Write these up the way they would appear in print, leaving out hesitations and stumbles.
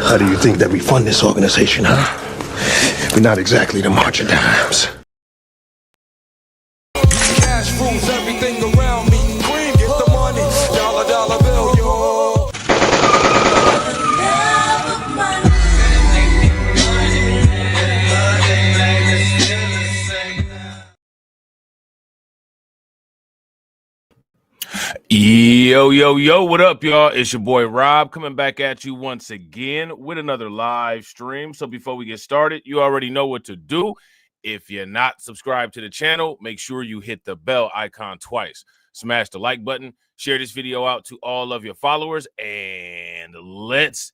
How do you think that we fund this organization, huh? We're not exactly the March of Dimes. Cash rules everything around me. Cream, get the money. Dollar, dollar bill, yo. Yo, yo, yo, what up, y'all? It's your boy Rob coming back at you once again with another live stream. So before we get started, you already know what to do. If you're not subscribed to the channel, make sure you hit the bell icon twice. Smash the like button, share this video out to all of your followers, and let's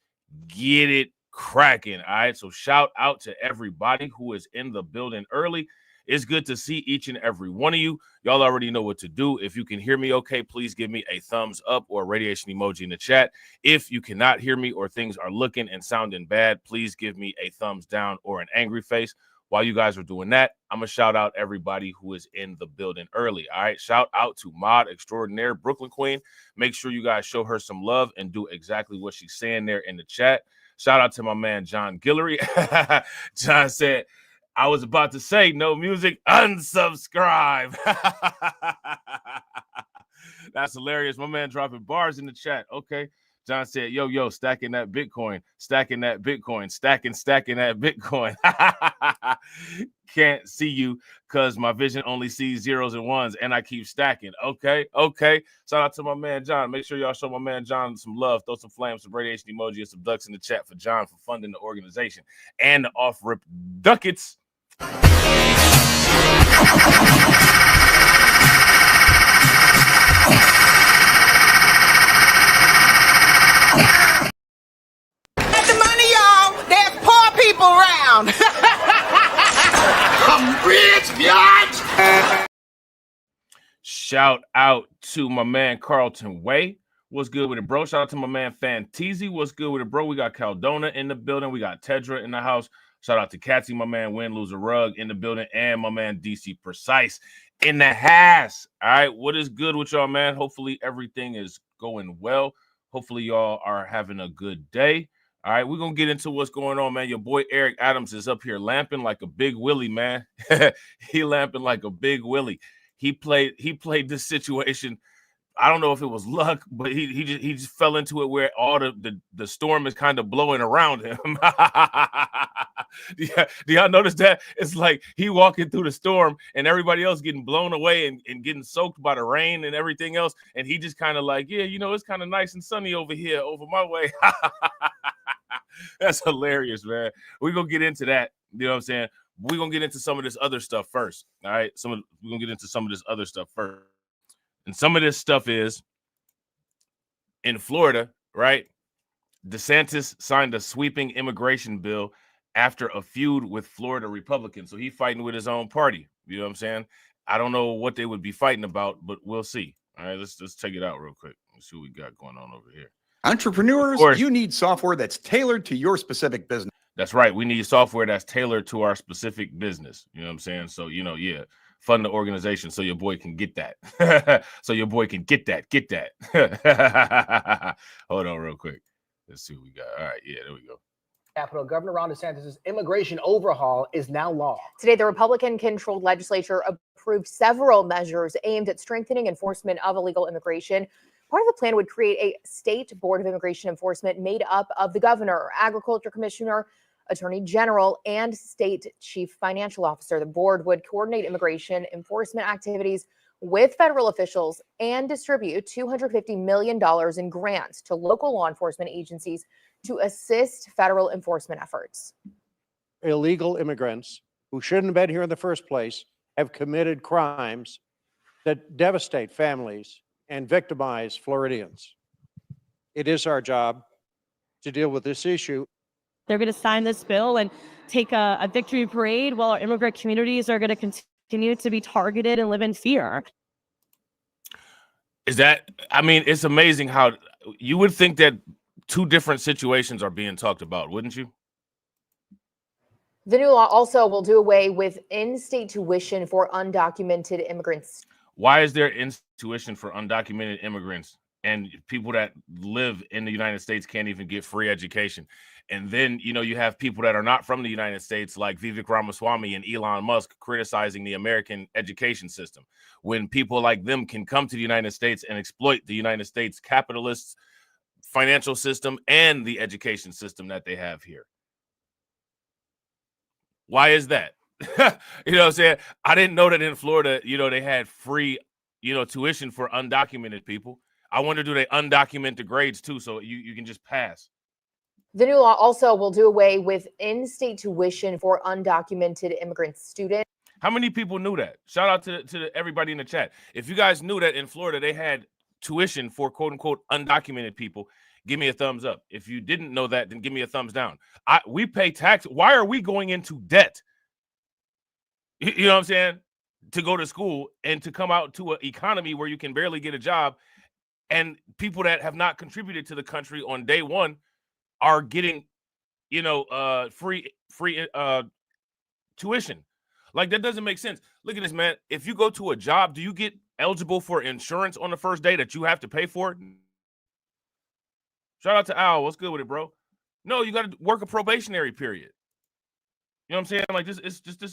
get it cracking. All right, so shout out to everybody who is in the building early. It's good to see each and every one of you. Y'all already know what to do. If you can hear me okay, please give me a thumbs up or a radiation emoji in the chat. If you cannot hear me or things are looking and sounding bad, please give me a thumbs down or an angry face. While you guys are doing that, I'm going to shout out everybody who is in the building early. All right, shout out to Mod Extraordinaire, Brooklyn Queen. Make sure you guys show her some love and do exactly what she's saying there in the chat. Shout out to my man, John Guillory. John said, I was about to say no music, unsubscribe. That's hilarious. My man dropping bars in the chat. Okay. John said, yo, stacking that Bitcoin, stacking that Bitcoin, stacking that Bitcoin. Can't see you because my vision only sees zeros and ones and I keep stacking. Okay. Shout out to my man, John. Make sure y'all show my man, John, some love. Throw some flames, some radiation emoji, and some ducks in the chat for John for funding the organization and the off-rip ducats. Let the money, y'all. There's poor people around. I'm rich, biatch! Shout out to my man Carlton Way. What's good with it, bro? Shout out to my man Fanteezy. What's good with it, bro? We got Caldona in the building. We got Tedra in the house. Shout out to Catsy, my man Win Loser Rug in the building, and my man DC Precise in the house. All right, what is good with y'all, man? Hopefully everything is going well. Hopefully y'all are having a good day. All right, we're going to get into what's going on, man. Your boy Eric Adams is up here lamping like a big willy, man. He lamping like a big willy. He played this situation. I don't know if it was luck, but he just fell into it where all the storm is kind of blowing around him. Do y'all notice that? It's like he walking through the storm and everybody else getting blown away and getting soaked by the rain and everything else. And he just kind of like, yeah, you know, it's kind of nice and sunny over here, over my way. That's hilarious, man. We're going to get into that. You know what I'm saying? We're going to get into some of this other stuff first. All right. We're going to get into some of this other stuff first. And some of this stuff is in Florida, right? DeSantis signed a sweeping immigration bill after a feud with Florida Republicans. So he's fighting with his own party. You know what I'm saying? I don't know what they would be fighting about, but we'll see. All right, let's check it out real quick. Let's see what we got going on over here. Entrepreneurs, you need software that's tailored to your specific business. That's right. We need software that's tailored to our specific business. You know what I'm saying? So, you know, yeah. Fund the organization so your boy can get that. So your boy can get that. Hold on real quick. Let's see what we got. All right. Yeah, there we go. Capitol, Governor Ron DeSantis' immigration overhaul is now law. Today, the Republican-controlled legislature approved several measures aimed at strengthening enforcement of illegal immigration. Part of the plan would create a state board of immigration enforcement made up of the governor, agriculture commissioner, attorney general, and state chief financial officer. The board would coordinate immigration enforcement activities with federal officials and distribute $250 million in grants to local law enforcement agencies to assist federal enforcement efforts. Illegal immigrants who shouldn't have been here in the first place have committed crimes that devastate families and victimize Floridians. It is our job to deal with this issue. They're going to sign this bill and take a victory parade while our immigrant communities are going to continue to be targeted and live in fear. Is that, I mean, it's amazing how you would think that two different situations are being talked about, wouldn't you? The new law also will do away with in-state tuition for undocumented immigrants. Why is there in-state tuition for undocumented immigrants and people that live in the United States can't even get free education? And then, you know, you have people that are not from the United States, like Vivek Ramaswamy and Elon Musk, criticizing the American education system, when people like them can come to the United States and exploit the United States capitalist financial system and the education system that they have here. Why is that? You know what I'm saying? I didn't know that in Florida, you know, they had free, you know, tuition for undocumented people. I wonder, do they undocument the grades too, so you can just pass? The new law also will do away with in-state tuition for undocumented immigrant students. How many people knew that? Shout out to everybody in the chat. If you guys knew that in Florida they had tuition for quote unquote undocumented people, give me a thumbs up. If you didn't know that, then give me a thumbs down. We pay tax. Why are we going into debt? You know what I'm saying? To go to school and to come out to an economy where you can barely get a job, and people that have not contributed to the country on day one are getting, you know, free tuition. Like, that doesn't make sense. Look at this, man. If you go to a job, do you get eligible for insurance on the first day that you have to pay for it? Shout out to Al. What's good with it, bro? No, you got to work a probationary period. You know what I'm saying? Like, this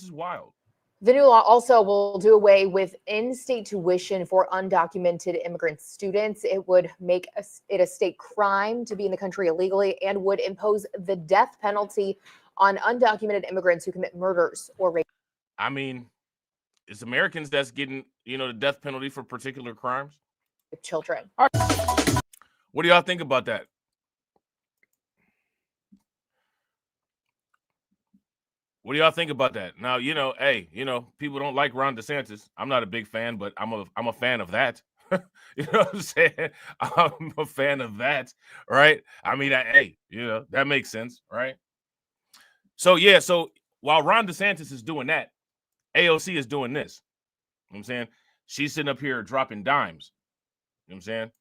is wild. The new law also will do away with in-state tuition for undocumented immigrant students. It would make it a state crime to be in the country illegally and would impose the death penalty on undocumented immigrants who commit murders or rape. I mean, it's Americans that's getting, you know, the death penalty for particular crimes. Children. What do y'all think about that? What do y'all think about that? Now, you know, hey, you know, people don't like Ron DeSantis. I'm not a big fan, but I'm a fan of that. You know what I'm saying? I'm a fan of that, right? I mean, hey, you know, that makes sense, right? So, yeah, so while Ron DeSantis is doing that, AOC is doing this. You know what I'm saying? She's sitting up here dropping dimes. You know what I'm saying?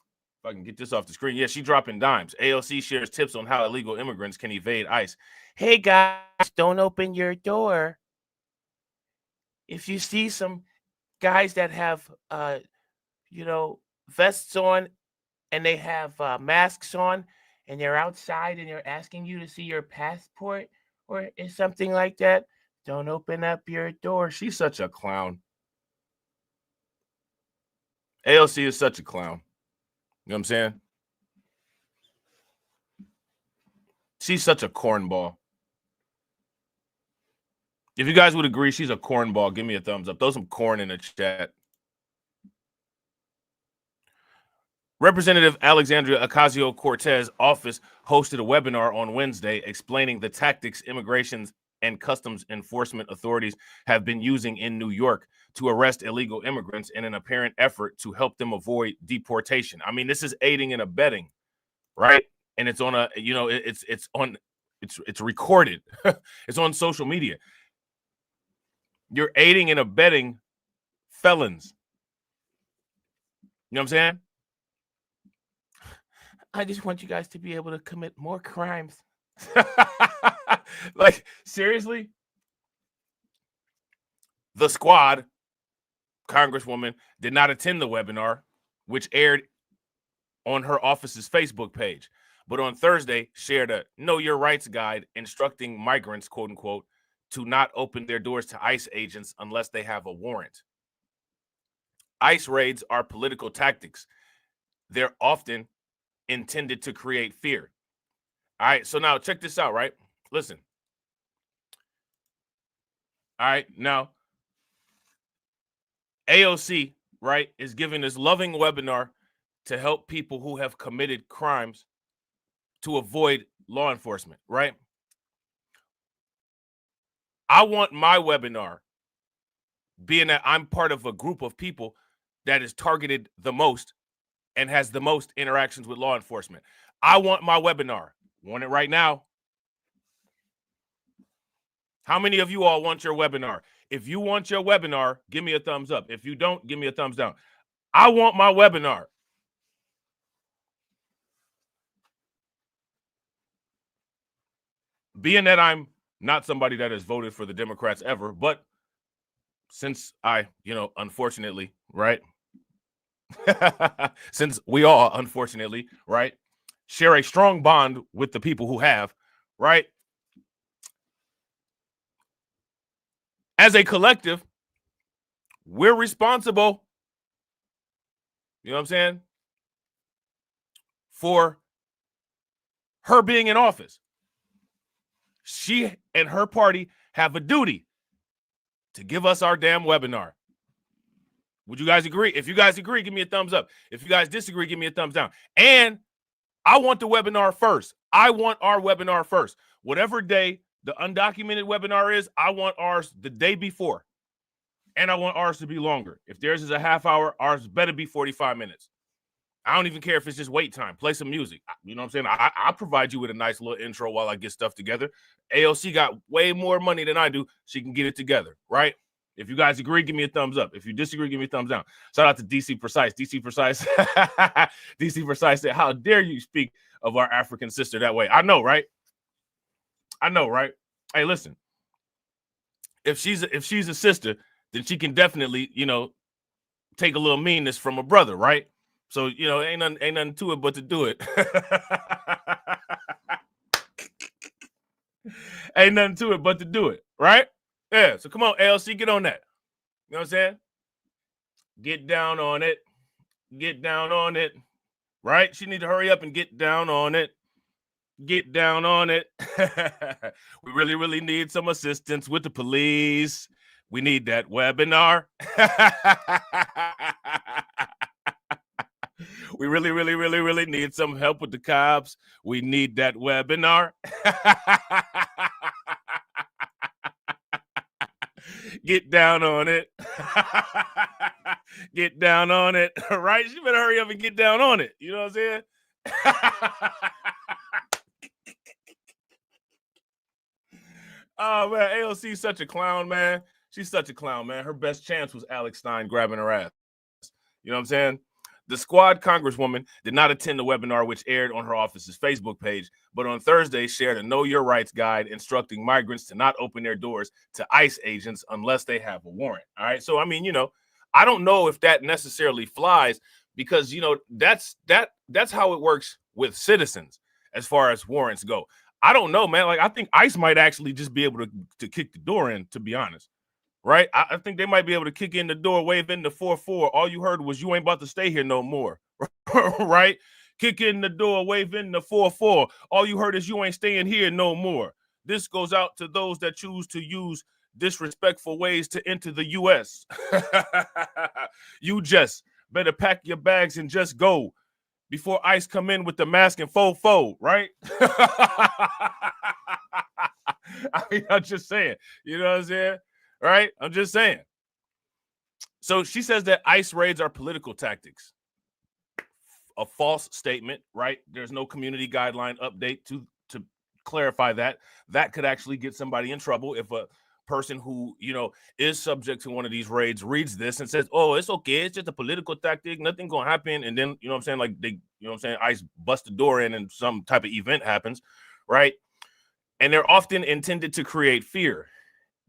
If I can get this off the screen. Yeah, she's dropping dimes. AOC shares tips on how illegal immigrants can evade ICE. Hey, guys, don't open your door. If you see some guys that have, you know, vests on and they have masks on and they're outside and they're asking you to see your passport or something like that, don't open up your door. She's such a clown. AOC is such a clown. You know what I'm saying? She's such a cornball. If you guys would agree she's a cornball, give me a thumbs up. Throw some corn in the chat. Representative Alexandria Ocasio-Cortez office hosted a webinar on Wednesday explaining the tactics immigration and customs enforcement authorities have been using in New York to arrest illegal immigrants in an apparent effort to help them avoid deportation. I mean, this is aiding and abetting, right? And it's on a, you know, it's recorded. It's on social media. You're aiding and abetting felons. You know what I'm saying? I just want you guys to be able to commit more crimes. Like, seriously? The Squad, Congresswoman, did not attend the webinar, which aired on her office's Facebook page, but on Thursday shared a Know Your Rights guide instructing migrants, quote unquote, to not open their doors to ICE agents unless they have a warrant. ICE raids are political tactics. They're often intended to create fear. All right, so now check this out, right? Listen. All right, now AOC, right, is giving this loving webinar to help people who have committed crimes to avoid law enforcement, right? I want my webinar, being that I'm part of a group of people that is targeted the most and has the most interactions with law enforcement. I want my webinar. Want it right now. How many of you all want your webinar? If you want your webinar, give me a thumbs up. If you don't, give me a thumbs down. I want my webinar. Being that I'm not somebody that has voted for the Democrats ever, but since I, you know, unfortunately, right? Since we all, unfortunately, right, share a strong bond with the people who have, right? As a collective, we're responsible, you know what I'm saying, for her being in office. She and her party have a duty to give us our damn webinar. Would you guys agree? If you guys agree, give me a thumbs up. If you guys disagree, give me a thumbs down. And I want the webinar first. I want our webinar first. Whatever day the undocumented webinar is, I want ours the day before. And I want ours to be longer. If theirs is a half hour, ours better be 45 minutes. I don't even care if it's just wait time. Play some music. You know what I'm saying? I'll provide you with a nice little intro while I get stuff together. AOC got way more money than I do. She can get it together, right? If you guys agree, give me a thumbs up. If you disagree, give me a thumbs down. Shout out to DC Precise. DC Precise. DC Precise said, how dare you speak of our African sister that way? I know, right? I know, right? Hey, listen. If she's a sister, then she can definitely, you know, take a little meanness from a brother, right? So, you know, ain't nothing to it but to do it. Ain't nothing to it but to do it, right? Yeah, so come on, ALC, get on that. You know what I'm saying? Get down on it. Get down on it, right? She need to hurry up and get down on it. Get down on it. We really, really need some assistance with the police. We need that webinar. We really, really, really, really need some help with the cops. We need that webinar. Get down on it. Get down on it. Right? She better hurry up and get down on it. You know what I'm saying? Oh, man. AOC is such a clown, man. She's such a clown, man. Her best chance was Alex Stein grabbing her ass. You know what I'm saying? The squad congresswoman did not attend the webinar, which aired on her office's Facebook page, but on Thursday shared a Know Your Rights guide instructing migrants to not open their doors to ICE agents unless they have a warrant. All right. So, I mean, you know, I don't know if that necessarily flies because, you know, that's how it works with citizens as far as warrants go. I don't know, man. Like, I think ICE might actually just be able to kick the door in, to be honest. Right? I think they might be able to kick in the door, wave in the 4-4. All you heard was you ain't about to stay here no more. Right? Kick in the door, wave in the 4-4. All you heard is you ain't staying here no more. This goes out to those that choose to use disrespectful ways to enter the U.S. You just better pack your bags and just go before ICE come in with the mask and fofo, right? I mean, I'm just saying. You know what I'm saying? Right? I'm just saying. So she says that ICE raids are political tactics. A false statement, right? There's no community guideline update to clarify that. That could actually get somebody in trouble if a person who, you know, is subject to one of these raids reads this and says, oh, it's okay. It's just a political tactic. Nothing gonna happen. And then, you know what I'm saying? Like they, you know what I'm saying? ICE bust the door in and some type of event happens, right? And they're often intended to create fear.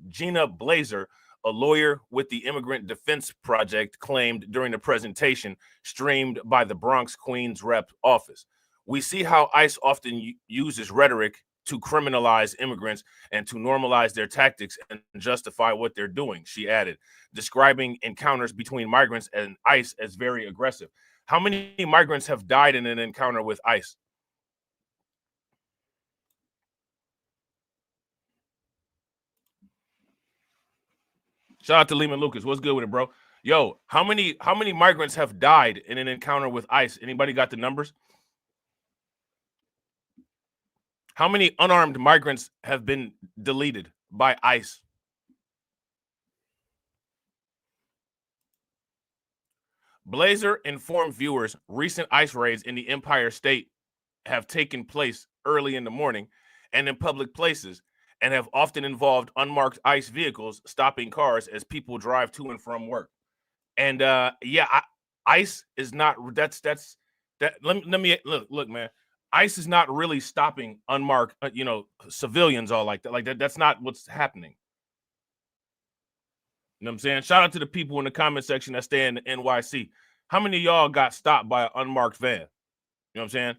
Gina Blazer, a lawyer with the Immigrant Defense Project, claimed during the presentation streamed by the Bronx Queens Rep office. We see how ICE often uses rhetoric to criminalize immigrants and to normalize their tactics and justify what they're doing, she added, describing encounters between migrants and ICE as very aggressive. How many migrants have died in an encounter with ICE? Shout out to Lehman Lucas. What's good with it, bro? Yo, how many migrants have died in an encounter with ICE? Anybody got the numbers? How many unarmed migrants have been deleted by ICE? Blazer informed viewers recent ICE raids in the Empire State have taken place early in the morning and in public places, and have often involved unmarked ICE vehicles stopping cars as people drive to and from work. And ICE is not let me look, man. ICE is not really stopping unmarked, civilians all like that. Like that. That's not what's happening. You know what I'm saying? Shout out to the people in the comment section that stay in the NYC. How many of y'all got stopped by an unmarked van? You know what I'm saying?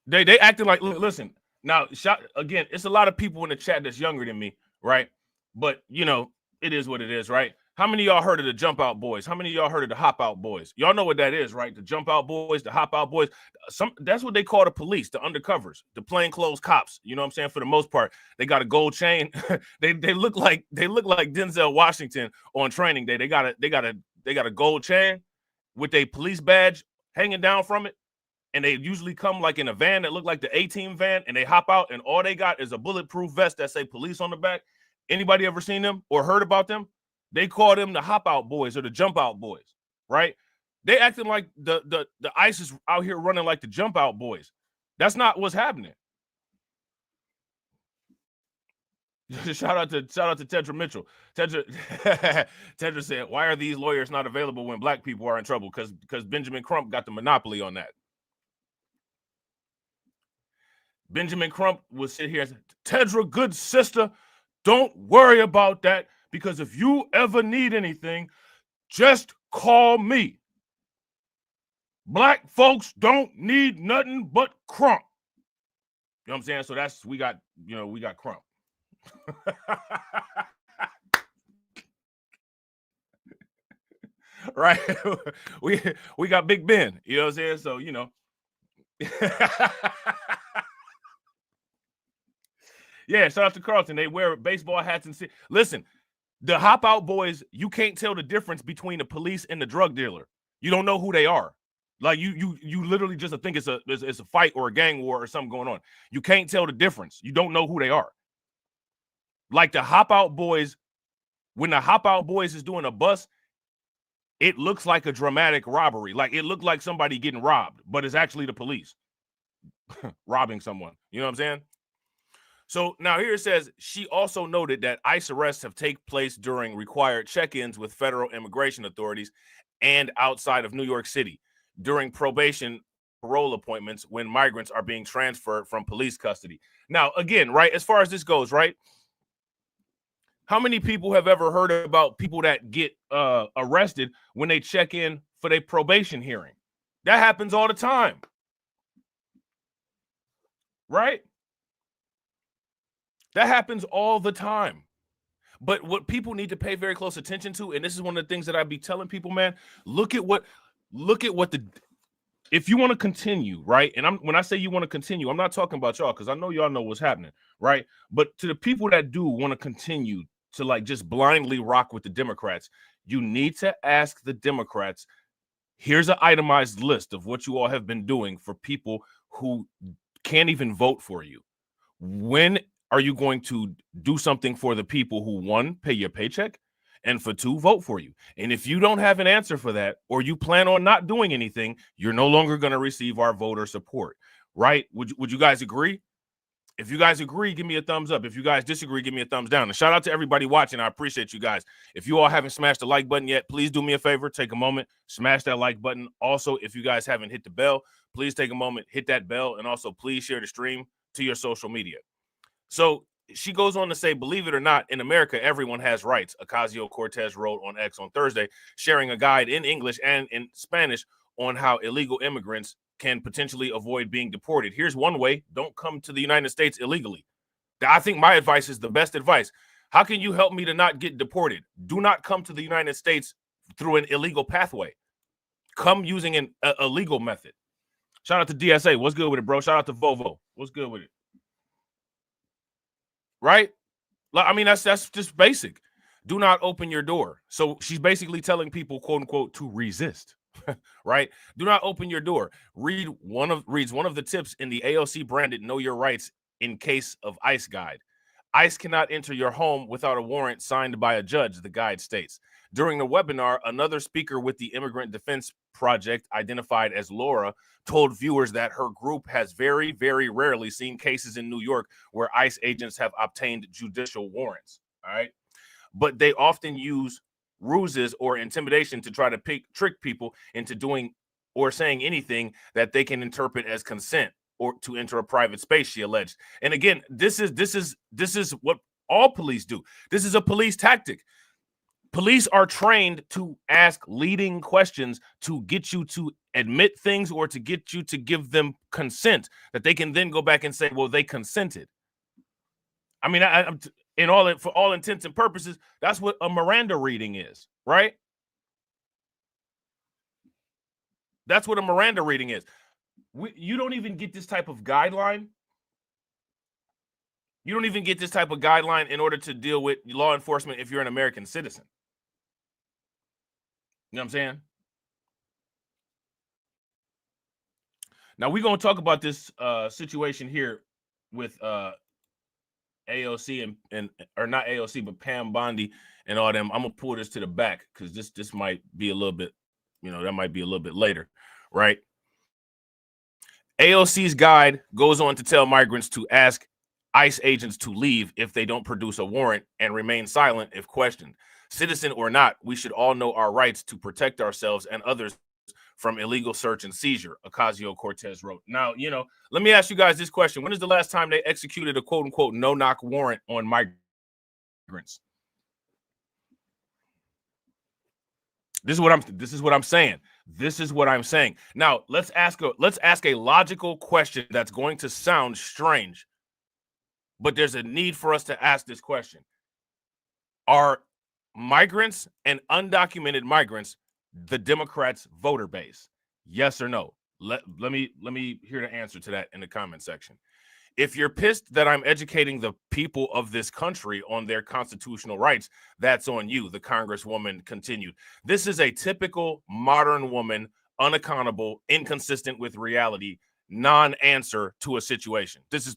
They acting like, listen, now, again, it's a lot of people in the chat that's younger than me, right? But, you know, it is what it is, right? How many of y'all heard of the Jump Out Boys? How many of y'all heard of the Hop Out Boys? Y'all know what that is, right? The Jump Out Boys, the Hop Out Boys. That's what they call the police, the undercovers, the plainclothes cops. You know what I'm saying? For the most part, they got a gold chain. they look like Denzel Washington on training day. They got a gold chain with a police badge hanging down from it. And they usually come like in a van that look like the A-Team van, and they hop out, and all they got is a bulletproof vest that say police on the back. Anybody ever seen them or heard about them? They call them the Hop Out Boys or the Jump Out Boys, right? They acting like the ICE is out here running like the Jump Out Boys. That's not what's happening. Shout out to Tedra Mitchell. Tedra said, "Why are these lawyers not available when black people are in trouble?" Because Benjamin Crump got the monopoly on that. Benjamin Crump will sit here and say, "Tedra, good sister, don't worry about that, because if you ever need anything, just call me. Black folks don't need nothing but Crump." You know what I'm saying? So we got Crump. Right? we got Big Ben. You know what I'm saying? So, you know. Yeah, shout out to Carlton. They wear baseball hats and listen, the Hop Out Boys, you can't tell the difference between the police and the drug dealer. You don't know who they are. Like you literally just think it's a fight or a gang war or something going on. You can't tell the difference. You don't know who they are. Like the Hop Out Boys, when the Hop Out Boys is doing a bust, it looks like a dramatic robbery. Like it looked like somebody getting robbed, but it's actually the police robbing someone. You know what I'm saying? So now here it says, she also noted that ICE arrests have taken place during required check-ins with federal immigration authorities and outside of New York City during probation parole appointments when migrants are being transferred from police custody. Now, again, right, as far as this goes, right, how many people have ever heard about people that get arrested when they check in for their probation hearing? That happens all the time, right? That happens all the time. But what people need to pay very close attention to, and this is one of the things that I be telling people, man, look at what if you want to continue, right? And when I say you want to continue, I'm not talking about y'all, because I know y'all know what's happening, right? But to the people that do want to continue to like just blindly rock with the Democrats, you need to ask the Democrats, here's an itemized list of what you all have been doing for people who can't even vote for you. When are you going to do something for the people who, one, pay your paycheck, and for two, vote for you? And if you don't have an answer for that, or you plan on not doing anything, you're no longer going to receive our voter support, right? Would you guys agree? If you guys agree, give me a thumbs up. If you guys disagree, give me a thumbs down. And shout out to everybody watching. I appreciate you guys. If you all haven't smashed the like button yet, please do me a favor. Take a moment, smash that like button. Also, if you guys haven't hit the bell, please take a moment, hit that bell, and also please share the stream to your social media. So she goes on to say, believe it or not, in America, everyone has rights. Ocasio-Cortez wrote on X on Thursday, sharing a guide in English and in Spanish on how illegal immigrants can potentially avoid being deported. Here's one way: don't come to the United States illegally. I think my advice is the best advice. How can you help me to not get deported? Do not come to the United States through an illegal pathway. Come using a legal method. Shout out to DSA. What's good with it, bro? Shout out to Vovo. What's good with it? Right? I mean, that's just basic. Do not open your door. So she's basically telling people, quote unquote, to resist. Right? Do not open your door. Reads one of the tips in the AOC branded Know Your Rights in Case of ICE guide. ICE cannot enter your home without a warrant signed by a judge, the guide states. During the webinar, another speaker with the Immigrant Defense Project, identified as Laura, told viewers that her group has very, very rarely seen cases in New York where ICE agents have obtained judicial warrants. All right. But they often use ruses or intimidation to try to trick people into doing or saying anything that they can interpret as consent or to enter a private space, she alleged. And again, this is what all police do. This is a police tactic. Police are trained to ask leading questions to get you to admit things or to get you to give them consent that they can then go back and say, well, they consented. I mean, for all intents and purposes, that's what a Miranda reading is, right? That's what a Miranda reading is. You don't even get this type of guideline. You don't even get this type of guideline in order to deal with law enforcement if you're an American citizen. You know what I'm saying? Now we're going to talk about this situation here with AOC and or not AOC, but Pam Bondie and all them. I'm gonna pull this to the back because this might be a little bit, that might be a little bit later, right? AOC's guide goes on to tell migrants to ask ICE agents to leave if they don't produce a warrant and remain silent if questioned. Citizen or not, we should all know our rights to protect ourselves and others from illegal search and seizure, Ocasio-Cortez wrote. Now, let me ask you guys this question. When is the last time they executed a quote-unquote no-knock warrant on migrants? This is what I'm saying. This is what I'm saying. Now, let's ask a logical question that's going to sound strange, but there's a need for us to ask this question. Are migrants and undocumented migrants the Democrats' voter base? Yes or no? Let me hear the answer to that in the comment section. If you're pissed that I'm educating the people of this country on their constitutional rights, that's on you, the Congresswoman continued. This is a typical modern woman, unaccountable, inconsistent with reality, non-answer to a situation. This is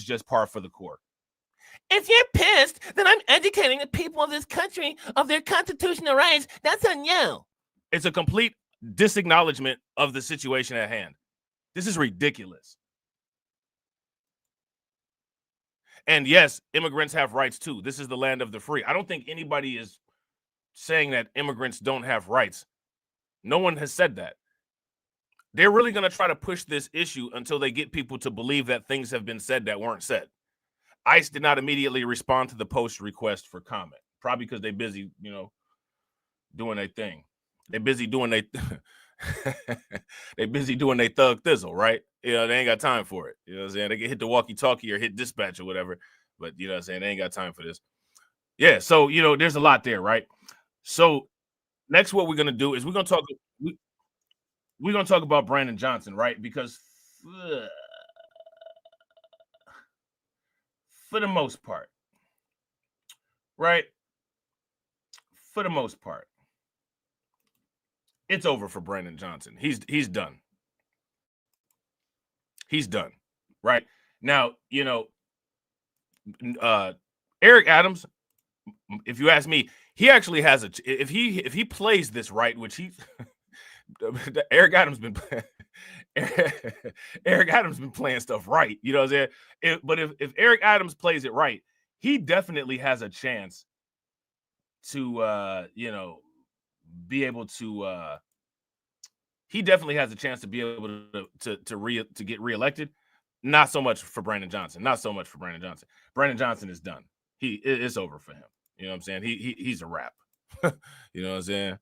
just par for the course. If you're pissed that I'm educating the people of this country of their constitutional rights, that's on you. It's a complete disacknowledgement of the situation at hand. This is ridiculous. And yes, immigrants have rights too. This is the land of the free. I don't think anybody is saying that immigrants don't have rights. No one has said that. They're really going to try to push this issue until they get people to believe that things have been said that weren't said. ICE did not immediately respond to the post request for comment, probably because they're busy, doing their thing. They're busy doing their thug thizzle, right? They ain't got time for it. You know what I'm saying? They can hit the walkie-talkie or hit dispatch or whatever, but you know what I'm saying? They ain't got time for this. Yeah, so there's a lot there, right? So next, what we're gonna do is we're gonna talk about Brandon Johnson, right? Because for the most part, right? For the most part, it's over for Brandon Johnson. He's done. He's done. Right now, Eric Adams, if you ask me, he actually has if he plays this right, which Eric Adams been playing stuff right, you know what I'm saying? But if Eric Adams plays it right, he definitely has a chance to be able to he definitely has a chance to be able to get reelected. Not so much for Brandon Johnson. Brandon Johnson is done. It's over for him. You know what I'm saying? He's a wrap. You know what I'm saying?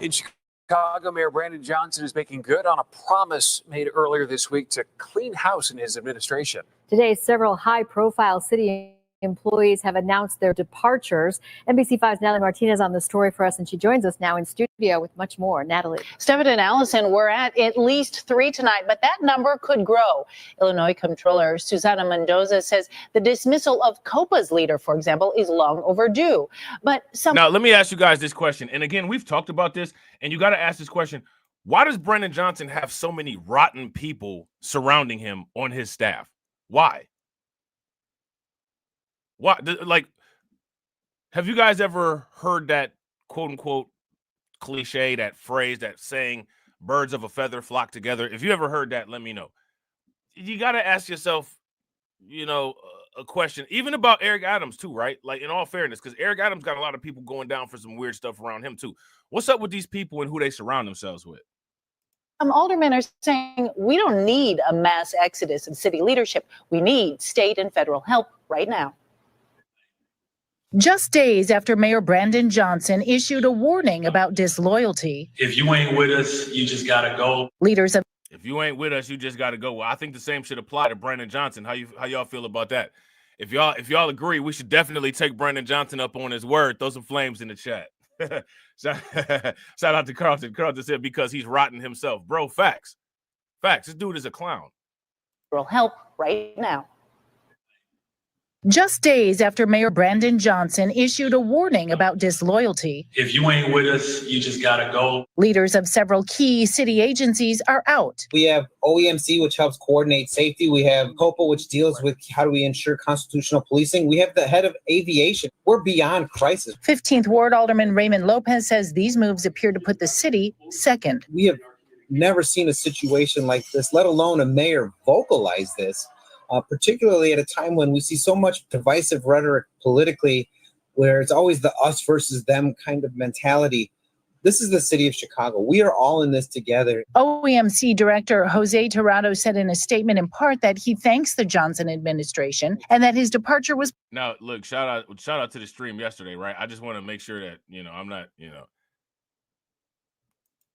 In Chicago, Mayor Brandon Johnson is making good on a promise made earlier this week to clean house in his administration. Today, several high-profile city employees have announced their departures. NBC5's Natalie Martinez on the story for us, and she joins us now in studio with much more. Natalie. Stephen and Allison, we're at least 3 tonight, but that number could grow. Illinois Comptroller Susana Mendoza says the dismissal of COPA's leader, for example, is long overdue. But now let me ask you guys this question. And again, we've talked about this, and you got to ask this question. Why does Brandon Johnson have so many rotten people surrounding him on his staff? Why? What, like, have you guys ever heard that quote unquote cliche, that phrase, that saying, birds of a feather flock together? If you ever heard that, let me know. You got to ask yourself, a question, even about Eric Adams too, right? Like, in all fairness, because Eric Adams got a lot of people going down for some weird stuff around him too. What's up with these people and who they surround themselves with? Aldermen are saying we don't need a mass exodus in city leadership. We need state and federal help right now. Just days after Mayor Brandon Johnson issued a warning about disloyalty. If you ain't with us, you just gotta go. Leaders of If you ain't with us, you just got to go. Well, I think the same should apply to Brandon Johnson. How y'all feel about that? If y'all agree, we should definitely take Brandon Johnson up on his word. Throw some flames in the chat. Shout out to Carlton. Carlton said because he's rotten himself, bro. Facts. This dude is a clown. Will help right now. Just days after Mayor Brandon Johnson issued a warning about disloyalty. If you ain't with us, you just gotta go. Leaders of several key city agencies are out. We have OEMC, which helps coordinate safety. We have COPA, which deals with how do we ensure constitutional policing. We have the head of aviation. We're beyond crisis. 15th Ward Alderman Raymond Lopez says these moves appear to put the city second. We have never seen a situation like this, let alone a mayor vocalize this. Particularly at a time when we see so much divisive rhetoric politically, where it's always the us versus them kind of mentality. This is the city of Chicago. We are all in this together. OEMC Director Jose Tirado said in a statement in part that he thanks the Johnson administration and that his departure was. Now, look, shout out to the stream yesterday, right? I just want to make sure that, I'm not,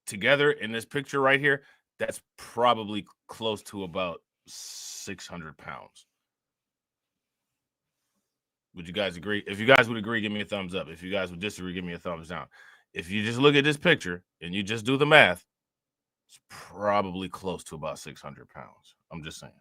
together in this picture right here, that's probably close to about 600 pounds. Would you guys agree? If you guys would agree, give me a thumbs up. If you guys would disagree, give me a thumbs down. If you just look at this picture and you just do the math, it's probably close to about 600 pounds. I'm just saying.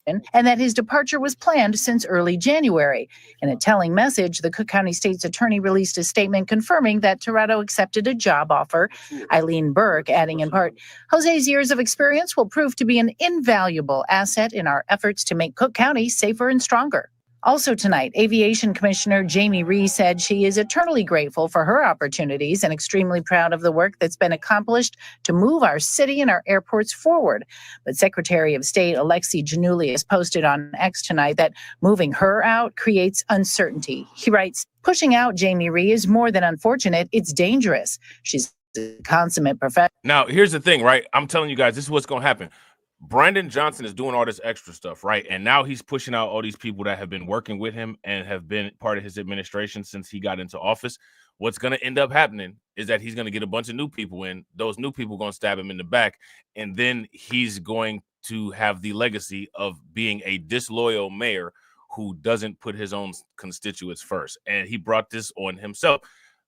And that his departure was planned since early January. In a telling message, the Cook County State's attorney released a statement confirming that Tirado accepted a job offer. Eileen Burke adding in part, Jose's years of experience will prove to be an invaluable asset in our efforts to make Cook County safer and stronger. Also tonight, Aviation Commissioner Jamie Rhee said she is eternally grateful for her opportunities and extremely proud of the work that's been accomplished to move our city and our airports forward. But Secretary of State Alexi Giannoulias posted on X tonight that moving her out creates uncertainty. He writes, pushing out Jamie Rhee is more than unfortunate, it's dangerous. She's a consummate professional. Now, here's the thing, right? I'm telling you guys, this is what's going to happen. Brandon Johnson is doing all this extra stuff, right? And now he's pushing out all these people that have been working with him and have been part of his administration since he got into office. What's going to end up happening is that he's going to get a bunch of new people in. Those new people are going to stab him in the back. And then he's going to have the legacy of being a disloyal mayor who doesn't put his own constituents first. And he brought this on himself.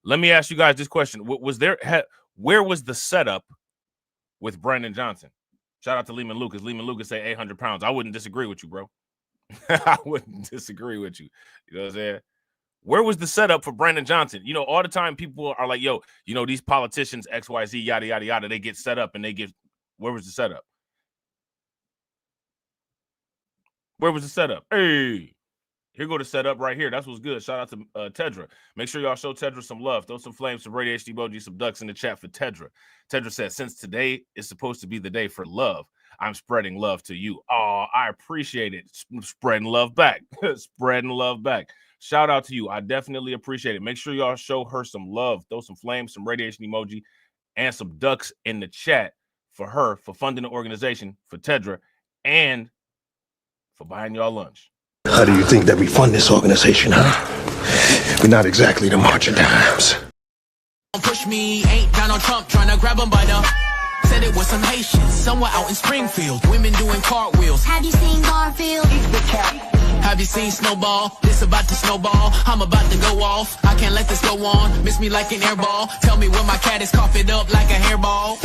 Let me ask you guys this question. Where was the setup with Brandon Johnson? Shout out to Lehman Lucas. Lehman Lucas say 800 pounds. I wouldn't disagree with you, bro. I wouldn't disagree with you. You know what I'm saying? Where was the setup for Brandon Johnson? All the time people are like, yo, these politicians, XYZ, yada, yada, yada, they get set up and they get, where was the setup? Where was the setup? Hey, here go the setup right here. That's what's good. Shout out to Tedra. Make sure y'all show Tedra some love. Throw some flames, some radiation emoji, some ducks in the chat for Tedra. Tedra says, since today is supposed to be the day for love, I'm spreading love to you. Oh, I appreciate it. Spreading love back. Spreading love back. Shout out to you. I definitely appreciate it. Make sure y'all show her some love. Throw some flames, some radiation emoji, and some ducks in the chat for her, for funding the organization, for Tedra, and for buying y'all lunch. How do you think that we fund this organization, huh? We're not exactly the March of Dimes. Don't push me, ain't Donald Trump trying to grab him by the... Said it was some Haitians somewhere out in Springfield. Women doing cartwheels. Have you seen Garfield? Have you seen Snowball? This about to snowball. I'm about to go off. I can't let this go on. Miss me like an airball. Tell me when my cat is cough it up like a hairball.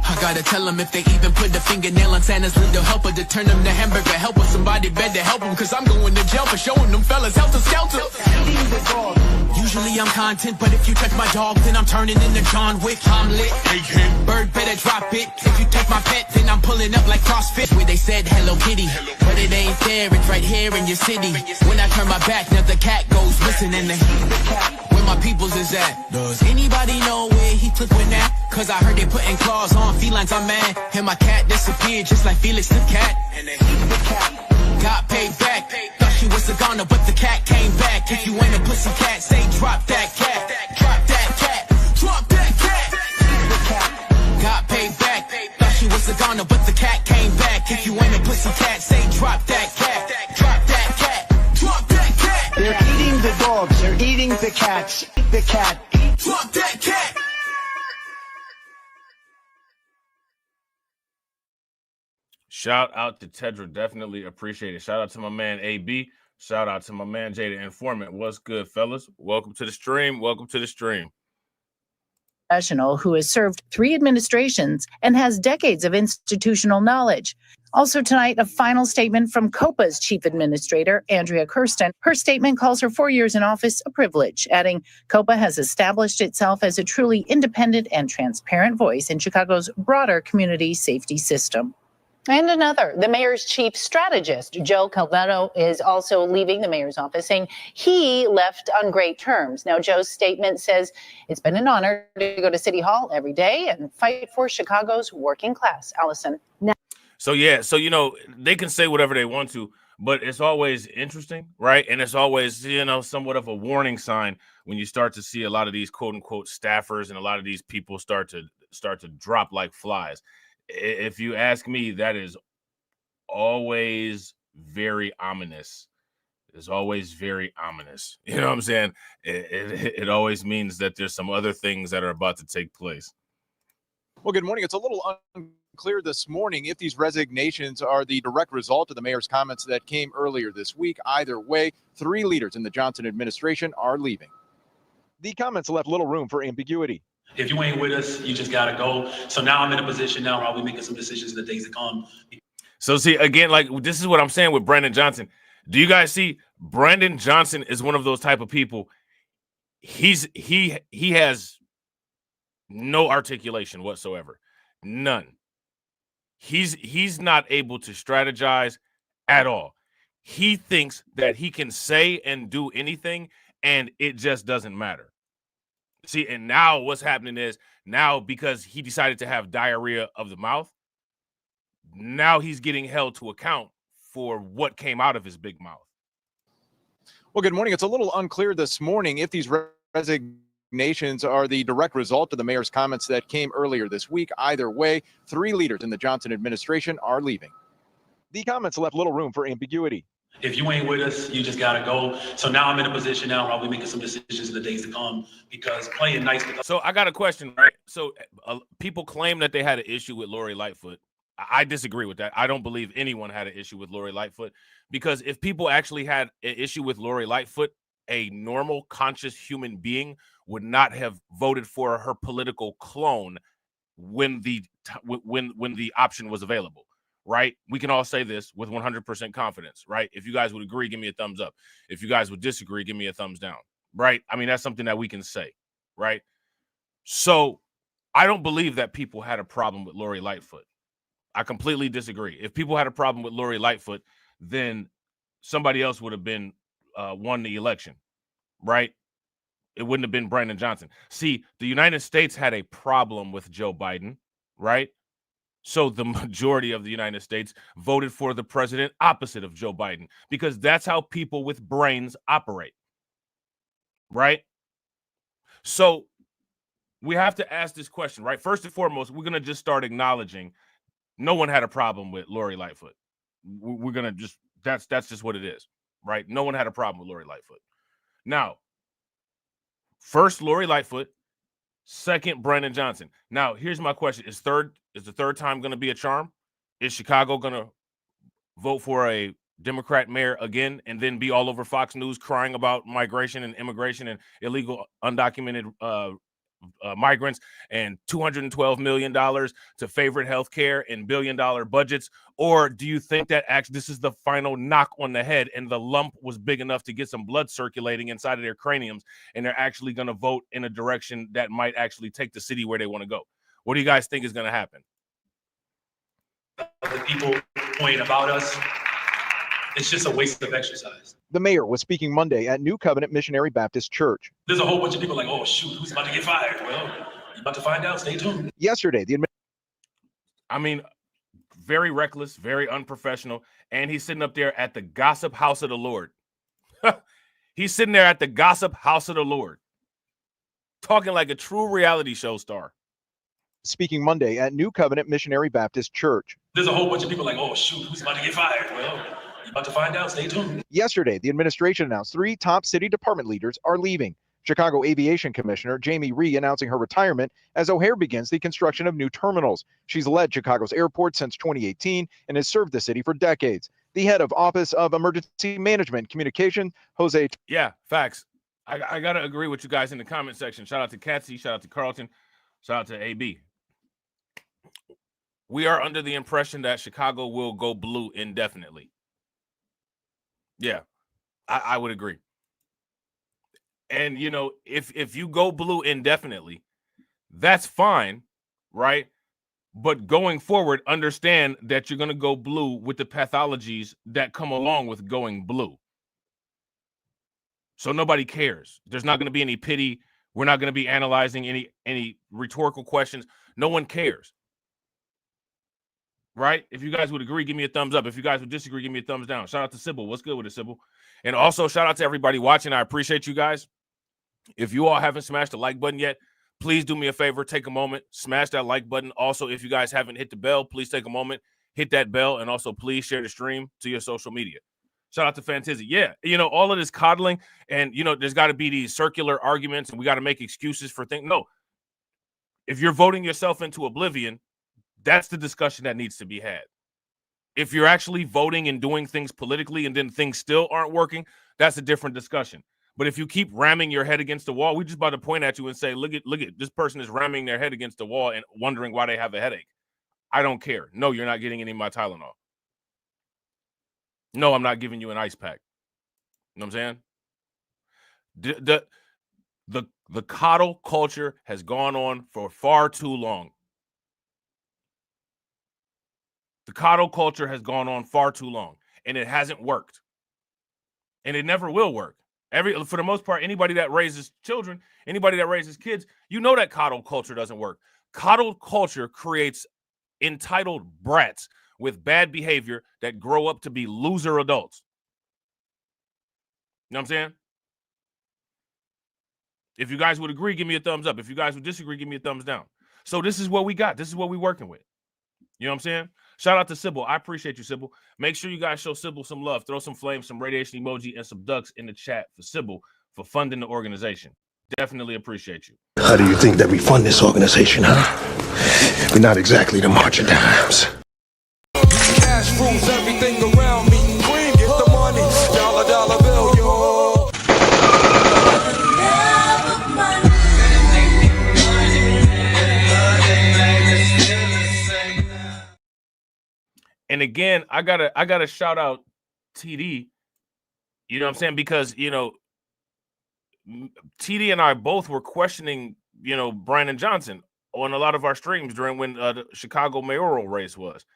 I gotta tell them if they even put the fingernail on Santa's little helper to turn them to hamburger helper. Somebody better help them, cause I'm going to jail for showing them fellas helter skelter. Usually I'm content, but if you touch my dog, then I'm turning into John Wick. I'm lit. Bird better drop it. If you take my pet, then I'm pulling up like CrossFit. Where they said Hello Kitty, but it ain't there, it's right here in your city. When I turn my back, now the cat goes missing in the where my peoples is at. Does anybody know where he took when that? Cause I heard they putting claws on felines, I'm mad. And my cat disappeared just like Felix the cat. And then the cat got paid back. Thought she was a goner, but the cat came back. If you ain't a pussy cat, say drop that cat. Drop that cat. Drop that cat. Got paid back. Thought she was a goner, but the cat came back. If you ain't a pussy cat, say drop that cat. Drop that cat. Drop that cat. They're eating the dog. cat, eat the cat, fuck that cat. Shout out to Tedra. Definitely appreciate it. Shout out to my man AB. Shout out to my man Jada Informant. What's good, fellas? Welcome to the stream. Welcome to the stream. Professional who has served 3 administrations and has decades of institutional knowledge. Also tonight, a final statement from COPA's chief administrator, Andrea Kirsten. Her statement calls her 4 years in office a privilege, adding, COPA has established itself as a truly independent and transparent voice in Chicago's broader community safety system. And another, the mayor's chief strategist, Joe Calvetto, is also leaving the mayor's office, saying he left on great terms. Now, Joe's statement says it's been an honor to go to City Hall every day and fight for Chicago's working class. Allison. So, yeah, so, you know, they can say whatever they want to, but it's always interesting, right? And it's always, you know, somewhat of a warning sign when you start to see a lot of these quote unquote staffers and a lot of these people start to drop like flies. If you ask me, that is always very ominous. It's always very ominous. You know what I'm saying? It always means that there's some other things that are about to take place. Well, good morning. It's a little unclear this morning if these resignations are the direct result of the mayor's comments that came earlier this week. Either way, 3 leaders in the Johnson administration are leaving. The comments left little room for ambiguity. If you ain't with us, you just gotta go. So now I'm in a position now where I'll be making some decisions in the days to come. So see, again, like this is what I'm saying with Brandon Johnson. Do you guys see Brandon Johnson is one of those type of people? He has no articulation whatsoever. None. He's not able to strategize at all. He thinks that he can say and do anything, and it just doesn't matter. See, and now what's happening is now because he decided to have diarrhea of the mouth, now he's getting held to account for what came out of his big mouth. Well, good morning. It's a little unclear this morning if these resignations are the direct result of the mayor's comments that came earlier this week. Either way, 3 leaders in the Johnson administration are leaving. The comments left little room for ambiguity. If you ain't with us, you just gotta go. So now I'm in a position now where I'll be making some decisions in the days to come because playing nice. So I got a question, right? So people claim that they had an issue with Lori Lightfoot. I disagree with that. I don't believe anyone had an issue with Lori Lightfoot because if people actually had an issue with Lori Lightfoot, a normal, conscious human being would not have voted for her political clone when the option was available. Right? We can all say this with 100% confidence, right? If you guys would agree, give me a thumbs up. If you guys would disagree, give me a thumbs down, right? I mean, that's something that we can say, right? So I don't believe that people had a problem with Lori Lightfoot. I completely disagree. If people had a problem with Lori Lightfoot, then somebody else would have been won the election, right? It wouldn't have been Brandon Johnson. See, the United States had a problem with Joe Biden, right? So the majority of the United States voted for the president opposite of Joe Biden because that's how people with brains operate, right? So we have to ask this question, right? First and foremost, we're going to just start acknowledging no one had a problem with Lori Lightfoot. We're going to just, that's just what it is, right? No one had a problem with Lori Lightfoot. Now, first Lori Lightfoot, second Brandon Johnson. Now, here's my question. Is the third time going to be a charm? Is Chicago going to vote for a Democrat mayor again and then be all over Fox News crying about migration and immigration and illegal undocumented migrants and $212 million to favorite health care and $1 billion budgets? Or do you think that actually this is the final knock on the head and the lump was big enough to get some blood circulating inside of their craniums and they're actually going to vote in a direction that might actually take the city where they want to go? What do you guys think is going to happen? The people point about us, it's just a waste of exercise. The mayor was speaking Monday at New Covenant Missionary Baptist Church. There's a whole bunch of people like, oh, shoot, who's about to get fired? Well, you're about to find out. Stay tuned. Yesterday, very reckless, very unprofessional, and he's sitting up there at the gossip house of the Lord. He's sitting there at the gossip house of the Lord, talking like a true reality show star. Speaking Monday at New Covenant Missionary Baptist Church. There's a whole bunch of people like, oh, shoot, who's about to get fired? Well, you're about to find out. Stay tuned. Yesterday, the administration announced 3 top city department leaders are leaving. Chicago Aviation Commissioner Jamie Rhee announcing her retirement as O'Hare begins the construction of new terminals. She's led Chicago's airport since 2018 and has served the city for decades. The head of Office of Emergency Management Communication, Jose. Yeah, facts. I got to agree with you guys in the comment section. Shout out to Catsy, shout out to Carlton, shout out to AB. We are under the impression that Chicago will go blue indefinitely. Yeah, I would agree. And, you know, if you go blue indefinitely, that's fine, right? But going forward, understand that you're going to go blue with the pathologies that come along with going blue. So nobody cares. There's not going to be any pity. We're not going to be analyzing any rhetorical questions. No one cares. Right? If you guys would agree, give me a thumbs up. If you guys would disagree, give me a thumbs down. Shout out to Sybil. What's good with it, Sybil? And also shout out to everybody watching. I appreciate you guys. If you all haven't smashed the like button yet, please do me a favor. Take a moment, smash that like button. Also, if you guys haven't hit the bell, please take a moment, hit that bell, and also please share the stream to your social media. Shout out to Fantizzi. Yeah, you know, all of this coddling and, you know, there's got to be these circular arguments and we got to make excuses for things. No. If you're voting yourself into oblivion, that's the discussion that needs to be had. If you're actually voting and doing things politically and then things still aren't working, that's a different discussion. But if you keep ramming your head against the wall, we just about to point at you and say, look at this person is ramming their head against the wall and wondering why they have a headache. I don't care. No, you're not getting any of my Tylenol. No, I'm not giving you an ice pack. You know what I'm saying? The coddle culture has gone on for far too long. The coddle culture has gone on far too long, and it hasn't worked. And it never will work. For the most part, anybody that raises children, anybody that raises kids, you know that coddle culture doesn't work. Coddle culture creates entitled brats with bad behavior that grow up to be loser adults. You know what I'm saying? If you guys would agree, give me a thumbs up. If you guys would disagree, give me a thumbs down. So this is what we got. This is what we're working with. You know what I'm saying? Shout out to Sybil. I appreciate you, Sybil. Make sure you guys show Sybil some love. Throw some flames, some radiation emoji, and some ducks in the chat for Sybil for funding the organization. Definitely appreciate you. How do you think that we fund this organization, huh? We're not exactly the march of dimes. Cash rules everything around me. Cream, get the money. Dollar, dollar bill, yo. And again, I gotta shout out TD. You know what I'm saying? Because, you know, TD and I both were questioning, you know, Brandon Johnson on a lot of our streams during when the Chicago mayoral race was.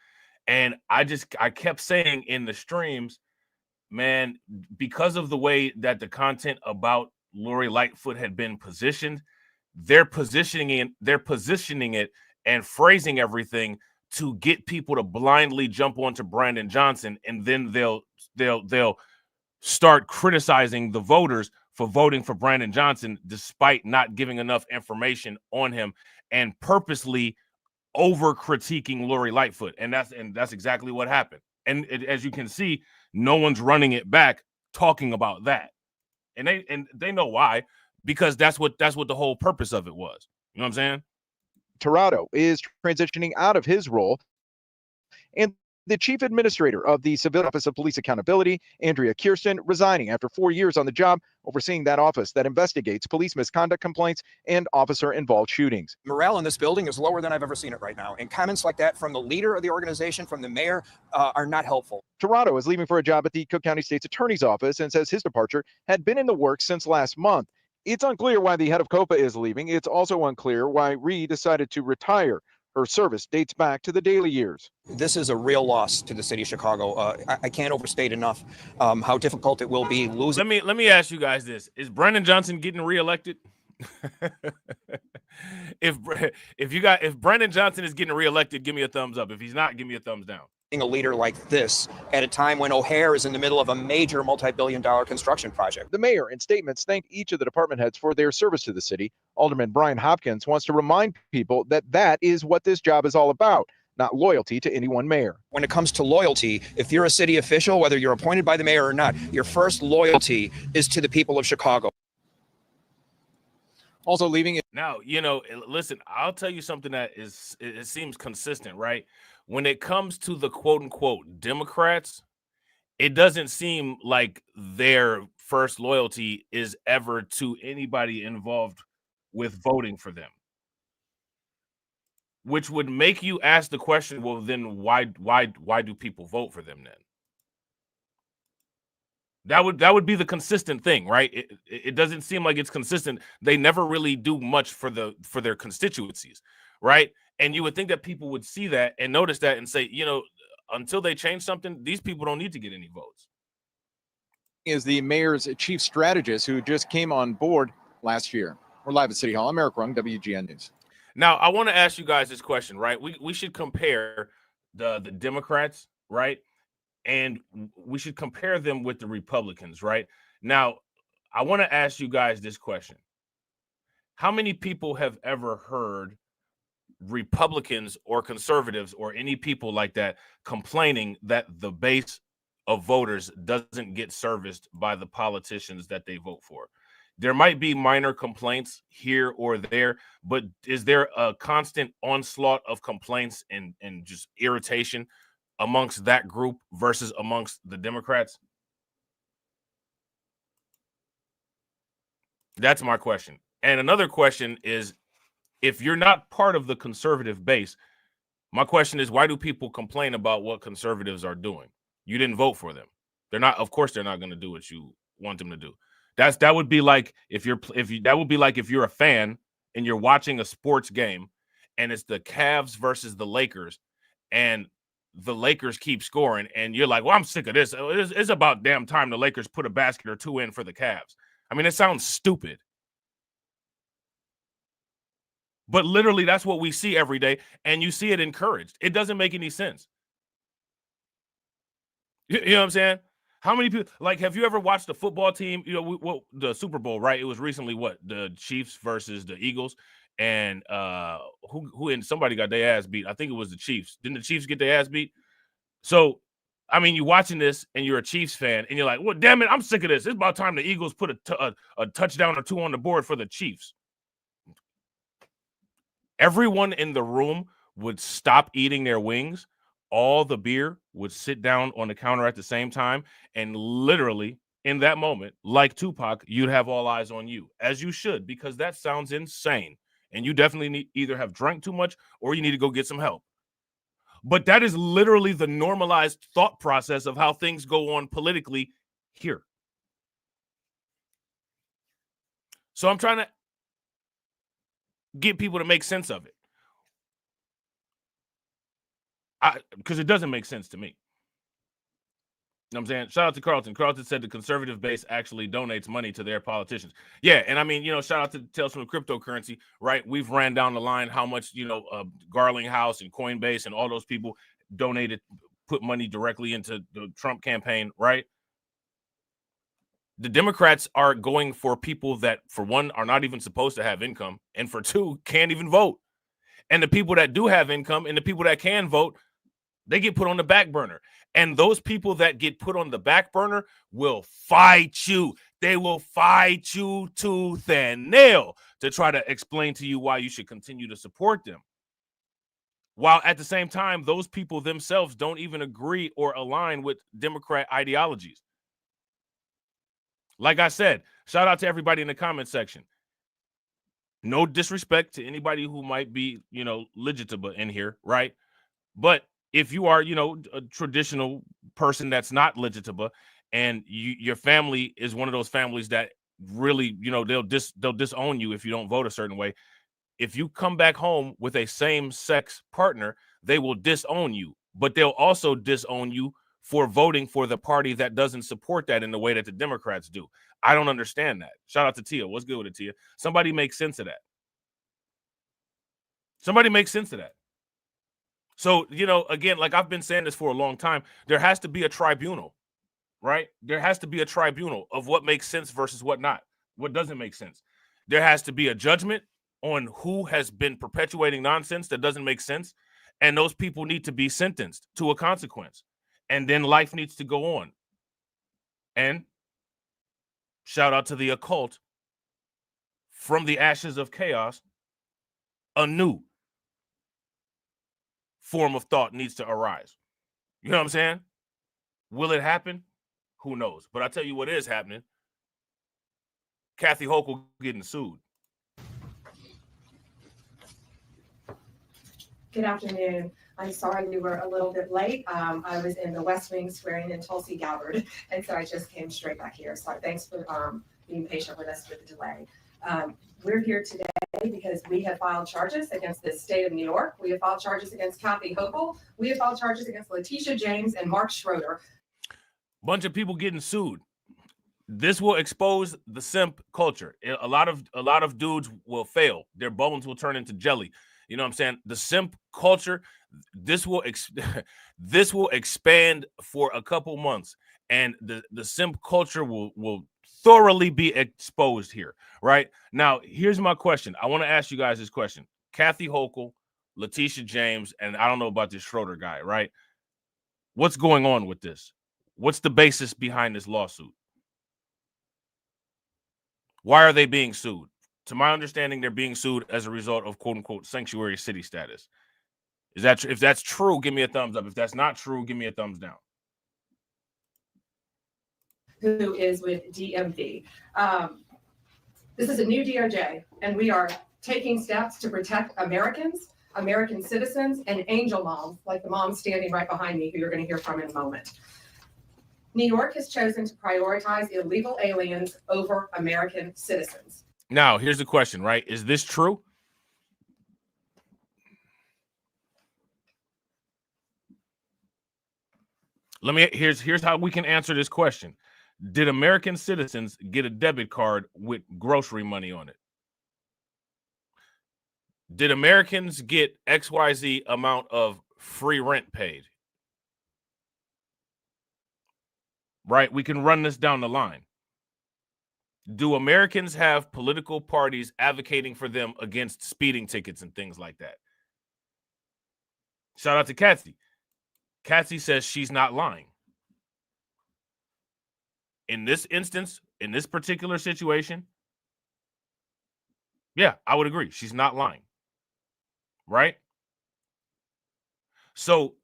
And I kept saying in the streams, man, because of the way that the content about Lori Lightfoot had been positioned, they're positioning it and phrasing everything to get people to blindly jump onto Brandon Johnson, and then they'll start criticizing the voters for voting for Brandon Johnson despite not giving enough information on him and purposely over critiquing Lori Lightfoot. And that's exactly what happened. And as you can see, no one's running it back talking about that. And they know why, because that's what the whole purpose of it was. You know what I'm saying? Tirado is transitioning out of his role, and the chief administrator of the Civil Office of Police Accountability, Andrea Kirsten, resigning after 4 years on the job, overseeing that office that investigates police misconduct complaints and officer-involved shootings. Morale in this building is lower than I've ever seen it right now, and comments like that from the leader of the organization, from the mayor, are not helpful. Tirado is leaving for a job at the Cook County State's Attorney's Office and says his departure had been in the works since last month. It's unclear why the head of COPA is leaving. It's also unclear why Rhee decided to retire. Her service dates back to the Daley years. This is a real loss to the city of Chicago. I can't overstate enough how difficult it will be losing. Let me ask you guys this: is Brandon Johnson getting reelected? If Brandon Johnson is getting reelected, give me a thumbs up. If he's not, give me a thumbs down. A leader like this at a time when O'Hare is in the middle of a major multi-billion-dollar construction project. The mayor in statements thanked each of the department heads for their service to the city. Alderman Brian Hopkins wants to remind people that is what this job is all about, not loyalty to any one mayor. When it comes to loyalty, if you're a city official, whether you're appointed by the mayor or not, your first loyalty is to the people of Chicago. Also leaving it. Now, listen, I'll tell you something that it seems consistent, right? When it comes to the quote unquote Democrats, it doesn't seem like their first loyalty is ever to anybody involved with voting for them. Which would make you ask the question, well, then why do people vote for them then? That would be the consistent thing, right? It doesn't seem like it's consistent. They never really do much for their constituencies, right? And you would think that people would see that and notice that and say, until they change something, these people don't need to get any votes. Is the mayor's chief strategist who just came on board last year. We're live at City Hall. I'm Eric Rung, WGN News. Now, I want to ask you guys this question, right? We should compare the Democrats, right? And we should compare them with the Republicans, right? Now, I want to ask you guys this question. How many people have ever heard Republicans or conservatives or any people like that complaining that the base of voters doesn't get serviced by the politicians that they vote for? There might be minor complaints here or there, but is there a constant onslaught of complaints and just irritation amongst that group versus amongst the Democrats? That's my question. And another question is, if you're not part of the conservative base, my question is, why do people complain about what conservatives are doing? You didn't vote for them. Of course they're not going to do what you want them to do. That would be like if you're a fan and you're watching a sports game and it's the Cavs versus the Lakers and the Lakers keep scoring and you're like, well, I'm sick of this. It's about damn time the Lakers put a basket or two in for the Cavs. I mean, it sounds stupid. But literally that's what we see every day, and you see it encouraged. It doesn't make any sense. You know what I'm saying? How many people, have you ever watched a football team? The Super Bowl, right? It was recently the Chiefs versus the Eagles, and and somebody got their ass beat. I think it was the Chiefs. Didn't the Chiefs get their ass beat? So, I mean, you're watching this and you're a Chiefs fan, and you're like, well, damn it, I'm sick of this. It's about time the Eagles put a touchdown or two on the board for the Chiefs. Everyone in the room would stop eating their wings. All the beer would sit down on the counter at the same time. And literally in that moment, like Tupac, you'd have all eyes on you, as you should, because that sounds insane. And you definitely either have drank too much or you need to go get some help. But that is literally the normalized thought process of how things go on politically here. So I'm trying to get people to make sense of it. Because it doesn't make sense to me. You know what I'm saying? Shout out to Carlton. Carlton said the conservative base actually donates money to their politicians. Yeah, and I mean, shout out to Tales from the Cryptocurrency, right? We've ran down the line how much, Garling House and Coinbase and all those people donated, put money directly into the Trump campaign, right? The Democrats are going for people that, for one, are not even supposed to have income, and for two, can't even vote. And the people that do have income and the people that can vote, they get put on the back burner. And those people that get put on the back burner will fight you. They will fight you tooth and nail to try to explain to you why you should continue to support them. While at the same time, those people themselves don't even agree or align with Democrat ideologies. Like I said, shout out to everybody in the comment section. No disrespect to anybody who might be, legitimate in here, right? But if you are, a traditional person that's not legitimate, and your family is one of those families that really, they'll disown you if you don't vote a certain way. If you come back home with a same-sex partner, they will disown you, but they'll also disown you for voting for the party that doesn't support that in the way that the Democrats do. I don't understand that. Shout out to Tia. What's good with it, Tia? Somebody make sense of that. Somebody make sense of that. So, again, like I've been saying this for a long time, there has to be a tribunal, right? There has to be a tribunal of what makes sense versus what not, what doesn't make sense. There has to be a judgment on who has been perpetuating nonsense that doesn't make sense, and those people need to be sentenced to a consequence. And then life needs to go on. And shout out to the occult from the ashes of chaos, a new form of thought needs to arise. You know what I'm saying? Will it happen? Who knows? But I tell you what is happening. Kathy Hochul getting sued. Good afternoon. I'm sorry we were a little bit late. I was in the West Wing swearing in Tulsi Gabbard, and so I just came straight back here. So thanks for being patient with us with the delay. We're here today because we have filed charges against the state of New York. We have filed charges against Kathy Hochul. We have filed charges against Letitia James and Mark Schroeder. Bunch of people getting sued. This will expose the simp culture. A lot of dudes will fail. Their bones will turn into jelly. You know what I'm saying? The simp culture, this will expand for a couple months, and the simp culture will thoroughly be exposed here. Right now, here's my question. I want to ask you guys this question: Kathy Hochul, Letitia James, and I don't know about this Schroeder guy. Right? What's going on with this? What's the basis behind this lawsuit? Why are they being sued? To my understanding, they're being sued as a result of quote unquote sanctuary city status. Is that if that's true, give me a thumbs up. If that's not true, give me a thumbs down. Who is with DMV. This is a new DOJ, and we are taking steps to protect Americans, American citizens, and angel moms, like the mom standing right behind me, who you're going to hear from in a moment. New York has chosen to prioritize illegal aliens over American citizens. Now, here's the question, right? Is this true? Here's how we can answer this question. Did American citizens get a debit card with grocery money on it? Did Americans get XYZ amount of free rent paid? Right? We can run this down the line. Do Americans have political parties advocating for them against speeding tickets and things like that? Shout out to Kathy. Kathy says she's not lying. In this instance, in this particular situation, yeah, I would agree. She's not lying. Right? So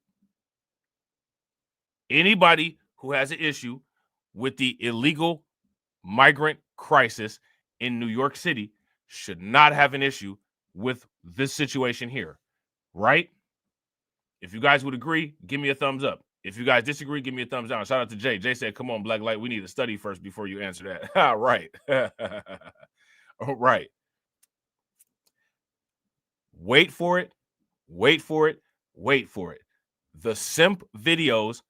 anybody who has an issue with the illegal migrant crisis in New York City should not have an issue with this situation here, right? If you guys would agree, give me a thumbs up. If you guys disagree, give me a thumbs down. Shout out to Jay. Jay said, come on, Black Light, we need to study first before you answer that. All right. All right. Wait for it. Wait for it. Wait for it. The simp videos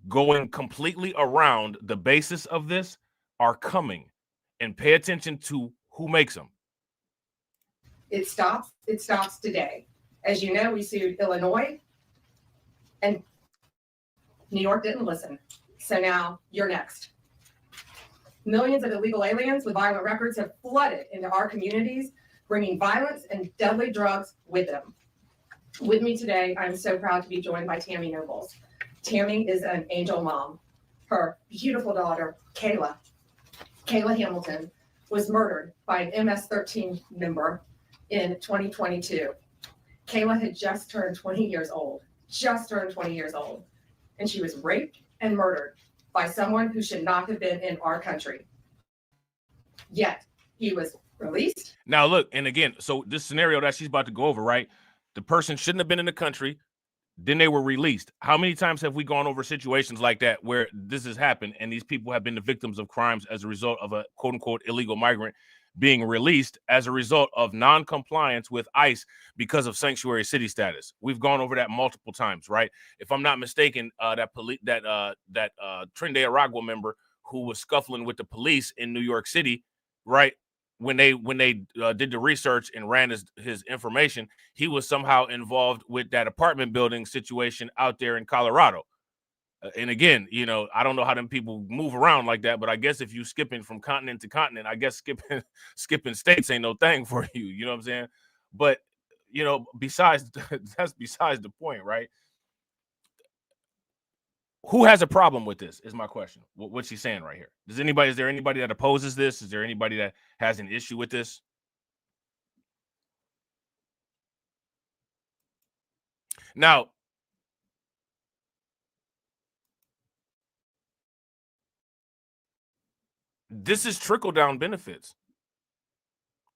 going completely around the basis of this are coming, and pay attention to who makes them. It stops today. As you know, we sued Illinois, and New York didn't listen. So now you're next. Millions of illegal aliens with violent records have flooded into our communities, bringing violence and deadly drugs with them. With me today, I'm so proud to be joined by Tammy Nobles. Tammy is an angel mom. Her beautiful daughter, Kayla Hamilton, was murdered by an MS-13 member in 2022. Kayla had just turned 20 years old, and she was raped and murdered by someone who should not have been in our country. Yet he was released. Now look, and again, so this scenario that she's about to go over, right? The person shouldn't have been in the country. Then they were released. How many times have we gone over situations like that where this has happened and these people have been the victims of crimes as a result of a quote unquote illegal migrant being released as a result of non-compliance with ICE because of sanctuary city status? We've gone over that multiple times, right? If I'm not mistaken, that Trinidad Aragua member who was scuffling with the police in New York City, right? When they did the research and ran his information, he was somehow involved with that apartment building situation out there in Colorado. And again, you know, I don't know how them people move around like that, but I guess if you skipping from continent to continent, I guess skipping states ain't no thing for you. You know what I'm saying? But you know, that's besides the point, right? who has a problem with this is my question. What's she saying right here? Is there anybody that opposes this? Is there anybody that has an issue with this? Now, this is trickle-down benefits,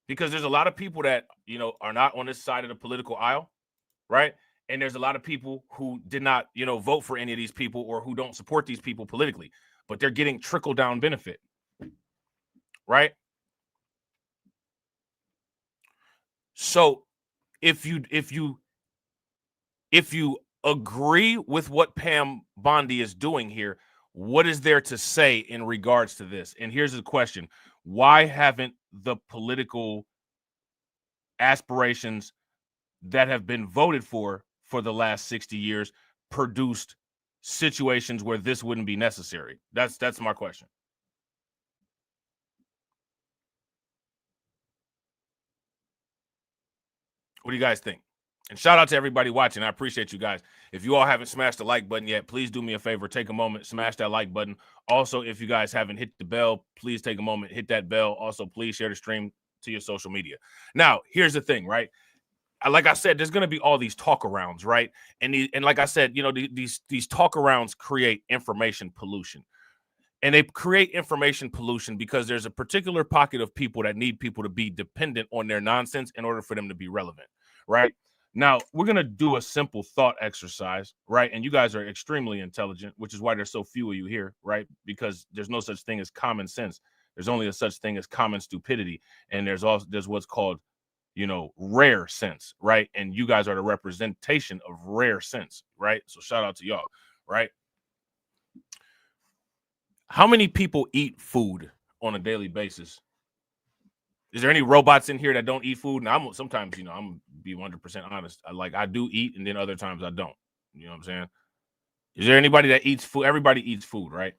because there's a lot of people that, you know, are not on this side of the political aisle, right? And there's a lot of people who did not, you know, vote for any of these people or who don't support these people politically, but they're getting trickle-down benefit, right? So if you agree with what Pam Bondie is doing here, what is there to say in regards to this? And here's the question: why haven't the political aspirations that have been voted for the last 60 years produced situations where this wouldn't be necessary? That's my question. What do you guys think? And shout out to everybody watching. I appreciate you guys. If you all haven't smashed the like button yet, please do me a favor. Take a moment, smash that like button. Also, if you guys haven't hit the bell, please take a moment, hit that bell. Also, please share the stream to your social media. Now, here's the thing, right? Like I said, there's going to be all these talk arounds, right? And like I said, you know, these talk arounds create information pollution. And they create information pollution because there's a particular pocket of people that need people to be dependent on their nonsense in order for them to be relevant, right? Now, we're going to do a simple thought exercise, right? And you guys are extremely intelligent, which is why there's so few of you here, right? Because there's no such thing as common sense. There's only a such thing as common stupidity. And there's what's called, you know, rare sense, right? And you guys are the representation of rare sense, right? So shout out to y'all, right? How many people eat food on a daily basis? Is there any robots in here that don't eat food? And sometimes, you know, I'm be 100% honest. I do eat, and then other times I don't. You know what I'm saying? Is there anybody that eats food? Everybody eats food, right?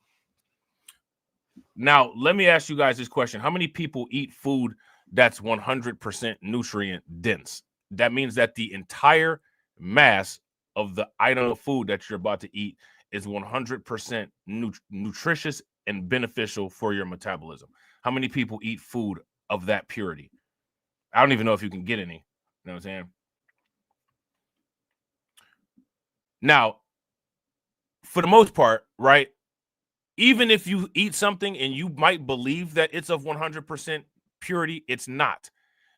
Now, let me ask you guys this question. How many people eat food that's 100% nutrient dense? That means that the entire mass of the item of food that you're about to eat is 100% nutritious and beneficial for your metabolism. How many people eat food of that purity? I don't even know if you can get any. You know what I'm saying? Now, for the most part, right, even if you eat something and you might believe that it's of 100% purity, it's not,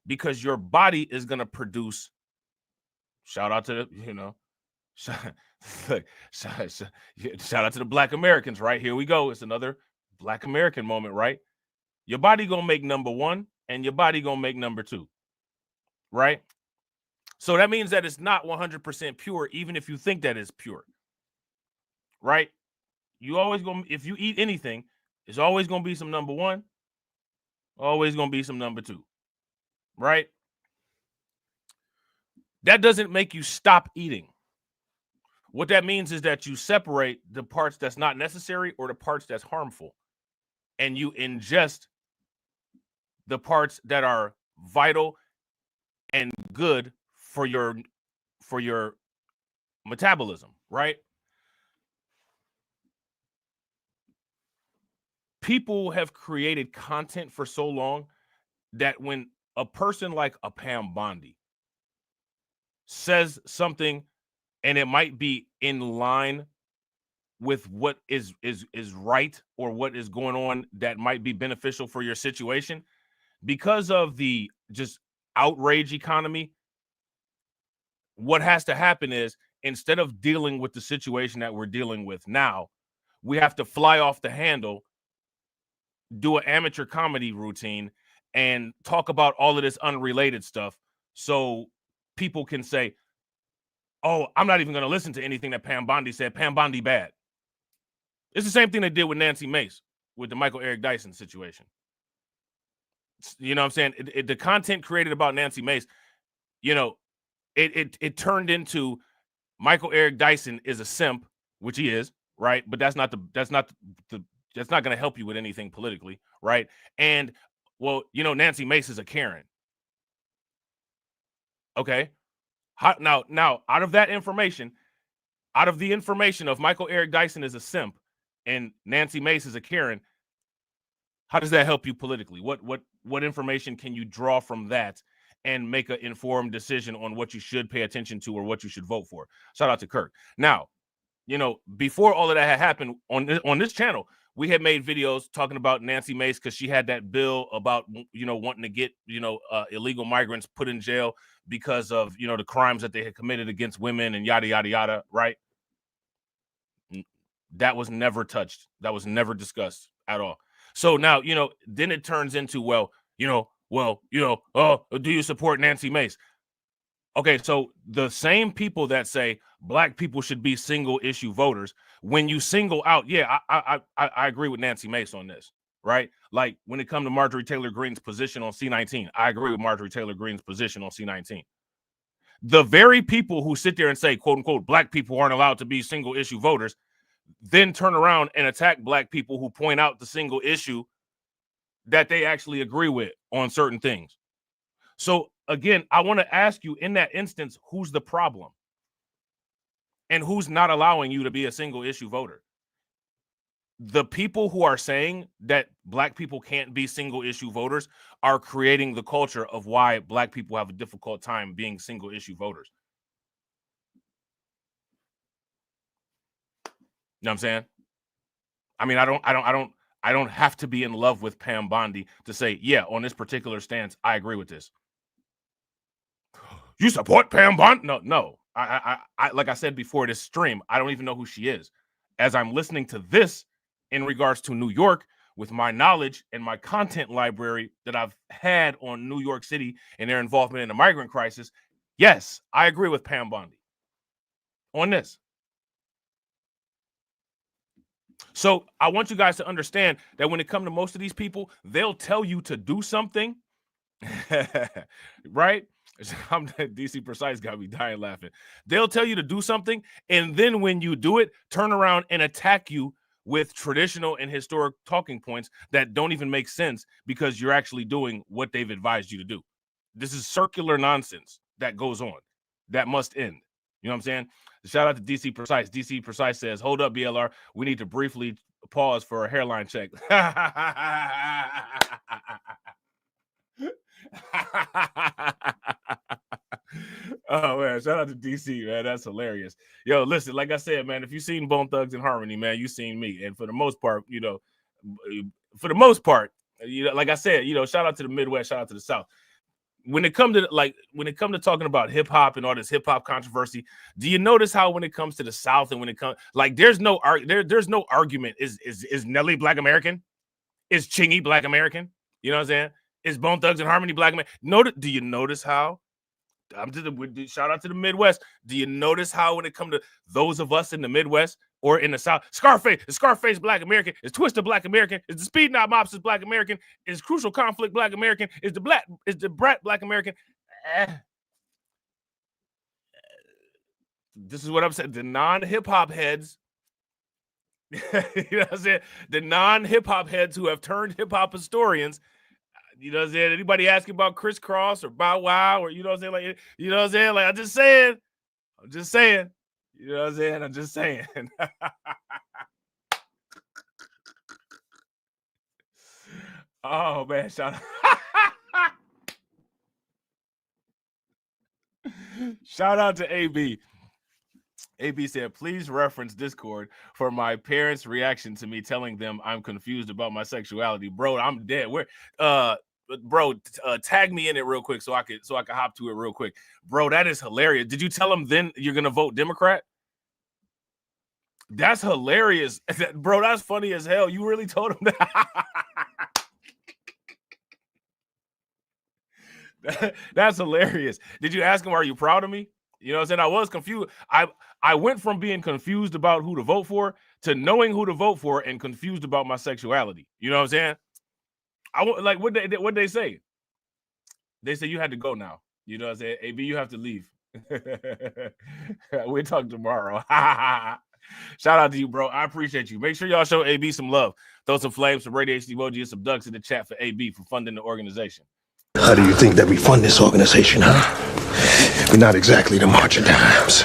because your body is going to produce, shout out to the, you know, shout out to the Black Americans, right? Here we go. It's another Black American moment, right? Your body going to make number one and your body going to make number two, right? So that means that it's not 100% pure, even if you think that it's pure, right? You always going to, if you eat anything, it's always going to be some number one, always going to be some number two, right? That doesn't make you stop eating. What that means is that you separate the parts that's not necessary or the parts that's harmful, and you ingest the parts that are vital and good for your metabolism, right? People have created content for so long that when a person like a Pam Bondie says something and it might be in line with what is right or what is going on that might be beneficial for your situation, because of the just outrage economy, what has to happen is, instead of dealing with the situation that we're dealing with now, we have to fly off the handle, do an amateur comedy routine, and talk about all of this unrelated stuff so people can say, oh, I'm not even going to listen to anything that Pam Bondie said. Pam Bondie bad. It's the same thing they did with Nancy Mace with the Michael Eric Dyson situation. You know what I'm saying? The content created about Nancy Mace, you know, it turned into Michael Eric Dyson is a simp, which he is, right? But that's not going to help you with anything politically, right? And, well, you know, Nancy Mace is a Karen. Okay. Now, out of that information, Out of the information of Michael Eric Dyson is a simp and Nancy Mace is a Karen, how does that help you politically? What information can you draw from that and make an informed decision on what you should pay attention to or what you should vote for? Shout out to Kirk. Now, before all of that had happened on this channel, we had made videos talking about Nancy Mace because she had that bill about, wanting to get, illegal migrants put in jail because of, the crimes that they had committed against women and yada, yada, yada, right? That was never touched. That was never discussed at all. So now, then it turns into, do you support Nancy Mace? Okay, so the same people that say black people should be single issue voters, when you single out, I agree with Nancy Mace on this, right? Like when it comes to Marjorie Taylor Greene's position on C-19, I agree with Marjorie Taylor Greene's position on C-19. The very people who sit there and say, quote unquote, black people aren't allowed to be single issue voters, then turn around and attack black people who point out the single issue that they actually agree with on certain things. So again, I want to ask you in that instance, who's the problem? And who's not allowing you to be a single issue voter? The people who are saying that black people can't be single issue voters are creating the culture of why black people have a difficult time being single issue voters. You know what I'm saying? I mean, I don't have to be in love with Pam Bondie to say, yeah, on this particular stance, I agree with this. You support Pam Bondie? No. I like I said before this stream, I don't even know who she is. As I'm listening to this in regards to New York, with my knowledge and my content library that I've had on New York City and their involvement in the migrant crisis, yes, I agree with Pam Bondie on this. So I want you guys to understand that when it comes to most of these people, they'll tell you to do something, right? DC Precise got me dying laughing. They'll tell you to do something, and then when you do it, turn around and attack you with traditional and historic talking points that don't even make sense because you're actually doing what they've advised you to do. This is circular nonsense that goes on. That must end. You know what I'm saying? Shout out to DC Precise. DC Precise says, hold up, BLR. We need to briefly pause for a hairline check. Oh, man. Shout out to DC, man. That's hilarious. Yo, listen, like I said, man, if you've seen Bone Thugs and Harmony, man, you've seen me. And for the most part, like I said, shout out to the Midwest, shout out to the South. When it comes to talking about hip hop and all this hip hop controversy, do you notice how when it comes to the South and when it comes there's no argument. Is Nelly Black American? Is Chingy Black American? You know what I'm saying? Is Bone Thugs and Harmony Black American? Do you notice how? Shout out to the Midwest. Do you notice how when it comes to those of us in the Midwest or in the South, Scarface Black American? Is Twister Black American? Is the Speed Knob Mobsters Black American? Is Crucial Conflict Black American? Is the Brat Black American? This is what I'm saying. The non-hip hop heads, you know what I'm saying? The non-hip hop heads who have turned hip hop historians. You know what I'm saying? Anybody asking about Criss Cross or Bow Wow or you know what I'm saying? You know what I'm saying? I'm just saying. You know what I'm saying? I'm just saying. Oh man, shout out to AB. AB said, please reference Discord for my parents' reaction to me telling them I'm confused about my sexuality. Bro, I'm dead. Tag me in it real quick so I can hop to it real quick. Bro, that is hilarious. Did you tell them then you're gonna vote Democrat? That's hilarious. Bro, that's funny as hell. You really told him that? That's hilarious. Did you ask him, are you proud of me? You know what I'm saying? I was confused. I went from being confused about who to vote for to knowing who to vote for and confused about my sexuality. You know what I'm saying? What they say? They say you had to go now. You know what I'm saying? AB, you have to leave. We'll talk tomorrow. Shout out to you, bro. I appreciate you. Make sure y'all show AB some love. Throw some flames, some radiation emoji, and some ducks in the chat for AB for funding the organization. How do you think that we fund this organization, huh? We're not exactly the march of dimes.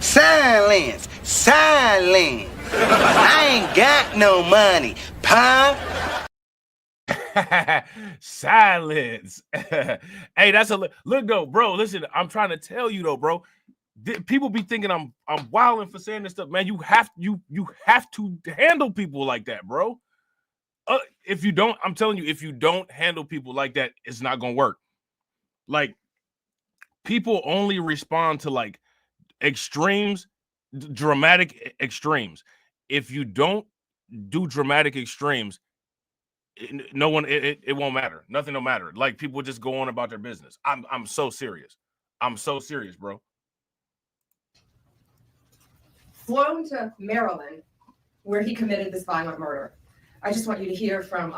Silence. Silence. I ain't got no money, punk. Silence. Hey, that's a look though, bro. Listen, I'm trying to tell you though, bro. People be thinking I'm wilding for saying this stuff, man. You have to handle people like that, bro. If you don't, I'm telling you, if you don't handle people like that, it's not gonna work. Like, people only respond to like extremes, dramatic extremes. If you don't do dramatic extremes, it won't matter. Nothing will matter. Like, people just go on about their business. I'm so serious. I'm so serious, bro. Flown to Maryland, where he committed this violent murder. I just want you to hear from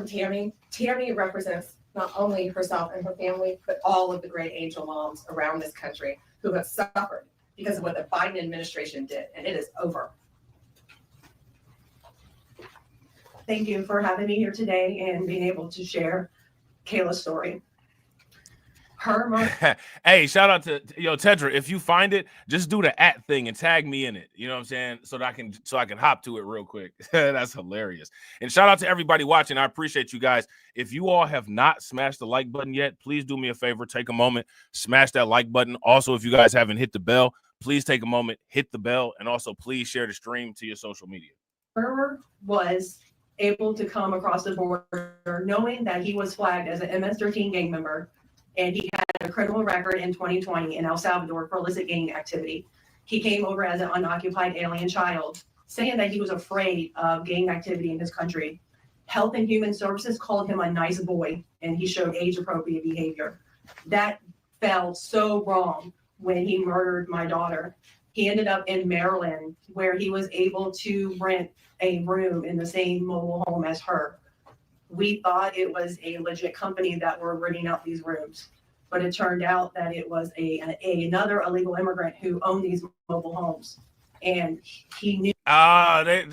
Tammy. Tammy represents not only herself and her family, but all of the great angel moms around this country who have suffered because of what the Biden administration did, and it is over. Thank you for having me here today and being able to share Kayla's story. Hey, shout out to Tedra. If you find it, just do the @ thing and tag me in it. You know what I'm saying? So that I can hop to it real quick. That's hilarious. And shout out to everybody watching. I appreciate you guys. If you all have not smashed the like button yet, please do me a favor. Take a moment, smash that like button. Also, if you guys haven't hit the bell, please take a moment, hit the bell, and also please share the stream to your social media. Murderer was able to come across the border knowing that he was flagged as an MS-13 gang member, and he had a criminal record in 2020 in El Salvador for illicit gang activity. He came over as an unoccupied alien child, saying that he was afraid of gang activity in his country. Health and Human Services called him a nice boy, and he showed age-appropriate behavior. That fell so wrong when he murdered my daughter. He ended up in Maryland, where he was able to rent a room in the same mobile home as her. We thought it was a legit company that were renting out these rooms, but it turned out that it was another illegal immigrant who owned these mobile homes, and he knew. They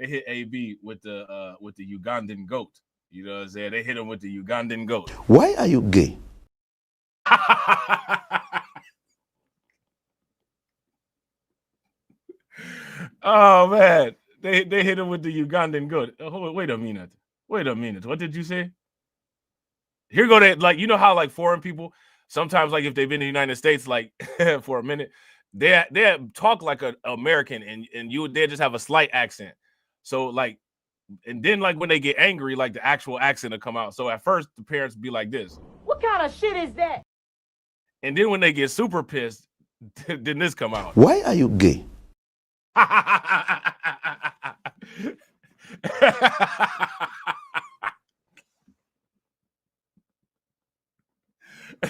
hit AB with the Ugandan goat. You know what I'm saying? They hit him with the Ugandan goat. Why are you gay? Oh man, they hit him with the Ugandan goat. Wait a minute. What did you say? Here go that, like, you know how like foreign people sometimes, like if they've been in the United States like for a minute, they talk like an American, and they just have a slight accent. So like, and then like when they get angry, like the actual accent will come out. So at first the parents be like this. What kind of shit is that? And then when they get super pissed, then this come out. Why are you gay?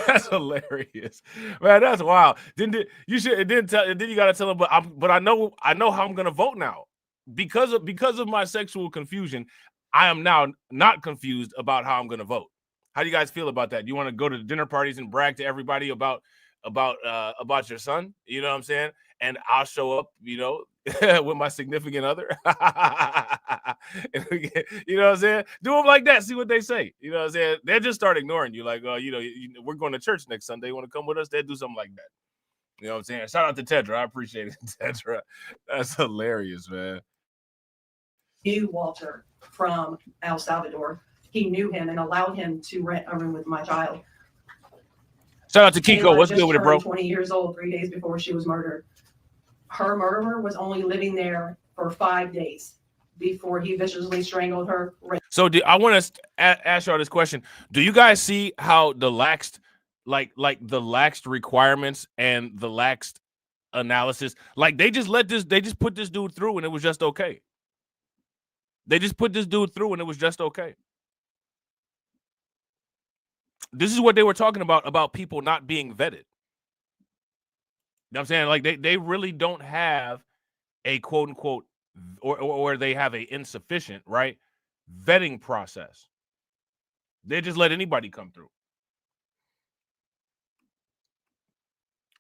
That's hilarious, man. That's wild. Then you gotta tell them, but I know how I'm gonna vote now because of my sexual confusion. I am now not confused about how I'm gonna vote. How do you guys feel about that? You want to go to the dinner parties and brag to everybody about your son? You know what I'm saying? And I'll show up, you know, with my significant other. You know what I'm saying? Do them like that. See what they say. You know what I'm saying? They'll just start ignoring you. Like, you know, we're going to church next Sunday. You want to come with us? They'll do something like that. You know what I'm saying? Shout out to Tedra. I appreciate it, Tedra. That's hilarious, man. Knew Walter from El Salvador. He knew him and allowed him to rent a room with my child. Shout out to Kiko. Kayla What's good with it, bro? 20 years old, 3 days before she was murdered. Her murderer was only living there for 5 days before he viciously strangled her. So I want to ask y'all this question. Do you guys see how the laxed, like the laxed requirements and the laxed analysis, like they just put this dude through and it was just okay. They just put this dude through and it was just okay. This is what they were talking about people not being vetted. You know what I'm saying? Like they really don't have a quote unquote or they have a insufficient, right, vetting process. They just let anybody come through.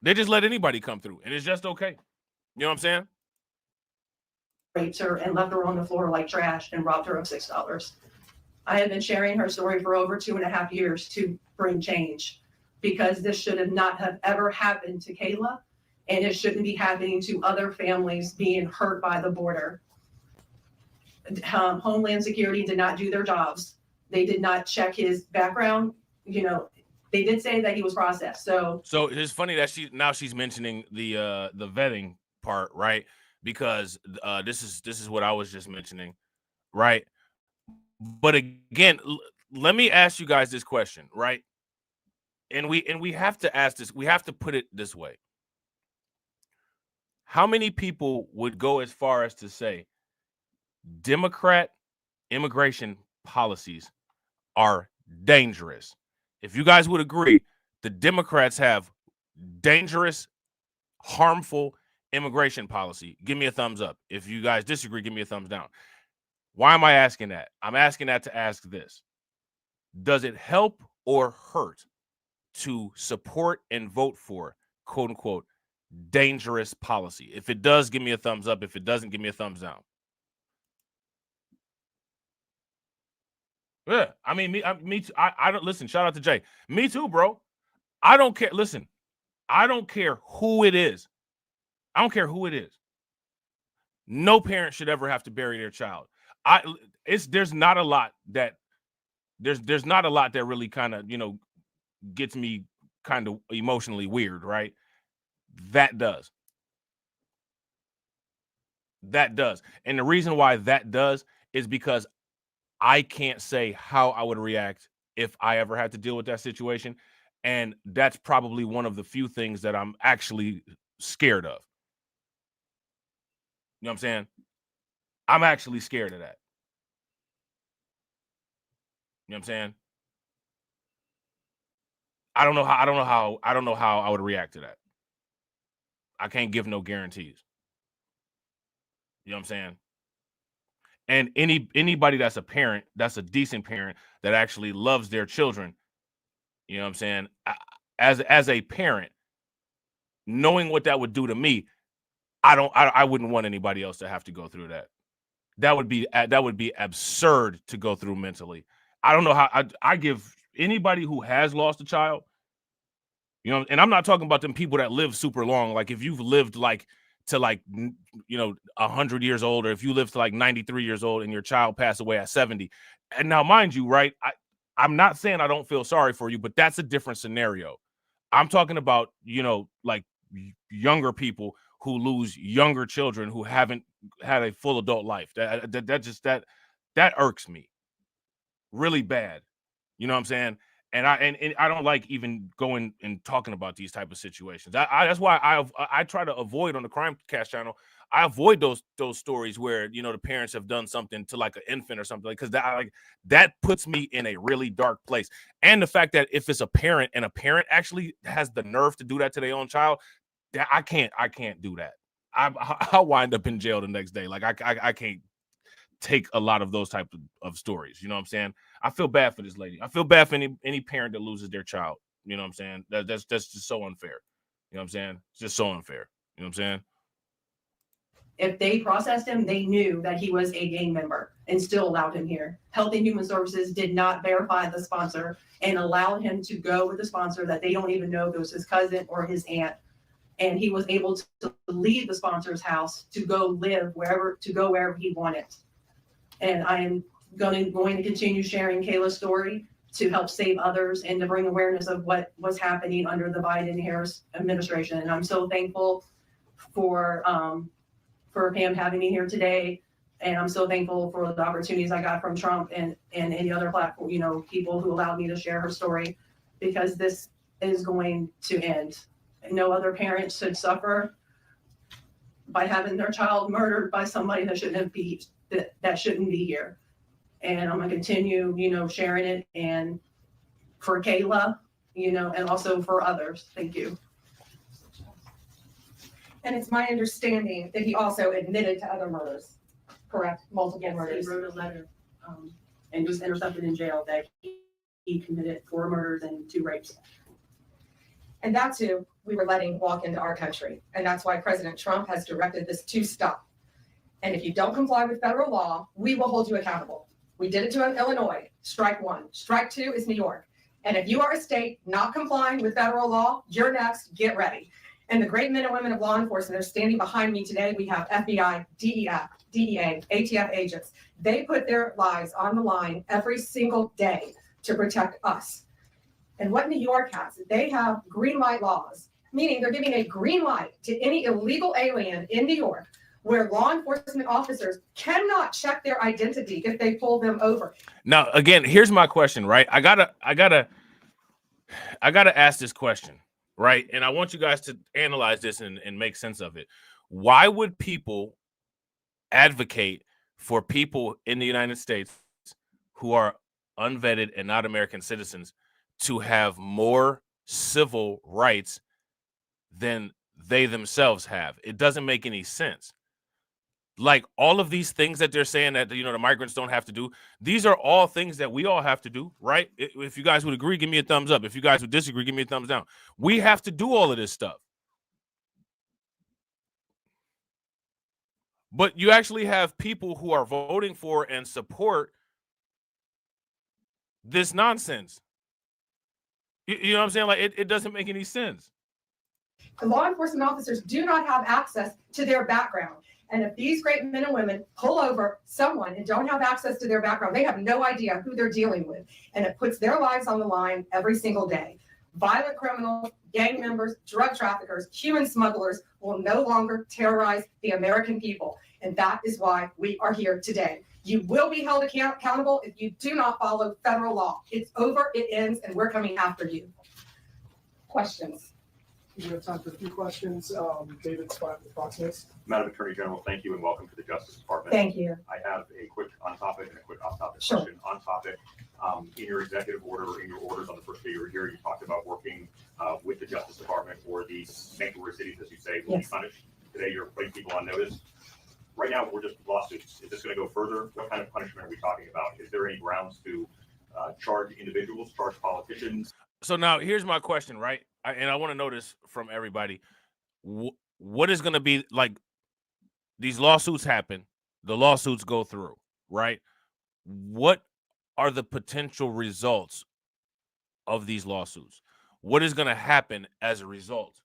They just let anybody come through and it's just okay. You know what I'm saying? raped her and left her on the floor like trash and robbed her of $6. I have been sharing her story for over 2.5 years to bring change, because this should have not have ever happened to Kayla, and it shouldn't be happening to other families being hurt by the border. Homeland Security did not do their jobs. They did not check his background. You know, they did say that he was processed. So it's funny that she's mentioning the vetting part, right? Because this is what I was just mentioning, right? But again, let me ask you guys this question, right? And we have to ask this. We have to put it this way. How many people would go as far as to say Democrat immigration policies are dangerous? If you guys would agree, the Democrats have dangerous, harmful immigration policy, give me a thumbs up. If you guys disagree, give me a thumbs down. Why am I asking that? I'm asking that to ask this. Does it help or hurt to support and vote for, quote unquote, dangerous policy? If it does, give me a thumbs up. If it doesn't, give me a thumbs down. Yeah, I mean, me too. I don't listen. Shout out to Jay. Me too, bro. I don't care. Listen, I don't care who it is. I don't care who it is. No parent should ever have to bury their child. There's not a lot that really kind of, you know, gets me kind of emotionally weird, right? That does. And the reason why that does is because I can't say how I would react if I ever had to deal with that situation. And that's probably one of the few things that I'm actually scared of. You know what I'm saying? I'm actually scared of that. You know what I'm saying? I don't know how I would react to that. I can't give no guarantees. You know what I'm saying? And anybody that's a parent, that's a decent parent that actually loves their children, you know what I'm saying? As a parent, knowing what that would do to me, I wouldn't want anybody else to have to go through that. That would be absurd to go through mentally. I don't know how I give anybody who has lost a child, you know, and I'm not talking about them people that live super long. Like if you've lived to 100 years old, or if you live to 93 years old and your child passed away at 70. And now, mind you, right, I'm not saying I don't feel sorry for you, but that's a different scenario. I'm talking about, you know, like younger people who lose younger children who haven't had a full adult life. That irks me really bad. You know what I'm saying? And I don't like even going and talking about these type of situations. That's why I try to avoid on the Crimecast channel. I avoid those stories where, you know, the parents have done something to like an infant or something, because that puts me in a really dark place. And the fact that if it's a parent and a parent actually has the nerve to do that to their own child, that I can't do that. I'll wind up in jail the next day. Like I can't take a lot of those type of stories. You know what I'm saying? I feel bad for this lady. I feel bad for any parent that loses their child. You know what I'm saying? That's just so unfair. You know what I'm saying? It's just so unfair. You know what I'm saying? if they processed him, they knew that he was a gang member and still allowed him here. Health and Human Services did not verify the sponsor and allowed him to go with the sponsor that they don't even know if it was his cousin or his aunt. And he was able to leave the sponsor's house to go live wherever he wanted. And I am going to continue sharing Kayla's story to help save others and to bring awareness of what was happening under the Biden-Harris administration. And I'm so thankful for Pam having me here today. And I'm so thankful for the opportunities I got from Trump and any other platform, people who allowed me to share her story, because this is going to end. No other parent should suffer by having their child murdered by somebody that shouldn't be here. And I'm gonna continue, sharing it, and for Kayla, and also for others. Thank you. And it's my understanding that he also admitted to other murders, correct? Multiple murders. He wrote a letter and was intercepted in jail that he committed 4 murders and 2 rapes. And that's who we were letting walk into our country. And that's why President Trump has directed this to stop. And if you don't comply with federal law, we will hold you accountable. We did it to Illinois. Strike one. Strike two is New York. And if you are a state not complying with federal law, you're next. Get ready. And the great men and women of law enforcement are standing behind me today. We have FBI, DEA, ATF agents. They put their lives on the line every single day to protect us. And what New York has, they have green light laws, meaning they're giving a green light to any illegal alien in New York where law enforcement officers cannot check their identity if they pull them over. Now, again, here's my question, right? I gotta ask this question, right? And I want you guys to analyze this and make sense of it. Why would people advocate for people in the United States who are unvetted and not American citizens to have more civil rights than they themselves have? It doesn't make any sense. Like all of these things that they're saying that, you know, the migrants don't have to do, these are all things that we all have to do, right? If you guys would agree, give me a thumbs up. If you guys would disagree, give me a thumbs down. We have to do all of this stuff. But you actually have people who are voting for and support this nonsense. You know what I'm saying? Like it doesn't make any sense. The law enforcement officers do not have access to their background. And if these great men and women pull over someone and don't have access to their background, they have no idea who they're dealing with. And it puts their lives on the line every single day. Violent criminals, gang members, drug traffickers, human smugglers will no longer terrorize the American people. And that is why we are here today. You will be held accountable if you do not follow federal law. It's over, it ends, and we're coming after you. Questions? We have time for a few questions. David Spot with Fox News. Madam Attorney General, thank you and welcome to the Justice Department. Thank you. I have a quick on-topic and a quick off-topic Sure. question. On-topic, in your executive order or in your orders on the first day you were here, you talked about working with the Justice Department or these sanctuary cities, as you say, will be punished. Today you're putting people on notice. Right now, we're just lawsuits. Is this going to go further? What kind of punishment are we talking about? Is there any grounds to charge individuals, charge politicians? So now here's my question, right? And I want to know this from everybody. What is going to be like? These lawsuits happen, the lawsuits go through, right? What are the potential results of these lawsuits? What is going to happen as a result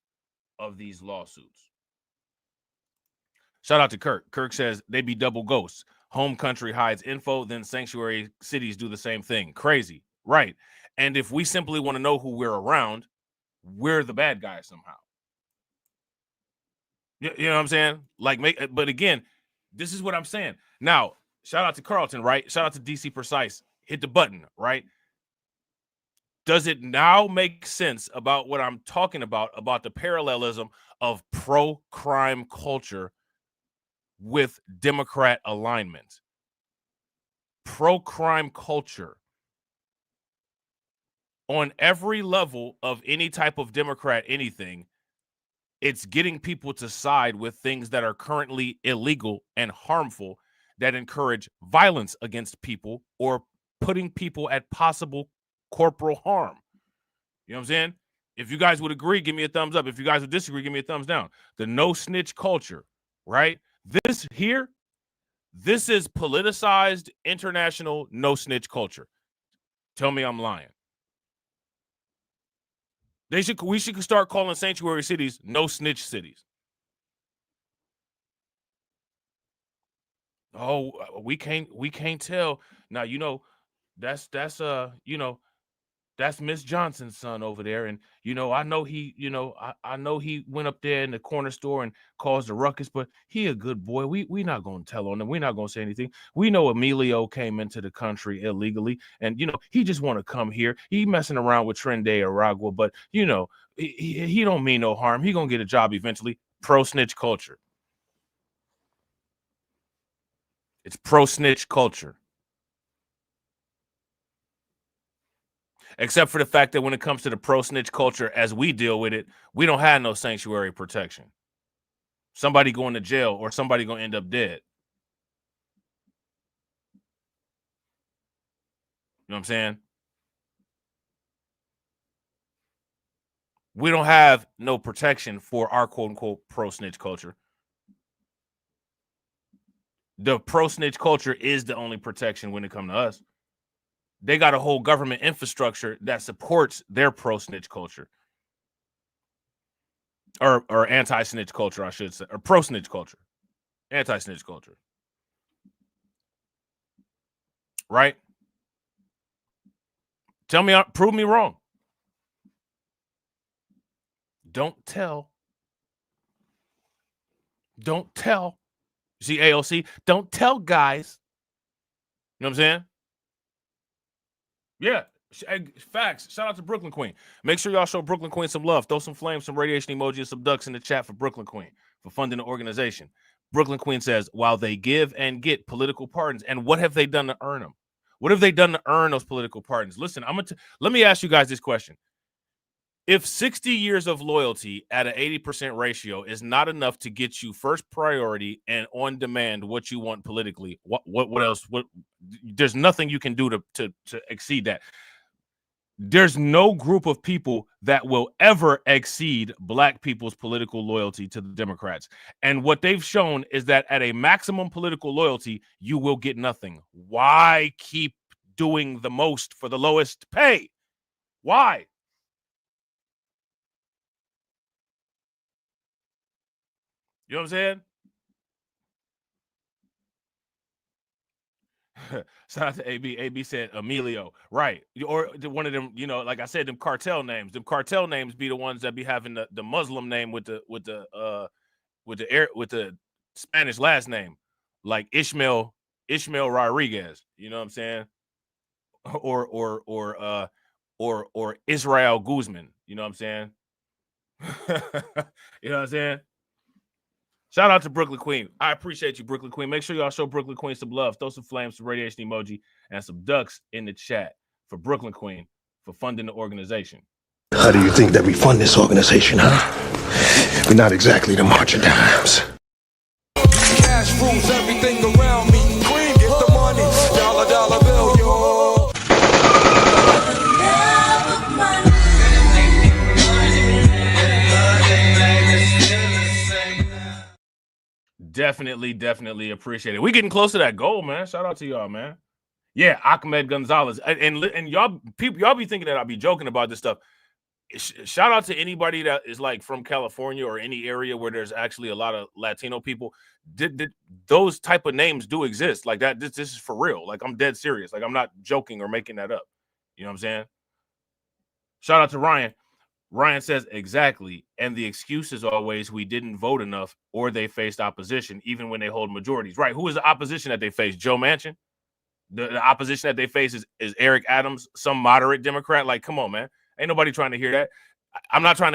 of these lawsuits? Shout out to Kirk. Kirk says they be double ghosts. Home country hides info, then sanctuary cities do the same thing. Crazy, right? And if we simply want to know who we're around, we're the bad guys somehow. You know what I'm saying? Like, but again, this is what I'm saying. Now, shout out to Carlton, right? Shout out to DC Precise. Hit the button, right? Does it now make sense about what I'm talking about the parallelism of pro-crime culture with Democrat alignment? Pro-crime culture. On every level of any type of Democrat anything, it's getting people to side with things that are currently illegal and harmful that encourage violence against people or putting people at possible corporal harm. You know what I'm saying? If you guys would agree, give me a thumbs up. If you guys would disagree, give me a thumbs down. The no snitch culture, right? This is politicized international no snitch culture. Tell me I'm lying. We should start calling sanctuary cities no snitch cities. Oh, we can't tell. Now, you know, that's Miss Johnson's son over there. And, you know, I know he went up there in the corner store and caused a ruckus, but he a good boy. We not going to tell on him. We're not going to say anything. We know Emilio came into the country illegally and, you know, he just want to come here. He messing around with Trende Aragua, but, you know, he don't mean no harm. He going to get a job eventually. Pro snitch culture. It's pro snitch culture. Except for the fact that when it comes to the pro snitch culture, as we deal with it, we don't have no sanctuary protection. Somebody going to jail or somebody going to end up dead. You know what I'm saying? We don't have no protection for our quote unquote pro snitch culture. The pro-snitch culture is the only protection when it comes to us. They got a whole government infrastructure that supports their pro-snitch culture. Or anti-snitch culture, I should say. Or pro-snitch culture. Anti-snitch culture. Right? Tell me, prove me wrong. Don't tell. Don't tell. See, AOC, don't tell guys. You know what I'm saying? Yeah. Facts. Shout out to Brooklyn Queen. Make sure y'all show Brooklyn Queen some love. Throw some flames, some radiation emoji, and some ducks in the chat for Brooklyn Queen for funding the organization. Brooklyn Queen says, while they give and get political pardons, and what have they done to earn them? What have they done to earn those political pardons? Listen, let me ask you guys this question. If 60 years of loyalty at an 80% ratio is not enough to get you first priority and on demand what you want politically, what else? There's nothing you can do to exceed that. There's no group of people that will ever exceed black people's political loyalty to the Democrats. And what they've shown is that at a maximum political loyalty, you will get nothing. Why keep doing the most for the lowest pay? Why? You know what I'm saying? Shout out to AB. AB said Emilio. Right. Or one of them, you know, like I said, them cartel names. Them cartel names be the ones that be having the Muslim name with the Spanish last name. Like Ishmael Rodriguez. You know what I'm saying? Or Israel Guzman. You know what I'm saying? You know what I'm saying? Shout out to Brooklyn Queen. I appreciate you, Brooklyn Queen. Make sure y'all show Brooklyn Queen some love. Throw some flames, some radiation emoji, and some ducks in the chat for Brooklyn Queen for funding the organization. How do you think that we fund this organization, huh? We're not exactly the March of Dimes. Cash rules everything around me. Queen, get the money. Dollar bill, yo. Definitely appreciate it. We getting close to that goal, man. Shout out to y'all, man. Yeah, Ahmed Gonzalez. And y'all be thinking that I'll be joking about this stuff. Shout out to anybody that is like from California or any area where there's actually a lot of Latino people. Those type of names do exist. Like that. This is for real. Like I'm dead serious. Like I'm not joking or making that up. You know what I'm saying? Shout out to Ryan. Ryan says exactly, and the excuse is always we didn't vote enough or they faced opposition, even when they hold majorities. Right? Who is the opposition that they face? Joe Manchin? The opposition that they face is Eric Adams, some moderate Democrat. Like, come on, man. Ain't nobody trying to hear that. I'm not trying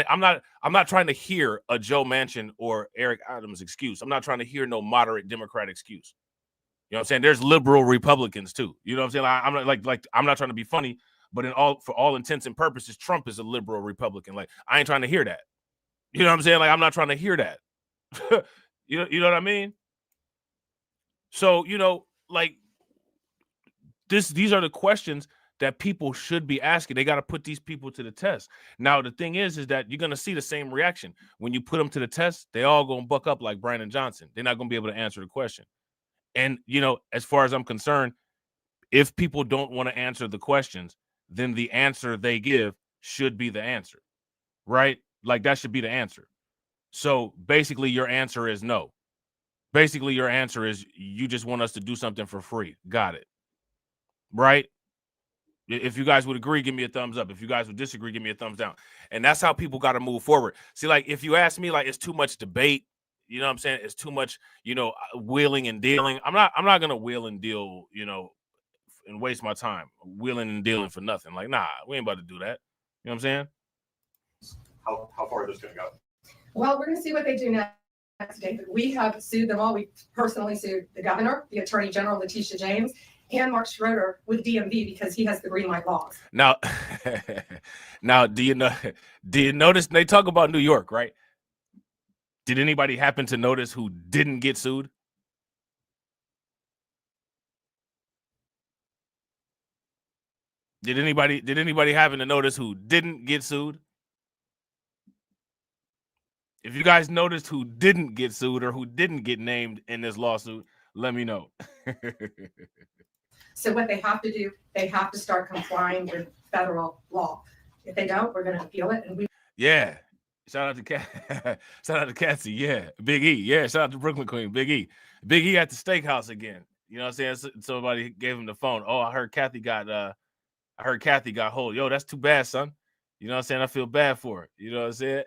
to hear a Joe Manchin or Eric Adams excuse. I'm not trying to hear no moderate Democrat excuse. You know what I'm saying? There's liberal Republicans too. You know what I'm saying? I'm not I'm not trying to be funny. But for all intents and purposes, Trump is a liberal Republican. Like, I ain't trying to hear that. You know what I'm saying? Like, I'm not trying to hear that. you know what I mean? So, you know, like these are the questions that people should be asking. They got to put these people to the test. Now, the thing is that you're going to see the same reaction. When you put them to the test, they all going to buck up like Brandon Johnson. They're not going to be able to answer the question. And, you know, as far as I'm concerned, if people don't want to answer the questions, then the answer they give should be the answer, right? Like that should be the answer. So basically your answer is no. Basically your answer is you just want us to do something for free. Got it. Right? If you guys would agree, give me a thumbs up. If you guys would disagree, give me a thumbs down. And that's how people got to move forward. See, like if you ask me, like it's too much debate, you know what I'm saying? It's too much, you know, wheeling and dealing. I'm not going to wheel and deal, you know, and waste my time wheeling and dealing for nothing. Like, nah, we ain't about to do that. You know what I'm saying? How far is this going to go? Well, we're going to see what they do next, David. We have sued them all. We personally sued the governor, the attorney general, Letitia James, and Mark Schroeder with DMV because he has the green light laws. Now, do you notice they talk about New York, right? Did anybody happen to notice who didn't get sued? Did anybody happen to notice who didn't get sued? If you guys noticed who didn't get sued or who didn't get named in this lawsuit, let me know. So what they have to do, they have to start complying with federal law. If they don't, we're going to appeal it. And we Yeah. Shout out to shout out to Cassie. Yeah. Big E. Yeah. Shout out to Brooklyn Queen. Big E. Big E at the steakhouse again. You know what I'm saying? Somebody gave him the phone. Oh, I heard Kathy got hold. Yo, that's too bad, son. You know what I'm saying? I feel bad for her. You know what I'm saying?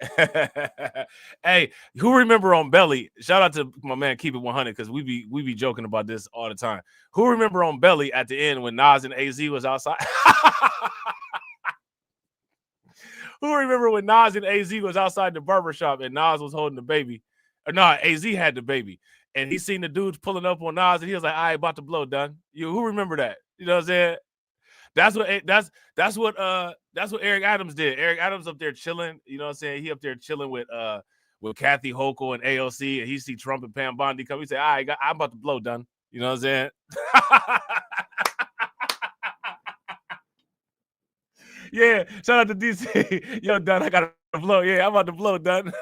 Hey, who remember on Belly? Shout out to my man Keep It 100, because we be joking about this all the time. Who remember on Belly at the end when Nas and AZ was outside? Who remember when Nas and AZ was outside the barbershop and Nas was holding the baby? Or no, AZ had the baby. And he seen the dudes pulling up on Nas and he was like, "I ain't about to blow, done." Who remember that? You know what I'm saying? That's what Eric Adams did. Eric Adams up there chilling. You know what I'm saying? He up there chilling with Kathy Hochul and AOC, and he see Trump and Pam Bondie come. He say, I'm about to blow, done. You know what I'm saying? Yeah, shout out to DC. Yo, done. I got to blow. Yeah, I'm about to blow, done.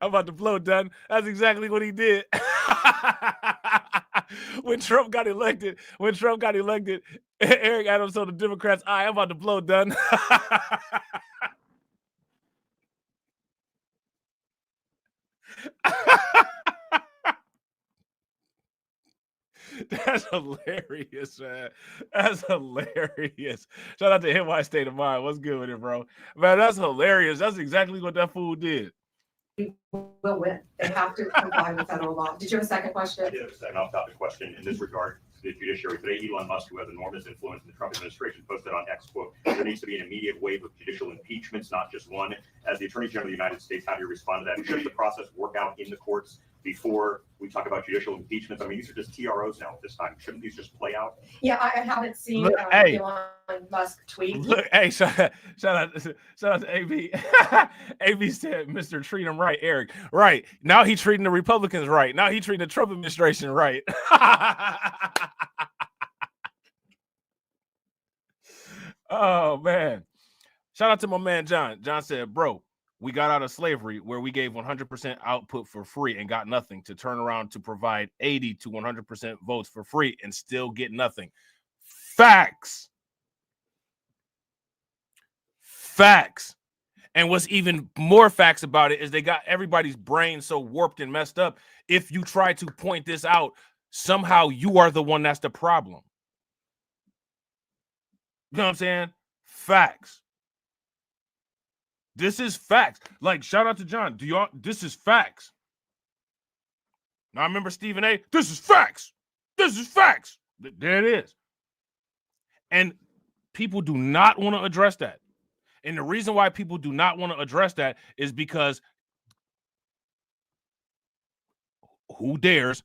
I'm about to blow, done. That's exactly what he did. When Trump got elected, Eric Adams told the Democrats, I'm about to blow, done. That's hilarious, man. That's hilarious. Shout out to NY State of Mind. What's good with it, bro? Man, that's hilarious. That's exactly what that fool did. will win. They have to comply with federal law. Did you have a second question? I did have a second off-topic question in this regard to the judiciary. Today, Elon Musk, who has enormous influence in the Trump administration, posted on X, quote, "There needs to be an immediate wave of judicial impeachments, not just one." As the Attorney General of the United States, how do you respond to that? Should the process work out in the courts before we talk about judicial impeachments? I mean, these are just TROs now at this time. Shouldn't these just play out? Yeah, I haven't seen Hey. Elon Musk tweet. Look, hey, shout out to AB. AB said, "Mr. Treat him right, Eric." Right. Now he treating the Republicans right. Now he treating the Trump administration right. Oh, man. Shout out to my man, John. John said, "Bro, we got out of slavery where we gave 100% output for free and got nothing, to turn around to provide 80 to 100% votes for free and still get nothing." Facts. Facts. And what's even more facts about it is they got everybody's brain so warped and messed up. If you try to point this out, somehow you are the one that's the problem. You know what I'm saying? Facts. This is facts. Like, shout out to John. This is facts. Now, I remember Stephen A. This is facts. This is facts. There it is. And people do not want to address that. And the reason why people do not want to address that is because who dares?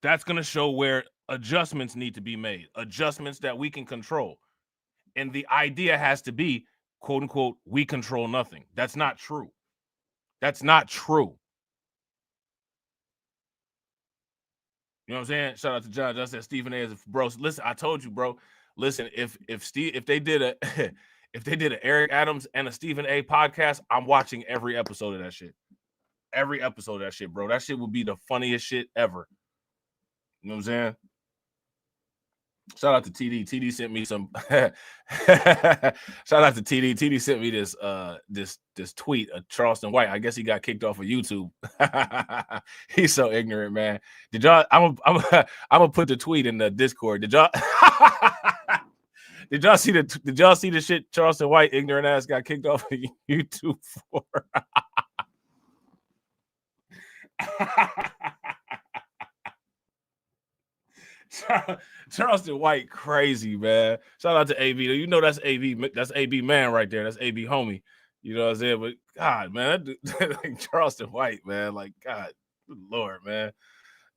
That's going to show where adjustments need to be made, adjustments that we can control. And the idea has to be, quote unquote, we control nothing. That's not true. That's not true. You know what I'm saying? Shout out to John. John said Stephen A. is a bro. Listen, I told you, bro. Listen, if they did an Eric Adams and a Stephen A. podcast, I'm watching every episode of that shit. Every episode of that shit, bro. That shit would be the funniest shit ever. You know what I'm saying? Shout out to TD. TD sent me some. Shout out to TD. TD sent me this tweet of Charleston White. I guess he got kicked off of YouTube. He's so ignorant, man. Did y'all? I'm gonna put the tweet in the Discord. Did y'all? Did y'all see the shit Charleston White ignorant ass got kicked off of YouTube for? Charleston White crazy, man. Shout out to AB. You know that's AB man right there. That's AB homie. You know what I'm saying? But God, man, like Charleston White, man. Like, God, good Lord, man.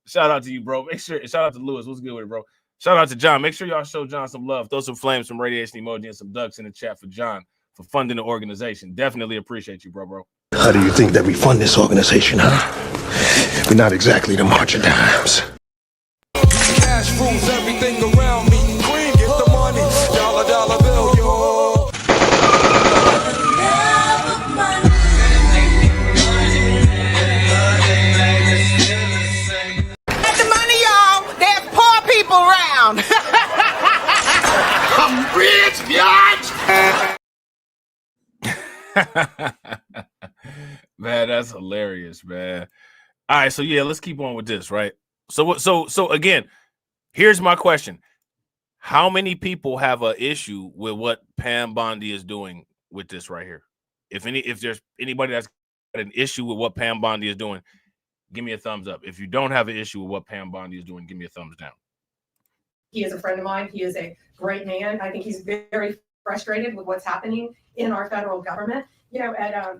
Shout out to you, bro. Shout out to Lewis. What's good with it, bro? Shout out to John. Make sure y'all show John some love. Throw some flames, some radiation emoji, and some ducks in the chat for John for funding the organization. Definitely appreciate you, bro. How do you think that we fund this organization, huh? We're not exactly the March of Dimes. Cash rules everything around me. Green, get the money. Dollar bill, yo. Man, that's hilarious, man. All right, so yeah, let's keep on with this, right? So again, here's my question. How many people have an issue with what Pam Bondie is doing with this right here? If there's anybody that's got an issue with what Pam Bondie is doing, give me a thumbs up. If you don't have an issue with what Pam Bondie is doing, give me a thumbs down. He is a friend of mine. He is a great man. I think he's very frustrated with what's happening in our federal government. You know, at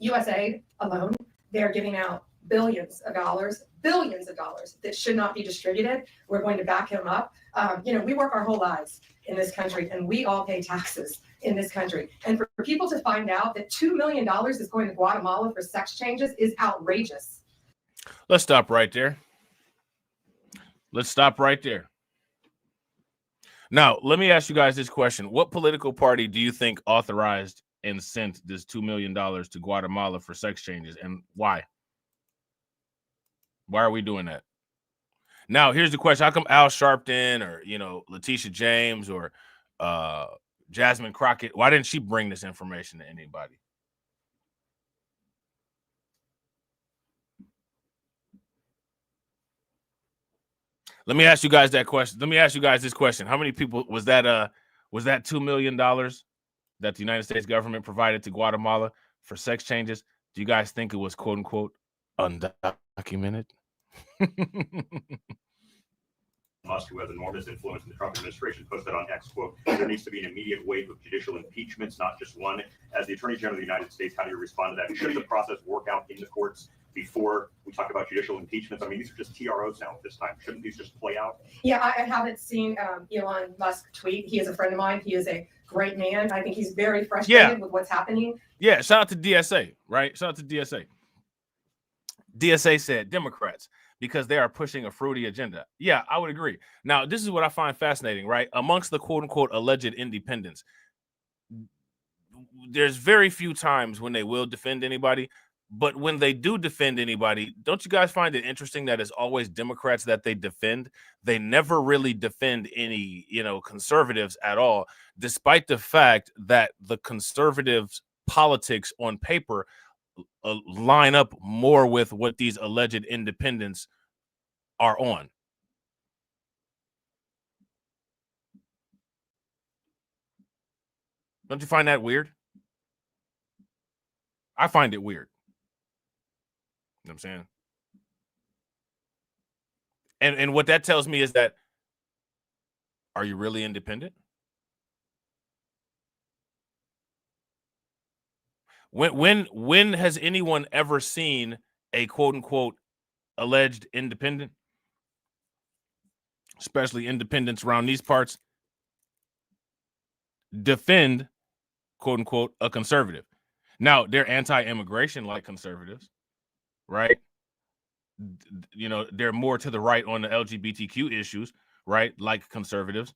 USAID alone, they're giving out billions of dollars that should not be distributed. We're going to back him up. You know, we work our whole lives in this country, and we all pay taxes in this country. And for people to find out that $2 million is going to Guatemala for sex changes is outrageous. Let's stop right there. Let's stop right there. Now, let me ask you guys this question. What political party do you think authorized and sent this $2 million to Guatemala for sex changes, and why? Why are we doing that? Now, here's the question. How come Al Sharpton or, you know, Letitia James or Jasmine Crockett, why didn't she bring this information to anybody? Let me ask you guys that question. Let me ask you guys this question. How many people was that $2 million that the United States government provided to Guatemala for sex changes? Do you guys think it was quote unquote undocumented? Musk, who has enormous influence in the Trump administration, posted on X, quote, there needs to be an immediate wave of judicial impeachments, not just one. As the Attorney General of the United States, how do you respond to that? Should the process work out in the courts before we talk about judicial impeachments? I mean, these are just TROs now at this time. Shouldn't these just play out? Yeah, I haven't seen Elon Musk tweet. He is a friend of mine. He is a great man. I think he's very frustrated with what's happening. Yeah, shout out to DSA, right? Shout out to DSA. DSA said Democrats, because they are pushing a fruity agenda. Yeah, I would agree. Now, this is what I find fascinating, right? Amongst the quote unquote alleged independents, there's very few times when they will defend anybody. But when they do defend anybody, don't you guys find it interesting that it's always Democrats that they defend? They never really defend any, you know, conservatives at all, despite the fact that the conservatives' politics on paper line up more with what these alleged independents are on. Don't you find that weird? I find it weird. You know what I'm saying? And what that tells me is that, are you really independent? When has anyone ever seen a quote unquote alleged independent, especially independents around these parts, defend quote unquote a conservative? Now, they're anti-immigration like conservatives, right? You know, they're more to the right on the LGBTQ issues, right? Like conservatives,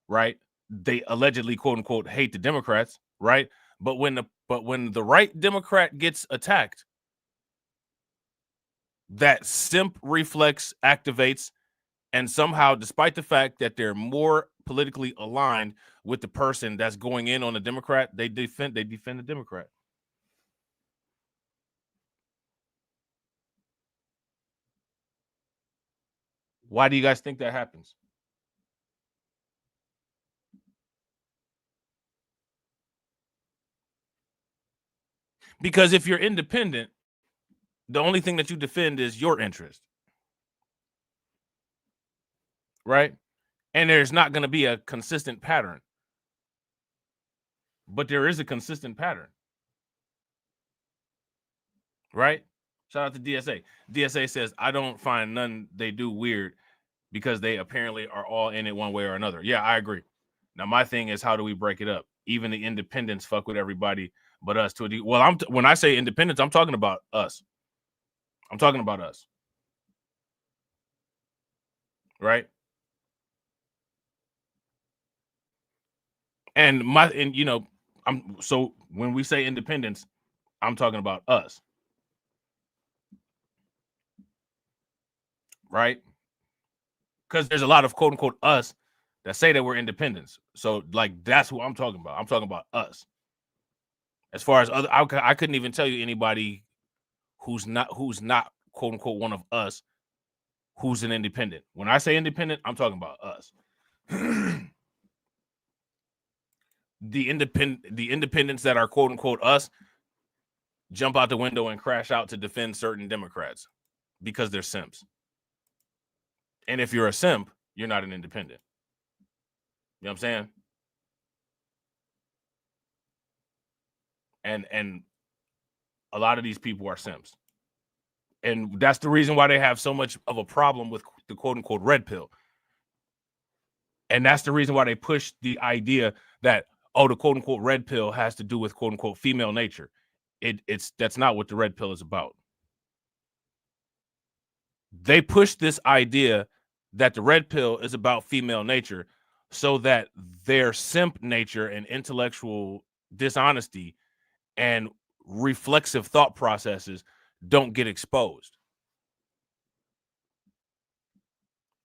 right? They allegedly quote unquote hate the Democrats, right? But when the right Democrat gets attacked, that simp reflex activates, and somehow, despite the fact that they're more politically aligned with the person that's going in on a Democrat, they defend the Democrat. Why do you guys think that happens? Because if you're independent, the only thing that you defend is your interest, right? And there's not going to be a consistent pattern. But there is a consistent pattern, right? Shout out to DSA. DSA says, I don't find none they do weird because they apparently are all in it one way or another. Yeah, I agree. Now, my thing is, how do we break it up? Even the independents fuck with everybody but us. Well, when I say independents, I'm talking about us. I'm talking about us. Right? And you know, so when we say independents, I'm talking about us. Right? Because there's a lot of quote unquote us that say that we're independents. So like that's who I'm talking about. I'm talking about us As far as other, I couldn't even tell you anybody who's not quote unquote one of us who's an independent. When I say independent, I'm talking about us. The independents that are quote unquote us jump out the window and crash out to defend certain Democrats because they're simps. And if you're a simp, you're not an independent. You know what I'm saying? And a lot of these people are simps. And that's the reason why they have so much of a problem with the quote unquote red pill. And that's the reason why they push the idea that, oh, the quote unquote red pill has to do with quote unquote female nature. That's not what the red pill is about. They push this idea that the red pill is about female nature so that their simp nature and intellectual dishonesty and reflexive thought processes don't get exposed.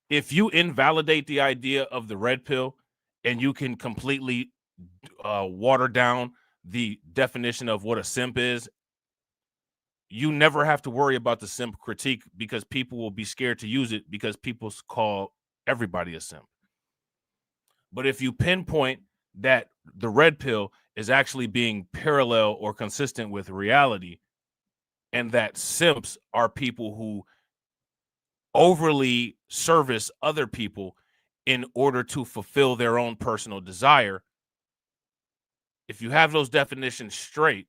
If you invalidate the idea of the red pill and you can completely water down the definition of what a simp is, you never have to worry about the simp critique because people will be scared to use it because people call everybody a simp. But if you pinpoint that the red pill is actually being parallel or consistent with reality, and that simps are people who overly service other people in order to fulfill their own personal desire, if you have those definitions straight,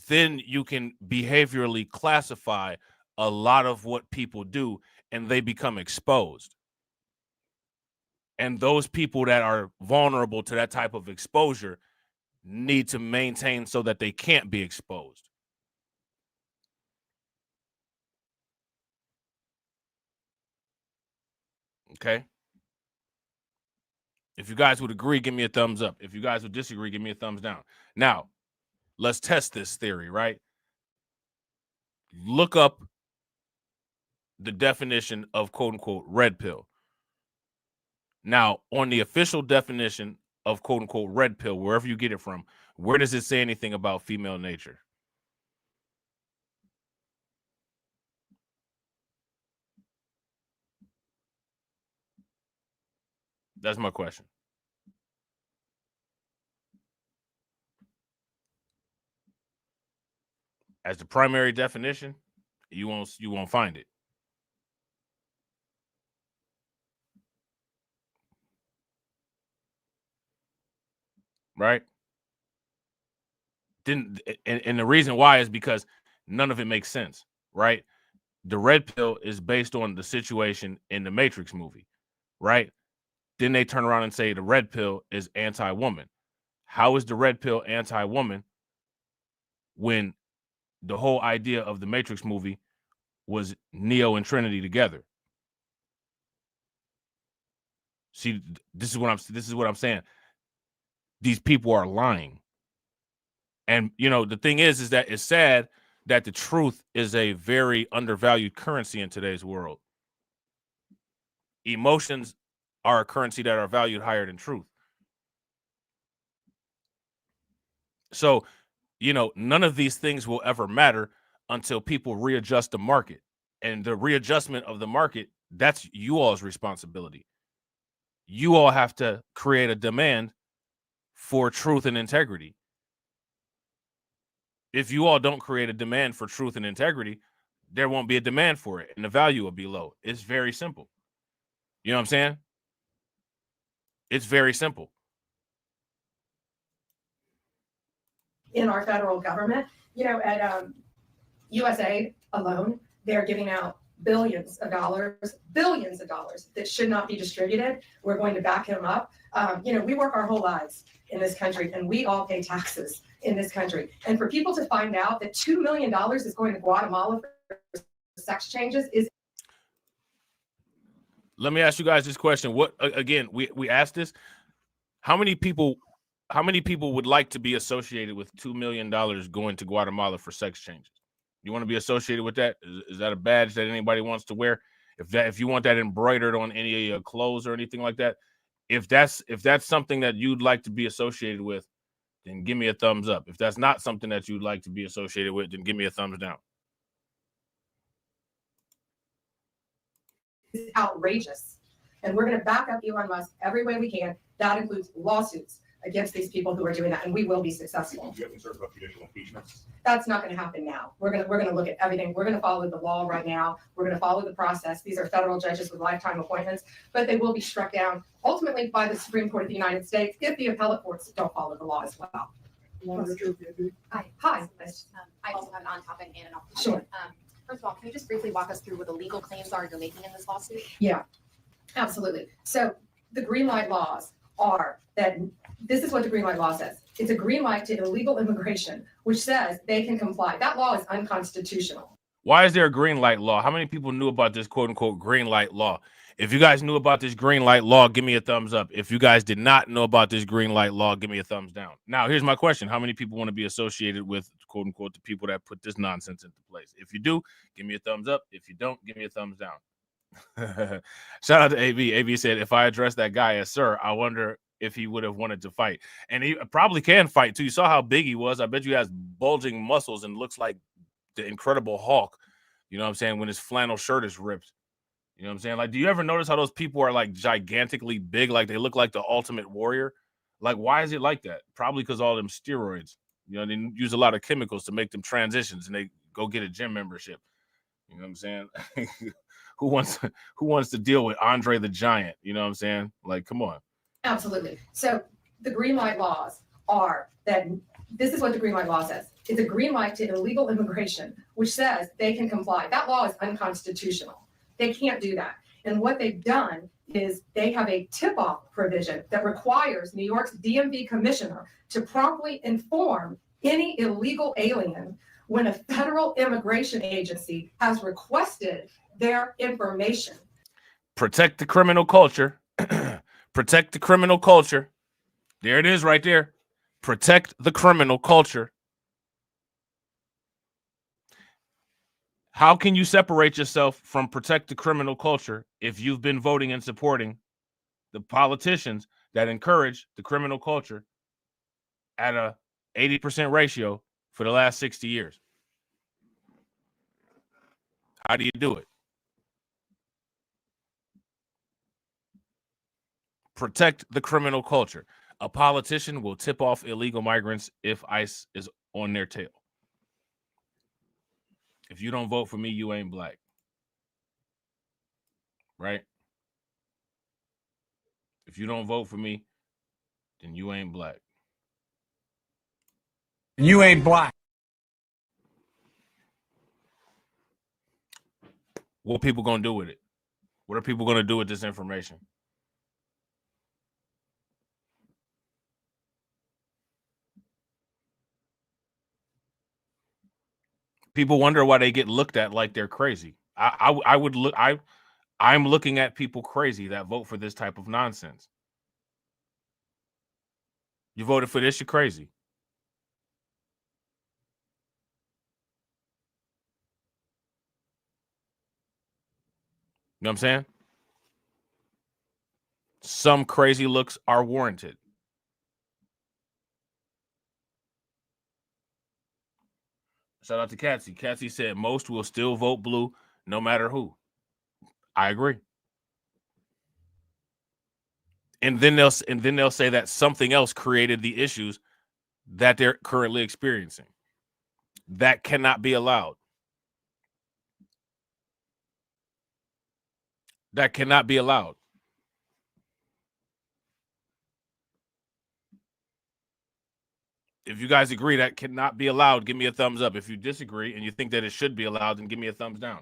then you can behaviorally classify a lot of what people do and they become exposed. And those people that are vulnerable to that type of exposure need to maintain so that they can't be exposed. Okay? If you guys would agree, give me a thumbs up. If you guys would disagree, give me a thumbs down. Now, let's test this theory, right? Look up the definition of quote unquote red pill. Now, on the official definition of quote unquote red pill, wherever you get it from, where does it say anything about female nature? That's my question. As the primary definition, you won't find it. Right? And the reason why is because none of it makes sense, right? The red pill is based on the situation in the Matrix movie, right? Then they turn around and say the red pill is anti-woman. How is the red pill anti-woman when the whole idea of the Matrix movie was Neo and Trinity together? See, this is what I'm saying. These people are lying. And the thing is that it's sad that the truth is a very undervalued currency in today's world. Emotions are a currency that are valued higher than truth. So, none of these things will ever matter until people readjust the market. And the readjustment of the market, that's you all's responsibility. You all have to create a demand for truth and integrity. If you all don't create a demand for truth and integrity, there won't be a demand for it and the value will be low. It's very simple. You know what I'm saying? It's very simple. In our federal government, at USA alone, they're giving out billions of dollars that should not be distributed. We're going to back him up. We work our whole lives in this country and we all pay taxes in this country. And for people to find out that $2 million is going to Guatemala for sex changes is. Let me ask you guys this question. What, again, we asked this. How many people would like to be associated with $2 million going to Guatemala for sex changes? You want to be associated with that? Is that a badge that anybody wants to wear? If you want that embroidered on any of your clothes or anything like that, if that's something that you'd like to be associated with, then give me a thumbs up. If that's not something that you'd like to be associated with, then give me a thumbs down. It's outrageous. And we're going to back up Elon Musk every way we can. That includes lawsuits against these people who are doing that, and we will be successful. Do you have concerns about judicial impeachments? That's not going to happen now. We're going to look at everything. We're going to follow the law right now. We're going to follow the process. These are federal judges with lifetime appointments, but they will be struck down ultimately by the Supreme Court of the United States if the appellate courts don't follow the law as well. Hi. I also have an on-topic and an off-topic. Sure. First of all, can you just briefly walk us through what the legal claims are you're making in this lawsuit? Yeah, absolutely. So the green light laws are that this is what the green light law says. It's a green light to illegal immigration, which says they can comply. That law is unconstitutional. Why is there a green light law? How many people knew about this quote unquote green light law? If you guys knew about this green light law, give me a thumbs up. If you guys did not know about this green light law, give me a thumbs down. Now, here's my question. How many people want to be associated with, quote unquote, the people that put this nonsense into place? If you do, give me a thumbs up. If you don't, give me a thumbs down. Shout out to AB. AB said, if I addressed that guy as sir, I wonder if he would have wanted to fight. And he probably can fight, too. You saw how big he was. I bet you he has bulging muscles and looks like the Incredible Hulk. You know what I'm saying? When his flannel shirt is ripped. You know what I'm saying? Like, do you ever notice how those people are like gigantically big? Like they look like the Ultimate Warrior. Like, why is it like that? Probably because all them steroids. You know, they use a lot of chemicals to make them transitions, and they go get a gym membership. You know what I'm saying? Who wants to deal with Andre the Giant? You know what I'm saying? Like, come on. Absolutely. So the green light laws are that this is what the green light law says. It's a green light to illegal immigration, which says they can comply. That law is unconstitutional. They can't do that. And what they've done is they have a tip-off provision that requires New York's DMV commissioner to promptly inform any illegal alien when a federal immigration agency has requested their information. Protect the criminal culture. Protect the criminal culture. There it is right there. Protect the criminal culture. How can you separate yourself from protect the criminal culture if you've been voting and supporting the politicians that encourage the criminal culture at a 80% ratio for the last 60 years? How do you do it? Protect the criminal culture. A politician will tip off illegal migrants if ICE is on their tail. If you don't vote for me, you ain't black. Right? If you don't vote for me, then you ain't black. You ain't black. What people gonna do with it? What are people gonna do with this information? People wonder why they get looked at like they're crazy. I'm looking at people crazy that vote for this type of nonsense. You voted for this, you're crazy. You know what I'm saying? Some crazy looks are warranted. Shout out to Catsy. Catsy said most will still vote blue no matter who. I agree. And then they'll say that something else created the issues that they're currently experiencing. That cannot be allowed. That cannot be allowed. If you guys agree that cannot be allowed, give me a thumbs up. If you disagree and you think that it should be allowed, then give me a thumbs down.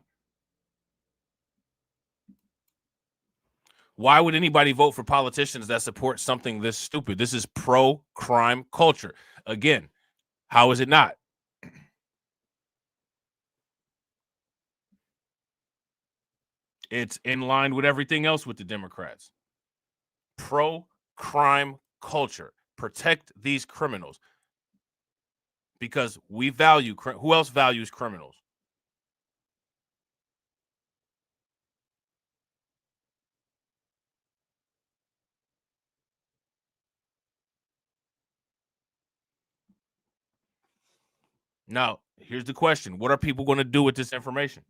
Why would anybody vote for politicians that support something this stupid? This is pro-crime culture. Again, how is it not? It's in line with everything else with the Democrats. Pro-crime culture. Protect these criminals. Because we value, who else values criminals? Now, here's the question. What are people going to do with this information?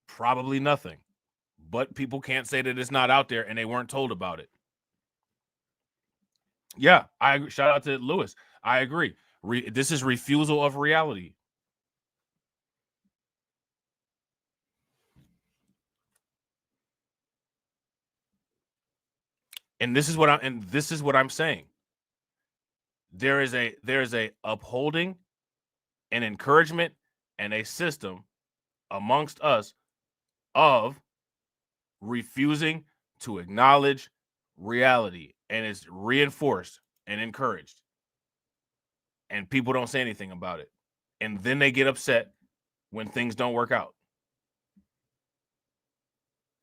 Probably nothing. But people can't say that it's not out there and they weren't told about it. Yeah, I agree. Shout out to Lewis. I agree. This is refusal of reality. And this is what I'm saying. There is a upholding, an encouragement, and a system amongst us of refusing to acknowledge reality, and it's reinforced and encouraged. And people don't say anything about it. And then they get upset when things don't work out.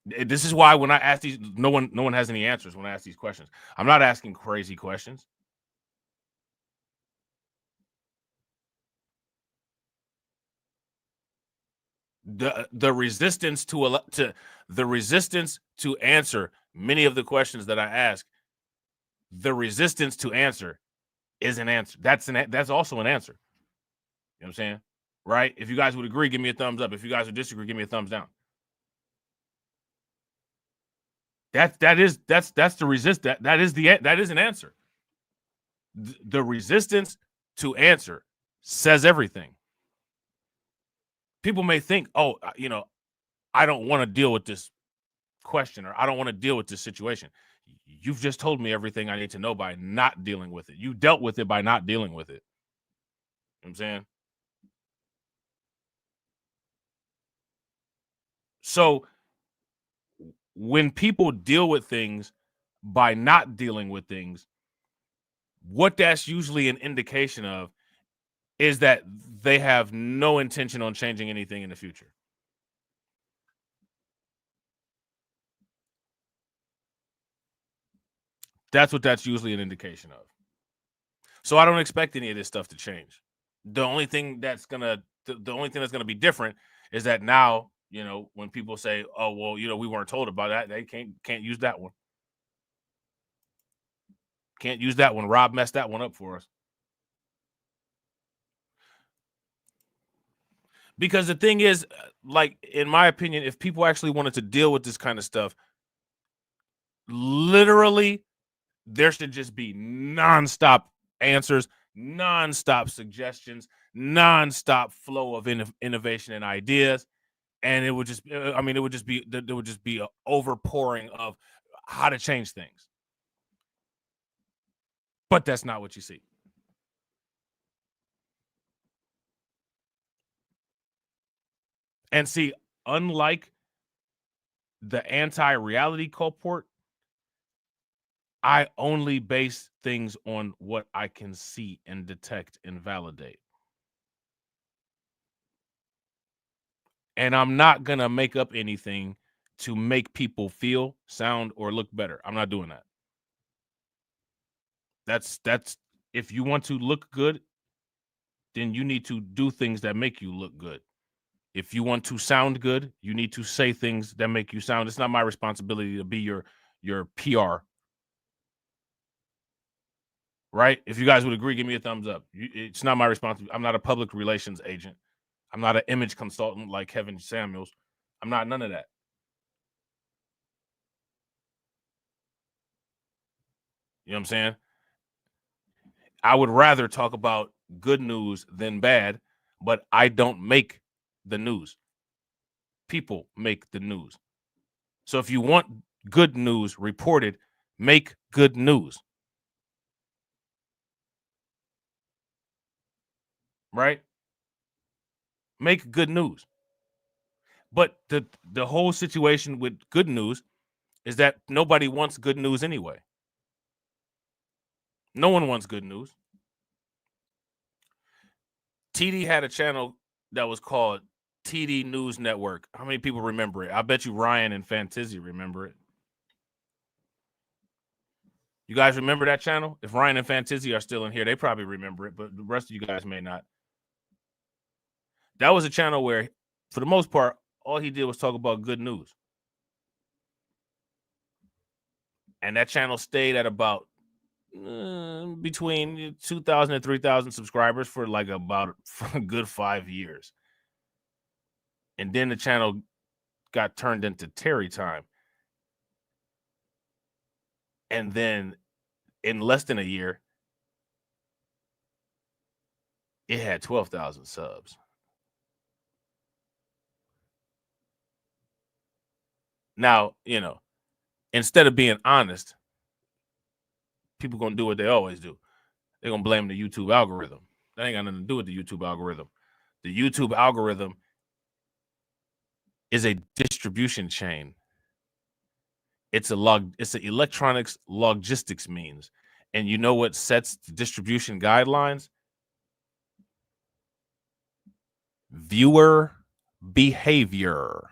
This is why when I ask these, no one has any answers when I ask these questions. I'm not asking crazy questions. The resistance to answer many of the questions that I ask, the resistance to answer is an answer. That's also an answer. You know what I'm saying? Right? If you guys would agree, give me a thumbs up. If you guys would disagree, give me a thumbs down. That's the resist. That is an answer. The resistance to answer says everything. People may think, oh, I don't want to deal with this question, or I don't want to deal with this situation. You've just told me everything I need to know by not dealing with it. You dealt with it by not dealing with it. You know what I'm saying? So when people deal with things by not dealing with things, what that's usually an indication of is that they have no intention on changing anything in the future. That's what that's usually an indication of. So I don't expect any of this stuff to change. The only thing that's gonna be different is that now, when people say, "Oh, well, we weren't told about that," they can't use that one. Can't use that one. Robb messed that one up for us. Because the thing is, like, in my opinion, if people actually wanted to deal with this kind of stuff, literally, there should just be nonstop answers, nonstop suggestions, nonstop flow of innovation and ideas. And it would just be an overpouring of how to change things. But that's not what you see. And see, unlike the anti-reality colport, I only base things on what I can see and detect and validate. And I'm not going to make up anything to make people feel, sound, or look better. I'm not doing that. That's if you want to look good, then you need to do things that make you look good. If you want to sound good, you need to say things that make you sound. It's not my responsibility to be your PR. Right? If you guys would agree, give me a thumbs up. It's not my responsibility. I'm not a public relations agent. I'm not an image consultant like Kevin Samuels. I'm not none of that. You know what I'm saying? I would rather talk about good news than bad, but I don't make the news. People make the news. So if you want good news reported, make good news. Right? Make good news. But the whole situation with good news is that nobody wants good news anyway. No one wants good news. TD had a channel that was called TD News Network. How many people remember it? I bet you Ryan and Fantizzi remember it. You guys remember that channel? If Ryan and Fantizzi are still in here, they probably remember it, but the rest of you guys may not. That was a channel where, for the most part, all he did was talk about good news. And that channel stayed at about between 2,000 and 3,000 subscribers for like for a good 5 years. And then the channel got turned into Terry Time. And then in less than a year, it had 12,000 subs. Now, you know, instead of being honest, people gonna do what they always do. They're gonna blame the YouTube algorithm. That ain't got nothing to do with the YouTube algorithm. The YouTube algorithm is a distribution chain. It's an electronics logistics means. And you know what sets the distribution guidelines? Viewer behavior.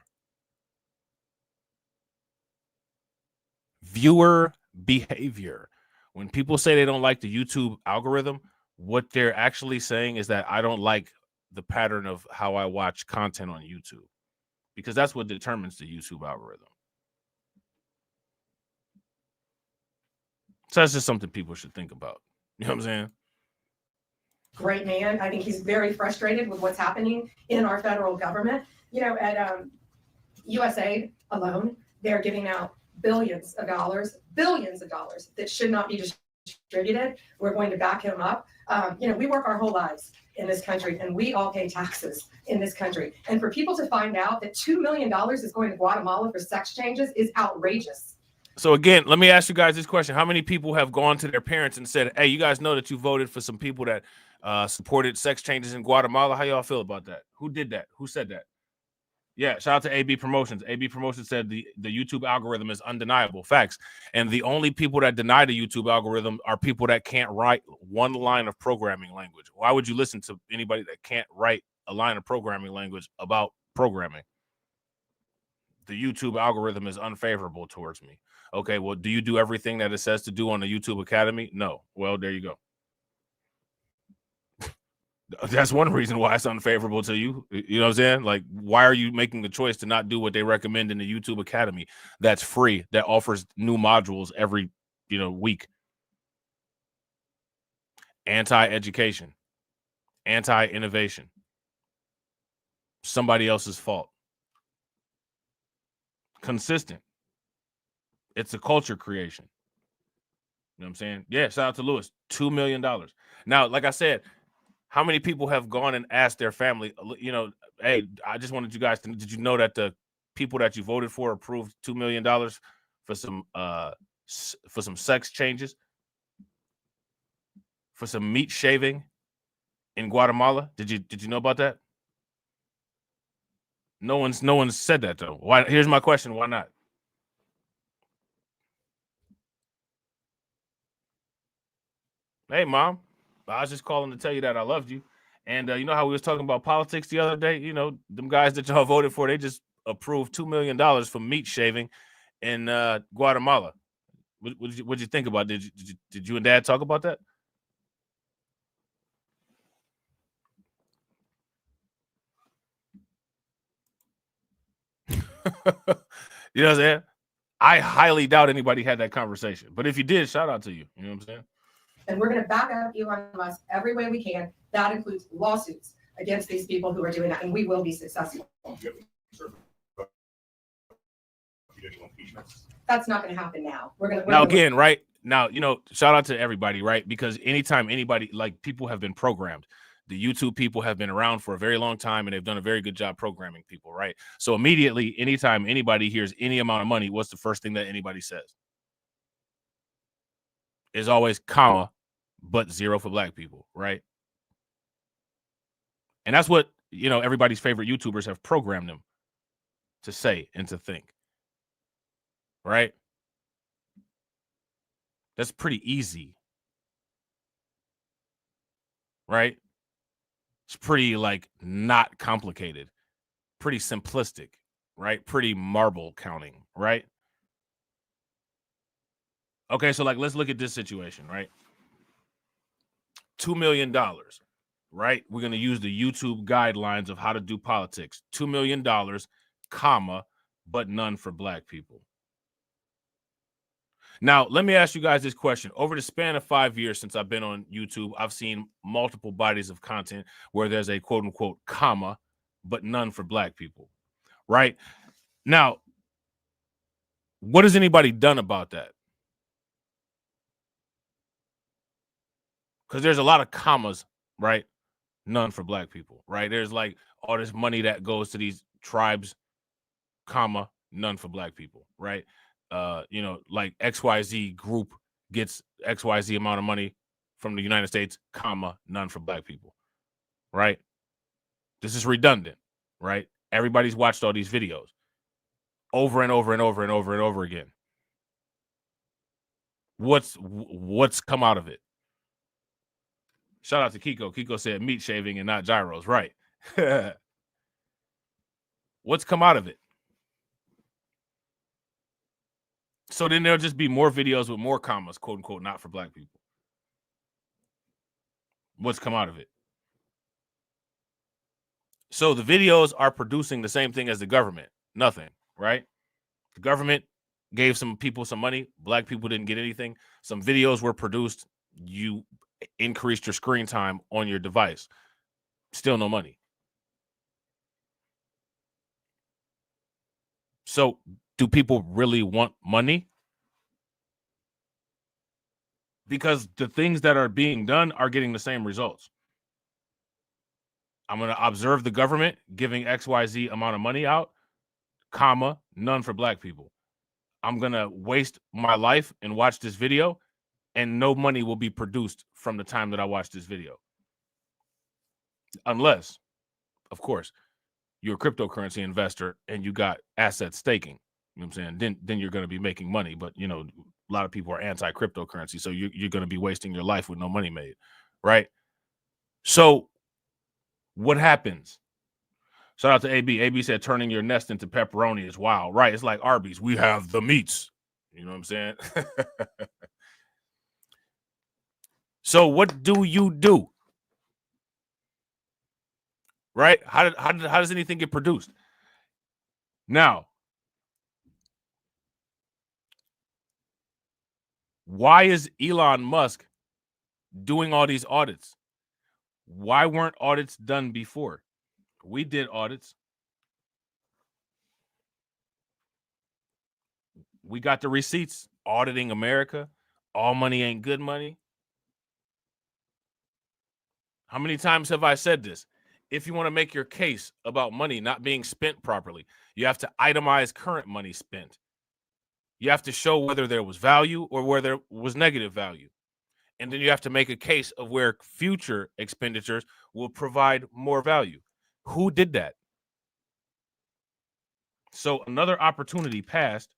Viewer behavior. When people say they don't like the YouTube algorithm, what they're actually saying is that I don't like the pattern of how I watch content on YouTube, because that's what determines the YouTube algorithm. So that's just something people should think about. You know what I'm saying? Great man. I think he's very frustrated with what's happening in our federal government. You know, at USAID alone, they're giving out billions of dollars that should not be distributed. We're going to back him up. You know, we work our whole lives in this country, and we all pay taxes in this country. And for people to find out that $2 million is going to Guatemala for sex changes is outrageous. So again, let me ask you guys this question. How many people have gone to their parents and said, hey, you guys know that you voted for some people that supported sex changes in Guatemala? How y'all feel about that? Who did that? Who said that? Yeah, shout out to AB Promotions. AB Promotions said the YouTube algorithm is undeniable. Facts. And the only people that deny the YouTube algorithm are people that can't write one line of programming language. Why would you listen to anybody that can't write a line of programming language about programming? The YouTube algorithm is unfavorable towards me. Okay, well, do you do everything that it says to do on the YouTube Academy? No. Well, there you go. That's one reason why it's unfavorable to you. You know what I'm saying? Like, why are you making the choice to not do what they recommend in the YouTube Academy? That's free. That offers new modules every, week. Anti-education, anti-innovation. Somebody else's fault. Consistent. It's a culture creation. You know what I'm saying? Yeah, shout out to Lewis. $2 million. Now, like I said, how many people have gone and asked their family, hey, I just wanted you guys to, did you know that the people that you voted for approved $2 million for some sex changes, for some meat shaving in Guatemala? Did you know about that? No one's said that though. Why? Here's my question. Why not? Hey, Mom. I was just calling to tell you that I loved you. And you know how we was talking about politics the other day? You know, them guys that y'all voted for, they just approved $2 million for meat shaving in Guatemala. What'd you think about it? Did you and Dad talk about that? You know what I'm saying? I highly doubt anybody had that conversation. But if you did, shout out to you. You know what I'm saying? And we're going to back up Elon Musk every way we can. That includes lawsuits against these people who are doing that, and we will be successful. That's not going to happen now. Now again, right now, shout out to everybody, right? Because anytime anybody, like, people have been programmed. The YouTube people have been around for a very long time, and they've done a very good job programming people, right? So immediately, anytime anybody hears any amount of money, what's the first thing that anybody says? Is always comma, but zero for black people, right? And that's what, everybody's favorite YouTubers have programmed them to say and to think, right? That's pretty easy, right? It's pretty, not complicated, pretty simplistic, right? Pretty marble counting, right? Okay, so let's look at this situation, right? $2 million, right? We're going to use the YouTube guidelines of how to do politics. $2 million, comma, but none for black people. Now, let me ask you guys this question. Over the span of 5 years since I've been on YouTube, I've seen multiple bodies of content where there's a quote unquote comma, but none for black people, right? Now, what has anybody done about that? Because there's a lot of commas, right? None for black people, right? There's like all this money that goes to these tribes, comma, none for black people, right? You know, like XYZ group gets XYZ amount of money from the United States, comma, none for black people, right? This is redundant, right? Everybody's watched all these videos over and over and over and over and over again. What's come out of it? Shout out to Kiko. Kiko said meat shaving and not gyros, right? What's come out of it? So then there'll just be more videos with more commas, quote unquote, not for black people. What's come out of it? So the videos are producing the same thing as the government. Nothing, right? The government gave some people some money. Black people didn't get anything. Some videos were produced. You increased your screen time on your device. Still no money. So do people really want money? Because the things that are being done are getting the same results. I'm going to observe the government giving XYZ amount of money out, comma, none for black people. I'm going to waste my life and watch this video, and no money will be produced from the time that I watch this video. Unless, of course, you're a cryptocurrency investor and you got asset staking. You know what I'm saying? Then you're going to be making money. But, you know, a lot of people are anti-cryptocurrency, so you're going to be wasting your life with no money made, right? So what happens? Shout out to AB. AB said turning your nest into pepperoni is wild, right? It's like Arby's. We have the meats. You know what I'm saying? So what do you do? Right? How does anything get produced? Now, why is Elon Musk doing all these audits? Why weren't audits done before? We did audits. We got the receipts auditing America. All money ain't good money. How many times have I said this? If you want to make your case about money not being spent properly, you have to itemize current money spent. You have to show whether there was value or where there was negative value. And then you have to make a case of where future expenditures will provide more value. Who did that? So another opportunity passed,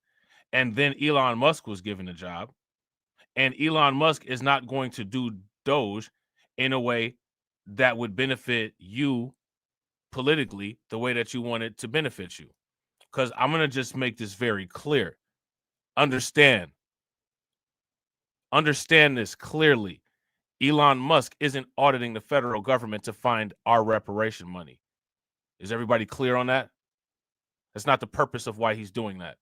and then Elon Musk was given a job. And Elon Musk is not going to do Doge in a way that would benefit you politically the way that you want it to benefit you. Because I'm going to just make this very clear. Understand this clearly. Elon Musk isn't auditing the federal government to find our reparation money. Is everybody clear on that? That's not the purpose of why he's doing that.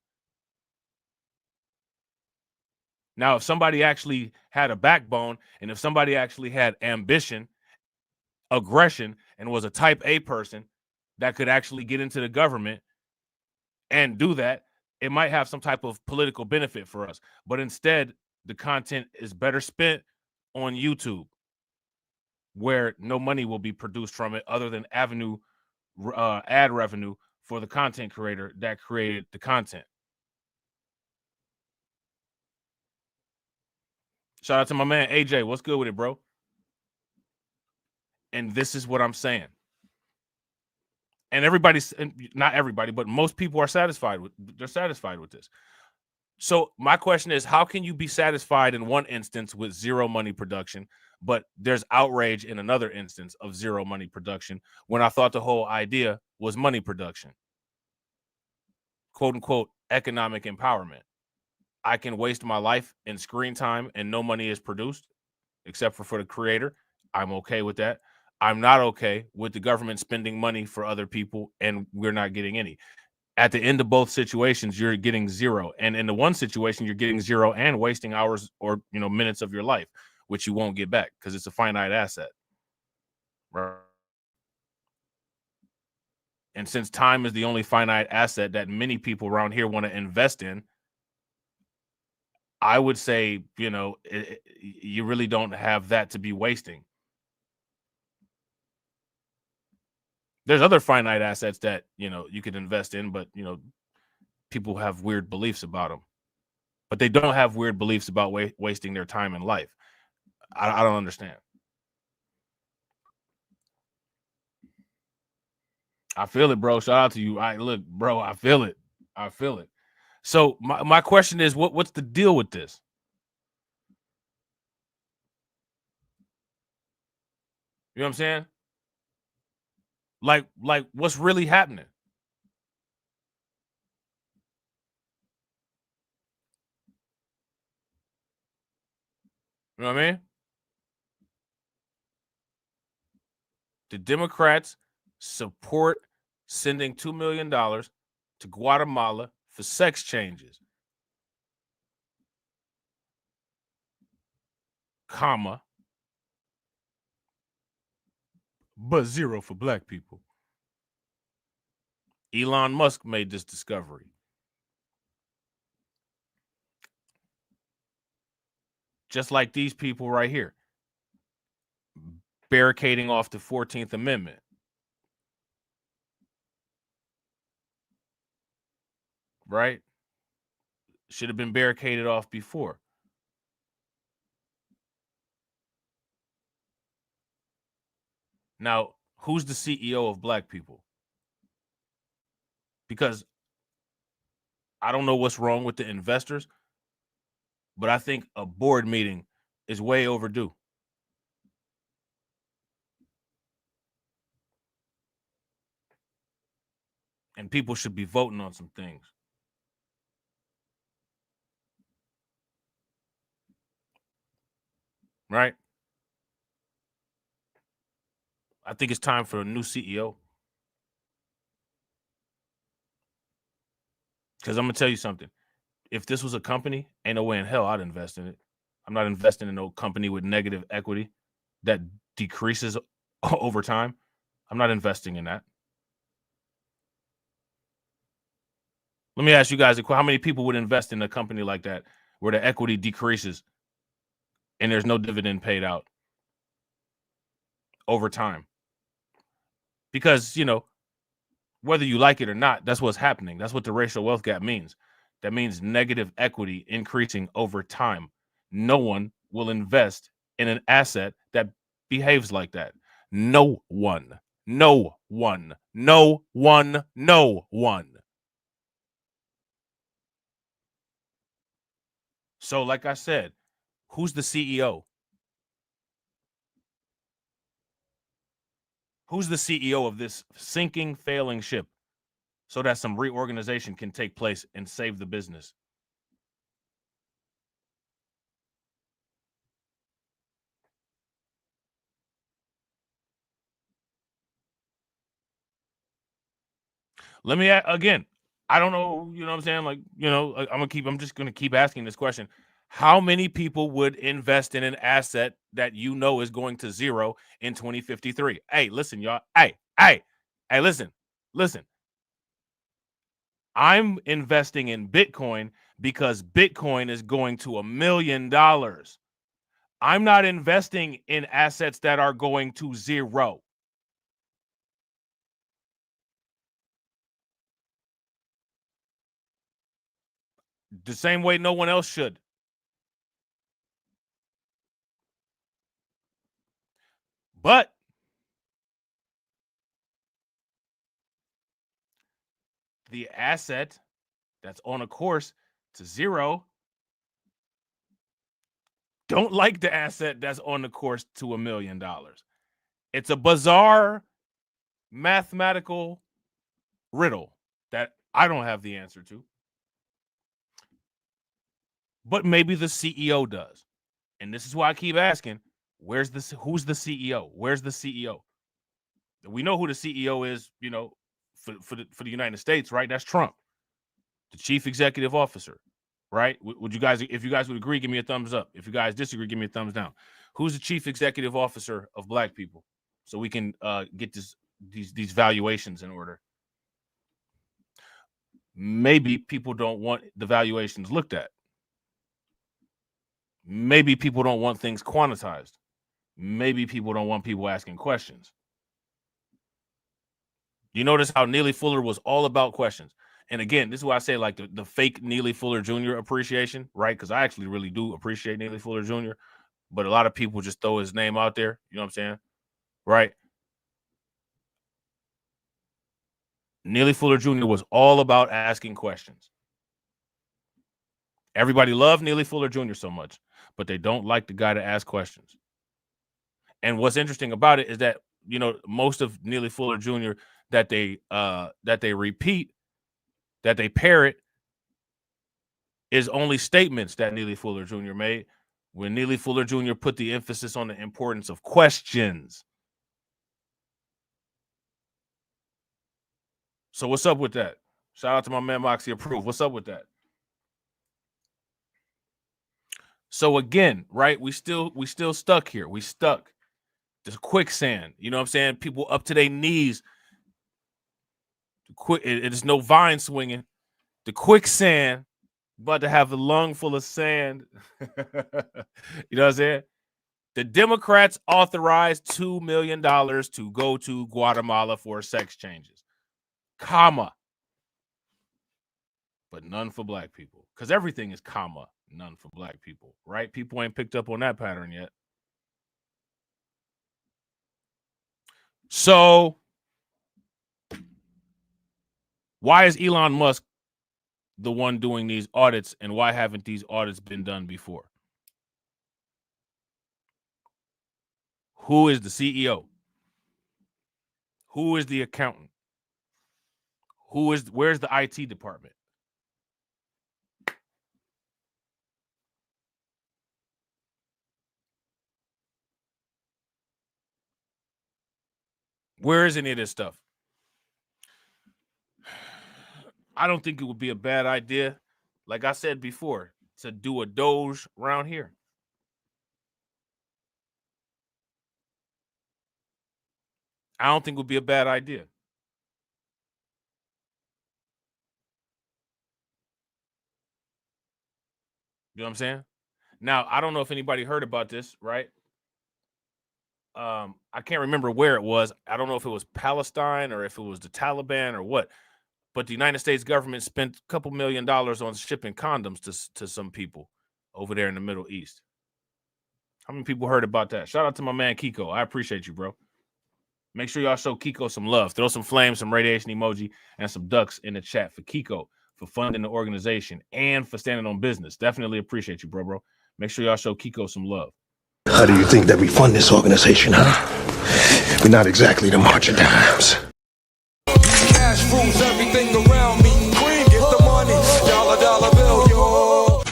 Now, if somebody actually had a backbone, and if somebody actually had ambition, aggression, and was a type A person that could actually get into the government and do that, it might have some type of political benefit for us. But instead, the content is better spent on YouTube, where no money will be produced from it other than ad revenue for the content creator that created the content. Shout out to my man AJ. What's good with it, bro? And this is what I'm saying. And not everybody, but most people are satisfied with this. So my question is, how can you be satisfied in one instance with zero money production, but there's outrage in another instance of zero money production when I thought the whole idea was money production? Quote unquote, economic empowerment. I can waste my life in screen time and no money is produced except for the creator. I'm okay with that. I'm not okay with the government spending money for other people and we're not getting any. at the end of both situations, you're getting zero. And in the one situation, you're getting zero and wasting hours or, minutes of your life, which you won't get back because it's a finite asset. Right. And since time is the only finite asset that many people around here want to invest in, I would say, you really don't have that to be wasting. There's other finite assets that, you could invest in, but, people have weird beliefs about them. But they don't have weird beliefs about wasting their time in life. I don't understand. I feel it, bro. Shout out to you. Look, bro, I feel it. I feel it. So my question is, what's the deal with this? You know what I'm saying? Like what's really happening? You know what I mean? The Democrats support sending $2 million to Guatemala for sex changes, comma, but zero for black people. Elon Musk made this discovery. Just like these people right here, barricading off the 14th Amendment. Right? Should have been barricaded off before. Now, who's the CEO of black people? Because I don't know what's wrong with the investors, but I think a board meeting is way overdue. And people should be voting on some things. Right? I think it's time for a new CEO. Because I'm going to tell you something. If this was a company, ain't no way in hell I'd invest in it. I'm not investing in no company with negative equity that decreases over time. I'm not investing in that. Let me ask you guys, how many people would invest in a company like that where the equity decreases and there's no dividend paid out over time? Because, whether you like it or not, that's what's happening. That's what the racial wealth gap means. That means negative equity increasing over time. No one will invest in an asset that behaves like that. No one. No one. No one. No one. So, like I said, who's the CEO? Who's the CEO of this sinking, failing ship so that some reorganization can take place and save the business? Let me again. I don't know. You know what I'm saying? Like, I'm just gonna keep asking this question. How many people would invest in an asset that is going to zero in 2053? Hey, listen, y'all. Hey, listen. I'm investing in Bitcoin because Bitcoin is going to $1 million. I'm not investing in assets that are going to zero. The same way no one else should. But the asset that's on a course to zero don't like the asset that's on the course to $1 million. It's a bizarre mathematical riddle that I don't have the answer to. But maybe the CEO does. And this is why I keep asking, who's the CEO? Where's the CEO? We know who the CEO is, for the United States, right? That's Trump, the chief executive officer, right? Would you guys, if you guys would agree, give me a thumbs up. If you guys disagree, give me a thumbs down. Who's the chief executive officer of black people? So we can get these valuations in order. Maybe people don't want the valuations looked at. Maybe people don't want things quantized. Maybe people don't want people asking questions. You notice how Neely Fuller was all about questions. And again, this is why I say like the fake Neely Fuller Jr. appreciation, right? Because I actually really do appreciate Neely Fuller Jr., but a lot of people just throw his name out there. You know what I'm saying? Right? Neely Fuller Jr. was all about asking questions. Everybody loved Neely Fuller Jr. so much, but they don't like the guy to ask questions. And what's interesting about it is that, you know, most of Neely Fuller Jr. that they repeat, that they parrot, is only statements that Neely Fuller Jr. made when Neely Fuller Jr. put the emphasis on the importance of questions. So what's up with that? Shout out to my man Moxie Approved. What's up with that? So again, right, we still stuck here. We stuck. There's quicksand. You know what I'm saying? People up to their knees. It is no vine swinging. The quicksand, about to have a lung full of sand. You know what I'm saying? The Democrats authorized $2 million to go to Guatemala for sex changes. Comma. But none for black people. Because everything is comma, none for black people. Right? People ain't picked up on that pattern yet. So why is Elon Musk the one doing these audits, and why haven't these audits been done before? Who is the CEO? Who is the accountant? Where's the IT department? Where is any of this stuff? I don't think it would be a bad idea, like I said before, to do a Doge around here. I don't think it would be a bad idea. You know what I'm saying? Now, I don't know if anybody heard about this, right? I can't remember where it was. I don't know if it was Palestine or if it was the Taliban or what. But the United States government spent a couple $1 million on shipping condoms to some people over there in the Middle East. How many people heard about that? Shout out to my man Kiko. I appreciate you, bro. Make sure y'all show Kiko some love. Throw some flames, some radiation emoji, and some ducks in the chat for Kiko, for funding the organization, and for standing on business. Definitely appreciate you, bro. Make sure y'all show Kiko some love. How do you think that we fund this organization, huh? We're not exactly the March of Dimes. Cash rules everything around me. Cream, get the money. Dollar bill, yo.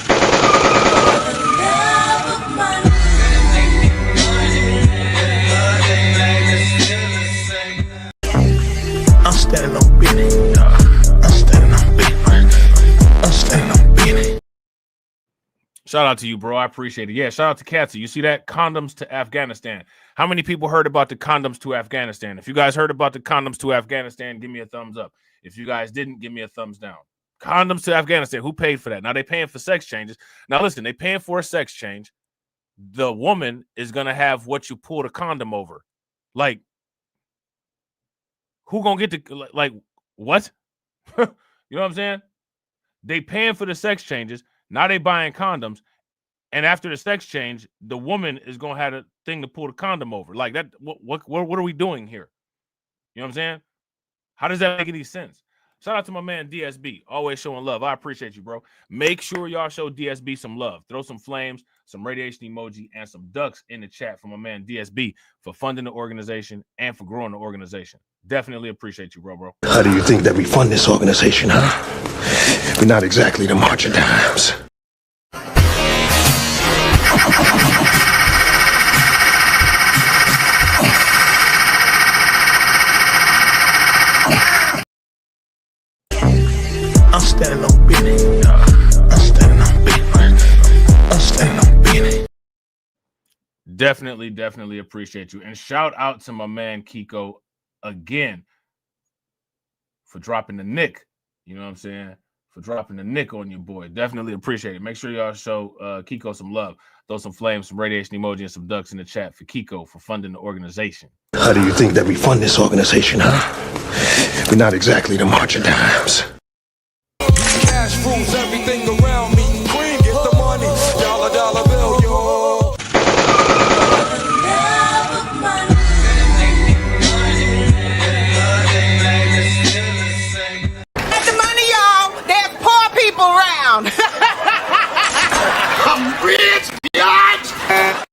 I'm standing on business. I'm standing on business. I'm standing on business. Shout out to you, bro. I appreciate it. Yeah, shout out to Katsy. You see that? Condoms to Afghanistan. How many people heard about the condoms to Afghanistan? If you guys heard about the condoms to Afghanistan, give me a thumbs up. If you guys didn't, give me a thumbs down. Condoms to Afghanistan. Who paid for that? Now, they paying for sex changes. Now, listen, they paying for a sex change. The woman is going to have what you pull the condom over. Like, who going to get the, like, what? You know what I'm saying? They paying for the sex changes. Now they buying condoms, and after the sex change, the woman is gonna have a thing to pull the condom over. Like that, what are we doing here? You know what I'm saying? How does that make any sense? Shout out to my man DSB, always showing love. I appreciate you, bro. Make sure y'all show DSB some love. Throw some flames, some radiation emoji, and some ducks in the chat for my man DSB for funding the organization and for growing the organization. Definitely appreciate you, bro. How do you think that we fund this organization, huh? We're not exactly the March of Dimes. Definitely appreciate you. And shout out to my man Kiko again for dropping the nick. You know what I'm saying? For dropping the nick on your boy. Definitely appreciate it. Make sure y'all show Kiko some love. Throw some flames, some radiation emoji, and some ducks in the chat for Kiko for funding the organization. How do you think that we fund this organization, huh? We're not exactly the March of Dimes. Cash rules everything around me. Queen, get the money. Dollar bill, yo. Get the money, y'all. There's poor people around. I'm rich, bitch.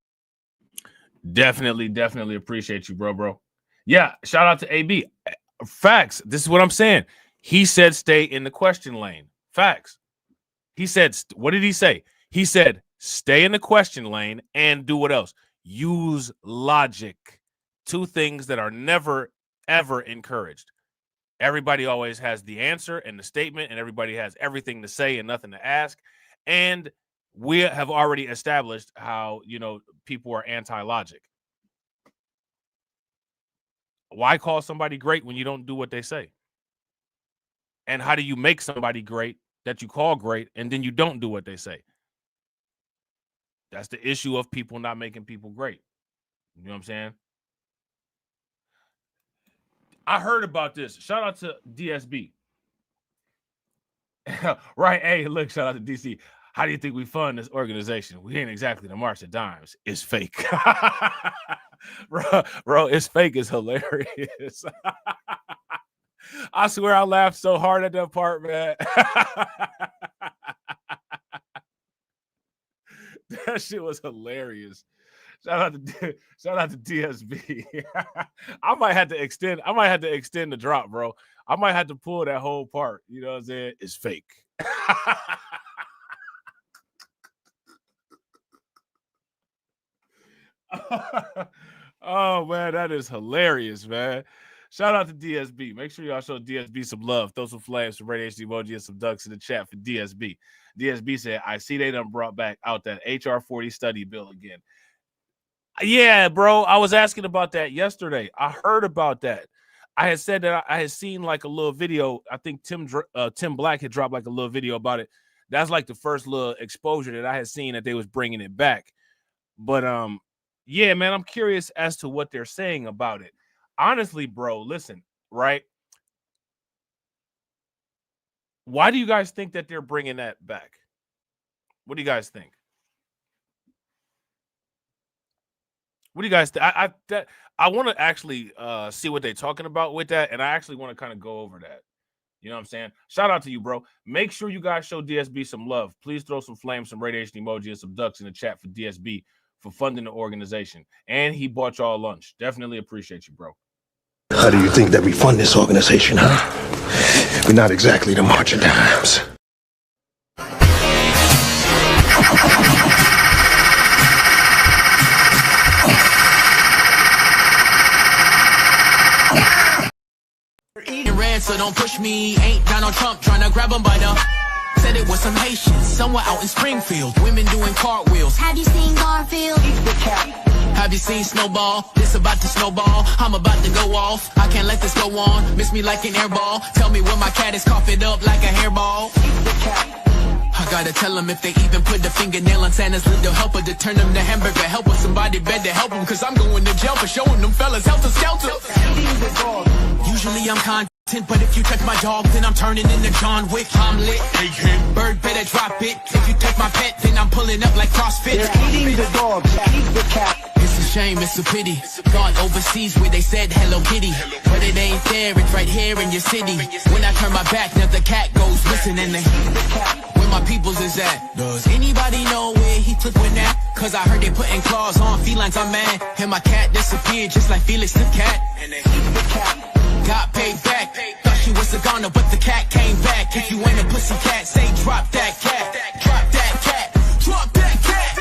Definitely appreciate you, bro. Yeah, shout out to AB. Facts. This is what I'm saying. He said stay in the question lane. Facts. He said, what did he say? He said stay in the question lane and do what else? Use logic. Two things that are never, ever encouraged. Everybody always has the answer and the statement, and everybody has everything to say and nothing to ask. And we have already established how, people are anti-logic. Why call somebody great when you don't do what they say? And how do you make somebody great that you call great and then you don't do what they say? That's the issue of people not making people great. You know what I'm saying? I heard about this. Shout out to DSB. Right. Hey, look, shout out to DC. How do you think we fund this organization? We ain't exactly the March of Dimes. It's fake. Bro, it's fake. It's hilarious. I swear I laughed so hard at that part, man. That shit was hilarious. Shout out to DSB. I might have to extend the drop, bro. I might have to pull that whole part. You know what I'm saying? It's fake. Oh man, that is hilarious, man. Shout out to DSB. Make sure y'all show DSB some love. Throw some flames, some radiation emoji, and some ducks in the chat for DSB. DSB said, I see they done brought back out that HR 40 study bill again. Yeah, bro. I was asking about that yesterday. I heard about that. I had said that I had seen like a little video. I think Tim Black had dropped like a little video about it. That's like the first little exposure that I had seen that they was bringing it back. But yeah, man, I'm curious as to what they're saying about it. Honestly, bro, listen, right? Why do you guys think that they're bringing that back? What do you guys think? What do you guys think? I want to actually see what they're talking about with that, and I actually want to kind of go over that. You know what I'm saying? Shout out to you, bro. Make sure you guys show DSB some love. Please throw some flames, some radiation emoji, and some ducks in the chat for DSB for funding the organization. And he bought y'all lunch. Definitely appreciate you, bro. How do you think that we fund this organization, huh? We're not exactly the March of Dimes. Red, so don't push me. Ain't Donald Trump trying to grab him by the... Said it was some Haitians somewhere out in Springfield. Women doing cartwheels. Have you seen Garfield? Have you seen Snowball? This about to snowball. I'm about to go off. I can't let this go on. Miss me like an airball. Tell me where my cat is, cough it up like a hairball. I gotta tell them if they even put the fingernail on Santa's little helper to turn them to hamburger helper. Somebody better help them, cause I'm going to jail for showing them fellas helter skelter. Usually I'm content, but if you touch my dog, then I'm turning into John Wick. I'm lit. Bird better drop it. If you touch my pet, then I'm pulling up like CrossFit. They're eating the dog, eat the cat. It's a shame, it's a pity. Gone overseas where they said Hello Kitty, but it ain't there, it's right here in your city. When I turn my back, now the cat goes missing and where my peoples is at. Does anybody know where he took with that? Cause I heard they putting claws on felines, I'm mad. And my cat disappeared just like Felix the cat. And they got paid back. Thought she was a goner, but the cat came back. If you ain't a pussy cat, say drop that cat. Drop that cat. Drop that cat.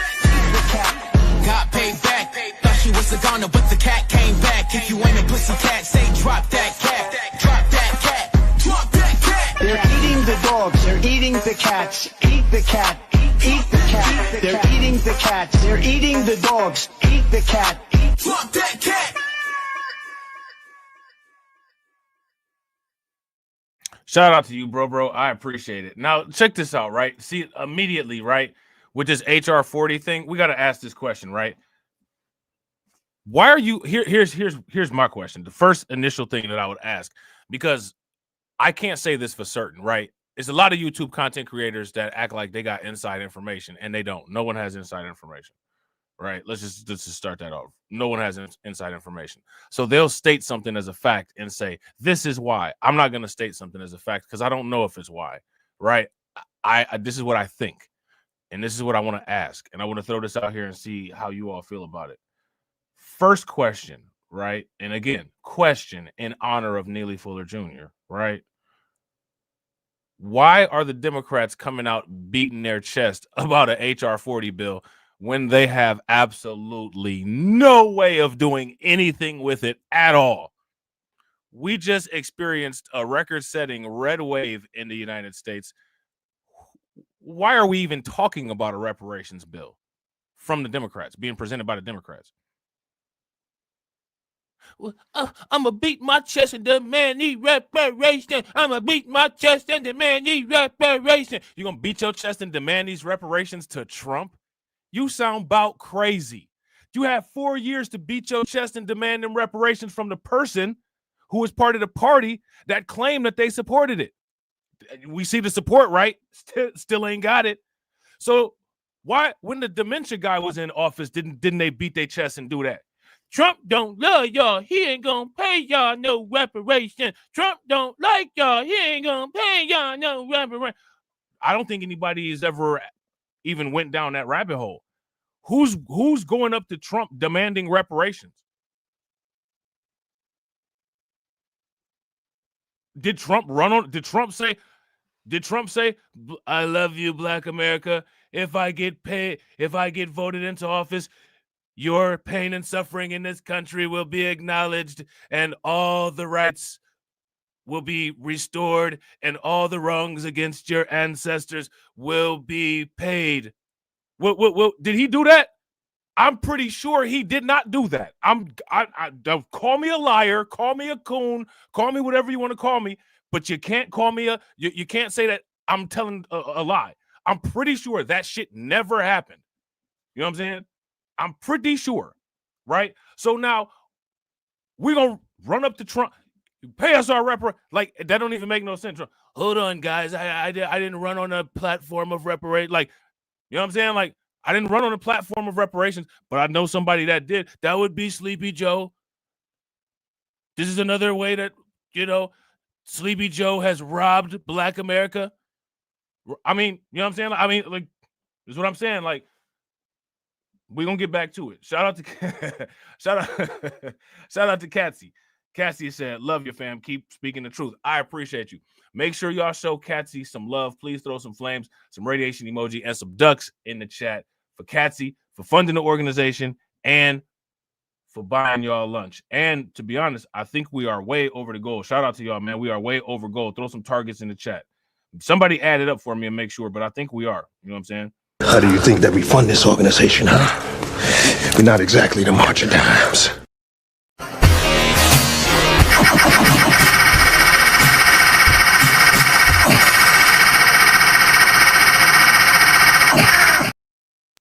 Got paid back. Thought she was a goner, but the cat came back. If you ain't a pussy cat, say drop that cat. Drop that cat. Drop that cat. They're eating the dogs, they're eating the cats. Eat the cat. Eat the cat. cat. They're eating the cats. They're eating the dogs. Eat the cat. Drop that cat. Shout out to you, bro. I appreciate it. Now, check this out, right? See, immediately, right, with this HR 40 thing, we got to ask this question, right? Why are you here? Here's my question. The first initial thing that I would ask, because I can't say this for certain, right? It's a lot of YouTube content creators that act like they got inside information, and they don't. No one has inside information, right? Let's just start that off. No one has inside information. So they'll state something as a fact and say, this is why. I'm not going to state something as a fact because I don't know if it's why, right? This is what I think, and this is what I want to ask, and I want to throw this out here and see how you all feel about it. First question, right? And again, question in honor of Neely Fuller Jr., right? Why are the Democrats coming out beating their chest about an HR 40 bill when they have absolutely no way of doing anything with it at all? We just experienced a record-setting red wave in the United States. Why are we even talking about a reparations bill from the Democrats, being presented by the Democrats? I'm going to beat my chest and demand these reparations. I'm going to beat my chest and demand these reparations. You're going to beat your chest and demand these reparations to Trump? You sound about crazy. You have 4 years to beat your chest and demand them reparations from the person who was part of the party that claimed that they supported it. We see the support, right? Still ain't got it. So why, when the dementia guy was in office, didn't they beat their chest and do that? Trump don't love y'all. He ain't gonna pay y'all no reparation. Trump don't like y'all. He ain't gonna pay y'all no reparation. I don't think anybody has ever even went down that rabbit hole. Who's going up to Trump demanding reparations? Did Trump say, I love you, Black America. If I get voted into office, your pain and suffering in this country will be acknowledged, and all the rights will be restored, and all the wrongs against your ancestors will be paid. Did he do that? I'm pretty sure he did not do that. Don't call me a liar, call me a coon, call me whatever you want to call me, but you can't call me you can't say that I'm telling a lie. I'm pretty sure that shit never happened. You know what I'm saying? I'm pretty sure, right? So now we're going to run up to Trump, pay us our reparations. Like, that don't even make no sense. Hold on, guys. I didn't run on a platform of reparations. Like, you know what I'm saying? Like, I didn't run on a platform of reparations, but I know somebody that did. That would be Sleepy Joe. This is another way that, Sleepy Joe has robbed Black America. I mean, you know what I'm saying? I mean, like, this is what I'm saying. Like, we're gonna get back to it. Shout out to Catsy. Catsy said, love you, fam. Keep speaking the truth. I appreciate you. Make sure y'all show Catsy some love. Please throw some flames, some radiation emoji, and some ducks in the chat for Catsy, for funding the organization, and for buying y'all lunch. And to be honest, I think we are way over the goal. Shout out to y'all, man. We are way over goal. Throw some targets in the chat. Somebody add it up for me and make sure, but I think we are. You know what I'm saying? How do you think that we fund this organization, huh? We're not exactly the March of Dimes.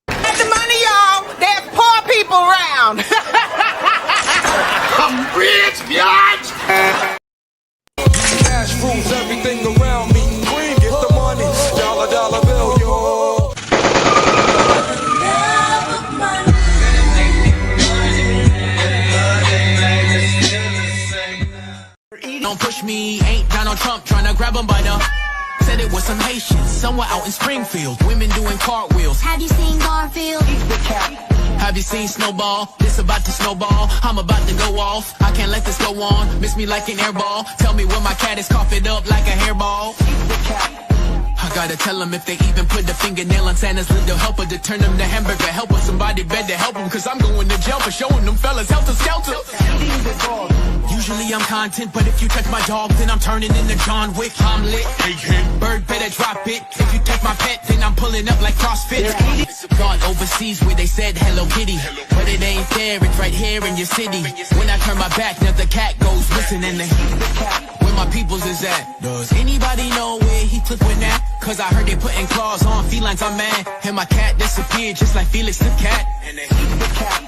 Get the money, y'all. There's poor people around. I'm rich, biatch. Cash rules everything around me. Green, get the money. Dollar bill, yo. Don't push me, ain't Donald Trump trying to grab him by the... Said it was some Haitians, somewhere out in Springfield. Women doing cartwheels. Have you seen Garfield? Have you seen Snowball? This about to snowball. I'm about to go off. I can't let this go on. Miss me like an airball. Tell me when my cat is coughing up like a hairball. I gotta tell them if they even put the fingernail on Santa's little helper to turn them to hamburger helper. Somebody better help them, cause I'm going to jail for showing them fellas helter skelter. Usually I'm content, but if you touch my dog, then I'm turning into John Wick. I'm lit. Bird better drop it. If you touch my pet, then I'm pulling up like CrossFit. Gone overseas where they said Hello Kitty, but it ain't there, it's right here in your city. When I turn my back, now the cat goes missing in the where my peoples is at. Does anybody know where he took when that? Cause I heard they putting claws on felines, I'm mad. And my cat disappeared just like Felix the cat. And the cat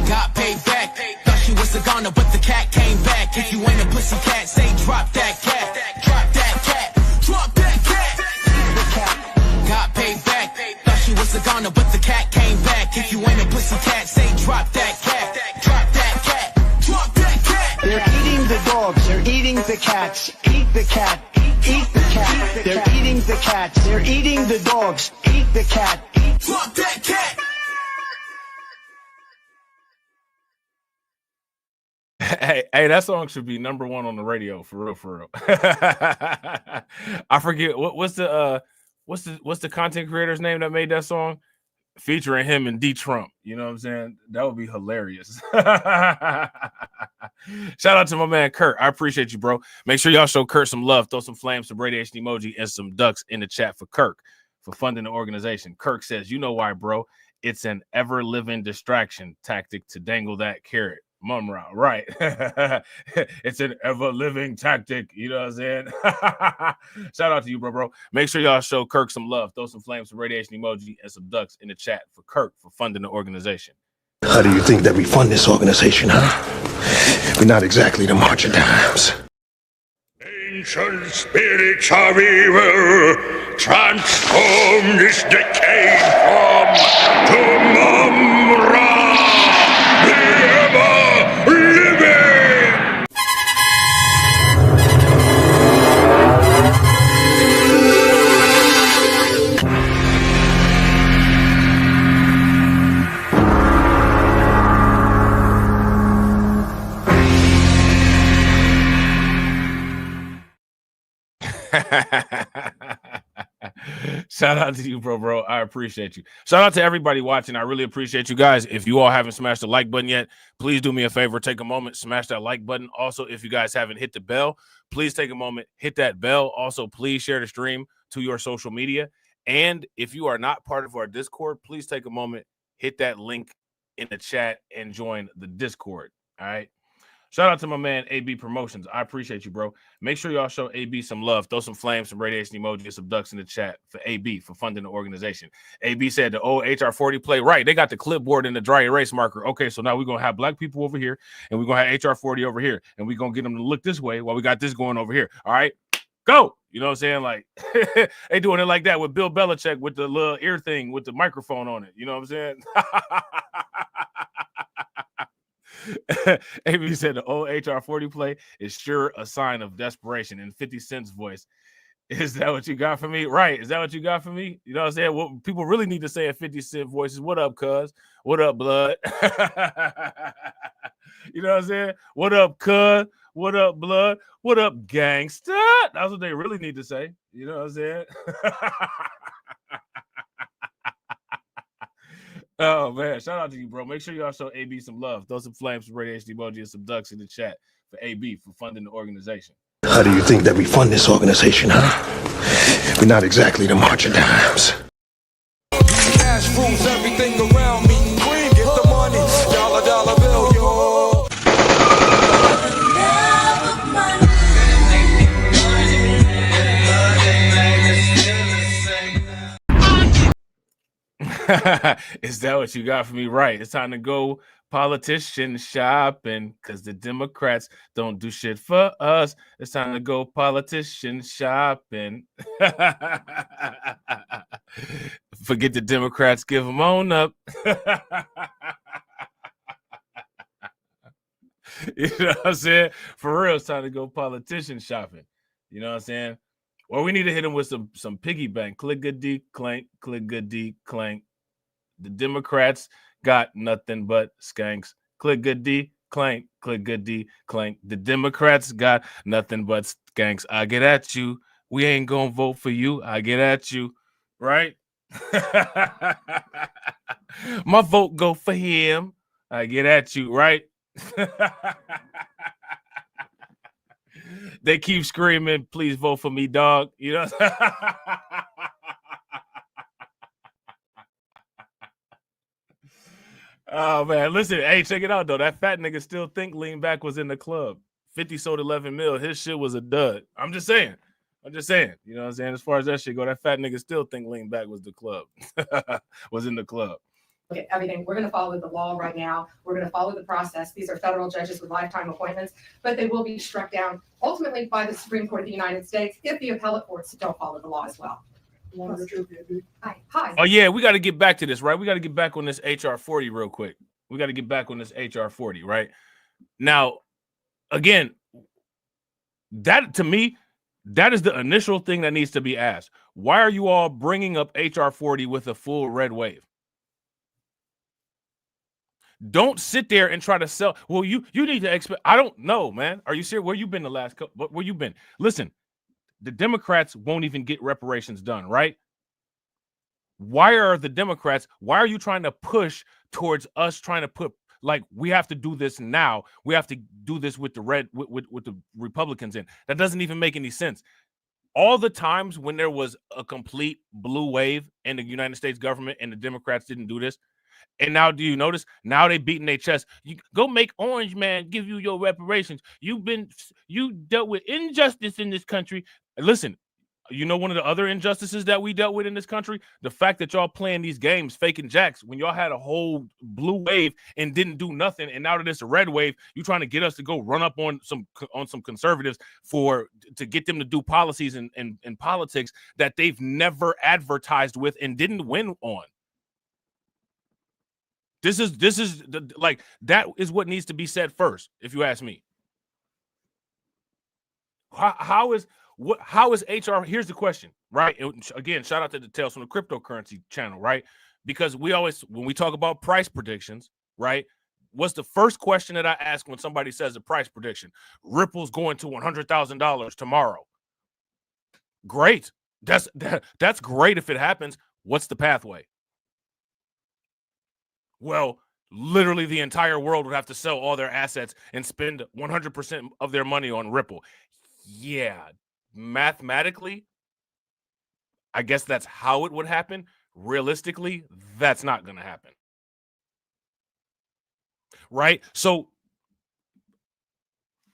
got paid back. Thought she was a goner, but the cat came back. If you ain't a pussy cat, say drop that cat. Drop that cat. Drop that cat. Got paid back. Thought she was a goner, but the cat came back. If you ain't a pussy cat, say drop that cat. Drop that cat. Drop that cat. They're eating the dogs, they're eating the cats. Eat the cat, eat the cat. They're eating the cats, they're eating the dogs. Eat the cat. Drop that cat. Hey, that song should be #1 on the radio for real, for real. I forget what's the content creator's name that made that song featuring him and D Trump. You know what I'm saying? That would be hilarious. Shout out to my man Kurt. I appreciate you, bro. Make sure y'all show Kurt some love. Throw some flames, some radiation emoji, and some ducks in the chat for Kirk for funding the organization. Kirk says, "You know why, bro? It's an ever-living distraction tactic to dangle that carrot." Mumra, right? It's an ever-living tactic. You know what I'm saying? Shout out to you, bro. Make sure y'all show Kirk some love. Throw some flames, some radiation emoji, and some ducks in the chat for Kirk for funding the organization. How do you think that we fund this organization, huh? We're not exactly the March of Dimes. Ancient spirits of evil, transform this decayed form to Mumra, the ever-living. Shout out to you, bro. I appreciate you. Shout out to everybody watching. I really appreciate you guys. If you all haven't smashed the like button yet, please do me a favor. Take a moment, smash that like button. Also, if you guys haven't hit the bell, please take a moment, hit that bell. Also, please share the stream to your social media. And if you are not part of our Discord, please take a moment, hit that link in the chat and join the Discord. All right. Shout out to my man, AB Promotions. I appreciate you, bro. Make sure y'all show AB some love. Throw some flames, some radiation emojis, some ducks in the chat for AB for funding the organization. AB said the old HR40 play. Right, they got the clipboard and the dry erase marker. Okay, so now we're going to have black people over here, and we're going to have HR40 over here, and we're going to get them to look this way while we got this going over here. All right, go. You know what I'm saying? Like, they doing it like that with Bill Belichick with the little ear thing with the microphone on it. You know what I'm saying? AB said the old HR40 play is sure a sign of desperation. In 50 Cent's voice, is that what you got for me? Right. Is that what you got for me? You know what I'm saying? What people really need to say in 50 Cent voice is, what up, cuz? What up, blood? You know what I'm saying? What up, cuz? What up, blood? What up, gangsta? That's what they really need to say. You know what I'm saying? Oh, man. Shout out to you, bro. Make sure y'all show AB some love. Throw some flames, some radiation emoji, and some ducks in the chat for AB for funding the organization. How do you think that we fund this organization, huh? We're not exactly the March of Dimes. Cash rules everything around me. Green, get the money. Dollar bill, yo. Is that what you got for me? Right. It's time to go politician shopping because the Democrats don't do shit for us. It's time to go politician shopping. Forget the Democrats, give them on up. You know what I'm saying? For real, it's time to go politician shopping. You know what I'm saying? Or we need to hit them with some piggy bank. Click good D, clank, click good D, clank. The Democrats got nothing but skanks. Click good D, clank, click good D, clank. The Democrats got nothing but skanks. I get at you We ain't gonna vote for you. I get at you, right? My vote go for him. I get at you, right? They keep screaming, please vote for me, dog. You know? Oh, man. Listen, hey, check it out, though. That fat nigga still think Lean Back was in the club. 50 sold 11 mil. His shit was a dud. I'm just saying. You know what I'm saying? As far as that shit go, that fat nigga still think Lean Back was the club. Was in the club. Look at everything. We're going to follow the law right now. We're going to follow the process. These are federal judges with lifetime appointments, but they will be struck down ultimately by the Supreme Court of the United States if the appellate courts don't follow the law as well. Hi. Oh, yeah, we got to get back to this, right? We got to get back on this HR 40 real quick. We got to get back on this HR 40, right? Now, again, that to me, that is the initial thing that needs to be asked. Why are you all bringing up HR 40 with a full red wave? Don't sit there and try to sell. Well, you need to expect. I don't know, man. Are you serious? Where you been the last couple? Where you been? Listen, the Democrats won't even get reparations done, right? Why are the Democrats? Why are you trying to push towards us trying to put like we have to do this now? We have to do this with the with the Republicans in. That doesn't even make any sense. All the times when there was a complete blue wave in the United States government and the Democrats didn't do this. And now, do you notice? Now they beating their chest. You go make Orange Man give you your reparations. You dealt with injustice in this country. Listen, you know one of the other injustices that we dealt with in this country? The fact that y'all playing these games, faking jacks, when y'all had a whole blue wave and didn't do nothing, and now that it's a red wave, you trying to get us to go run up on some conservatives to get them to do policies and politics that they've never advertised with and didn't win on. This is like that is what needs to be said first, if you ask me. How is HR? Here's the question, right? Again, shout out to the Tales from the Cryptocurrency channel, right? Because we always, when we talk about price predictions, right? What's the first question that I ask when somebody says a price prediction? Ripple's going to $100,000 tomorrow. Great. That's great if it happens. What's the pathway? Well, literally the entire world would have to sell all their assets and spend 100% of their money on Ripple. Yeah, mathematically, I guess that's how it would happen. Realistically, that's not going to happen. Right? So,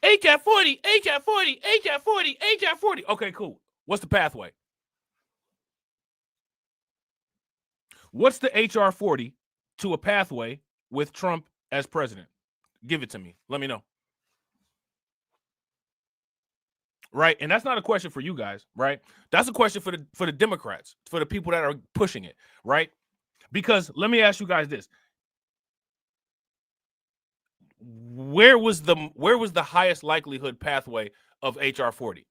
HR 40, HR 40, HR 40, HR 40. Okay, cool. What's the pathway? What's the HR 40 to a pathway with Trump as president? Give it to me. Let me know. Right? And that's not a question for you guys, right? That's a question for the Democrats, for the people that are pushing it, right? Because let me ask you guys this. Where was the highest likelihood pathway of HR 40?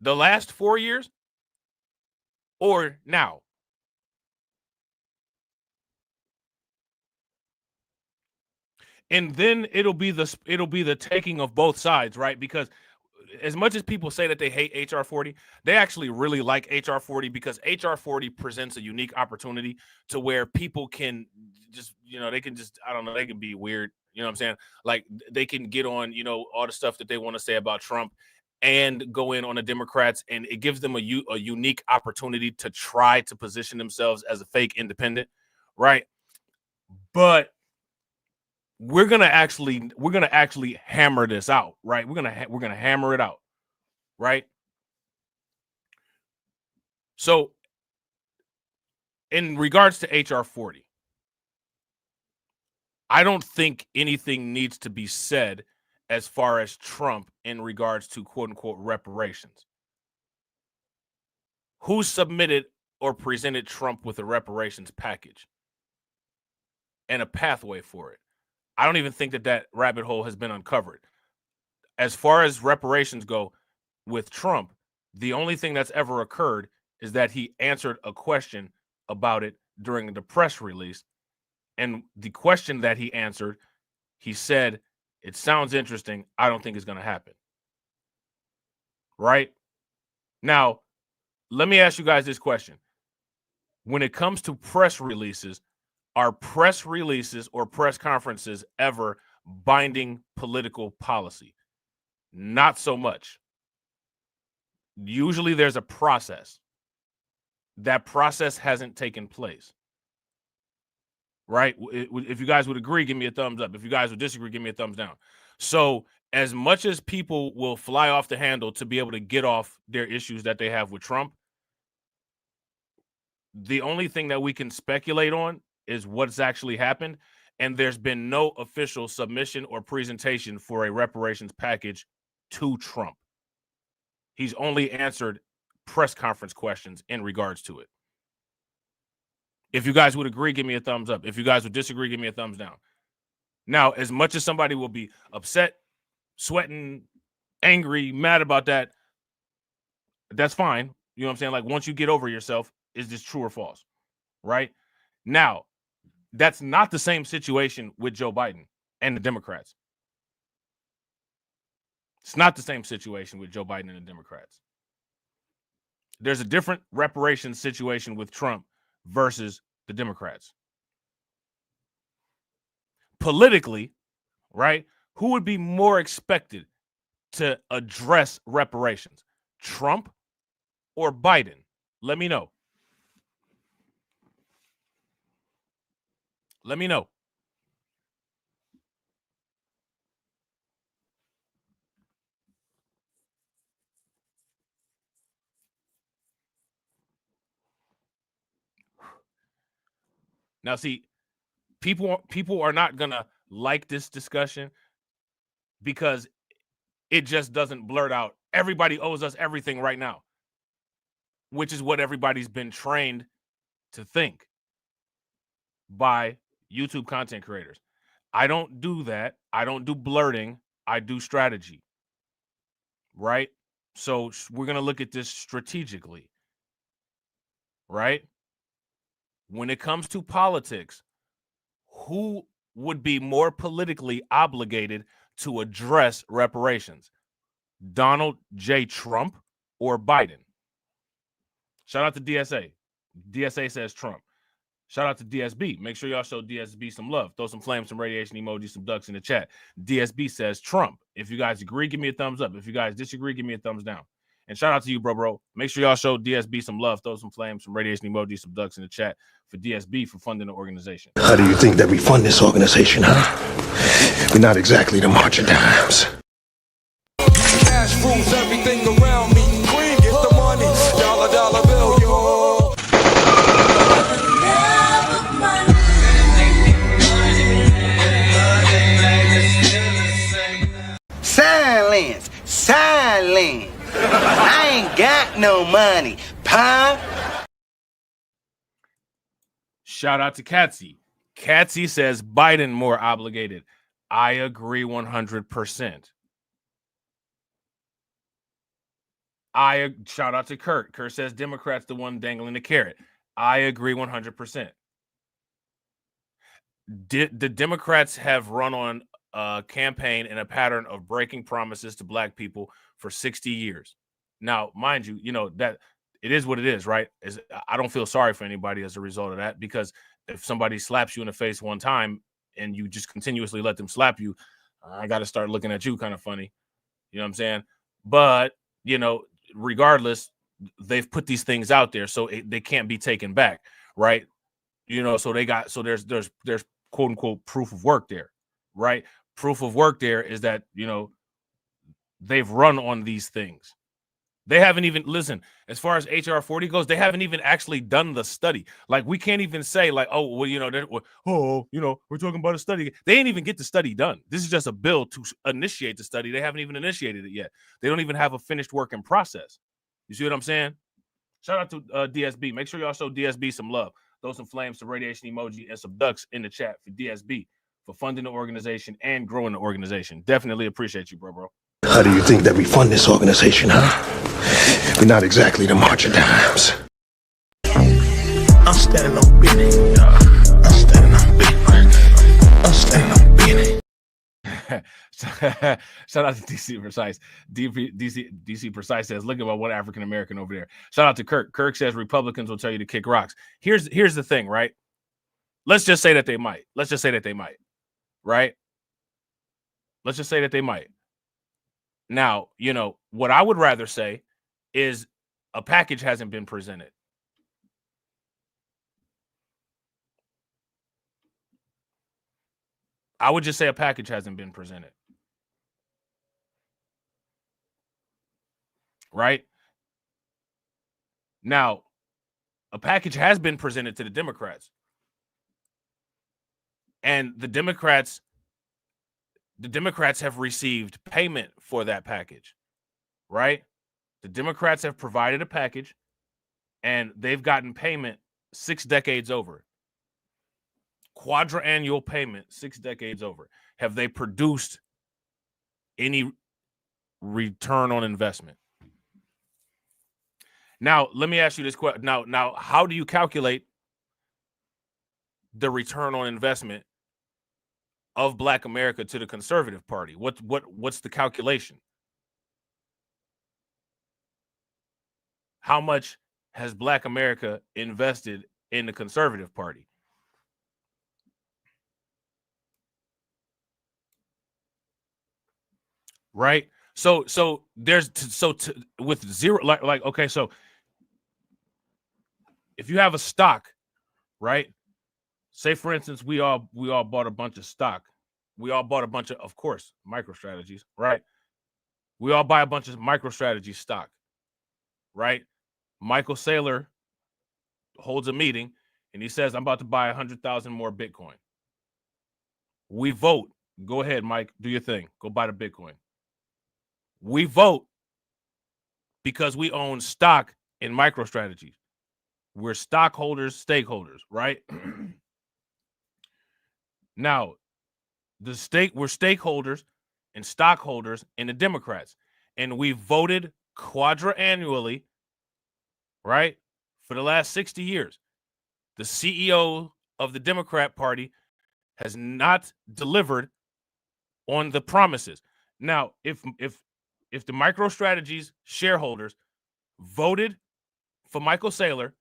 The last 4 years or now? And then it'll be the taking of both sides, right? Because as much as people say that they hate HR 40, they actually really like HR 40 because HR 40 presents a unique opportunity to where people can just, they can just, I don't know, they can be weird. You know what I'm saying? Like they can get on, all the stuff that they want to say about Trump and go in on the Democrats, and it gives them a unique opportunity to try to position themselves as a fake independent, right? But we're gonna actually hammer this out, right? We're gonna hammer it out, right? So, in regards to HR 40, I don't think anything needs to be said as far as Trump in regards to quote unquote reparations. Who submitted or presented Trump with a reparations package and a pathway for it? I don't even think that rabbit hole has been uncovered. As far as reparations go with Trump, the only thing that's ever occurred is that he answered a question about it during the press release. And the question that he answered, he said, it sounds interesting. I don't think it's going to happen. Right? Now, let me ask you guys this question. When it comes to press releases, are press releases or press conferences ever binding political policy? Not so much. Usually there's a process. That process hasn't taken place. Right? If you guys would agree, give me a thumbs up. If you guys would disagree, give me a thumbs down. So as much as people will fly off the handle to be able to get off their issues that they have with Trump, the only thing that we can speculate on is what's actually happened. And there's been no official submission or presentation for a reparations package to Trump. He's only answered press conference questions in regards to it. If you guys would agree, give me a thumbs up. If you guys would disagree, give me a thumbs down. Now, as much as somebody will be upset, sweating, angry, mad about that, that's fine. You know what I'm saying? Like, once you get over yourself, is this true or false? Right? Now, that's not the same situation with Joe Biden and the Democrats. It's not the same situation with Joe Biden and the Democrats. There's a different reparations situation with Trump versus the Democrats. Politically, right, who would be more expected to address reparations, Trump or Biden? Let me know. Let me know. Now, see, people are not going to like this discussion because it just doesn't blurt out. Everybody owes us everything right now, which is what everybody's been trained to think by YouTube content creators. I don't do that. I don't do blurting. I do strategy, right? So we're going to look at this strategically, right? When it comes to politics, who would be more politically obligated to address reparations? Donald J. Trump or Biden? Shout out to DSA. DSA says Trump. Shout out to DSB. Make sure y'all show DSB some love. Throw some flames, some radiation emojis, some ducks in the chat. DSB says Trump. If you guys agree, give me a thumbs up. If you guys disagree, give me a thumbs down. And shout out to you, bro. Make sure y'all show DSB some love. Throw some flames, some radiation emojis, some ducks in the chat for DSB for funding the organization. How do you think that we fund this organization, huh? We're not exactly the March of Dimes. Cash rules everything around me. Green, get the money. Dollar, dollar bill, yo. Silence. Silence. I ain't got no money, pop. Shout out to Katsy. Katsy says Biden more obligated. I agree 100%. Shout out to Kurt. Kurt says Democrats the one dangling the carrot. I agree 100%. The Democrats have run on a campaign and a pattern of breaking promises to black people for 60 years. Now, mind you, you know that it is what it is, right? I don't feel sorry for anybody as a result of that, because if somebody slaps you in the face one time and you just continuously let them slap you, I got to start looking at you kind of funny. You know what I'm saying? But, you know, regardless, they've put these things out there, so they can't be taken back, right? You know, so there's quote unquote proof of work there, right? Proof of work there is that, you know, they've run on these things. They haven't even, listen, as far as HR 40 goes, they haven't even actually done the study. Like, we can't even say like, oh, well, you know, we're talking about a study. They ain't even get the study done. This is just a bill to initiate the study. They haven't even initiated it yet. They don't even have a finished work in process. You see what I'm saying? Shout out to DSB. Make sure y'all show DSB some love. Throw some flames, some radiation emoji, and some ducks in the chat for DSB for funding the organization and growing the organization. Definitely appreciate you, bro. How do you think that we fund this organization, huh? We're not exactly the March of Dimes. I'm standing on business. I'm standing on business. I'm standing on business. Shout out to DC Precise. DC Precise says, look at one African American over there. Shout out to Kirk. Kirk says Republicans will tell you to kick rocks. Here's the thing, right? Let's just say that they might. Let's just say that they might, right? Let's just say that they might. Now, you know, what I would rather say is a package hasn't been presented. I would just say a package hasn't been presented. Right? Now, a package has been presented to the Democrats. And the Democrats have received payment for that package. Right? The Democrats have provided a package and they've gotten payment 6 decades over. Quadrannual payment 6 decades over. Have they produced any return on investment? Now, let me ask you this question. Now, how do you calculate the return on investment of Black America to the Conservative Party? What's the calculation? How much has Black America invested in the Conservative Party? Right? So there's with zero, like okay, so if you have a stock, right? Say for instance, we all bought a bunch of stock. We all bought a bunch of course, MicroStrategies, right? We all buy a bunch of MicroStrategy stock, right? Michael Saylor holds a meeting and he says, I'm about to buy 100,000 more Bitcoin. We vote. Go ahead, Mike, do your thing. Go buy the Bitcoin. We vote because we own stock in MicroStrategy. We're stockholders, stakeholders, right? Now, we're stakeholders and stockholders in the Democrats, and we voted quadrannually, right, for the last 60 years. The CEO of the Democrat Party has not delivered on the promises. Now, if the MicroStrategies shareholders voted for Michael Saylor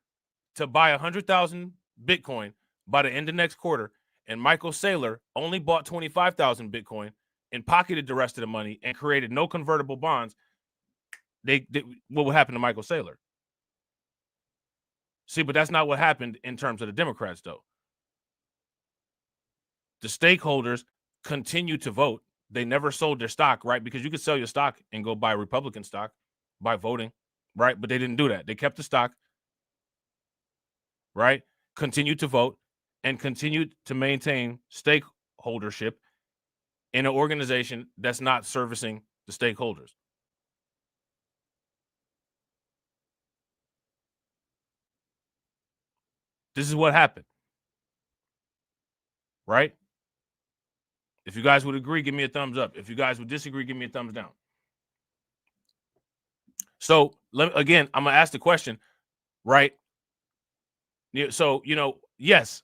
to buy 100,000 Bitcoin by the end of next quarter, and Michael Saylor only bought 25,000 Bitcoin and pocketed the rest of the money and created no convertible bonds, what would happen to Michael Saylor? See, but that's not what happened in terms of the Democrats, though. The stakeholders continue to vote. They never sold their stock, right? Because you could sell your stock and go buy Republican stock by voting, right? But they didn't do that. They kept the stock, right? Continued to vote and continued to maintain stakeholdership in an organization that's not servicing the stakeholders. This is what happened, right? If you guys would agree, give me a thumbs up. If you guys would disagree, give me a thumbs down. So, again, I'm going to ask the question, right? So, yes,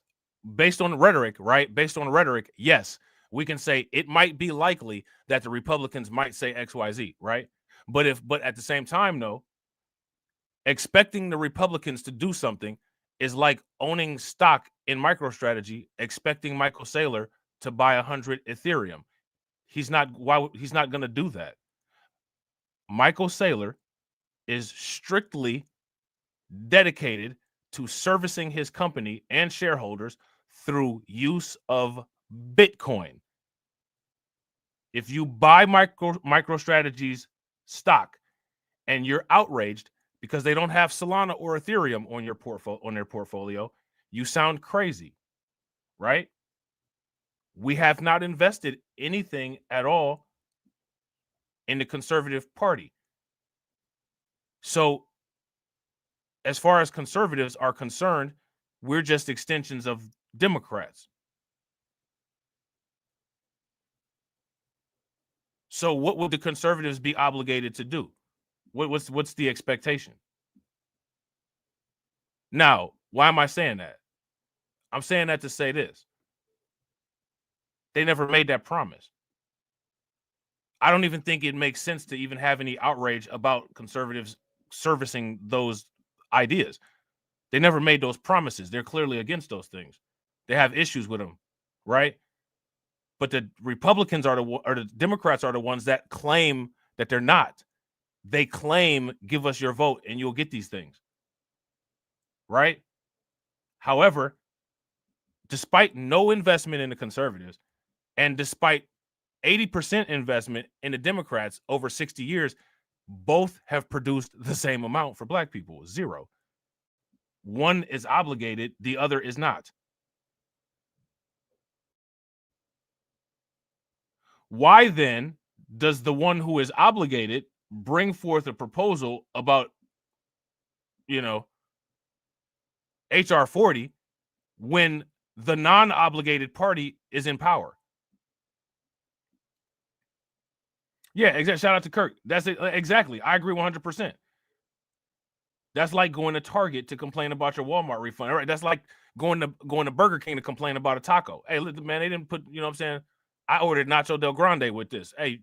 based on rhetoric, right? Based on rhetoric, yes, we can say it might be likely that the Republicans might say XYZ, right? But at the same time, though, expecting the Republicans to do something is like owning stock in MicroStrategy, expecting Michael Saylor to buy 100 Ethereum. He's not going to do that. Michael Saylor is strictly dedicated to servicing his company and shareholders through use of Bitcoin. If you buy MicroStrategy's stock and you're outraged because they don't have Solana or Ethereum on their portfolio, you sound crazy, right? We have not invested anything at all in the Conservative Party. So, as far as conservatives are concerned, we're just extensions of Democrats. So what would the conservatives be obligated to do? What's the expectation? Now, why am I saying that? I'm saying that to say this. They never made that promise. I don't even think it makes sense to even have any outrage about conservatives servicing those ideas. They never made those promises. They're clearly against those things. They have issues with them, right? But the Republicans or the Democrats are the ones that claim that they're not. They claim, give us your vote and you'll get these things, right? However, despite no investment in the conservatives and despite 80% investment in the Democrats over 60 years, both have produced the same amount for black people, 0. One is obligated, the other is not. Why then does the one who is obligated bring forth a proposal about, HR 40 when the non-obligated party is in power? Yeah, exactly. Shout out to Kirk. That's it. Exactly. I agree 100%. That's like going to Target to complain about your Walmart refund. All right. That's like going to Burger King to complain about a taco. Hey, look, man, they didn't put, what I'm saying? I ordered Nacho Del Grande with this. Hey,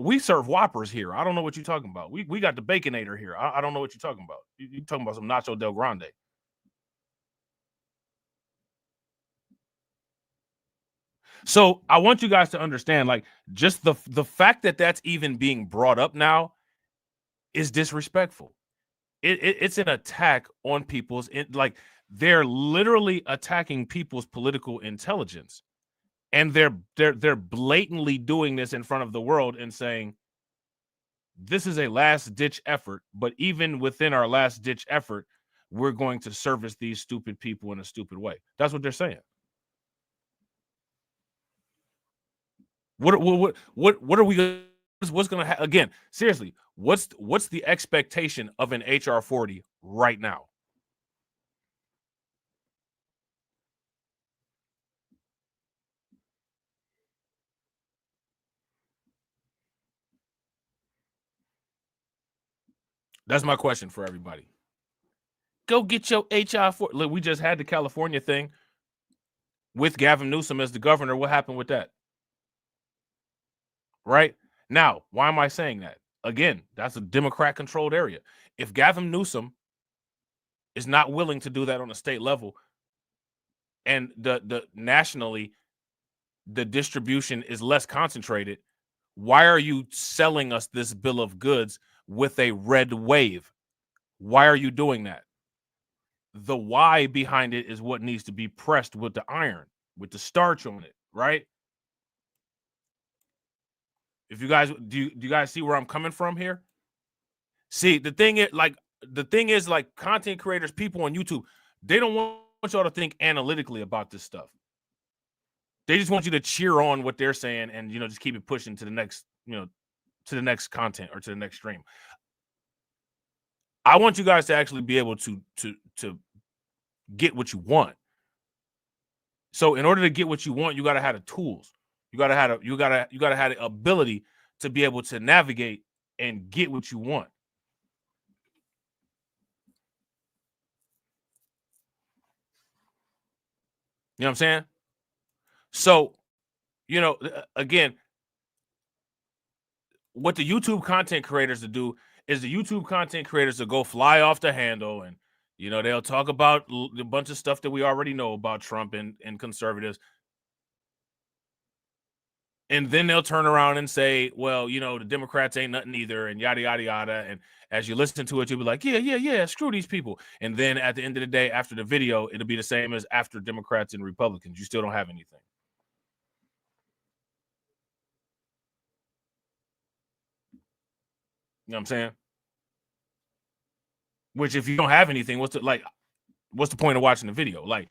we serve Whoppers here. I don't know what you're talking about. We got the Baconator here. I don't know what you're talking about. You're talking about some Nacho Del Grande. So I want you guys to understand, like, just the fact that that's even being brought up now is disrespectful. It's an attack on people's, like, they're literally attacking people's political intelligence. And they're blatantly doing this in front of the world and saying, this is a last-ditch effort, but even within our last-ditch effort, we're going to service these stupid people in a stupid way. That's what they're saying. What are we? What's going to happen? Again, seriously, what's the expectation of an HR 40 right now? That's my question for everybody. Go get your HR 40. Look, we just had the California thing with Gavin Newsom as the governor. What happened with that? Right? Now, why am I saying that? Again, that's a Democrat-controlled area. If Gavin Newsom is not willing to do that on a state level, and the nationally, the distribution is less concentrated, why are you selling us this bill of goods with a red wave? Why are you doing that? The why behind it is what needs to be pressed with the iron, with the starch on it, right? If you guys do you guys see where I'm coming from here? See, the thing is, like, content creators, people on YouTube, they don't want y'all to think analytically about this stuff. They just want you to cheer on what they're saying and, just keep it pushing to the next, to the next content or to the next stream. I want you guys to actually be able to get what you want. So in order to get what you want, you got to have the tools. You got to have the ability to be able to navigate and get what you want. You know what I'm saying? So, again, what the YouTube content creators to do is the YouTube content creators to go fly off the handle and, they'll talk about a bunch of stuff that we already know about Trump and conservatives. And then they'll turn around and say, well, the Democrats ain't nothing either, and yada, yada, yada. And as you listen to it, you'll be like, yeah, screw these people. And then at the end of the day, after the video, it'll be the same as after Democrats and Republicans. You still don't have anything. You know what I'm saying? Which, if you don't have anything, what's the point of watching the video? Like,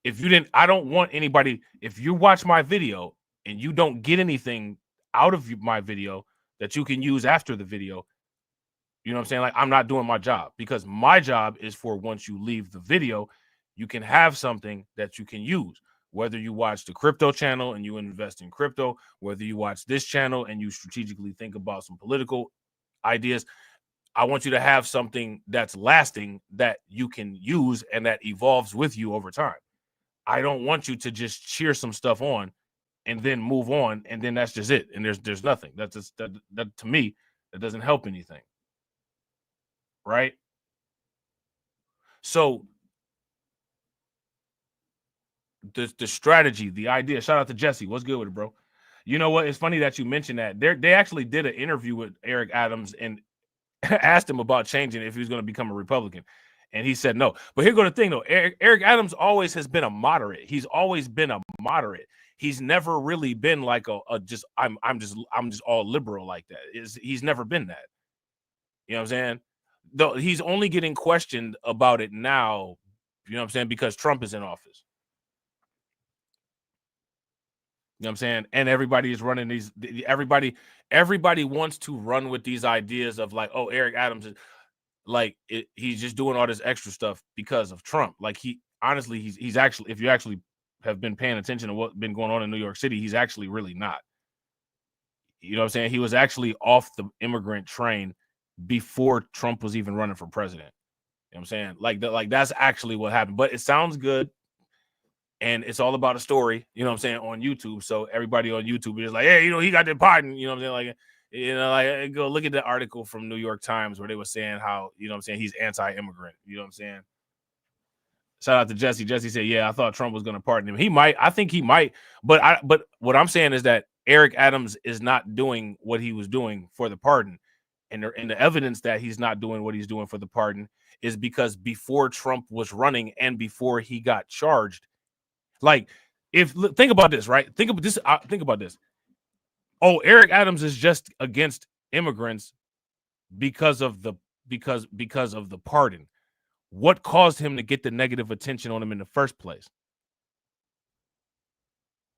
I don't want anybody, if you watch my video and you don't get anything out of my video that you can use after the video, you know what I'm saying? Like, I'm not doing my job, because my job is for, once you leave the video, you can have something that you can use. Whether you watch the crypto channel and you invest in crypto, whether you watch this channel and you strategically think about some political ideas, I want you to have something that's lasting that you can use and that evolves with you over time. I don't want you to just cheer some stuff on and then move on, and then that's just it. And there's nothing. That's just that to me, that doesn't help anything. Right? So the strategy, the idea. Shout out to Jesse. What's good with it, bro? You know what? It's funny that you mentioned that. They actually did an interview with Eric Adams and asked him about changing if he was going to become a Republican. And he said no. But here's the thing, though. Eric Adams always has been a moderate. He's always been a moderate. He's never really been like I'm just all liberal like that. He's never been that. You know what I'm saying? Though he's only getting questioned about it now, you know what I'm saying, because Trump is in office. You know what I'm saying? And everybody is running these. Everybody wants to run with these ideas of like, oh, Eric Adams is like he's just doing all this extra stuff because of Trump. Like honestly, he's actually, if you actually have been paying attention to what's been going on in New York City, he's actually really not. You know what I'm saying? He was actually off the immigrant train before Trump was even running for president. You know what I'm saying? Like that's actually what happened. But it sounds good. And it's all about a story, you know what I'm saying, on YouTube. So everybody on YouTube is like, hey, you know, he got that pardon, you know what I'm saying? Like, you know, like go look at the article from New York Times where they were saying how, you know what I'm saying, he's anti-immigrant, you know what I'm saying? Shout out to Jesse. Jesse said, yeah, I thought Trump was going to pardon him. He might. I think he might. But what I'm saying is that Eric Adams is not doing what he was doing for the pardon. And the evidence that he's not doing what he's doing for the pardon is because before Trump was running and before he got charged, like, think about this, right? Think about this. Oh, Eric Adams is just against immigrants because of the pardon. What caused him to get the negative attention on him in the first place?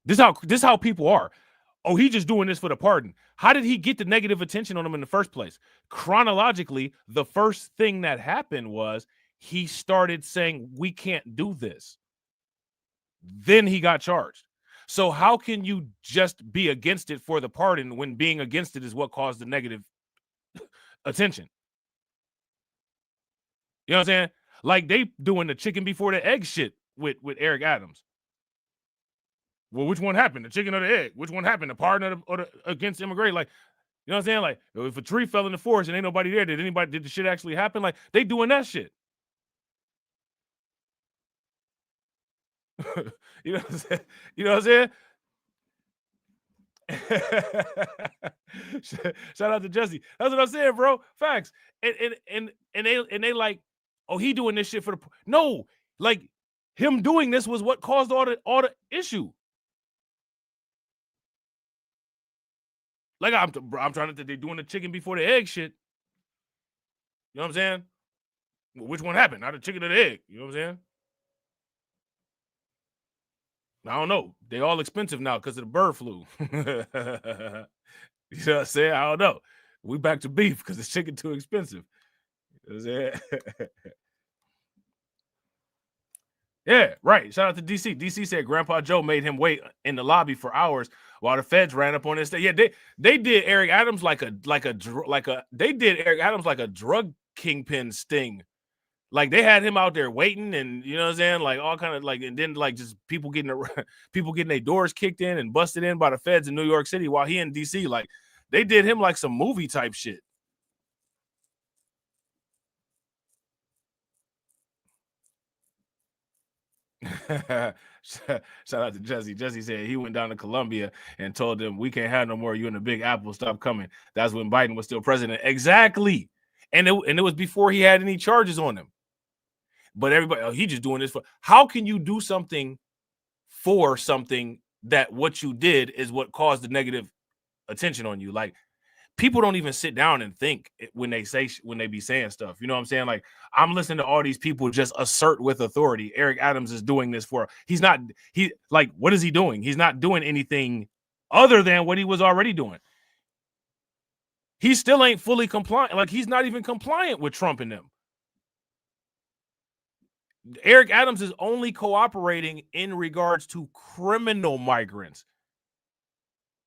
This how people are. Oh, he just doing this for the pardon. How did he get the negative attention on him in the first place? Chronologically, the first thing that happened was he started saying, we can't do this. Then he got charged. So how can you just be against it for the pardon when being against it is what caused the negative attention? You know what I'm saying? Like they doing the chicken before the egg shit with Eric Adams. Well, which one happened? The chicken or the egg? Which one happened? The pardon or the against immigration? Like, you know what I'm saying? Like, if a tree fell in the forest and ain't nobody there, did the shit actually happen? Like, they doing that shit. You know what I'm saying? You know what I'm saying? Shout out to Jesse. That's what I'm saying, bro. Facts. And they like, oh, he doing this shit for the no, like him doing this was what caused all the issue. Like I'm trying to, they're doing the chicken before the egg shit. You know what I'm saying? Well, which one happened? Not the chicken or the egg? You know what I'm saying? I don't know. They all expensive now because of the bird flu. You know what I'm saying? I don't know. We back to beef because the chicken too expensive. You know what I'm saying? Yeah, right. Shout out to DC. DC said Grandpa Joe made him wait in the lobby for hours while the feds ran up on his day. Yeah, they did Eric Adams like a drug kingpin sting. Like they had him out there waiting, and you know what I'm saying, like all kind of like, and then like just people getting their doors kicked in and busted in by the feds in New York City while he in DC. Like they did him like some movie type shit. Shout out to Jesse. Jesse said he went down to Columbia and told them, we can't have no more. You in the Big Apple, stop coming. That's when Biden was still president. Exactly. And it was before he had any charges on him. But everybody, oh, he just doing this for. How can you do something for something that what you did is what caused the negative attention on you? Like people don't even sit down and think when they be saying stuff. You know what I'm saying? Like I'm listening to all these people just assert with authority. Eric Adams is doing this for. What is he doing? He's not doing anything other than what he was already doing. He still ain't fully compliant. Like he's not even compliant with Trump and them. Eric Adams is only cooperating in regards to criminal migrants.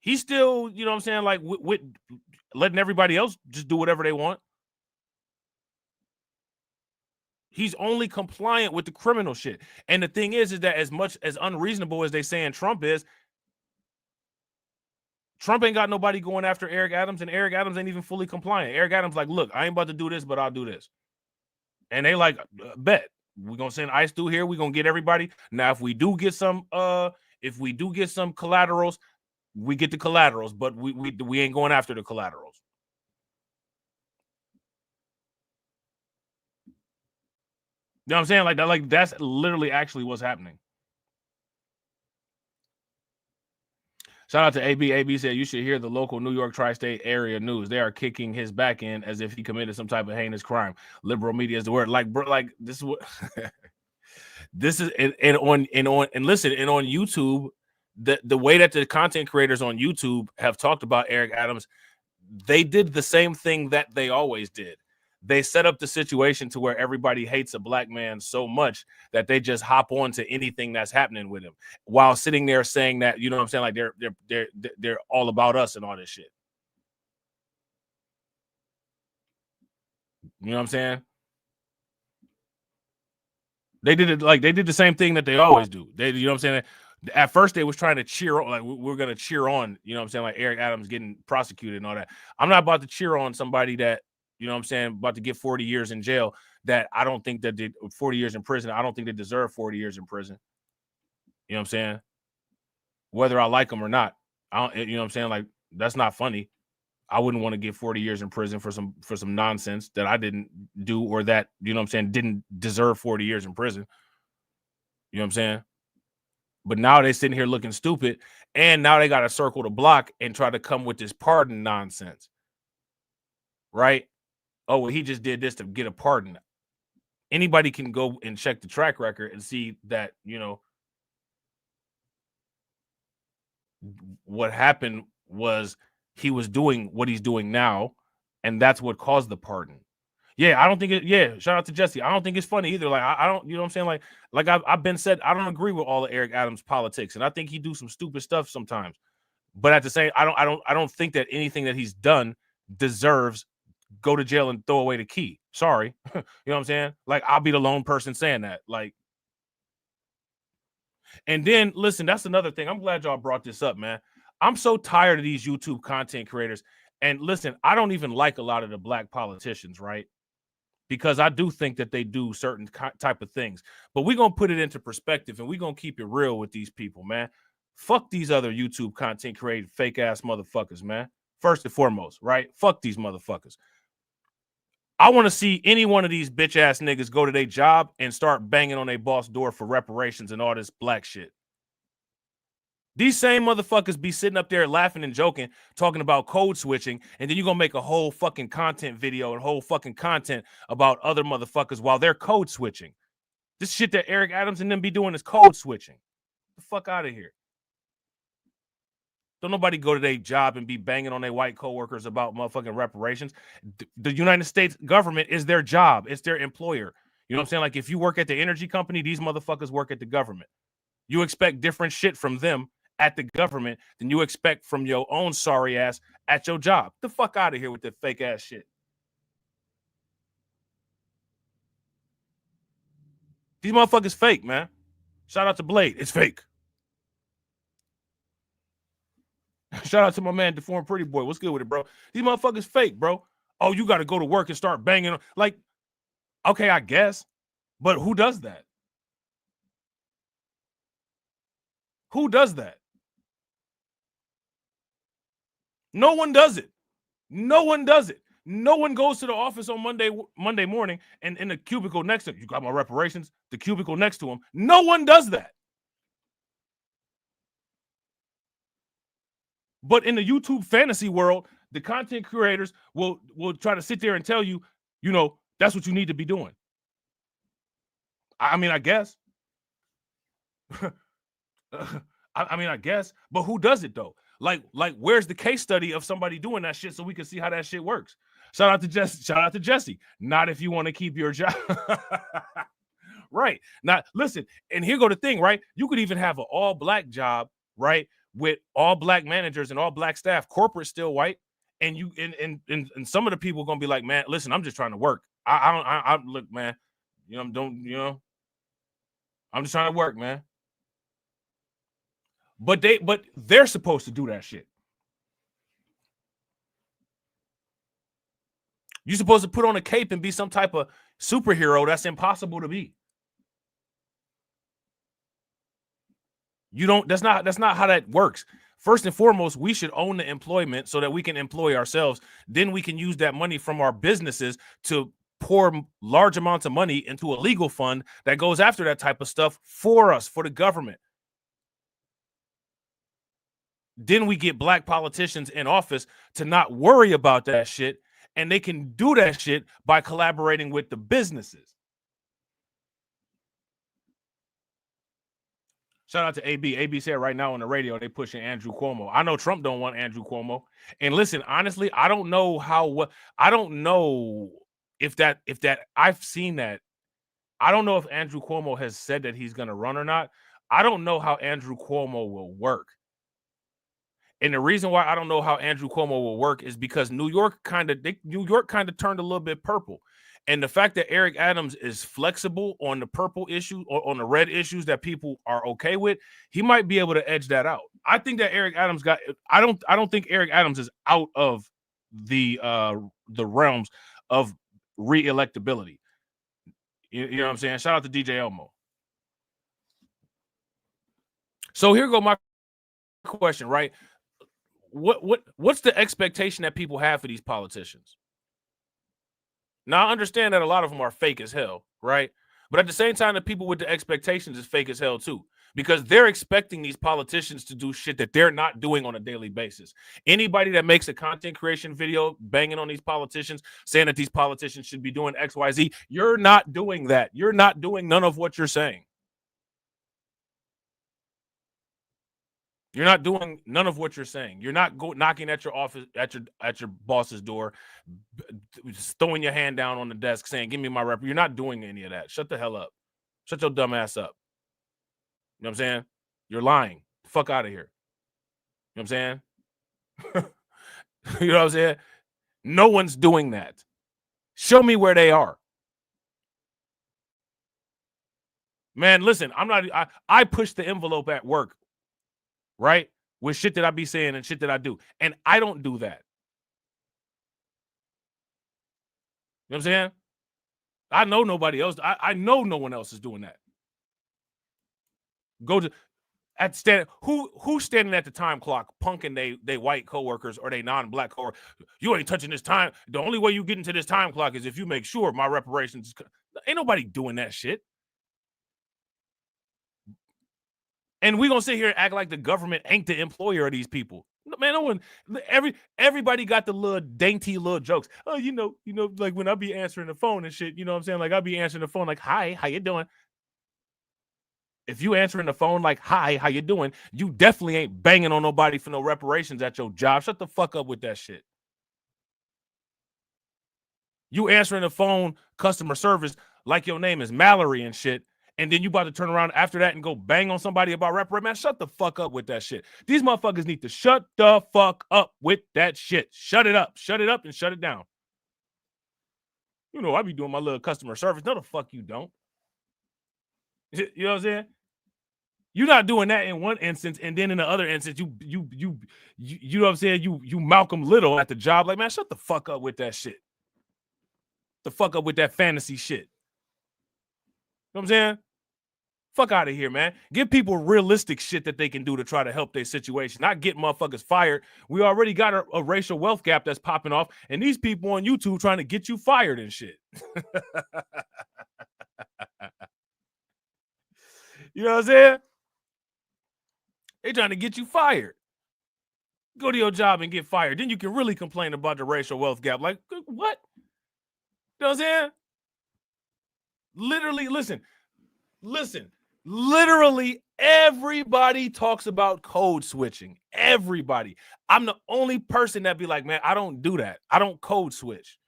He's still, you know what I'm saying, like with letting everybody else just do whatever they want. He's only compliant with the criminal shit. And the thing is that as much as unreasonable as they saying Trump is, Trump ain't got nobody going after Eric Adams, and Eric Adams ain't even fully compliant. Eric Adams like, look, I ain't about to do this, but I'll do this. And they like, bet. We're gonna send ICE through here. We're gonna get everybody. Now, if we do get some collaterals, we get the collaterals, but we ain't going after the collaterals. You know what I'm saying? Like that, like that's literally actually what's happening. Shout out to AB. AB said you should hear the local New York tri-state area news. They are kicking his back end as if he committed some type of heinous crime. Liberal media is the word. Like, bro, like this is what this is. And on YouTube, the way that the content creators on YouTube have talked about Eric Adams, they did the same thing that they always did. They set up the situation to where everybody hates a black man so much that they just hop on to anything that's happening with him while sitting there saying that, you know what I'm saying? Like they're all about us and all this shit. You know what I'm saying? They did it like they did the same thing that they always do. They, you know what I'm saying? At first they was trying to cheer on, like we're going to cheer on, you know what I'm saying? Like Eric Adams getting prosecuted and all that. I'm not about to cheer on somebody that, you know what I'm saying, about to get 40 years in jail that I don't think that did 40 years in prison. I don't think they deserve 40 years in prison. You know what I'm saying? Whether I like them or not, I don't, you know what I'm saying? Like, that's not funny. I wouldn't want to get 40 years in prison for some nonsense that I didn't do or that, you know what I'm saying, didn't deserve 40 years in prison. You know what I'm saying? But now they're sitting here looking stupid, and now they got to circle the block and try to come with this pardon nonsense. Right? Oh, well, he just did this to get a pardon. Anybody can go and check the track record and see that, you know, what happened was he was doing what he's doing now, and that's what caused the pardon. Yeah, I don't think it. Yeah, shout out to Jesse. I don't think it's funny either. Like, I don't, you know what I'm saying? Like I've been said, I don't agree with all of Eric Adams' politics, and I think he do some stupid stuff sometimes. But at the same, I don't think that anything that he's done deserves go to jail and throw away the key. Sorry. You know what I'm saying? Like, I'll be the lone person saying that. Like, and then listen, that's another thing. I'm glad y'all brought this up, man. I'm so tired of these YouTube content creators. And listen, I don't even like a lot of the black politicians, right? Because I do think that they do certain type of things. But we're going to put it into perspective, and we're going to keep it real with these people, man. Fuck these other YouTube content creating fake ass motherfuckers, man. First and foremost, right? Fuck these motherfuckers. I want to see any one of these bitch ass niggas go to their job and start banging on their boss door for reparations and all this black shit. These same motherfuckers be sitting up there laughing and joking, talking about code switching, and then you're going to make a whole fucking content video and whole fucking content about other motherfuckers while they're code switching. This shit that Eric Adams and them be doing is code switching. Get the fuck out of here. Don't nobody go to their job and be banging on their white coworkers about motherfucking reparations. The United States government is their job. It's their employer. You know what I'm saying? Like, if you work at the energy company, these motherfuckers work at the government. You expect different shit from them at the government than you expect from your own sorry ass at your job. Get the fuck out of here with that fake ass shit. These motherfuckers fake, man. Shout out to Blade. It's fake. Shout out to my man, Deformed Pretty Boy. What's good with it, bro? These motherfuckers fake, bro. Oh, you got to go to work and start banging. Like, okay, I guess. But who does that? Who does that? No one does it. No one does it. No one goes to the office on Monday morning and in the cubicle next to him. You got my reparations? The cubicle next to him. No one does that. But in the YouTube fantasy world, the content creators will try to sit there and tell you, you know, that's what you need to be doing. I mean, I guess. I mean, I guess. But who does it, though? Like, where's the case study of somebody doing that shit so we can see how that shit works? Shout out to Jesse. Shout out to Jesse. Not if you want to keep your job. Right. Now, listen, and here go the thing, right? You could even have an all-black job, right, with all black managers and all black staff, corporate still white, and you and some of the people are gonna be like, man, listen, I'm just trying to work. I look, man, you know, I'm just trying to work, man. But they're supposed to do that shit. You're supposed to put on a cape and be some type of superhero. That's impossible to be. You don't, that's not how that works. First and foremost, we should own the employment so that we can employ ourselves. Then we can use that money from our businesses to pour large amounts of money into a legal fund that goes after that type of stuff for us, for the government. Then we get black politicians in office to not worry about that shit, and they can do that shit by collaborating with the businesses. Shout out to AB. AB said right now on the radio they pushing Andrew Cuomo. I know Trump don't want Andrew Cuomo. And listen, honestly, I don't know if I've seen that. I don't know if Andrew Cuomo has said that he's going to run or not. I don't know how Andrew Cuomo will work. And the reason why I don't know how Andrew Cuomo will work is because New York kind of turned a little bit purple. And the fact that Eric Adams is flexible on the purple issue or on the red issues that people are okay with, he might be able to edge that out. I think that Eric Adams I don't think Eric Adams is out of the realms of re-electability. You know what I'm saying? Shout out to DJ Elmo. So here go my question, right? What's the expectation that people have for these politicians? Now, I understand that a lot of them are fake as hell, right? But at the same time, the people with the expectations is fake as hell too, because they're expecting these politicians to do shit that they're not doing on a daily basis. Anybody that makes a content creation video banging on these politicians, saying that these politicians should be doing X, Y, Z, you're not doing that. You're not doing none of what you're saying. You're not doing none of what you're saying. You're not knocking at your office, at your boss's door, throwing your hand down on the desk saying, give me my rep. You're not doing any of that. Shut the hell up. Shut your dumb ass up. You know what I'm saying? You're lying. Fuck out of here. You know what I'm saying? You know what I'm saying? No one's doing that. Show me where they are. Man, listen, I push the envelope at work. Right? With shit that I be saying and shit that I do. And I don't do that. You know what I'm saying? I know nobody else. I know no one else is doing that. Who's standing at the time clock punking they white coworkers or they non-black coworkers? You ain't touching this time. The only way you get into this time clock is if you make sure my reparations. Ain't nobody doing that shit. And we're going to sit here and act like the government ain't the employer of these people. Man, no one, everybody got the little dainty little jokes. Oh, you know, like when I be answering the phone and shit, you know what I'm saying? Like I be answering the phone like, hi, how you doing? If you answering the phone like, hi, how you doing? You definitely ain't banging on nobody for no reparations at your job. Shut the fuck up with that shit. You answering the phone customer service like your name is Mallory and shit. And then you about to turn around after that and go bang on somebody about reparations. Man, shut the fuck up with that shit. These motherfuckers need to shut the fuck up with that shit. Shut it up. Shut it up and shut it down. You know, I be doing my little customer service. No, the fuck you don't. You know what I'm saying? You're not doing that in one instance, and then in the other instance, you know what I'm saying? You Malcolm Little at the job. Like, man, shut the fuck up with that shit. The fuck up with that fantasy shit. You know what I'm saying? Fuck out of here, man. Give people realistic shit that they can do to try to help their situation, not get motherfuckers fired. We already got a racial wealth gap that's popping off, and these people on YouTube trying to get you fired and shit. You know what I'm saying? They trying to get you fired. Go to your job and get fired. Then you can really complain about the racial wealth gap. Like, what? You know what I'm saying? Literally, listen, literally everybody talks about code switching. Everybody. I'm the only person that be like, man, I don't do that. I don't code switch.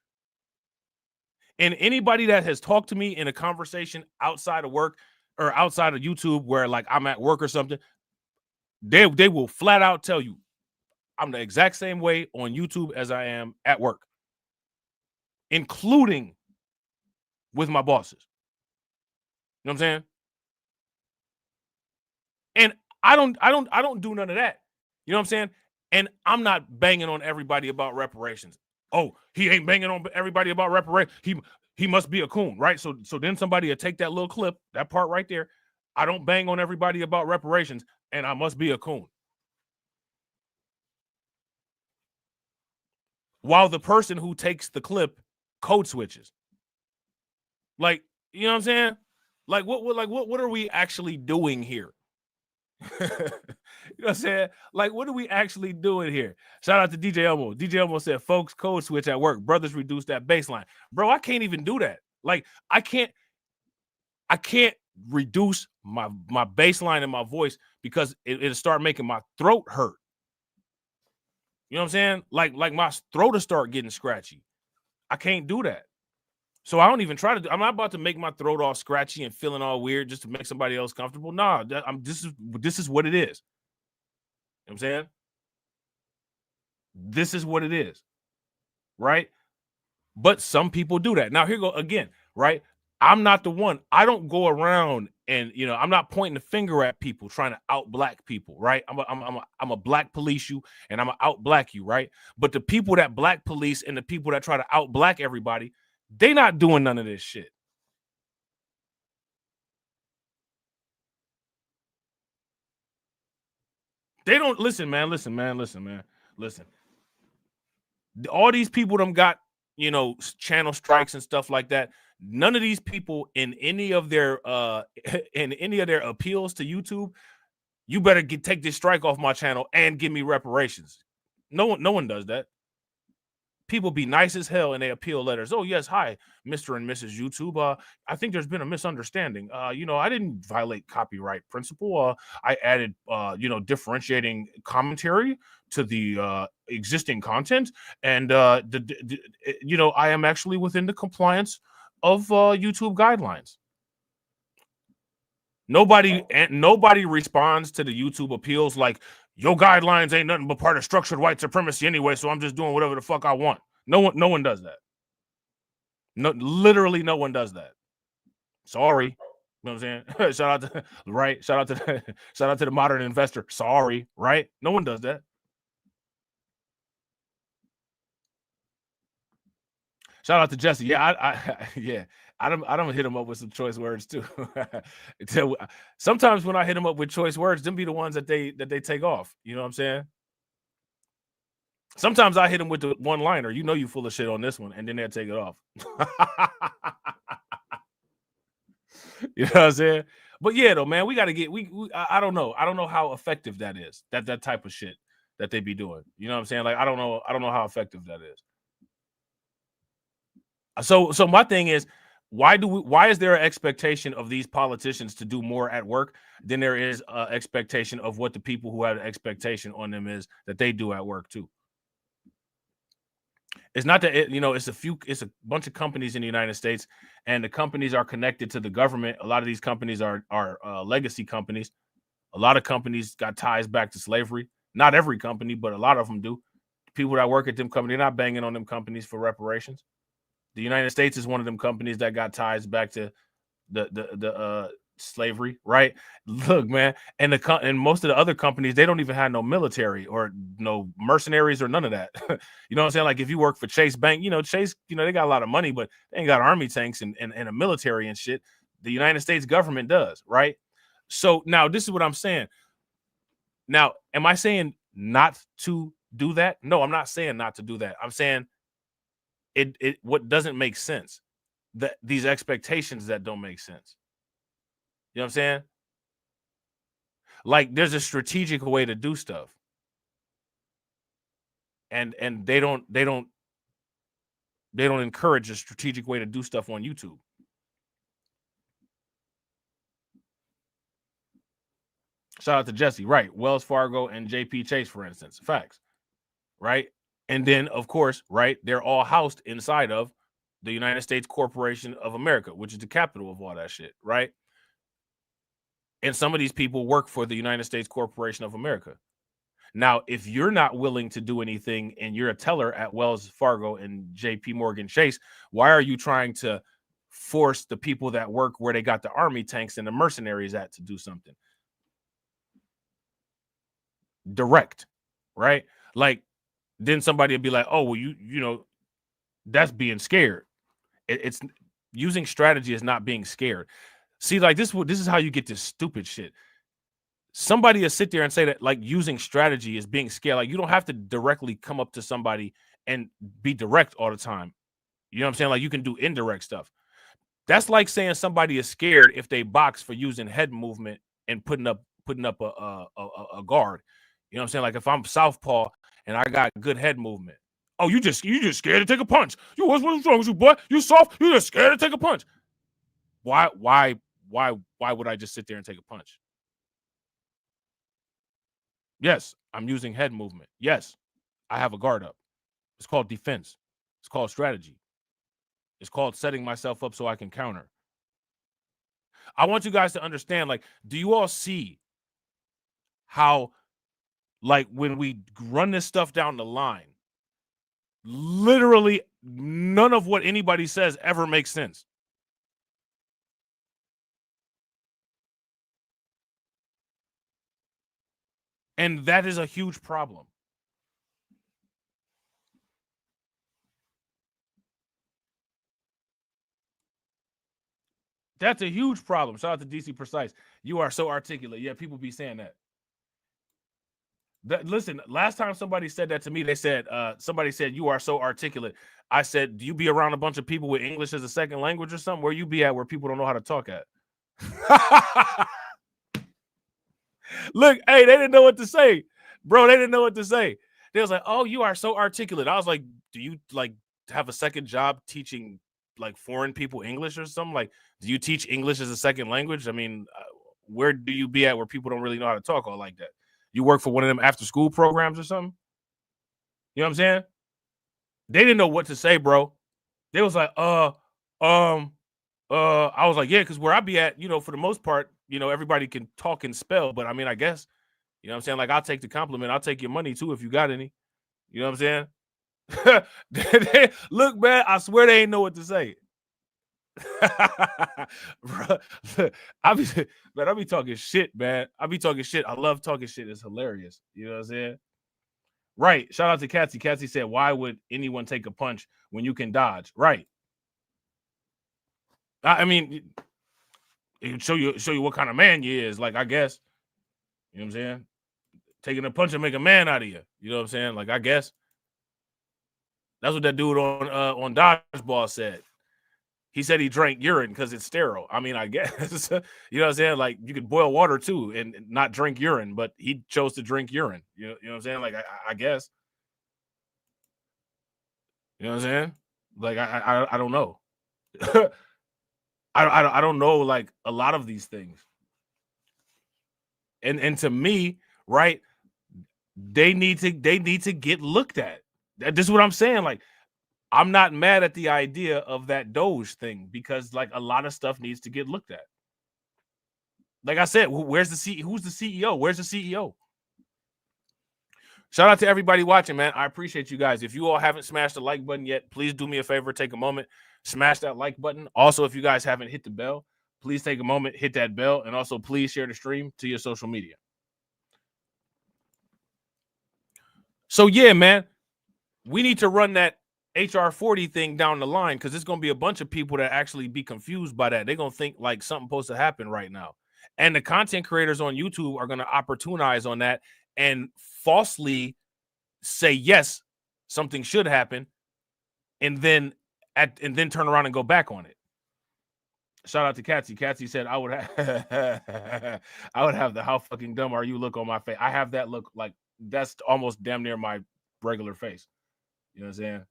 And anybody that has talked to me in a conversation outside of work or outside of YouTube where like I'm at work or something, they will flat out tell you I'm the exact same way on YouTube as I am at work, including with my bosses. You know what I'm saying? And I don't do none of that. You know what I'm saying? And I'm not banging on everybody about reparations. Oh, he ain't banging on everybody about reparation. He must be a coon, right? So then somebody will take that little clip, that part right there. I don't bang on everybody about reparations, and I must be a coon. While the person who takes the clip code switches. Like, you know what I'm saying? Like what are we actually doing here? You know what I'm saying? Like, what are we actually doing here? Shout out to DJ Elmo. DJ Elmo said, folks, code switch at work. Brothers reduce that baseline. Bro, I can't even do that. Like, I can't reduce my baseline and my voice because it'll start making my throat hurt. You know what I'm saying? Like my throat will start getting scratchy. I can't do that. So I don't even try to do. I'm not about to make my throat all scratchy and feeling all weird just to make somebody else comfortable. Nah, this is what it is. You know what I'm saying? This is what it is. Right? But some people do that. Now here go again, right? I'm not the one. I don't go around and, you know, I'm not pointing the finger at people trying to out black people, right? I'm a black police you and I'm a out black you, right? But the people that black police and the people that try to out black everybody, they not doing none of this shit. They don't listen, man. Listen. All these people them got, you know, channel strikes and stuff like that. None of these people in any of their appeals to YouTube, you better take this strike off my channel and give me reparations. No one does that. People be nice as hell in their appeal letters. Oh, yes, hi, Mr. and Mrs. YouTube. I think there's been a misunderstanding. You know, I didn't violate copyright principle. I added, you know, differentiating commentary to the existing content. And, you know, I am actually within the compliance of YouTube guidelines. Nobody responds to the YouTube appeals like, your guidelines ain't nothing but part of structured white supremacy anyway, so I'm just doing whatever the fuck I want. No one does that. No, literally no one does that. Sorry. You know what I'm saying? Shout out to the modern investor. Sorry, right? No one does that. Shout out to Jesse. Yeah, I don't hit him up with some choice words too. Sometimes when I hit him up with choice words, them be the ones that they take off. You know what I'm saying? Sometimes I hit him with the one-liner. You know you full of shit on this one, and then they'll take it off. You know what I'm saying? But yeah, though, man, we got to get. I don't know. I don't know how effective that is. That type of shit that they be doing. You know what I'm saying? Like I don't know how effective that is. So my thing is, why is there an expectation of these politicians to do more at work than there is an expectation of what the people who have an expectation on them is that they do at work too? It's not that it's a bunch of companies in the United States, and the companies are connected to the government. A lot of these companies are legacy companies. A lot of companies got ties back to slavery. Not every company, but a lot of them do. People that work at them companies, they're not banging on them companies for reparations. The United States is one of them companies that got ties back to the slavery, right? Look, man, and most of the other companies, they don't even have no military or no mercenaries or none of that. You know what I'm saying? Like if you work for Chase Bank, Chase, they got a lot of money, but they ain't got army tanks and a military and shit. The United States government does, right? So now this is what I'm saying. Now, am I saying not to do that? No, I'm not saying not to do that. I'm saying what doesn't make sense, that these expectations that don't make sense. You know what I'm saying? Like there's a strategic way to do stuff. And they don't encourage a strategic way to do stuff on YouTube. Shout out to Jesse, right? Wells Fargo and JP Chase, for instance. Facts. Right? And then, of course, right, they're all housed inside of the United States Corporation of America, which is the capital of all that shit, right? And some of these people work for the United States Corporation of America. Now, if you're not willing to do anything and you're a teller at Wells Fargo and JP Morgan Chase, why are you trying to force the people that work where they got the army tanks and the mercenaries at to do something? Direct, right? Like, then somebody would be like, oh, well, That's being scared. It's using strategy is not being scared. See, like this is how you get this stupid shit. Somebody will sit there and say that like using strategy is being scared. Like you don't have to directly come up to somebody and be direct all the time. You know what I'm saying? Like you can do indirect stuff. That's like saying somebody is scared if they box for using head movement and putting up a guard. You know what I'm saying? Like if I'm southpaw and I got good head movement. Oh, you just scared to take a punch. What's wrong with you, boy? You soft. You just scared to take a punch. Why would I just sit there and take a punch? Yes, I'm using head movement. Yes, I have a guard up. It's called defense. It's called strategy. It's called setting myself up so I can counter. I want you guys to understand, like, do you all see how, like, when we run this stuff down the line, literally none of what anybody says ever makes sense? And that is a huge problem. That's a huge problem. Shout out to DC Precise. You are so articulate. Yeah, people be saying that. Listen, last time somebody said that to me, they said, somebody said, you are so articulate. I said, do you be around a bunch of people with English as a second language or something? Where you be at where people don't know how to talk at? Look, hey, they didn't know what to say. Bro, they didn't know what to say. They was like, oh, you are so articulate. I was like, do you like have a second job teaching like foreign people English or something? Like, do you teach English as a second language? I mean, where do you be at where people don't really know how to talk all like that? You work for one of them after school programs or something? You know what I'm saying? They didn't know what to say, bro. They was like, I was like, yeah, because where I be at, you know, for the most part, you know, everybody can talk and spell, but I mean, I guess, you know what I'm saying? Like, I'll take the compliment. I'll take your money too if you got any. You know what I'm saying? Look, man, I swear they ain't know what to say. Bro, I be talking shit, man. I be talking shit. I love talking shit. It's hilarious. You know what I'm saying? Right. Shout out to Catsy. Catsy said, why would anyone take a punch when you can dodge? Right. I mean, it show you what kind of man you is, like, I guess. You know what I'm saying? Taking a punch and make a man out of you. You know what I'm saying? Like, I guess. That's what that dude on Dodgeball said. He said he drank urine because it's sterile. I mean, I guess. You know what I'm saying? Like, you could boil water too and not drink urine, but he chose to drink urine. You know what I'm saying? Like, I guess. You know what I'm saying? Like, I don't know. I don't know, like, a lot of these things. And to me, right, they need to get looked at. This is what I'm saying. Like, I'm not mad at the idea of that Doge thing because, like, a lot of stuff needs to get looked at. Like I said, where's the CEO? Who's the CEO? Where's the CEO? Shout out to everybody watching, man. I appreciate you guys. If you all haven't smashed the like button yet, please do me a favor. Take a moment, smash that like button. Also, if you guys haven't hit the bell, please take a moment, hit that bell, and also please share the stream to your social media. So, yeah, man, we need to run that HR 40 thing down the line because there's going to be a bunch of people that actually be confused by that. They're going to think like something supposed to happen right now. And the content creators on YouTube are going to opportunize on that and falsely say, yes, something should happen, and then turn around and go back on it. Shout out to Catsy. Catsy said, I would have the how fucking dumb are you look on my face. I have that look, like, that's almost damn near my regular face. You know what I'm saying?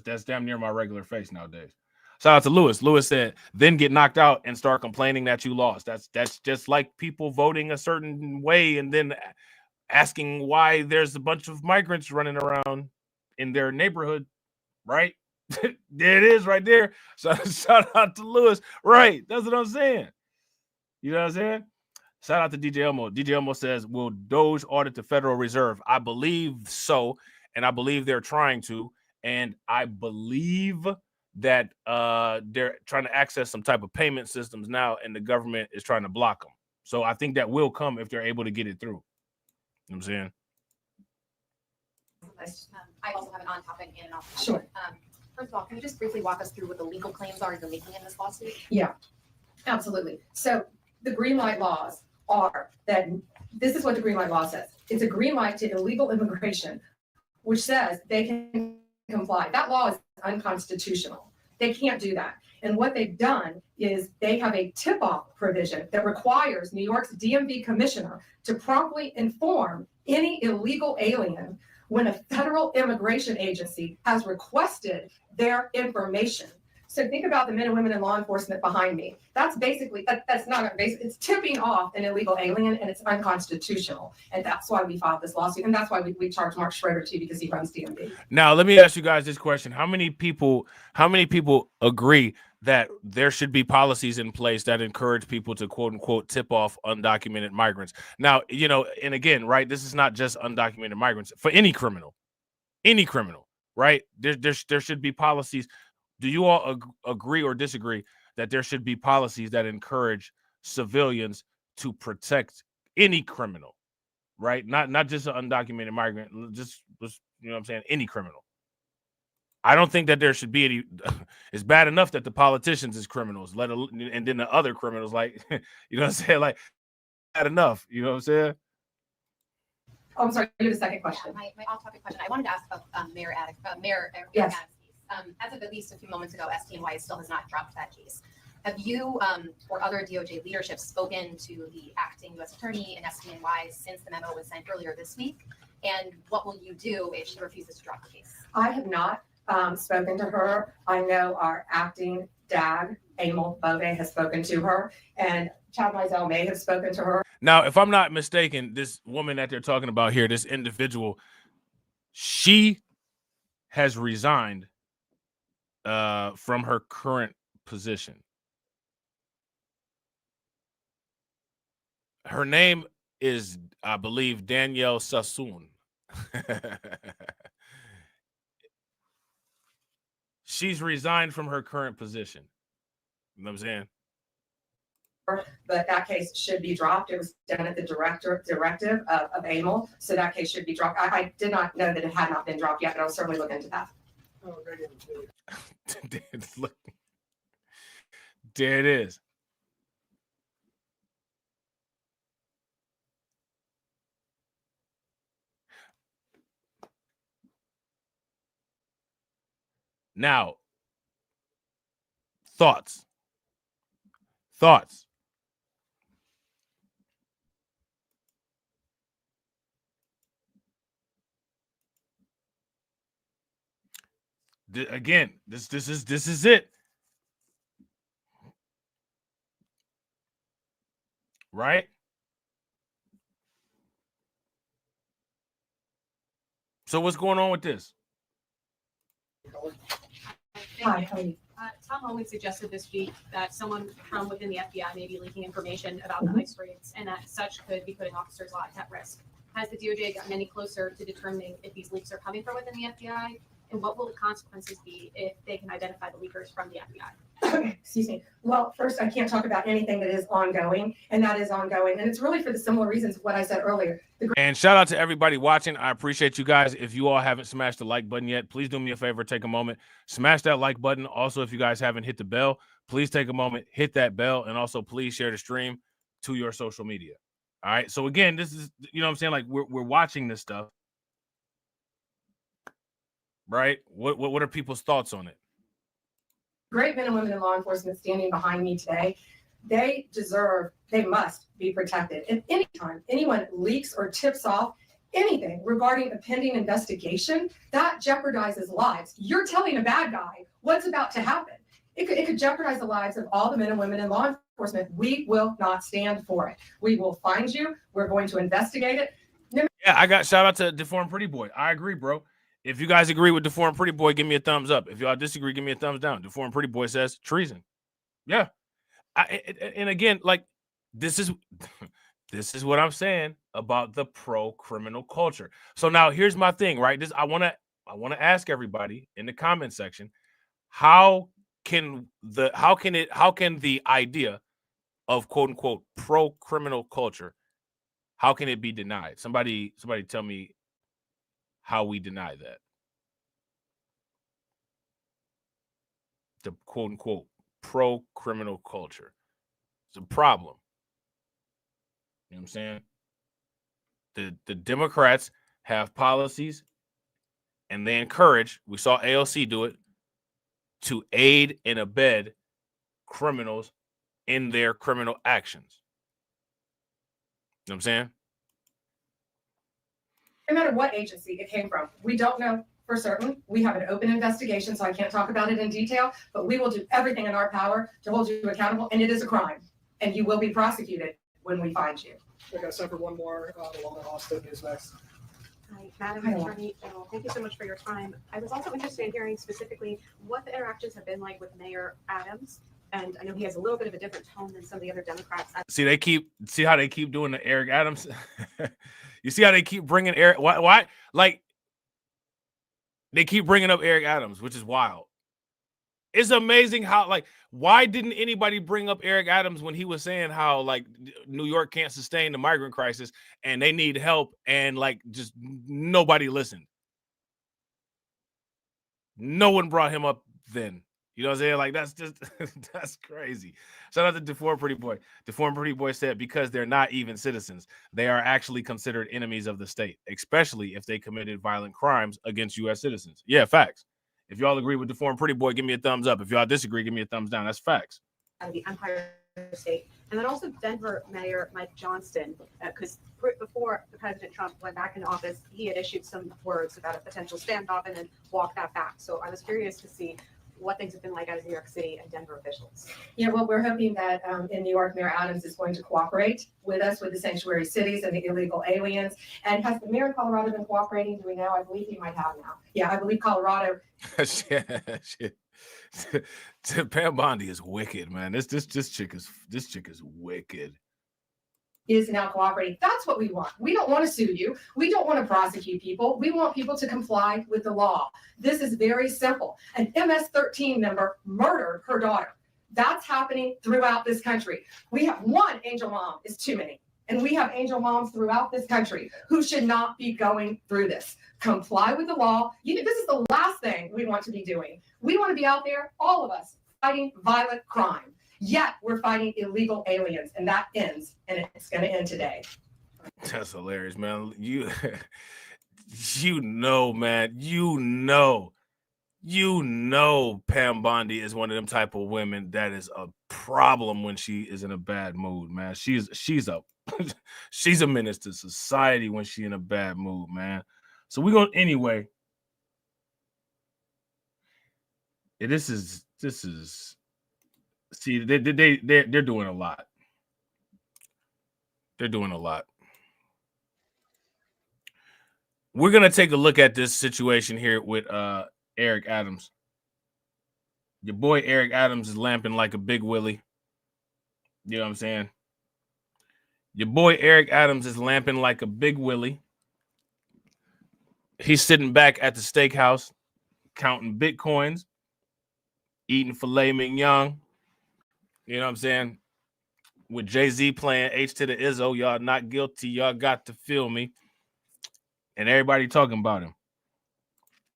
That's damn near my regular face nowadays. Shout out to Lewis. Lewis said, then get knocked out and start complaining that you lost. That's just like people voting a certain way and then asking why there's a bunch of migrants running around in their neighborhood, right? There it is right there. Shout out to Lewis. Right. That's what I'm saying. You know what I'm saying? Shout out to DJ Elmo. DJ Elmo says, will Doge audit the Federal Reserve? I believe so. And I believe they're trying to. And I believe that they're trying to access some type of payment systems now, and the government is trying to block them. So I think that will come if they're able to get it through. You know what I'm saying? I also have it on Talkin and off. Sure. First of all, can you just briefly walk us through what the legal claims are you're making in this lawsuit? Yeah, absolutely. So the green light laws are that this is what the green light law says. It's a green light to illegal immigration, which says they can comply. That law is unconstitutional. They can't do that. And what they've done is they have a tip-off provision that requires New York's DMV commissioner to promptly inform any illegal alien when a federal immigration agency has requested their information. So think about the men and women in law enforcement behind me. That's basically, that's not a basic, it's tipping off an illegal alien, and it's unconstitutional. And that's why we filed this lawsuit. And that's why we charged Mark Schroeder too, because he runs DMV. Now, let me ask you guys this question. How many people agree that there should be policies in place that encourage people to quote unquote tip off undocumented migrants? Now, you know, and again, right, this is not just undocumented migrants. For any criminal, right? There should be policies. Do you all agree or disagree that there should be policies that encourage civilians to protect any criminal, right? Not just an undocumented migrant, just you know what I'm saying, any criminal. I don't think that there should be any. It's bad enough that the politicians is criminals, and then the other criminals, like, you know what I'm saying, like, bad enough. You know what I'm saying? Oh, I'm sorry. You have a second question. My off-topic question. I wanted to ask about Mayor Yes. Adams' case. As of at least a few moments ago, SDNY still has not dropped that case. Have you or other DOJ leadership spoken to the acting U.S. attorney and SDNY since the memo was sent earlier this week? And what will you do if she refuses to drop the case? I have not spoken to her. I know our acting DAG, Emil Bove, has spoken to her, and Chad Mizell may have spoken to her. Now, if I'm not mistaken, this woman that they're talking about here, this individual, she has resigned from her current position. Her name is, I believe, Danielle Sassoon. She's resigned from her current position. You know what I'm saying? But that case should be dropped. It was done at the directive of Emil, so that case should be dropped. I did not know that it had not been dropped yet, but I'll certainly look into that. Look, there it is. Now, thoughts. Again, this is it. Right? So what's going on with this? Hi, how are you? Tom Homan suggested this week that someone from within the FBI may be leaking information about the ICE raids, and that such could be putting officers' lives at risk. Has the DOJ gotten any closer to determining if these leaks are coming from within the FBI? And what will the consequences be if they can identify the leakers from the FBI? Excuse me. Well, first, I can't talk about anything that is ongoing, and that is ongoing. And it's really for the similar reasons of what I said earlier. And shout out to everybody watching. I appreciate you guys. If you all haven't smashed the like button yet, please do me a favor, take a moment, smash that like button. Also, if you guys haven't hit the bell, please take a moment, hit that bell, and also please share the stream to your social media. All right. So again, this is, you know what I'm saying? Like we're watching this stuff. Right? What are people's thoughts on it? Great men and women in law enforcement standing behind me today, they must be protected. If any time anyone leaks or tips off anything regarding a pending investigation, that jeopardizes lives. You're telling a bad guy what's about to happen. It could jeopardize the lives of all the men and women in law enforcement. We will not stand for it. We will find you. We're going to investigate it. Yeah, I got shout out to Deformed Pretty Boy. I agree, bro. If you guys agree with Deformed Pretty Boy, give me a thumbs up. If y'all disagree, give me a thumbs down. Deformed Pretty Boy says treason. Yeah. And again, like this is what I'm saying about the pro-criminal culture. So now here's my thing, right? I want to ask everybody in the comment section, how can the idea of quote unquote pro-criminal culture, how can it be denied? Somebody tell me how we deny that. the quote unquote pro-criminal culture. It's a problem. You know what I'm saying? The Democrats have policies and they encourage, we saw AOC do it, to aid and abet criminals in their criminal actions. You know what I'm saying? No matter what agency it came from, we don't know for certain. We have an open investigation, so I can't talk about it in detail, but we will do everything in our power to hold you accountable, and it is a crime, and you will be prosecuted when we find you. I got time for one more. Alana Austin is next. Hi, Madam Attorney General. Thank you so much for your time. I was also interested in hearing specifically what the interactions have been like with Mayor Adams. And I know he has a little bit of a different tone than some of the other Democrats. See how they keep doing the Eric Adams? You see how they keep bringing Eric? Why? Like, they keep bringing up Eric Adams, which is wild. It's amazing how, like, why didn't anybody bring up Eric Adams when he was saying how, like, New York can't sustain the migrant crisis and they need help, and, like, just nobody listened. No one brought him up then. You know what I'm saying? Like, that's just, that's crazy. Shout out to Deformed Pretty Boy. Deformed Pretty Boy said, because they're not even citizens, they are actually considered enemies of the state, especially if they committed violent crimes against U.S. citizens. Yeah, facts. If y'all agree with Deformed Pretty Boy, give me a thumbs up. If y'all disagree, give me a thumbs down. That's facts. The Empire State. And then also Denver Mayor Mike Johnston, because before President Trump went back into office, he had issued some words about a potential standoff and then walked that back. So I was curious to see what things have been like as New York City and Denver officials. Yeah, well, we're hoping that in New York, Mayor Adams is going to cooperate with us with the sanctuary cities and the illegal aliens. And has the mayor of Colorado been cooperating? Do we know? I believe he might have now. Yeah, I believe Colorado. Shit. Pam Bondie is wicked, man. This chick is wicked. Is now cooperating. That's what we want. We don't want to sue you. We don't want to prosecute people. We want people to comply with the law. This is very simple. An MS-13 member murdered her daughter. That's happening throughout this country. We have one angel mom is too many. And we have angel moms throughout this country who should not be going through this. Comply with the law. This is the last thing we want to be doing. We want to be out there, all of us, fighting violent crime. Yet we're fighting illegal aliens, and that ends, and it's going to end today. That's hilarious, man. Man. You know Pam Bondie is one of them type of women that is a problem when she is in a bad mood, man. She's a menace to society when she's in a bad mood, man. So we're going anyway. This is see, they're doing a lot. They're doing a lot. We're gonna take a look at this situation here with Eric Adams. Your boy Eric Adams is lamping like a big willy. You know what I'm saying? Your boy Eric Adams is lamping like a big willy. He's sitting back at the steakhouse, counting bitcoins, eating filet mignon. You know what I'm saying? With Jay-Z playing H to the Izzo, y'all not guilty. Y'all got to feel me. And everybody talking about him.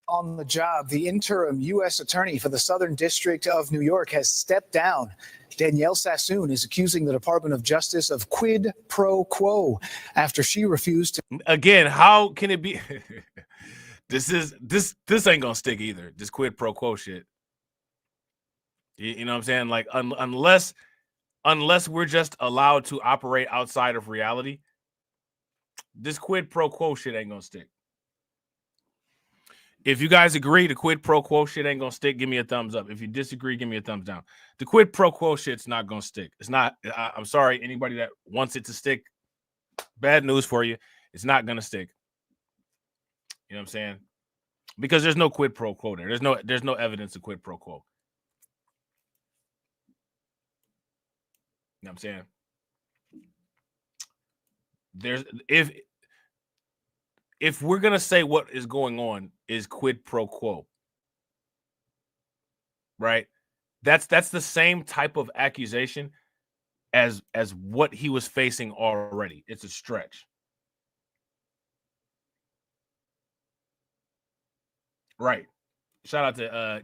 On the job, the interim U.S. attorney for the Southern District of New York has stepped down. Danielle Sassoon is accusing the Department of Justice of quid pro quo after she refused to. Again, how can it be? This ain't gonna stick either. This quid pro quo shit. You know what I'm saying? Like, unless we're just allowed to operate outside of reality, this quid pro quo shit ain't gonna stick. If you guys agree the quid pro quo shit ain't gonna stick, give me a thumbs up. If you disagree, give me a thumbs down. The quid pro quo shit's not gonna stick. It's not. I'm sorry, anybody that wants it to stick. Bad news for you. It's not gonna stick. You know what I'm saying? Because there's no quid pro quo there. There's no evidence of quid pro quo. You know what I'm saying? If we're gonna say what is going on is quid pro quo, right? That's the same type of accusation as what he was facing already. It's a stretch. Right. Shout out to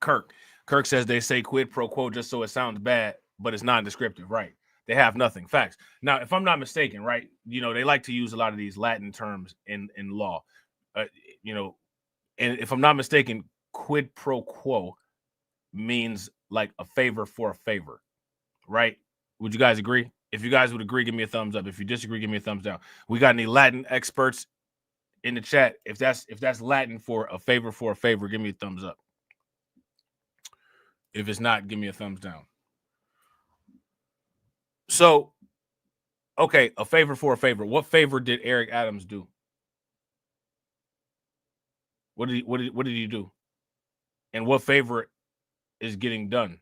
Kirk. Kirk says they say quid pro quo just so it sounds bad, but it's non-descriptive, right? They have nothing. Facts. Now, if I'm not mistaken, right, you know, they like to use a lot of these Latin terms in law, you know, and if I'm not mistaken, quid pro quo means like a favor for a favor, right? Would you guys agree? If you guys would agree, give me a thumbs up. If you disagree, give me a thumbs down. We got any Latin experts in the chat? If that's Latin for a favor, give me a thumbs up. If it's not, give me a thumbs down. So, okay, a favor for a favor. What favor did Eric Adams do? What did he do? And what favor is getting done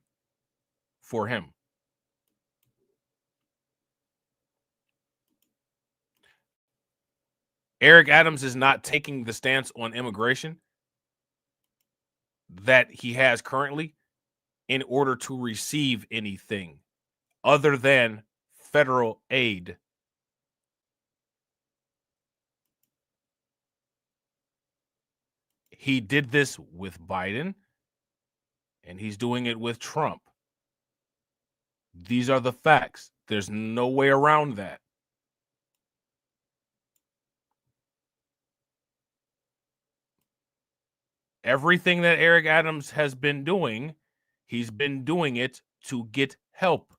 for him? Eric Adams is not taking the stance on immigration that he has currently in order to receive anything other than federal aid. He did this with Biden, and he's doing it with Trump. These are the facts. There's no way around that. Everything that Eric Adams has been doing, he's been doing it to get help.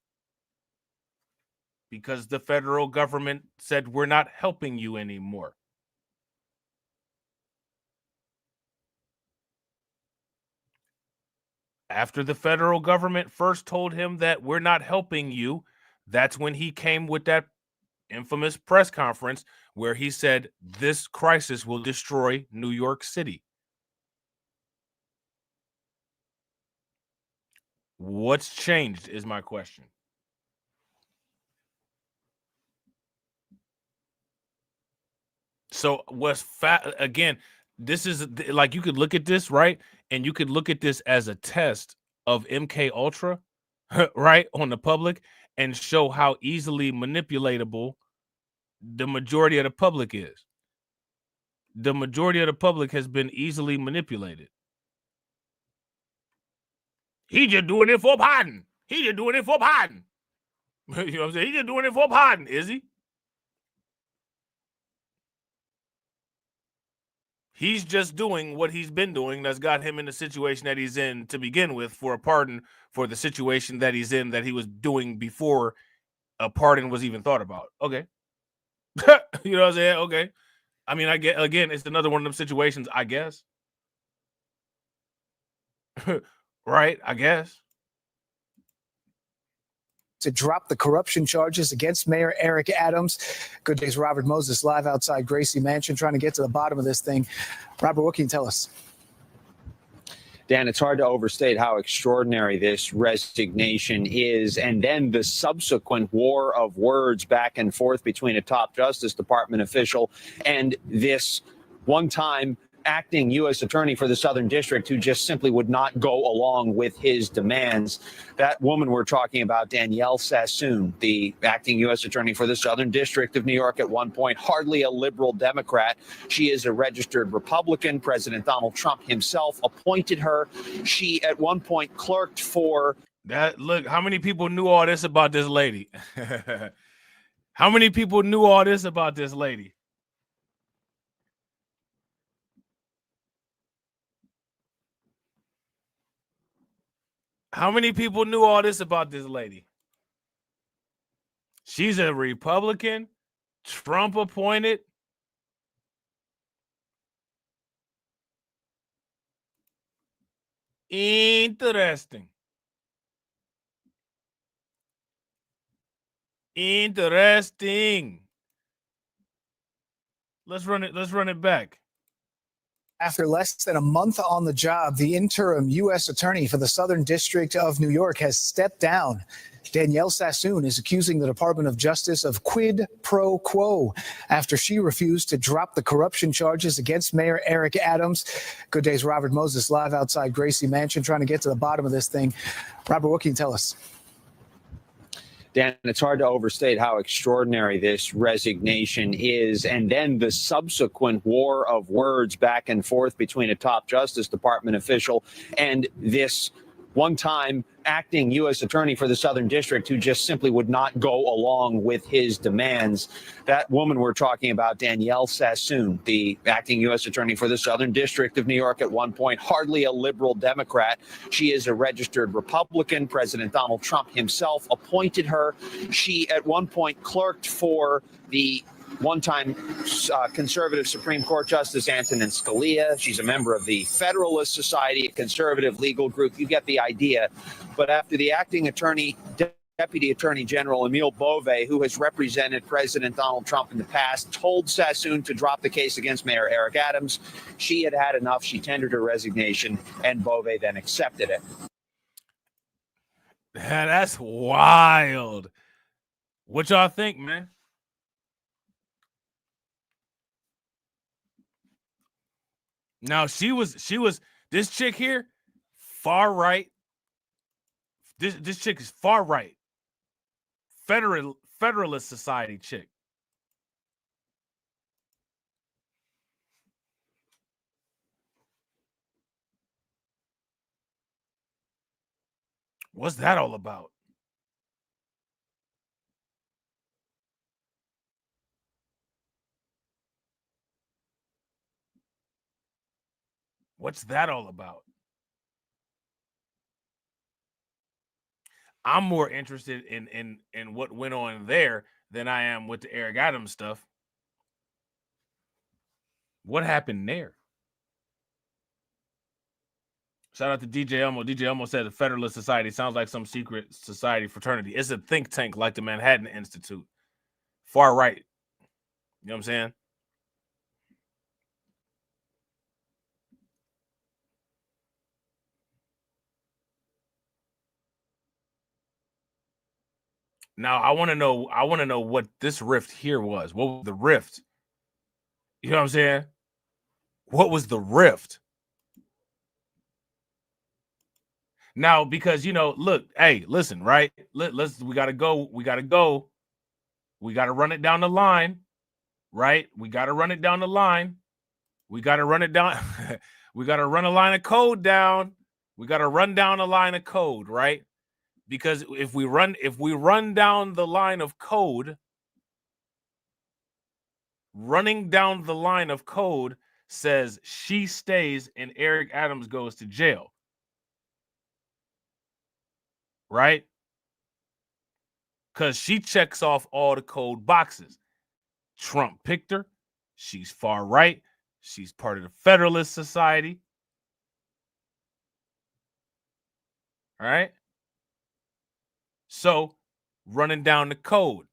Because the federal government said, we're not helping you anymore. After the federal government first told him that we're not helping you, that's when he came with that infamous press conference where he said, this crisis will destroy New York City. What's changed is my question. So again, this is like, you could look at this, right? And you could look at this as a test of MK Ultra, right, on the public, and show how easily manipulatable the majority of the public is. The majority of the public has been easily manipulated. He just doing it for Biden. He just doing it for Biden. You know what I'm saying? He just doing it for Biden, is he? He's just doing what he's been doing that's got him in the situation that he's in to begin with, for a pardon for the situation that he's in that he was doing before a pardon was even thought about. Okay. You know what I'm saying? Okay. I mean, I get, again, it's another one of them situations, I guess. Right, I guess. To drop the corruption charges against Mayor Eric Adams. Good day's Robert Moses live outside Gracie Mansion trying to get to the bottom of this thing. Robert, what can you tell us? Dan, it's hard to overstate how extraordinary this resignation is, and then the subsequent war of words back and forth between a top Justice Department official and this one-time acting U.S. attorney for the Southern District who just simply would not go along with his demands. That woman we're talking about, Danielle Sassoon, the acting U.S. attorney for the Southern District of New York, at one point hardly a liberal Democrat. She is a registered Republican. President Donald Trump himself appointed her. She at one point clerked for that. Look, how many people knew all this about this lady? How many people knew all this about this lady? How many people knew all this about this lady? She's a Republican, Trump appointed. Interesting. Interesting. Let's run it back. After less than a month on the job, the interim U.S. attorney for the Southern District of New York has stepped down. Danielle Sassoon is accusing the Department of Justice of quid pro quo after she refused to drop the corruption charges against Mayor Eric Adams. Good day's Robert Moses live outside Gracie Mansion trying to get to the bottom of this thing. Robert, what can you tell us? Dan, it's hard to overstate how extraordinary this resignation is, and then the subsequent war of words back and forth between a top Justice Department official and this one-time acting U.S. attorney for the Southern District who just simply would not go along with his demands. That woman we're talking about, Danielle Sassoon, the acting U.S. attorney for the Southern District of New York at one point, hardly a liberal Democrat. She is a registered Republican. President Donald Trump himself appointed her. She at one point clerked for the one-time conservative Supreme Court Justice Antonin Scalia. She's a member of the Federalist Society, a conservative legal group. You get the idea. But after the acting attorney, Deputy Attorney General Emil Bove, who has represented President Donald Trump in the past, told Sassoon to drop the case against Mayor Eric Adams. She had had enough. She tendered her resignation, and Bove then accepted it. That's wild. What y'all think, man? Now she was this chick here, far right. This chick is far right. Federalist Society chick. What's that all about? What's that all about? I'm more interested in what went on there than I am with the Eric Adams stuff. What happened there? Shout out to DJ Elmo. DJ Elmo said the Federalist Society sounds like some secret society fraternity. It's a think tank like the Manhattan Institute. Far right. You know what I'm saying? Now I want to know what this rift here was. What was the rift? You know what I'm saying? What was the rift? Now, because look, hey, listen, right? We gotta go. We gotta run it down the line, right? We gotta run it down the line. We gotta run it down. We gotta run a line of code down. We gotta run down a line of code, right? Because if we run down the line of code, running down the line of code says she stays and Eric Adams goes to jail. Right? Because she checks off all the code boxes. Trump picked her. She's far right. She's part of the Federalist Society. All right? So, running down the code,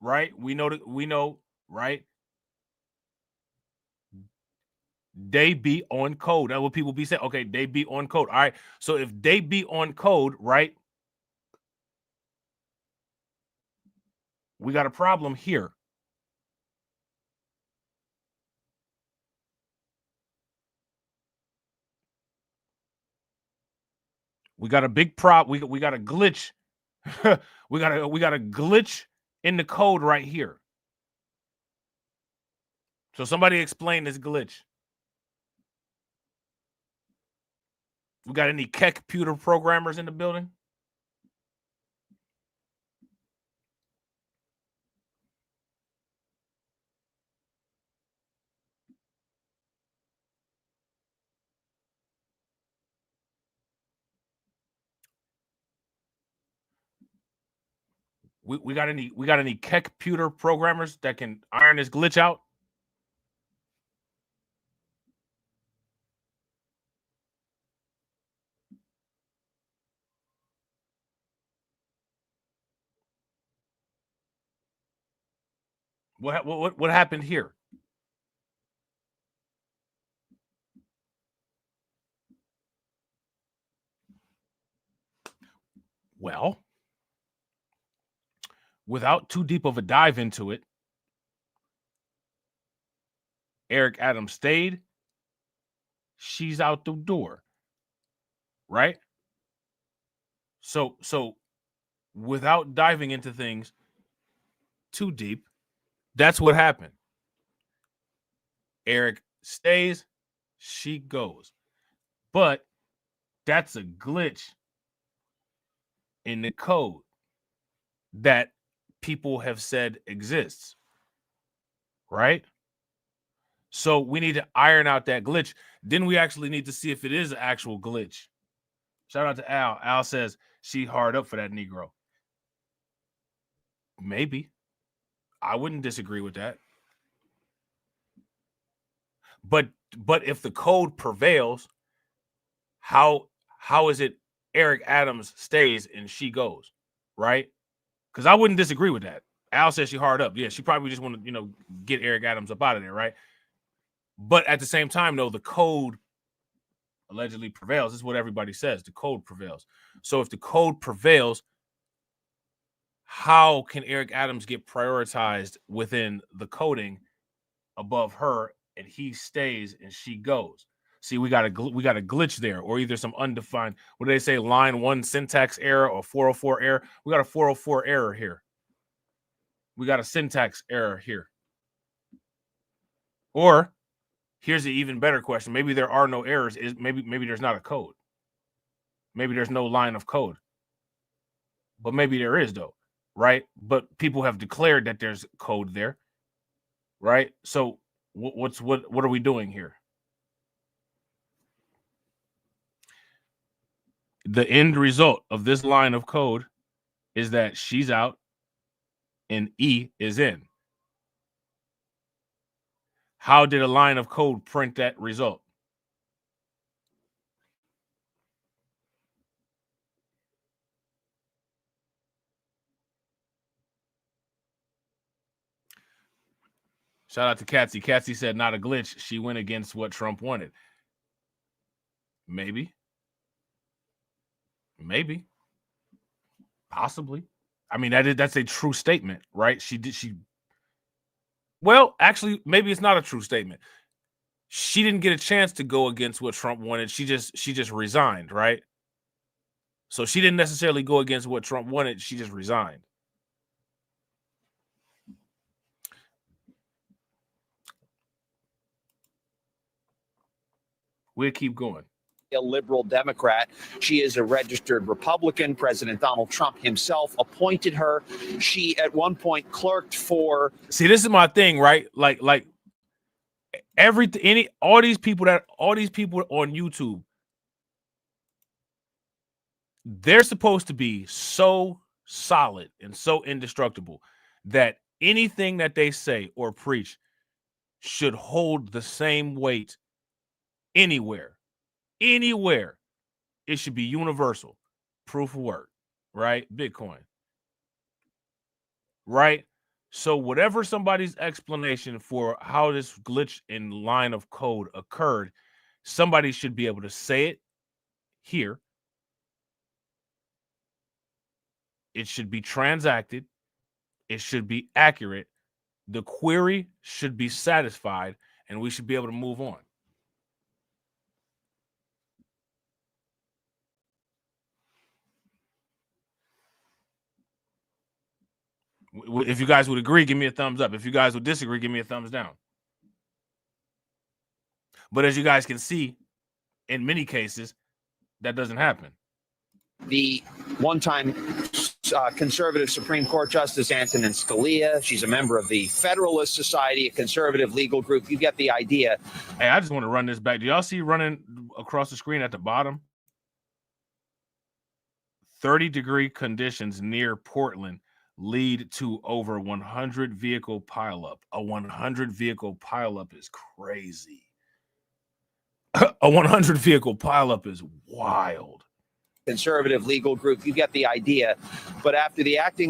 right? We know, right? They be on code. That's what people be saying. Okay, they be on code. All right. So if they be on code, right? We got a problem here. We got a big problem. We got a glitch. we got a glitch in the code right here. So somebody explain this glitch. We got any computer programmers in the building? We got any computer programmers that can iron this glitch out? What happened here? Well, without too deep of a dive into it, Eric Adams stayed. She's out the door. Right? So without diving into things too deep, that's what happened. Eric stays, she goes. But that's a glitch in the code that people have said exists, right? So we need to iron out that glitch. Then we actually need to see if it is an actual glitch. Shout out to Al. Al says she hard up for that Negro. Maybe. I wouldn't disagree with that. But if the code prevails, how is it Eric Adams stays and she goes, right? Because I wouldn't disagree with that. Al says she hard up. Yeah, she probably just want to, get Eric Adams up out of there, right? But at the same time, though, the code allegedly prevails. This is what everybody says. The code prevails. So if the code prevails, how can Eric Adams get prioritized within the coding above her, and he stays and she goes? See, we got a glitch there, or either some undefined, what do they say, line 1 syntax error or 404 error. We got a 404 error here. We got a syntax error here. Or here's an even better question. Maybe there are no errors. Maybe there's not a code. Maybe there's no line of code. But maybe there is, though, right? But people have declared that there's code there, right? So what are we doing here? The end result of this line of code is that she's out and E is in. How did a line of code print that result? Shout out to Katsy. Katsy said not a glitch. She went against what Trump wanted. Maybe. Possibly. I mean, that's a true statement, right? Well, actually, maybe it's not a true statement. She didn't get a chance to go against what Trump wanted. She just resigned, right? So she didn't necessarily go against what Trump wanted. She just resigned. We'll keep going. A liberal Democrat. She is a registered Republican. President Donald Trump himself appointed her. She at one point clerked for. See, this is my thing, right? Like all these people on YouTube, they're supposed to be so solid and so indestructible that anything that they say or preach should hold the same weight anywhere. It should be universal. Proof of work, right? Bitcoin, right? So whatever somebody's explanation for how this glitch in line of code occurred, somebody should be able to say it here. It should be transacted. It should be accurate. The query should be satisfied, and we should be able to move on. If you guys would agree, give me a thumbs up. If you guys would disagree, give me a thumbs down. But as you guys can see, in many cases, that doesn't happen. The one-time conservative Supreme Court Justice Antonin Scalia. She's a member of the Federalist Society, a conservative legal group. You get the idea. Hey, I just want to run this back. Do y'all see running across the screen at the bottom? 30-degree conditions near Portland lead to over 100 vehicle pileup. A 100 vehicle pileup is crazy. A 100 vehicle pileup is wild. Conservative legal group. You get the idea. But after the acting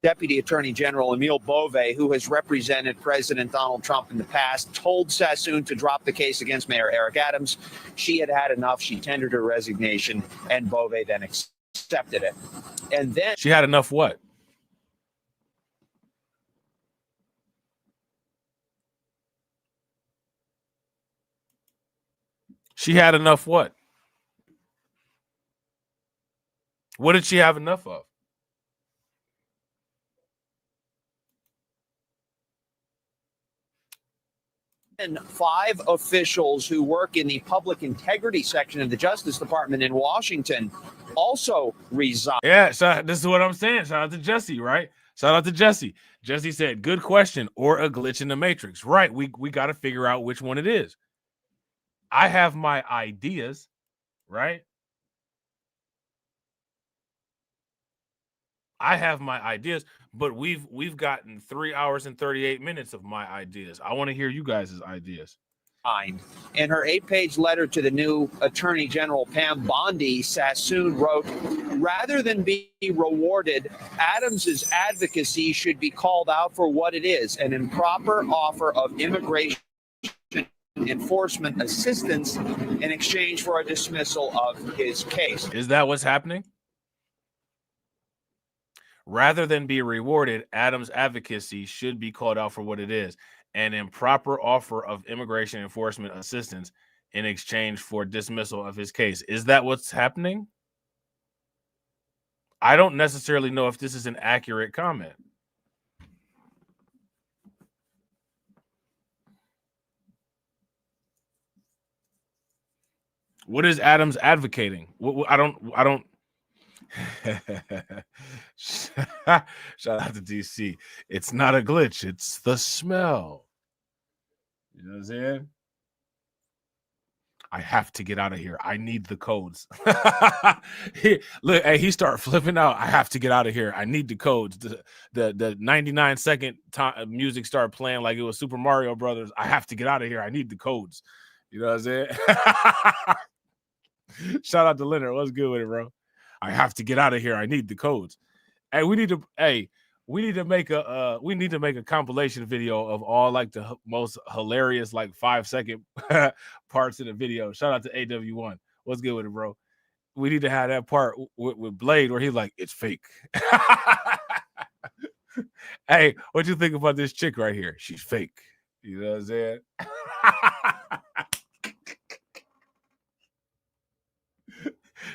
Deputy Attorney General Emil Bove, who has represented President Donald Trump in the past, told Sassoon to drop the case against Mayor Eric Adams, she had had enough. She tendered her resignation, and Bove then accepted it. And then she had enough what? She had enough what? What did she have enough of? 5 officials who work in the public integrity section of the Justice Department in Washington also resigned. Yeah, so this is what I'm saying. Shout out to Jesse, right? Shout out to Jesse. Jesse said, good question, or a glitch in the matrix. Right, we got to figure out which one it is. I have my ideas, right? I have my ideas, but we've gotten 3 hours and 38 minutes of my ideas. I want to hear you guys' ideas. In her 8-page letter to the new Attorney General, Pam Bondie, Sassoon wrote, rather than be rewarded, Adams's advocacy should be called out for what it is, an improper offer of immigration enforcement assistance in exchange for a dismissal of his case. Is that what's happening? Rather than be rewarded, Adams' advocacy should be called out for what it is, an improper offer of immigration enforcement assistance in exchange for dismissal of his case. Is that what's happening? I don't necessarily know if this is an accurate comment. What is Adams advocating? I don't. Shout out to DC. It's not a glitch. It's the smell. You know what I'm saying? I have to get out of here. I need the codes. Look, hey, he start flipping out. I have to get out of here. I need the codes. The 99-second music started playing like it was Super Mario Brothers. I have to get out of here. I need the codes. You know what I'm saying? Shout out to Leonard. What's good with it, bro? I have to get out of here. I need the codes. Hey, we need to make a compilation video of all like the most hilarious like 5-second parts of the video. Shout out to AW1. What's good with it, bro? We need to have that part with Blade where he's like, it's fake. Hey, what you think about this chick right here? She's fake. You know what I'm saying?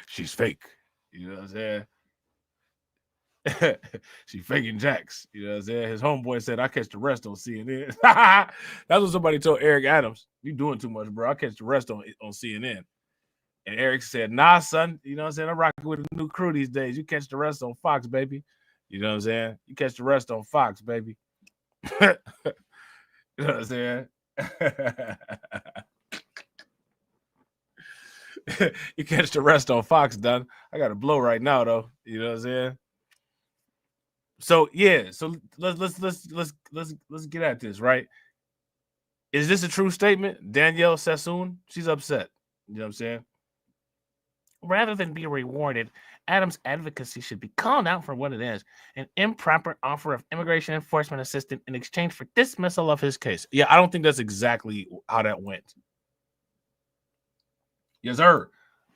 She's fake. You know what I'm saying? She faking jacks. You know what I'm saying? His homeboy said, I catch the rest on CNN. That's what somebody told Eric Adams. You doing too much, bro. I catch the rest on CNN. And Eric said, nah, son. You know what I'm saying? I'm rocking with a new crew these days. You catch the rest on Fox, baby. You know what I'm saying? You catch the rest on Fox, baby. You know what I'm saying? You catch the rest on Fox, done. I got to blow right now, though. You know what I'm saying? So yeah, so let's get at this, right? Is this a true statement? Danielle Sassoon, she's upset. You know what I'm saying? Rather than be rewarded, Adams' advocacy should be called out for what it is, an improper offer of immigration enforcement assistance in exchange for dismissal of his case. Yeah, I don't think that's exactly how that went. Yes, sir.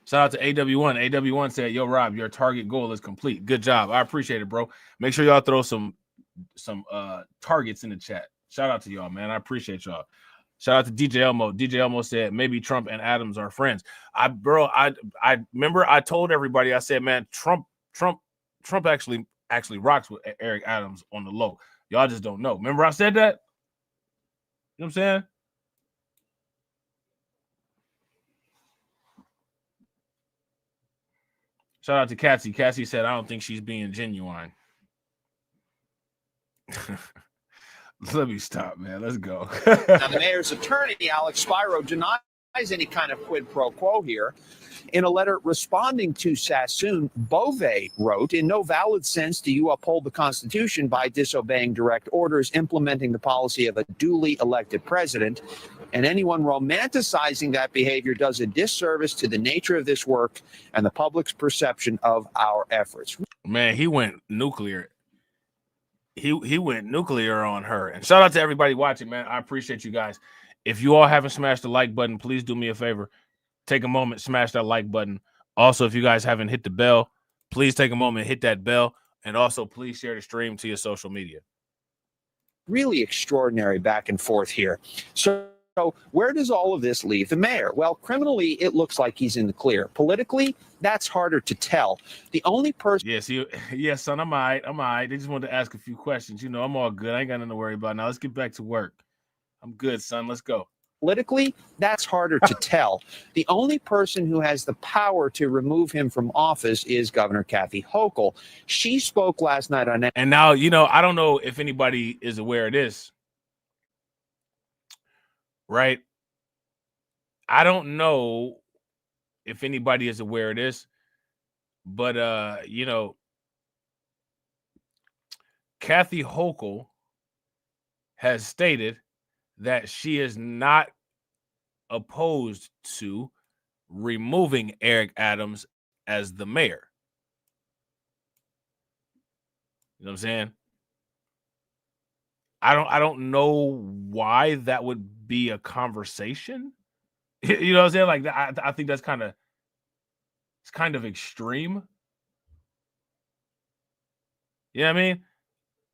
Shout out to AW1. AW1 said, yo, Rob, your target goal is complete. Good job. I appreciate it, bro. Make sure y'all throw some targets in the chat. Shout out to y'all, man. I appreciate y'all. Shout out to DJ Elmo. DJ Elmo said, maybe Trump and Adams are friends. I remember I told everybody, I said, man, Trump actually rocks with Eric Adams on the low. Y'all just don't know. Remember I said that? You know what I'm saying? Shout out to Cassie. Cassie said, I don't think she's being genuine. Let me stop, man. Let's go. Now, the mayor's attorney, Alex Spiro, denies any kind of quid pro quo here. In a letter responding to Sassoon, Bove wrote, in no valid sense do you uphold the Constitution by disobeying direct orders implementing the policy of a duly elected president, and anyone romanticizing that behavior does a disservice to the nature of this work and the public's perception of our efforts. Man, he went nuclear. He went nuclear on her. And shout out to everybody watching, man. I appreciate you guys. If you all haven't smashed the like button, please do me a favor. Take a moment, smash that like button. Also, if you guys haven't hit the bell, please take a moment, hit that bell. And also, please share the stream to your social media. Really extraordinary back and forth here. So where does all of this leave the mayor? Well, criminally, it looks like he's in the clear. Politically, that's harder to tell. The only person... Yes, son, I'm all right. They just wanted to ask a few questions. You know, I'm all good. I ain't got nothing to worry about. Now, let's get back to work. I'm good, son. Let's go. politically, that's harder to tell. The only person who has the power to remove him from office is Governor Kathy Hochul. She spoke last night on. And now, you know, I don't know if anybody is aware of this, right? I don't know if anybody is aware of this, but, you know, Kathy Hochul has stated that she is not opposed to removing Eric Adams as the mayor. You know what I'm saying? I don't know why that would be a conversation. You know what I'm saying? Like I think that's kind of extreme. You know what I mean?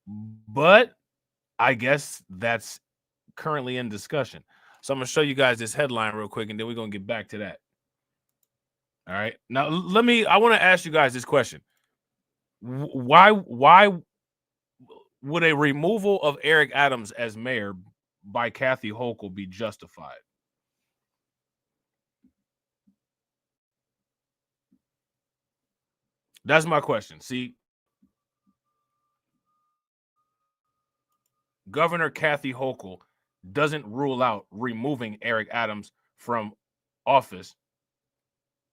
But I guess that's currently in discussion. So I'm going to show you guys this headline real quick, and then we're going to get back to that. All right. Now, I want to ask you guys this question. Why would a removal of Eric Adams as mayor by Kathy Hochul be justified? That's my question. See, Governor Kathy Hochul doesn't rule out removing Eric Adams from office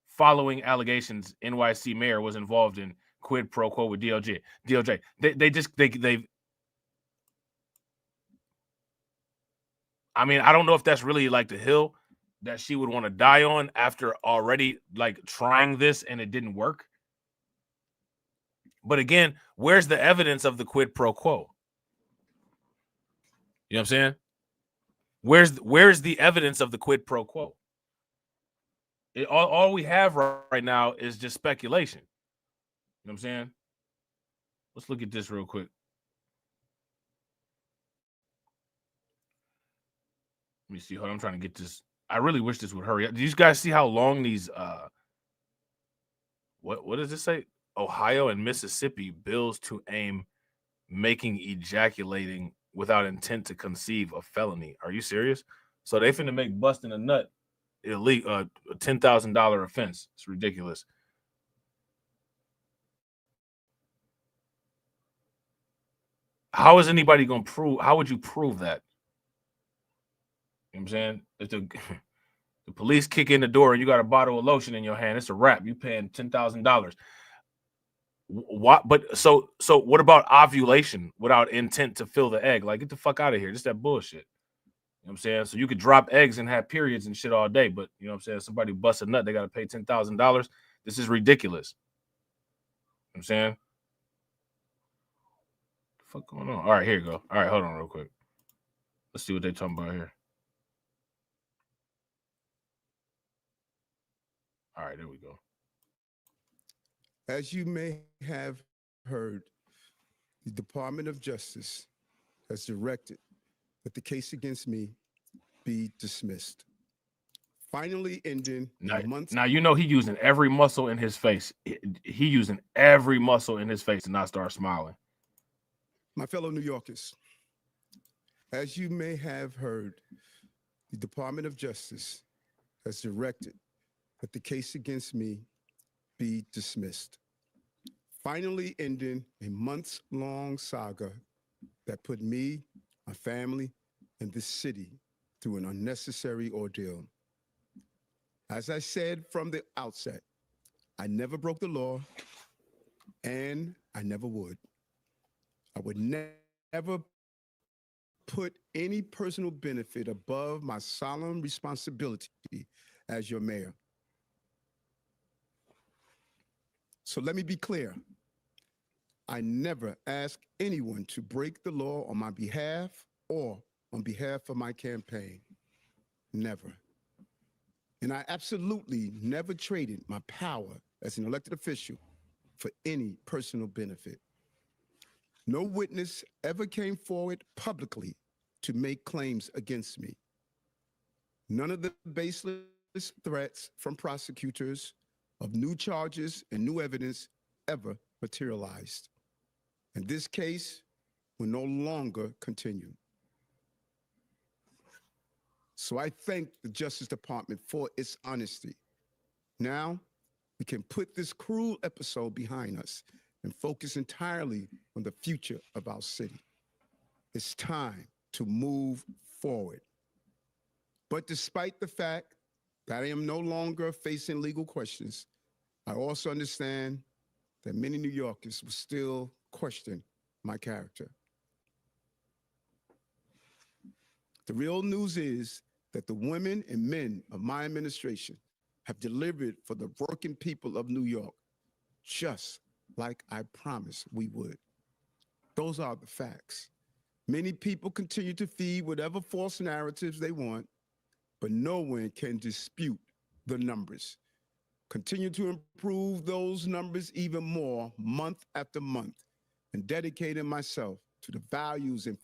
following allegations NYC mayor was involved in quid pro quo with DOJ. They I mean, I don't know if that's really like the hill that she would want to die on after already like trying this and it didn't work. But again, where's the evidence of the quid pro quo? You know what I'm saying? Where's the evidence of the quid pro quo? All we have right now is just speculation. You know what I'm saying? Let's look at this real quick. Let me see. Hold on, I'm trying to get this. I really wish this would hurry up. Do you guys see how long these what does this say? Ohio and Mississippi bills to aim making ejaculating without intent to conceive a felony. Are you serious? So they finna make busting a nut illegal, a $10,000 offense. It's ridiculous. How is anybody gonna prove? How would you prove that? You know what I'm saying? If the police kick in the door and you got a bottle of lotion in your hand, it's a wrap. You paying $10,000. What? But so what about ovulation without intent to fill the egg? Like, get the fuck out of here. Just that bullshit. You know what I'm saying? So you could drop eggs and have periods and shit all day, but you know what I'm saying? Somebody busts a nut, they got to pay $10,000. This is ridiculous. You know what I'm saying? What the fuck going on? All right, here you go. All right, hold on real quick. Let's see what they're talking about here. All right, there we go. As you may have heard, the Department of Justice has directed that the case against me be dismissed. Finally ending months. Now, you know he using every muscle in his face. He using every muscle in his face to not start smiling. My fellow New Yorkers, as you may have heard, the Department of Justice has directed that the case against me be dismissed, finally ending a months-long saga that put me, my family, and this city through an unnecessary ordeal. As I said from the outset, I never broke the law, and I never would. I would never put any personal benefit above my solemn responsibility as your mayor. So let me be clear. I never ask anyone to break the law on my behalf or on behalf of my campaign. Never. And I absolutely never traded my power as an elected official for any personal benefit. No witness ever came forward publicly to make claims against me. None of the baseless threats from prosecutors of new charges and new evidence ever materialized. And this case will no longer continue. So I thank the Justice Department for its honesty. Now, we can put this cruel episode behind us and focus entirely on the future of our city. It's time to move forward. But despite the fact that I am no longer facing legal questions, I also understand that many New Yorkers will still question my character. The real news is that the women and men of my administration have delivered for the working people of New York, just like I promised we would. Those are the facts. Many people continue to feed whatever false narratives they want, but no one can dispute the numbers. Continue to improve those numbers even more month after month, and dedicating myself to the values and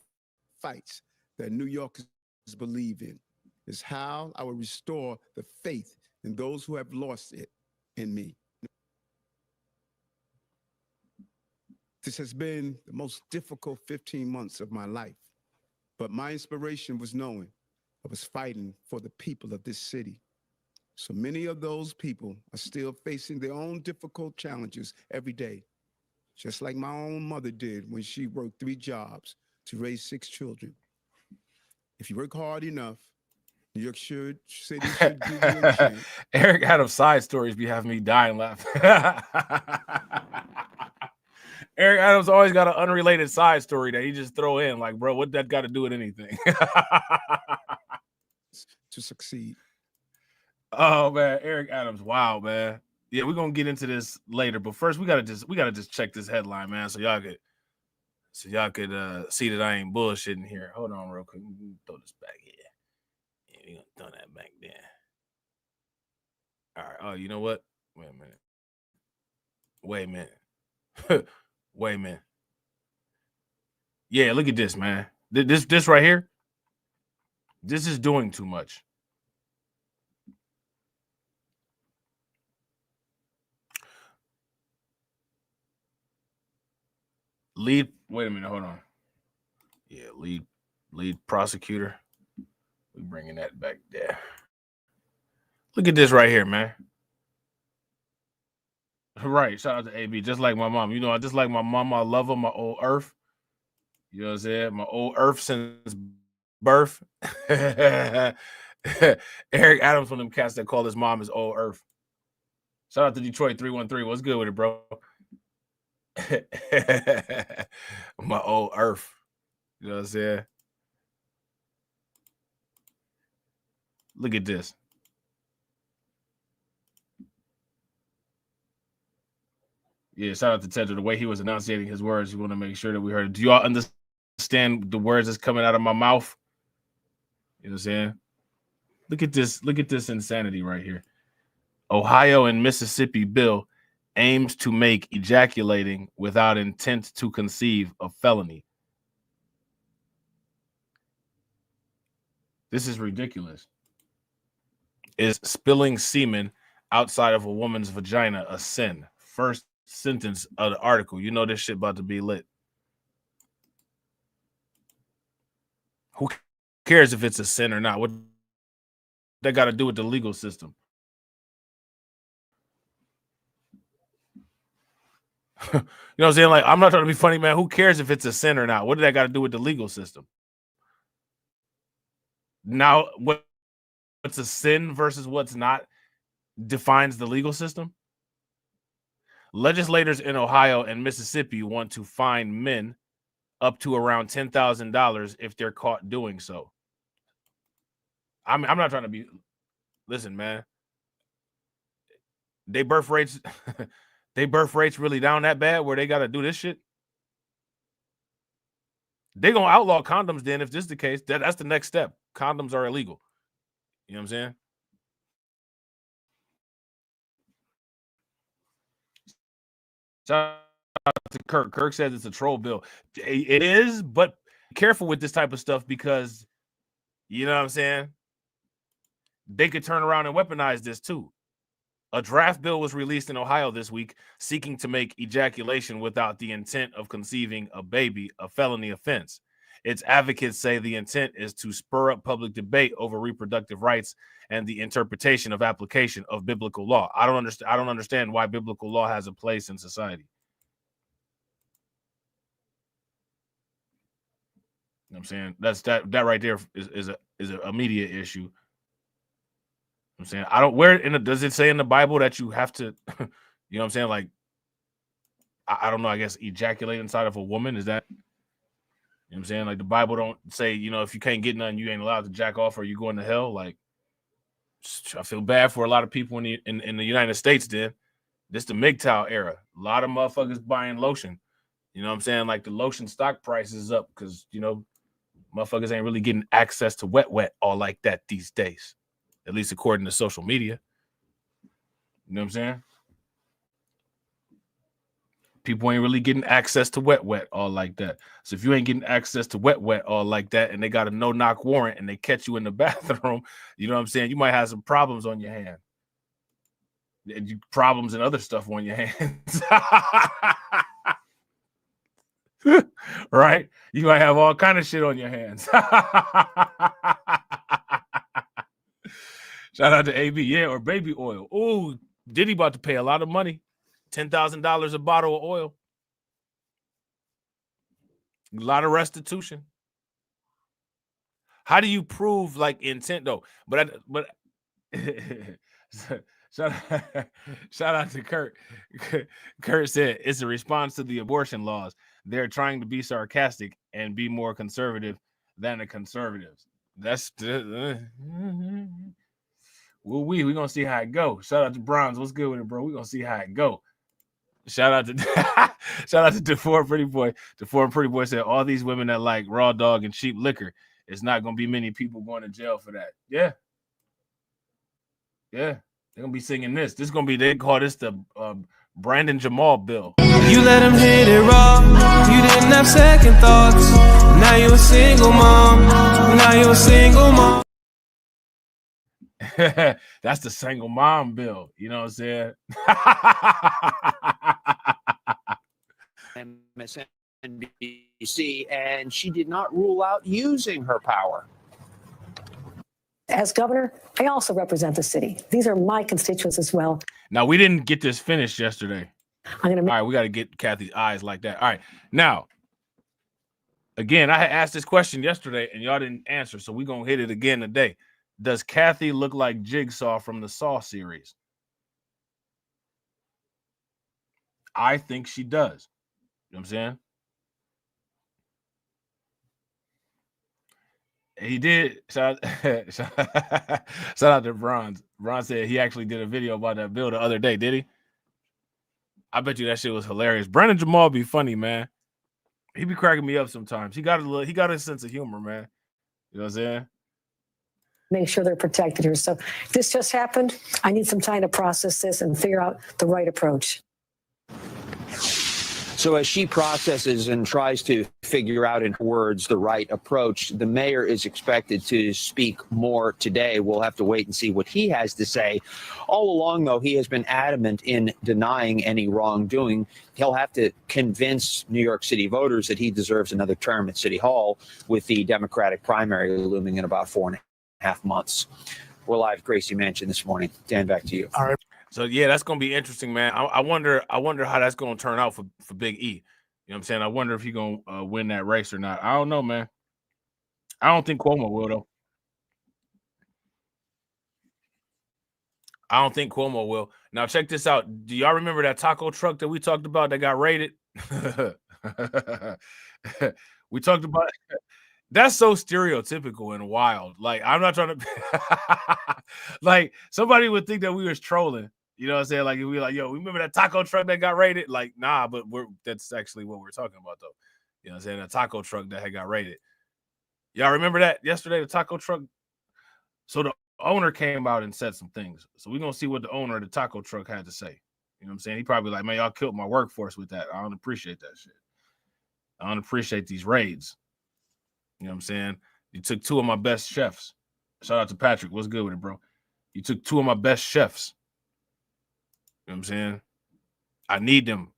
fights that New Yorkers believe in is how I will restore the faith in those who have lost it in me. This has been the most difficult 15 months of my life, but my inspiration was knowing I was fighting for the people of this city. So many of those people are still facing their own difficult challenges every day, just like my own mother did when she worked 3 jobs to raise 6 children. If you work hard enough, New York City should give you a chance. Eric Adams' side stories be having me dying laughing. Eric Adams always got an unrelated side story that he just throw in. Like, bro, what that got to do with anything? To succeed. Oh man, Eric Adams, wow, man. Yeah, we're gonna get into this later, but first we gotta just check this headline, man, so y'all could see that I ain't bullshitting here. Hold on real quick. Throw this back here. Yeah, we're gonna throw that back there. All right. Oh, you know what? Wait a minute. Wait a minute. Yeah, look at this, man. This right here. This is doing too much. Wait a minute, hold on. Yeah, lead prosecutor. We're bringing that back there. Look at this right here, man. Right, shout out to AB, just like my mom. You know, just like my mom, I love her, my old earth. You know what I'm saying? My old earth since birth. Eric Adams, one of them cats that call his mom his old earth. Shout out to Detroit 313. What's good with it, bro? My old earth. You know what I'm saying? Look at this. Yeah, shout out to Tedra. The way he was enunciating his words, you want to make sure that we heard it. Do y'all understand the words that's coming out of my mouth? You know what I'm saying? Look at this. Look at this insanity right here. Ohio and Mississippi bill aims to make ejaculating without intent to conceive a felony. This is ridiculous. Is spilling semen outside of a woman's vagina a sin? First sentence of the article. You know this shit about to be lit. Who cares if it's a sin or not? What that got to do with the legal system? You know what I'm saying? Like, I'm not trying to be funny, man. Who cares if it's a sin or not? What did that got to do with the legal system? Now, what's a sin versus what's not defines the legal system? Legislators in Ohio and Mississippi want to fine men up to around $10,000 if they're caught doing so. I'm not trying to be. Listen, man. They birth rates really down that bad where they got to do this shit. They're gonna outlaw condoms then if this is the case. That's the next step. Condoms are illegal. You know what I'm saying? Shout out to Kirk. Kirk says it's a troll bill. It is, but careful with this type of stuff because, you know what I'm saying? They could turn around and weaponize this too. A draft bill was released in Ohio this week seeking to make ejaculation without the intent of conceiving a baby a felony offense. Its advocates say the intent is to spur up public debate over reproductive rights and the interpretation of application of biblical law. I don't understand why biblical law has a place in society. You know what I'm saying? That right there is an immediate issue. I'm saying, I don't, where in the, does it say in the Bible that you have to, you know what I'm saying? Like, I don't know, I guess ejaculate inside of a woman, is that, you know what I'm saying? Like, the Bible don't say, you know, if you can't get none, you ain't allowed to jack off or you going to hell. Like, I feel bad for a lot of people in the United States. Then this the MGTOW era. A lot of motherfuckers buying lotion. You know what I'm saying? Like, the lotion stock price is up because, you know, motherfuckers ain't really getting access to wet all like that these days, at least according to social media. You know what I'm saying? People ain't really getting access to wet all like that. So if you ain't getting access to wet all like that, and they got a no-knock warrant and they catch you in the bathroom, you know what I'm saying? You might have some problems on your hand. And problems and other stuff on your hands. Right? You might have all kind of shit on your hands. Shout out to AB, yeah, or baby oil. Oh, Diddy about to pay a lot of money. $10,000 a bottle of oil. A lot of restitution. How do you prove like intent though? But shout out to Kurt. Kurt said it's a response to the abortion laws. They're trying to be sarcastic and be more conservative than the conservatives. That's we're gonna see how it go. Shout out to Bronze. What's good with it, bro? We're gonna see how it go. Shout out to DeFore Pretty Boy. DeFore Pretty Boy said all these women that like raw dog and cheap liquor, it's not gonna be many people going to jail for that. Yeah. They're gonna be singing this. This is gonna be, they call this the Brandon Jamal bill. You let him hit it raw. You didn't have second thoughts. Now you're a single mom. Now you're a single mom. That's the single mom bill. You know what I'm saying? MSNBC, and she did not rule out using her power. As governor, I also represent the city. These are my constituents as well. Now, we didn't get this finished yesterday. All right, we got to get Kathy's eyes like that. All right, now, again, I had asked this question yesterday, and y'all didn't answer, so we're going to hit it again today. Does Kathy look like Jigsaw from the Saw series? I think she does. You know what I'm saying? He did. Shout out to Bronze. Bronze said he actually did a video about that bill the other day. Did he? I bet you that shit was hilarious. Brandon Jamal be funny, man. He be cracking me up sometimes. He got a sense of humor, man. You know what I'm saying? Make sure they're protected here. So this just happened. I need some time to process this and figure out the right approach. So as she processes and tries to figure out in words the right approach, the mayor is expected to speak more today. We'll have to wait and see what he has to say. All along, though, he has been adamant in denying any wrongdoing. He'll have to convince New York City voters that he deserves another term at City Hall, with the Democratic primary looming in about 4.5 months. We're live at Gracie Mansion this morning. Dan, back to you. All right. So yeah, that's gonna be interesting, man. I wonder how that's gonna turn out for Big E. You know what I'm saying? I wonder if he's gonna win that race or not. I don't know, man. I don't think Cuomo will, though. I don't think Cuomo will. Now check this out. Do y'all remember that taco truck that we talked about that got raided? We talked about it. That's so stereotypical and wild. Like, I'm not trying to like, somebody would think that we was trolling. You know what I'm saying? Like, if we like, yo, remember that taco truck that got raided? Like, nah, but that's actually what we're talking about, though. You know what I'm saying? A taco truck that had got raided. Y'all remember that yesterday, the taco truck? So the owner came out and said some things. So we're gonna see what the owner of the taco truck had to say. You know what I'm saying? He probably like, man, y'all killed my workforce with that. I don't appreciate that shit. I don't appreciate these raids. You know what I'm saying? You took two of my best chefs. Shout out to Patrick. What's good with it, bro? You took two of my best chefs. You know what I'm saying? I need them.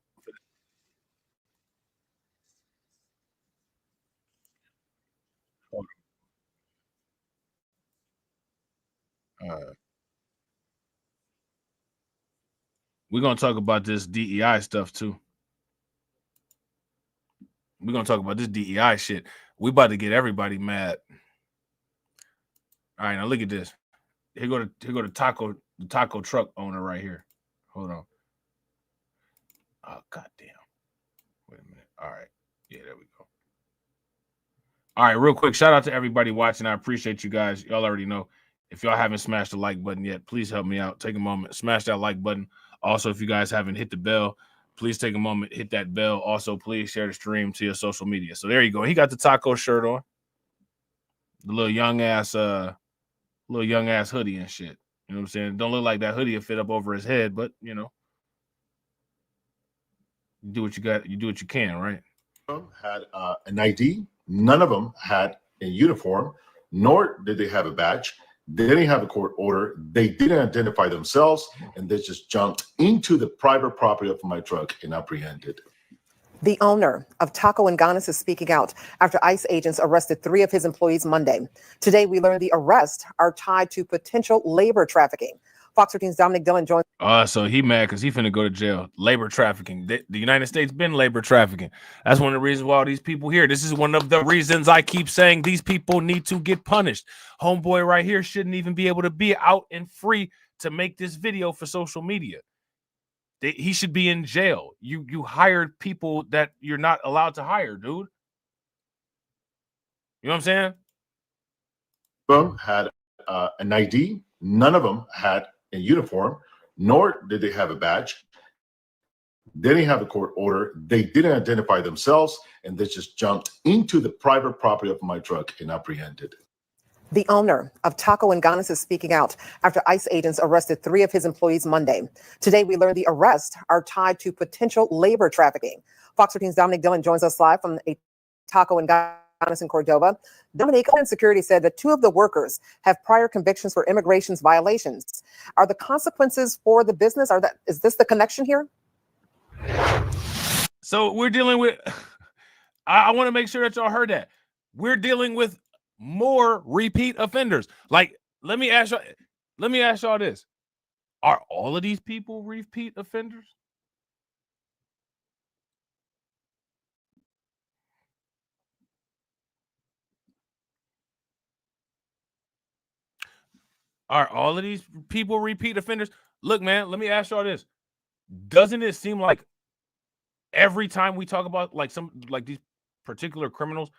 We're gonna talk about this DEI stuff too. We're gonna talk about this DEI shit. We about to get everybody mad. All right, now look at this. Here go the taco truck owner right here. Hold on. Oh, goddamn. Wait a minute. All right. Yeah, there we go. All right, real quick. Shout out to everybody watching. I appreciate you guys. Y'all already know. If y'all haven't smashed the like button yet, please help me out. Take a moment. Smash that like button. Also, if you guys haven't hit the bell, please take a moment. Hit that bell. Also, please share the stream to your social media. So there you go. He got the taco shirt on. The little young ass hoodie and shit. You know what I'm saying? Don't look like that hoodie will fit up over his head, but you know. You do what you got. You do what you can, right? Had an ID. None of them had a uniform, nor did they have a badge. They didn't have a court order. They didn't identify themselves, and they just jumped into the private property of my truck and apprehended. The owner of Taco and Ganas is speaking out after ICE agents arrested 3 of his employees Monday. Today, we learned the arrests are tied to potential labor trafficking. Fox 13's Dominic Dillon joins. So he mad because he finna go to jail. Labor trafficking. The United States been labor trafficking. That's one of the reasons why all these people here. This is one of the reasons I keep saying these people need to get punished. Homeboy right here shouldn't even be able to be out and free to make this video for social media. He should be in jail. You hired people that you're not allowed to hire, dude. You know what I'm saying? Them had an ID. None of them had a uniform, nor did they have a badge. They didn't have a court order. They didn't identify themselves, and they just jumped into the private property of my truck and apprehended. The owner of Taco and Ganas is speaking out after ICE agents arrested 3 of his employees Monday. Today, we learned the arrests are tied to potential labor trafficking. Fox 13's Dominic Dillon joins us live from a Taco and Ganas in Cordova. Dominic, Homeland Security said that 2 of the workers have prior convictions for immigration violations. Are the consequences for the business? Is this the connection here? So we're dealing with. I want to make sure that y'all heard that we're dealing with more repeat offenders. Like, let me ask y'all this: are all of these people repeat offenders? Are all of these people repeat offenders? Look, man, let me ask y'all this. Doesn't it seem like every time we talk about like these particular criminals,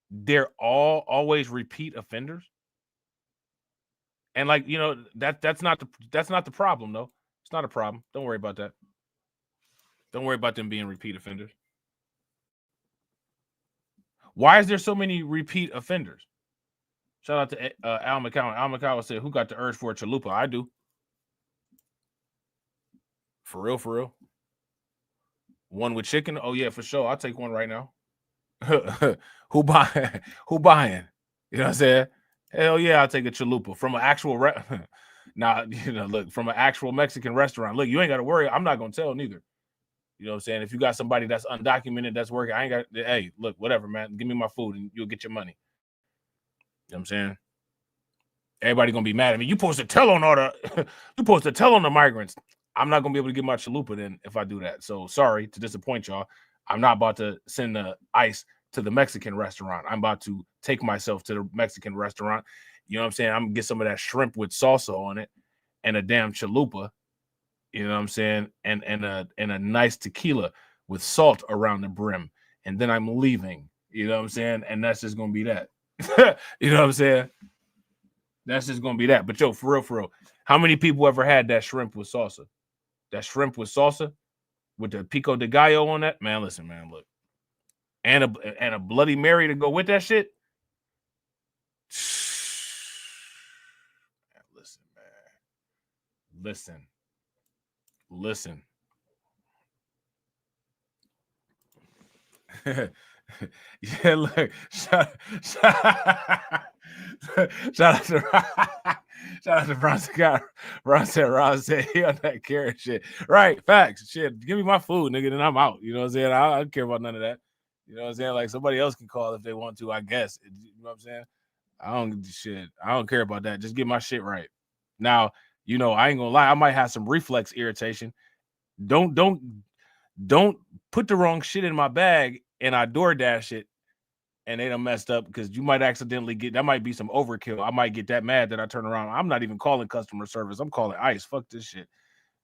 they're always repeat offenders? And like, you know, that's not the problem, though. It's not a problem. Don't worry about that. Don't worry about them being repeat offenders. Why is there so many repeat offenders? Shout out to Al McCowan. Al McCowan said, who got the urge for a chalupa? I do. For real, for real. One with chicken? Oh, yeah, for sure. I'll take one right now. Who buying? Who buying? You know what I'm saying? Hell yeah, I'll take a chalupa from an actual look, from an actual Mexican restaurant. Look, you ain't got to worry. I'm not going to tell neither. You know what I'm saying? If you got somebody that's undocumented that's working, I ain't got, hey, look, whatever, man. Give me my food and you'll get your money. You know what I'm saying? Everybody gonna be mad at me. You supposed to tell on the migrants. I'm not gonna be able to get my chalupa then if I do that. So sorry to disappoint y'all. I'm not about to send the ICE to the Mexican restaurant. I'm about to take myself to the Mexican restaurant. You know what I'm saying? I'm gonna get some of that shrimp with salsa on it and a damn chalupa. You know what I'm saying? And a nice tequila with salt around the brim. And then I'm leaving. You know what I'm saying? And that's just gonna be that. You know what I'm saying? That's just gonna be that. But yo, for real, how many people ever had that shrimp with salsa? That shrimp with salsa with the pico de gallo on that? Man, listen, man, look. And a Bloody Mary to go with that shit. Man, listen. Yeah, look. Shout out to Bronson. Ron said he on that carrot shit. Right, facts. Shit, give me my food, nigga, then I'm out. You know what I'm saying? I don't care about none of that. You know what I'm saying? Like somebody else can call if they want to, I guess. You know what I'm saying? I don't care about that. Just get my shit right. Now, you know, I ain't gonna lie, I might have some reflex irritation. Don't put the wrong shit in my bag and I DoorDash it and they done messed up, because you might accidentally get, that might be some overkill. I might get that mad that I turn around. I'm not even calling customer service. I'm calling ICE. Fuck this shit.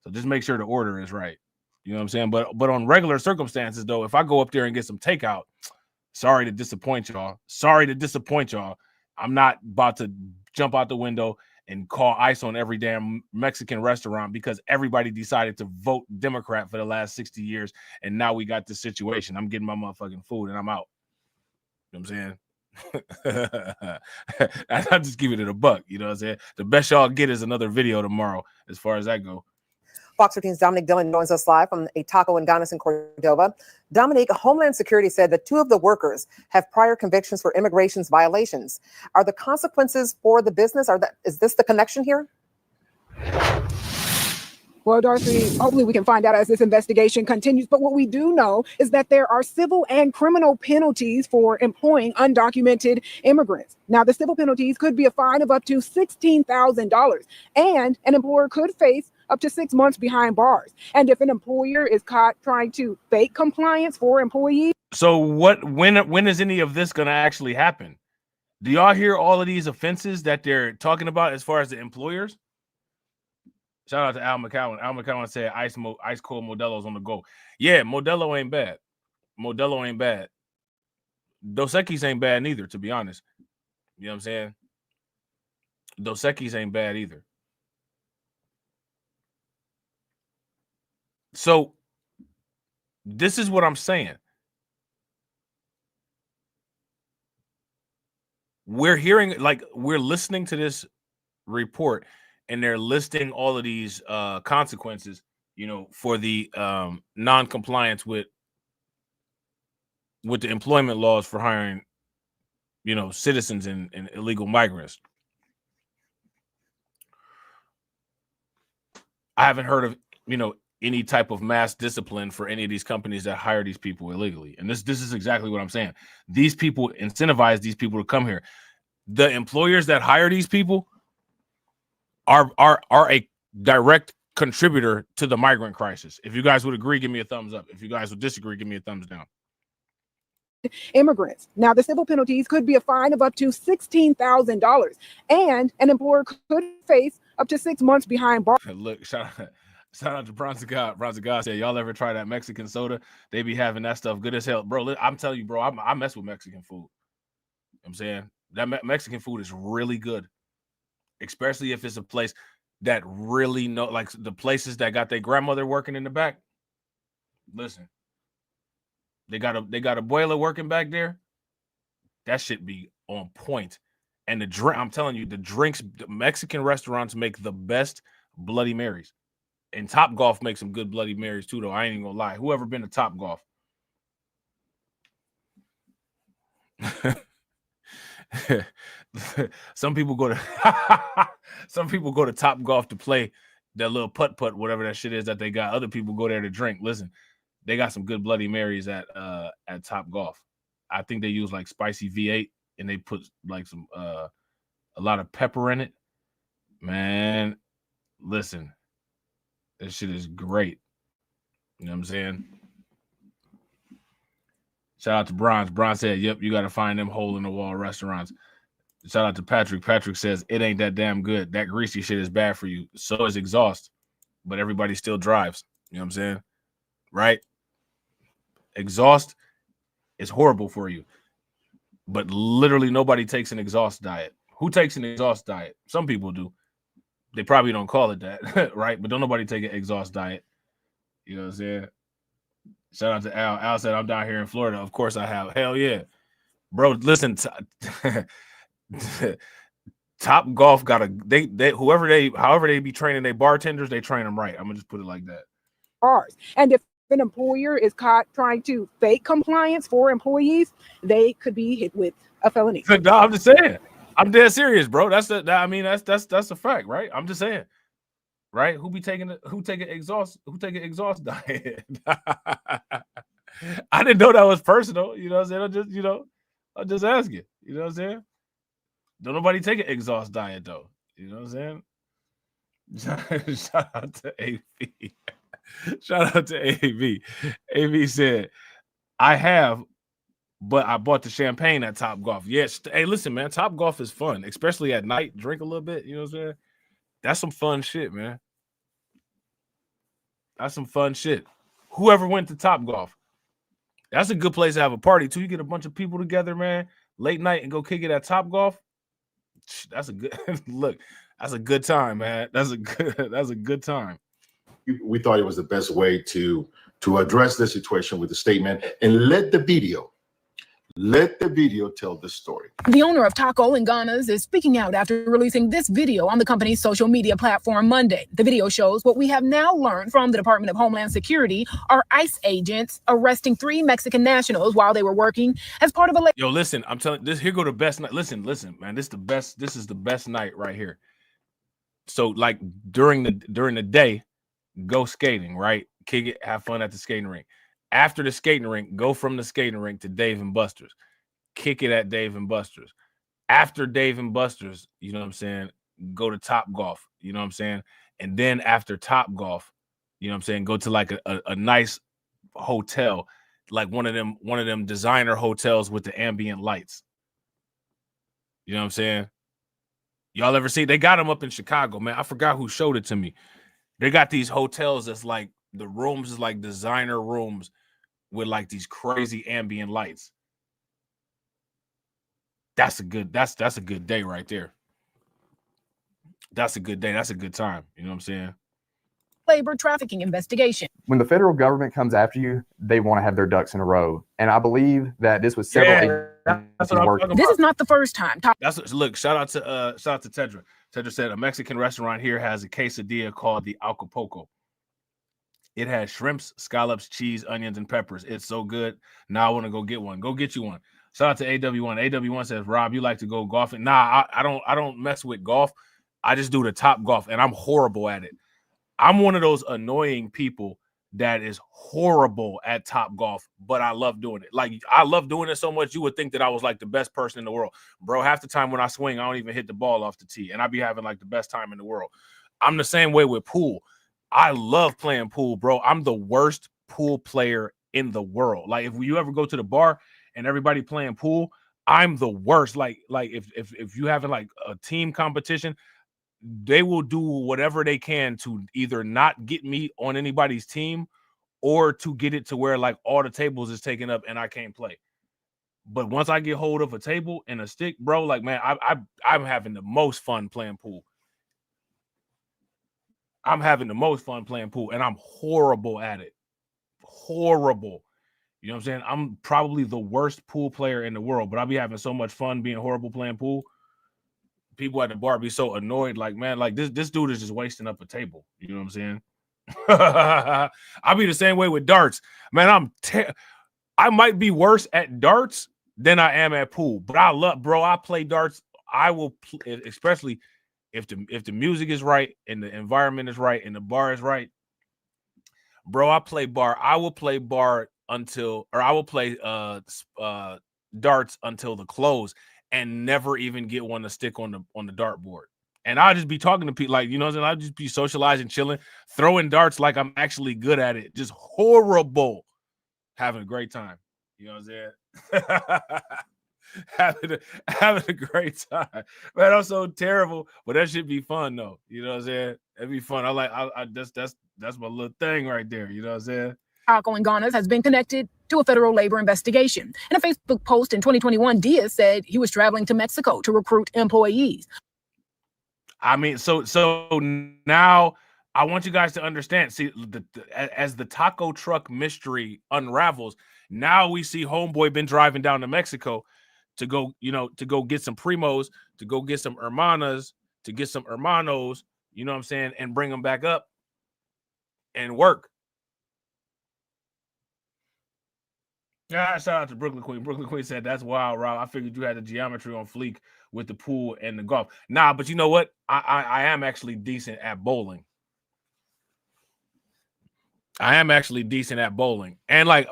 So just make sure the order is right. You know what I'm saying? But on regular circumstances, though, if I go up there and get some takeout, sorry to disappoint y'all. Sorry to disappoint y'all. I'm not about to jump out the window and call ICE on every damn Mexican restaurant because everybody decided to vote Democrat for the last 60 years. And now we got this situation. I'm getting my motherfucking food and I'm out. You know what I'm saying? I'm just giving it a buck. You know what I'm saying? The best y'all get is another video tomorrow as far as that go. Fox 13's Dominic Dillon joins us live from a taco in Gunnison, Cordova. Dominic, Homeland Security said that 2 of the workers have prior convictions for immigration's violations. Are the consequences for the business? Is this the connection here? Well, Darcy, hopefully we can find out as this investigation continues. But what we do know is that there are civil and criminal penalties for employing undocumented immigrants. Now, the civil penalties could be a fine of up to $16,000, and an employer could face up to 6 months behind bars. And if an employer is caught trying to fake compliance for employees. So when is any of this going to actually happen? Do y'all hear all of these offenses that they're talking about as far as the employers? Shout out to Al McCowan. Al McCowan said ice cold Modelo's on the go. Yeah, Modelo ain't bad. Modelo ain't bad. Dos Equis ain't bad neither, to be honest. You know what I'm saying? Dos Equis ain't bad either. So this is what I'm saying. We're hearing, like, we're listening to this report and they're listing all of these consequences, you know, for the non-compliance with the employment laws for hiring, you know, citizens and illegal migrants. I haven't heard of, you know, any type of mass discipline for any of these companies that hire these people illegally. And this is exactly what I'm saying. These people incentivize these people to come here. The employers that hire these people are a direct contributor to the migrant crisis. If you guys would agree, give me a thumbs up. If you guys would disagree, give me a thumbs down. Immigrants. Now, the civil penalties could be a fine of up to $16,000, and an employer could face up to 6 months behind bars. Look, shout out to Bronze God. Bronze God said, y'all ever try that Mexican soda? They be having that stuff good as hell. Bro, I'm telling you, bro, I mess with Mexican food. You know what I'm saying? That Mexican food is really good, especially if it's a place that really know, like the places that got their grandmother working in the back. Listen, they got a boiler working back there. That shit be on point. And the drink, I'm telling you, the drinks, the Mexican restaurants make the best Bloody Marys. And Top Golf makes some good Bloody Marys too, though. I ain't even gonna lie. Whoever been to Top Golf? Some people go to Top Golf to play that little putt-putt, whatever that shit is that they got. Other people go there to drink. Listen, they got some good Bloody Marys at Top Golf. I think they use like spicy V8 and they put like some a lot of pepper in it. Man, listen, this shit is great. You know what I'm saying? Shout out to Bronze. Bronze said, yep, you got to find them hole-in-the-wall restaurants. Shout out to Patrick. Patrick says, it ain't that damn good. That greasy shit is bad for you. So is exhaust. But everybody still drives. You know what I'm saying? Right? Exhaust is horrible for you. But literally nobody takes an exhaust diet. Who takes an exhaust diet? Some people do. They probably don't call it that, right? But don't nobody take an exhaust diet. You know what I'm saying? Shout out to Al. Al said, I'm down here in Florida. Of course I have. Hell yeah. Bro, listen. Top Golf got however they be training their bartenders, they train them right. I'm going to just put it like that. Bars. And if an employer is caught trying to fake compliance for employees, they could be hit with a felony. No, I'm just saying. I'm dead serious, bro. That's a fact, right? I'm just saying. Right? Who take an exhaust diet? I didn't know that was personal. You know what I'm saying? I'm just asking. You know what I'm saying? Don't nobody take an exhaust diet though. You know what I'm saying? Shout out to AV. Shout out to AV. AV said, I have, but I bought the champagne at Top Golf. Yes. Hey, listen, man, Top Golf is fun, especially at night. Drink a little bit. You know what I'm saying? That's some fun shit, man. That's some fun shit. Whoever went to Top Golf, that's a good place to have a party too. You get a bunch of people together, man, late night and go kick it at Top Golf. That's a good look. That's a good time, man. That's a good time. We thought it was the best way to address the situation with the statement and let the video tell the story. The owner of Taco and Ghana's is speaking out after releasing this video on the company's social media platform Monday. The video shows what we have now learned from the Department of Homeland Security are ICE agents arresting 3 Mexican nationals while they were working as part of a... Yo, listen, I'm telling this, here go the best night. Listen, man, this is the best night right here. So like during the day, go skating, right? Kick it, have fun at the skating rink. After the skating rink, go from the skating rink to Dave and Buster's. Kick it at Dave and Buster's. After Dave and Buster's, you know what I'm saying, go to Top Golf, you know what I'm saying? And then after Top Golf, you know what I'm saying, go to like a nice hotel, like one of them designer hotels with the ambient lights. You know what I'm saying? Y'all ever see? They got them up in Chicago, man. I forgot who showed it to me. They got these hotels that's like the rooms is like designer rooms with like these crazy ambient lights. That's a good day right there. That's a good day. That's a good time. You know what I'm saying? Labor trafficking investigation. When the federal government comes after you, they want to have their ducks in a row. And I believe that this was several. This is not the first time. Look, shout out to Tedra. Tedra said a Mexican restaurant here has a quesadilla called the Acapulco. It has shrimps, scallops, cheese, onions, and peppers. It's so good. Now I want to go get one. Go get you one. Shout out to AW1. AW1 says, Rob, you like to go golfing? Nah, I don't mess with golf. I just do the Top Golf, and I'm horrible at it. I'm one of those annoying people that is horrible at Top Golf, but I love doing it. Like, I love doing it so much, you would think that I was like the best person in the world. Bro, half the time when I swing, I don't even hit the ball off the tee, and I be having like the best time in the world. I'm the same way with pool. I love playing pool, bro. I'm the worst pool player in the world. Like, if you ever go to the bar and everybody playing pool, I'm the worst. Like if you having like a team competition, they will do whatever they can to either not get me on anybody's team or to get it to where like all the tables is taken up and I can't play. But once I get hold of a table and a stick, bro, like, man, I'm having the most fun playing pool. I'm having the most fun playing pool, and I'm horrible at it. Horrible. You know what I'm saying? I'm probably the worst pool player in the world, but I'll be having so much fun being horrible playing pool. People at the bar be so annoyed, like, man, like this dude is just wasting up a table. You know what I'm saying? I'll be the same way with darts. Man, I might be worse at darts than I am at pool, but I play darts. I will, especially if the music is right and the environment is right and the bar is right, bro, I will play darts until the close and never even get one to stick on the dartboard. And I'll just be talking to people, like, you know what I'm saying? I'll just be socializing, chilling, throwing darts like I'm actually good at it. Just horrible. Having a great time. You know what I'm saying? having a great time. Man, I'm so terrible, but that should be fun though. You know what I'm saying? It'd be fun. That's my little thing right there. You know what I'm saying? Taco and Ghana's has been connected to a federal labor investigation. In a Facebook post in 2021, Diaz said he was traveling to Mexico to recruit employees. I mean, so now I want you guys to understand. See, as the taco truck mystery unravels, now we see homeboy been driving down to Mexico to go get some primos, to go get some hermanas, to get some hermanos, you know what I'm saying, and bring them back up and work. Yeah, shout out to Brooklyn Queen. Brooklyn Queen said, that's wild, Rob. I figured you had the geometry on fleek with the pool and the golf. Nah, but you know what? I am actually decent at bowling. I am actually decent at bowling. And like,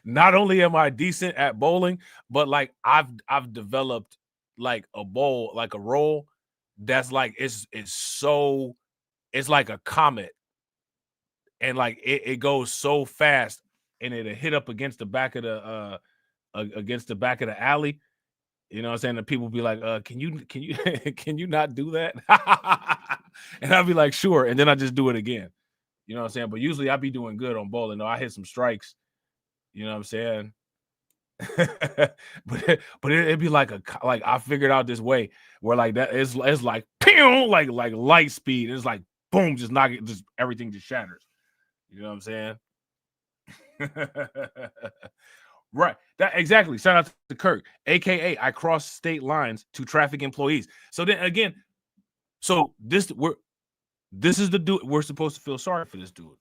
not only am I decent at bowling, but like I've developed like a roll that's like it's like a comet, and like it goes so fast, and it'll hit up against the back of the alley. You know what I'm saying? And people be like, can you can you not do that? And I'll be like, sure, and then I just do it again. You know what I'm saying? But usually I be doing good on bowling. No, I hit some strikes. You know what I'm saying? but it'd be like I figured out this way where like that it's like pew, like light speed. It's like boom, just knock it, just everything just shatters. You know what I'm saying? Right. That exactly. Shout out to Kirk, aka I cross state lines to traffic employees. So then again, so this is the dude. We're supposed to feel sorry for this dude.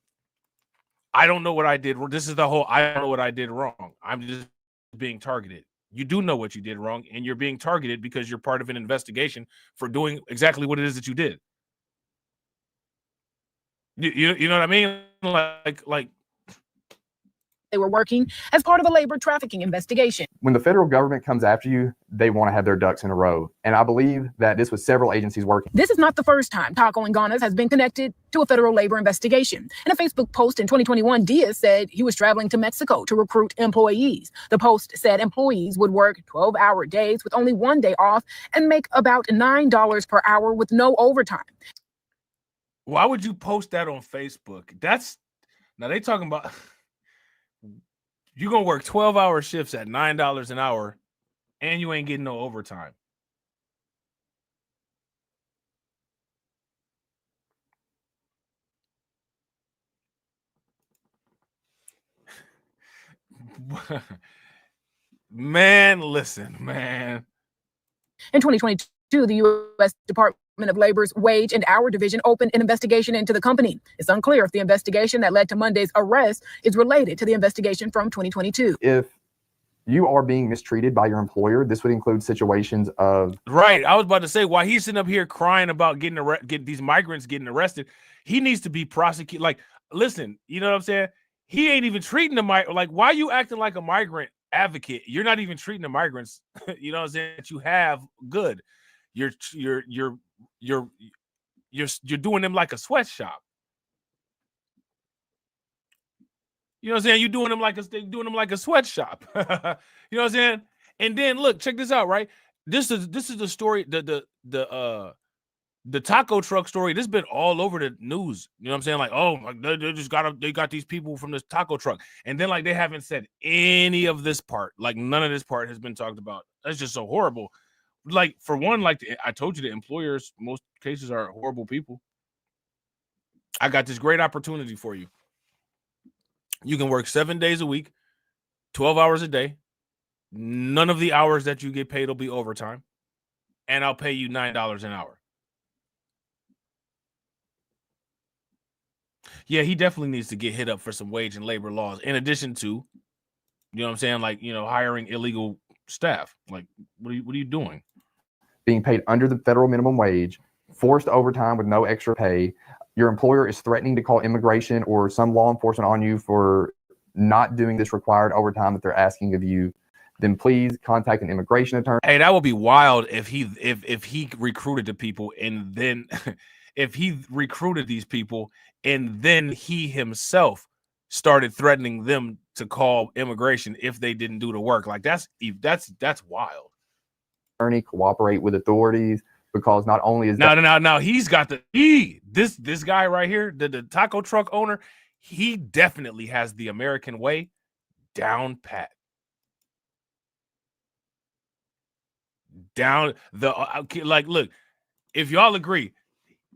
I don't know what I did. This is the whole I don't know what I did wrong. I'm just being targeted. You do know what you did wrong, and you're being targeted because you're part of an investigation for doing exactly what it is that you did. You know what I mean? Like they were working as part of a labor trafficking investigation. When the federal government comes after you, they want to have their ducks in a row. And I believe that this was several agencies working. This is not the first time Taco and Ganas has been connected to a federal labor investigation. In a Facebook post in 2021, Diaz said he was traveling to Mexico to recruit employees. The post said employees would work 12-hour days with only one day off and make about $9 per hour with no overtime. Why would you post that on Facebook? Now they talking about you're going to work 12-hour shifts at $9 an hour and you ain't getting no overtime. Man, listen, man. In 2022, the U.S. Department of Labor's Wage and Hour Division opened an investigation into the company. It's unclear if the investigation that led to Monday's arrest is related to the investigation from 2022. If you are being mistreated by your employer, this would include situations of... Right. I was about to say, while he's sitting up here crying about getting these migrants getting arrested, he needs to be prosecuted. Like, listen, you know what I'm saying? He ain't even treating the migrant. Like, why are you acting like a migrant advocate? You're not even treating the migrants, you know what I'm saying, that you have good. You're doing them like a sweatshop. You know what I'm saying? You're doing them like a sweatshop. You know what I'm saying? And then look, check this out, right? This is the story, the taco truck story. This has been all over the news. You know what I'm saying? Like, oh, they got these people from this taco truck. And then like they haven't said any of this part. Like none of this part has been talked about. That's just so horrible. Like, for one, like I told you, the employers, most cases, are horrible people. I got this great opportunity for you. You can work 7 days a week, 12 hours a day. None of the hours that you get paid will be overtime. And I'll pay you $9 an hour. Yeah, he definitely needs to get hit up for some wage and labor laws, in addition to, you know what I'm saying, like, you know, hiring illegal staff. Like, what are you doing? Being paid under the federal minimum wage, forced overtime with no extra pay. Your employer is threatening to call immigration or some law enforcement on you for not doing this required overtime that they're asking of you. Then please contact an immigration attorney. Hey, that would be wild if he recruited the people and then if he recruited these people and then he himself started threatening them to call immigration if they didn't do the work. Like that's wild. Attorney cooperate with authorities, because not only is no, he's got this guy right here, the taco truck owner, he definitely has the American way down pat. Down the like, look, if y'all agree,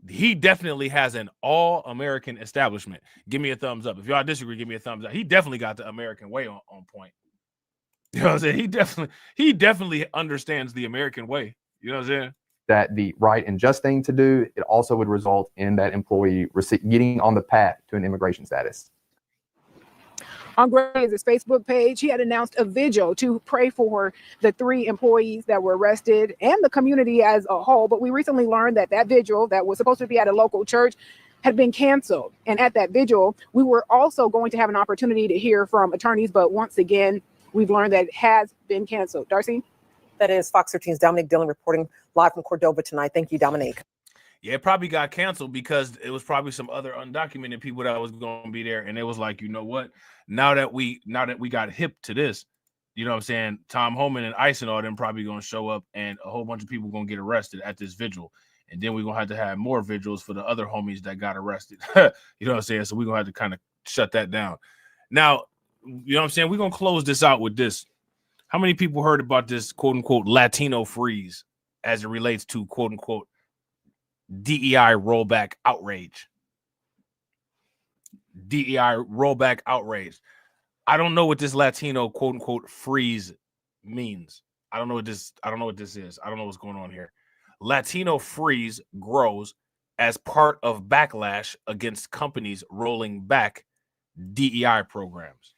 he definitely has an all-American establishment. Give me a thumbs up. If y'all disagree, give me a thumbs up. He definitely got the American way on point. You know what I'm saying? He definitely understands the American way. You know what I'm saying? That the right and just thing to do, it also would result in that employee getting on the path to an immigration status. On Gray's Facebook page, he had announced a vigil to pray for the 3 employees that were arrested and the community as a whole. But we recently learned that vigil that was supposed to be at a local church had been canceled. And at that vigil, we were also going to have an opportunity to hear from attorneys. But once again, we've learned that it has been canceled. Darcy? That is Fox 13's Dominic Dillon reporting live from Cordova tonight. Thank you, Dominic. Yeah, it probably got canceled because it was probably some other undocumented people that was going to be there, and it was like, you know what? Now that we got hip to this, you know what I'm saying? Tom Homan and Ice and all them probably going to show up, and a whole bunch of people going to get arrested at this vigil, and then we're going to have more vigils for the other homies that got arrested. You know what I'm saying? So we're going to have to kind of shut that down. Now, you know what I'm saying? We're going to close this out with this. How many people heard about this quote-unquote Latino freeze as it relates to quote-unquote DEI rollback outrage? DEI rollback outrage. I don't know what this Latino quote-unquote freeze means. I don't know what this is. I don't know what's going on here. Latino freeze grows as part of backlash against companies rolling back DEI programs.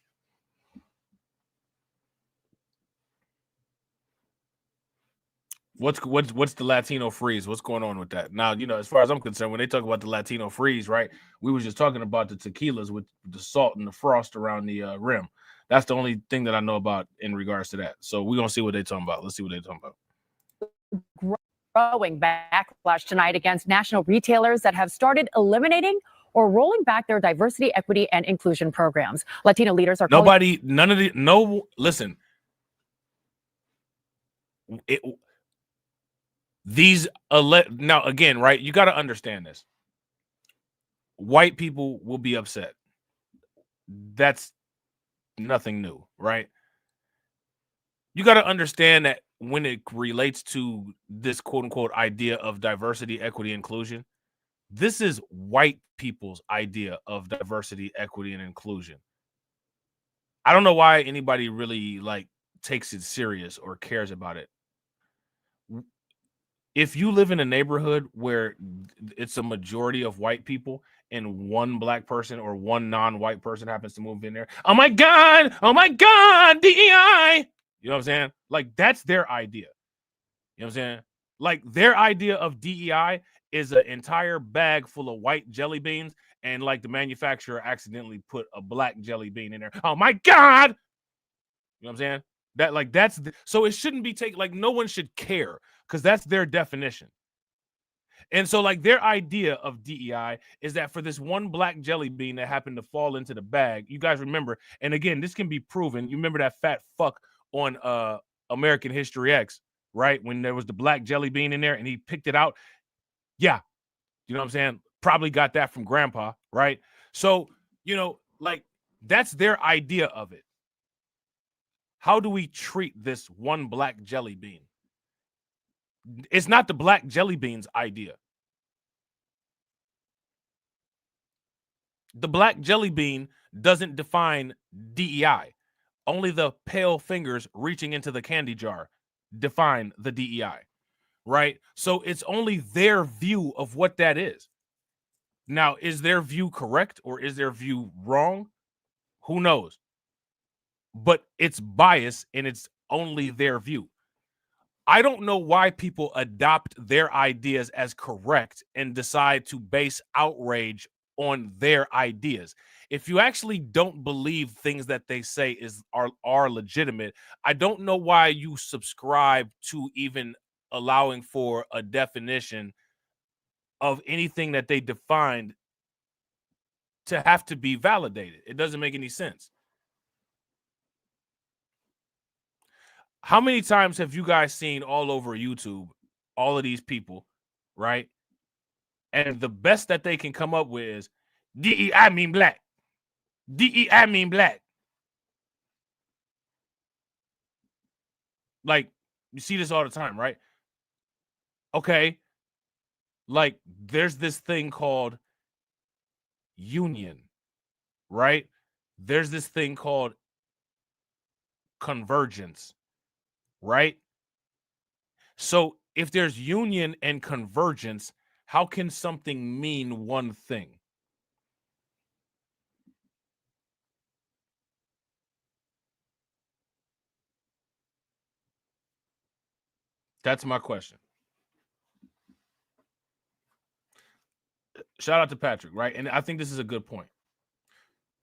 What's the Latino freeze? What's going on with that? Now, you know, as far as I'm concerned, when they talk about the Latino freeze, right, we were just talking about the tequilas with the salt and the frost around the rim. That's the only thing that I know about in regards to that. So we're going to see what they're talking about. Let's see what they're talking about. Growing backlash tonight against national retailers that have started eliminating or rolling back their diversity, equity, and inclusion programs. Latino leaders are listen. Now again, right? You got to understand this. White people will be upset. That's nothing new, right? You got to understand that when it relates to this quote unquote idea of diversity, equity, inclusion, this is white people's idea of diversity, equity, and inclusion. I don't know why anybody really takes it serious or cares about it. If you live in a neighborhood where it's a majority of white people and one black person or one non-white person happens to move in there, oh my God, DEI. You know what I'm saying? Like, that's their idea. You know what I'm saying? Like, their idea of DEI is an entire bag full of white jelly beans, and like the manufacturer accidentally put a black jelly bean in there. Oh my God. You know what I'm saying? So it shouldn't be taken, like, no one should care because that's their definition. And so, like, their idea of DEI is that for this one black jelly bean that happened to fall into the bag, you guys remember, and again, this can be proven. You remember that fat fuck on American History X, right? When there was the black jelly bean in there and he picked it out. Yeah. You know what I'm saying? Probably got that from grandpa, right? So, you know, like, that's their idea of it. How do we treat this one black jelly bean? It's not the black jelly bean's idea. The black jelly bean doesn't define DEI. Only the pale fingers reaching into the candy jar define the DEI, right? So it's only their view of what that is. Now, is their view correct or is their view wrong? Who knows? But it's biased and it's only their view. I don't know why people adopt their ideas as correct and decide to base outrage on their ideas. If you actually don't believe things that they say are legitimate, I don't know why you subscribe to even allowing for a definition of anything that they defined to have to be validated. It doesn't make any sense. How many times have you guys seen all over YouTube all of these people, right? And the best that they can come up with is DEI mean black. DEI mean black. Like, you see this all the time, right? Okay. Like, there's this thing called union, right? There's this thing called convergence, right? So if there's union and convergence, how can something mean one thing? That's my question. Shout out to Patrick, right? And I think this is a good point.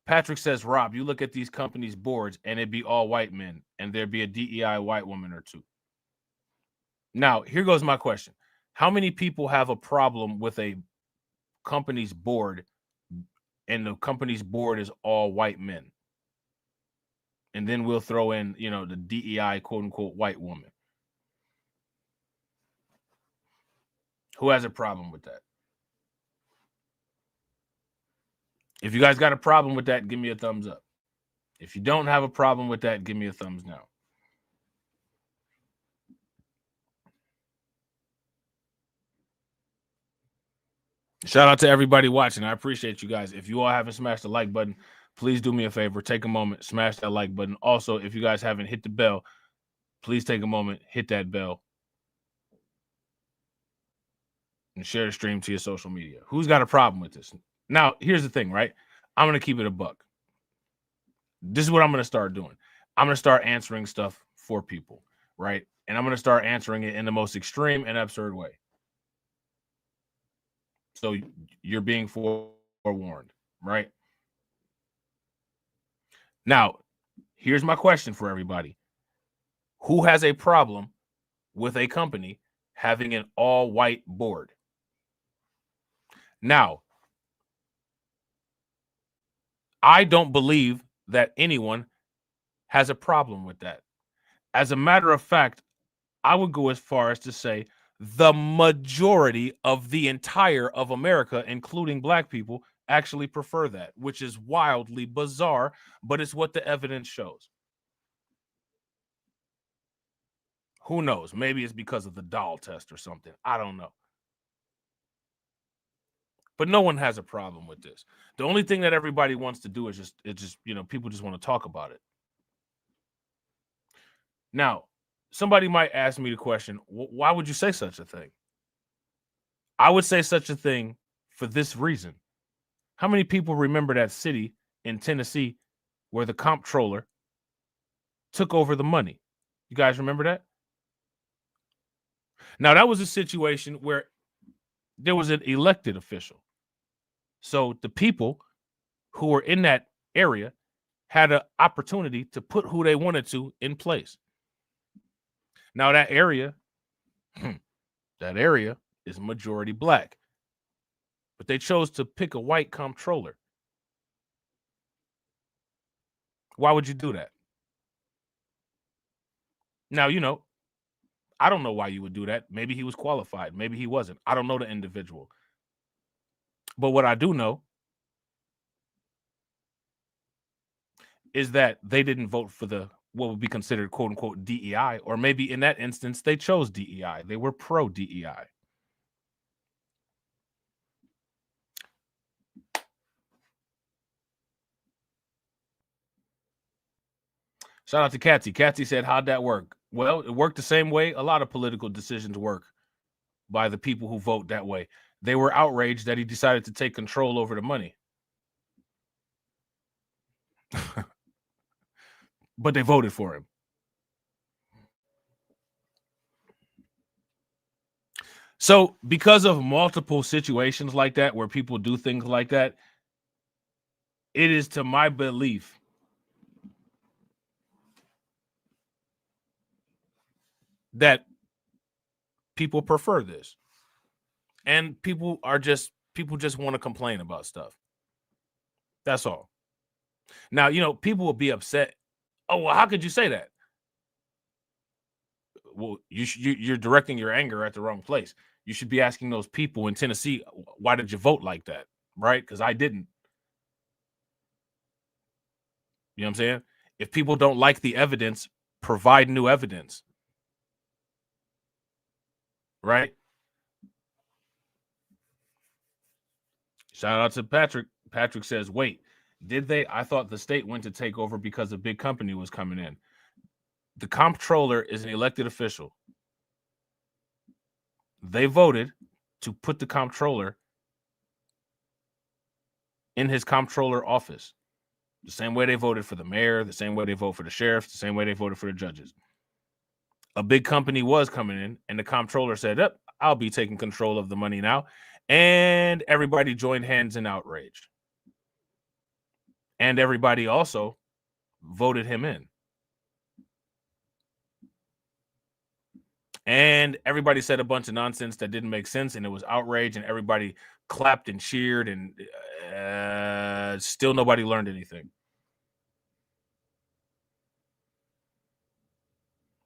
Patrick says, Rob, you look at these companies' boards and it'd be all white men and there'd be a DEI white woman or two. Now, here goes my question. How many people have a problem with a company's board and the company's board is all white men? And then we'll throw in, you know, the DEI quote unquote white woman. Who has a problem with that? If you guys got a problem with that, give me a thumbs up. If you don't have a problem with that, give me a thumbs down. Shout out to everybody watching. I appreciate you guys. If you all haven't smashed the like button, please do me a favor. Take a moment, smash that like button. Also, if you guys haven't hit the bell, please take a moment, hit that bell, and share the stream to your social media. Who's got a problem with this? Now, here's the thing, right? I'm going to keep it a buck. This is what I'm going to start doing. I'm going to start answering stuff for people, right? And I'm going to start answering it in the most extreme and absurd way. So you're being forewarned, right? Now, here's my question for everybody. Who has a problem with a company having an all-white board? Now, I don't believe that anyone has a problem with that. As a matter of fact, I would go as far as to say the majority of the entire of America, including black people, actually prefer that, which is wildly bizarre, but it's what the evidence shows. Who knows? Maybe it's because of the doll test or something. I don't know. But no one has a problem with this. The only thing that everybody wants to do is just, you know, people just want to talk about it. Now, somebody might ask me the question, why would you say such a thing? I would say such a thing for this reason. How many people remember that city in Tennessee where the comptroller took over the money? You guys remember that? Now, that was a situation where there was an elected official. So the people who were in that area had an opportunity to put who they wanted to in place. Now that area is majority black, but they chose to pick a white comptroller. Why would you do that? Now, you know, I don't know why you would do that. Maybe he was qualified. Maybe he wasn't. I don't know the individual. But what I do know is that they didn't vote for the what would be considered quote unquote DEI, or maybe in that instance they chose DEI. They were pro DEI. Shout out to Katsy. Katsy said, how'd that work? Well, it worked the same way a lot of political decisions work by the people who vote that way. They were outraged that he decided to take control over the money. But they voted for him. So because of multiple situations like that, where people do things like that, it is to my belief that people prefer this. And people just want to complain about stuff. That's all. Now, you know, people will be upset. Oh, well, how could you say that? Well, you're directing your anger at the wrong place. You should be asking those people in Tennessee, why did you vote like that? Right? Because I didn't. You know what I'm saying? If people don't like the evidence, provide new evidence. Right? Shout out to Patrick. Patrick says, wait, did they? I thought the state went to take over because a big company was coming in. The comptroller is an elected official. They voted to put the comptroller in his comptroller office. The same way they voted for the mayor, the same way they vote for the sheriff, the same way they voted for the judges. A big company was coming in, and the comptroller said, "Yep, I'll be taking control of the money now." And everybody joined hands in outrage. And everybody also voted him in. And everybody said a bunch of nonsense that didn't make sense, and it was outrage, and everybody clapped and cheered, and still nobody learned anything.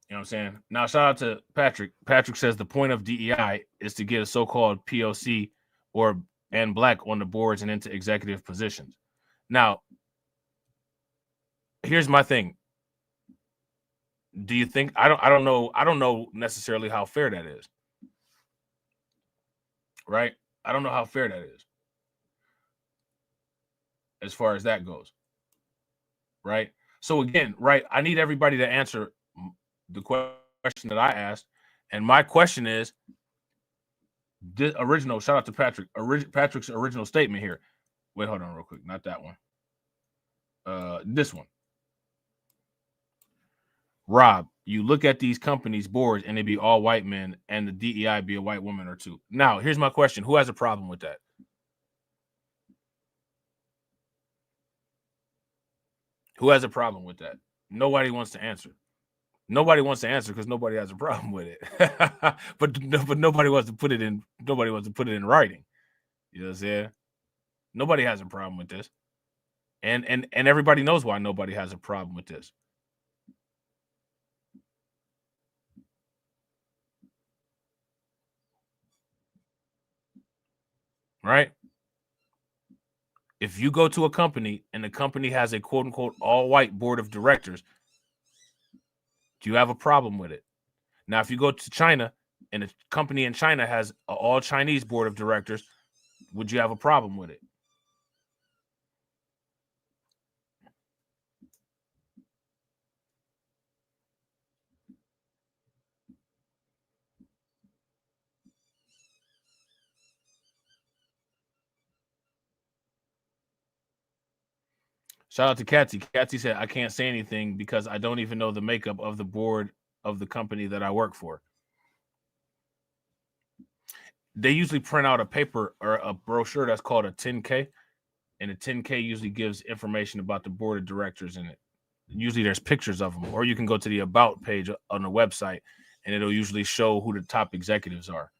You know what I'm saying? Now, shout out to Patrick. Patrick says the point of DEI is to get a so-called POC and black on the boards and into executive positions. Now, here's my thing. Do you think I don't know necessarily how fair that is. Right? I don't know how fair that is. As far as that goes. Right? So again, right, I need everybody to answer the question that I asked. And my question is, the original, shout out to Patrick, Patrick's original statement here. Wait, hold on real quick. Not that one. This one. Rob, you look at these companies' boards and they be all white men and the DEI be a white woman or two. Now, here's my question. Who has a problem with that? Who has a problem with that? Nobody wants to answer. Nobody wants to answer because nobody has a problem with it. but nobody wants to put it in. Nobody wants to put it in writing. You know what I'm saying? Nobody has a problem with this, and everybody knows why nobody has a problem with this. Right? If you go to a company and the company has a quote unquote all white board of directors, do you have a problem with it? Now, if you go to China and a company in China has an all Chinese board of directors, would you have a problem with it? Shout out to Katsy. Katsy said, I can't say anything because I don't even know the makeup of the board of the company that I work for. They usually print out a paper or a brochure that's called a 10K. And a 10K usually gives information about the board of directors in it. Usually there's pictures of them. Or you can go to the About page on the website, and it'll usually show who the top executives are.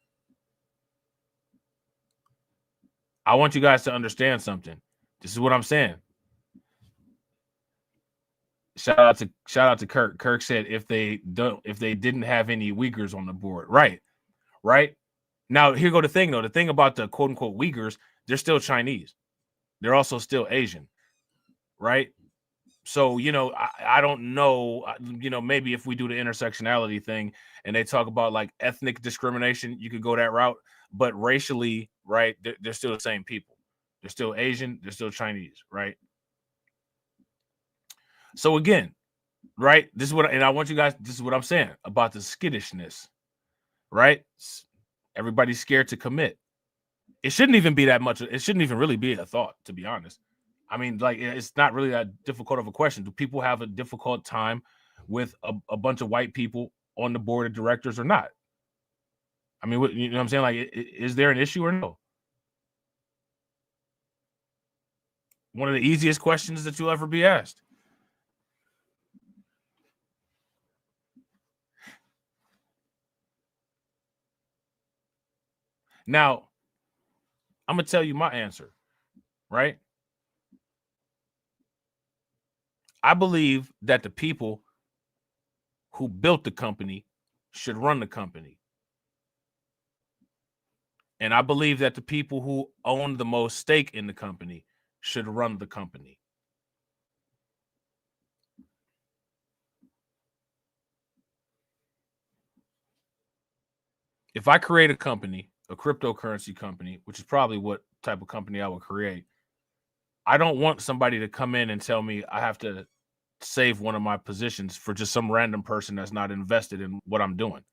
I want you guys to understand something. This is what I'm saying. Shout out to Kirk. Kirk said if they didn't have any Uyghurs on the board. Right. Now, here go the thing, though. The thing about the quote unquote Uyghurs, they're still Chinese. They're also still Asian. Right. So, you know, I don't know, you know, maybe if we do the intersectionality thing and they talk about like ethnic discrimination, you could go that route. But racially, right, they're still the same people. They're still Asian. They're still Chinese. Right. So again, right, this is what, and I want you guys, this is what I'm saying about the skittishness, right? Everybody's scared to commit. It shouldn't even be that much. It shouldn't even really be a thought, to be honest. I mean, like, it's not really that difficult of a question. Do people have a difficult time with a bunch of white people on the board of directors or not? I mean, you know what I'm saying? Like, is there an issue or no? One of the easiest questions that you'll ever be asked. Now, I'm going to tell you my answer, right? I believe that the people who built the company should run the company. And I believe that the people who own the most stake in the company should run the company. If I create a company, a cryptocurrency company, which is probably what type of company I would create, I don't want somebody to come in and tell me I have to save one of my positions for just some random person that's not invested in what I'm doing.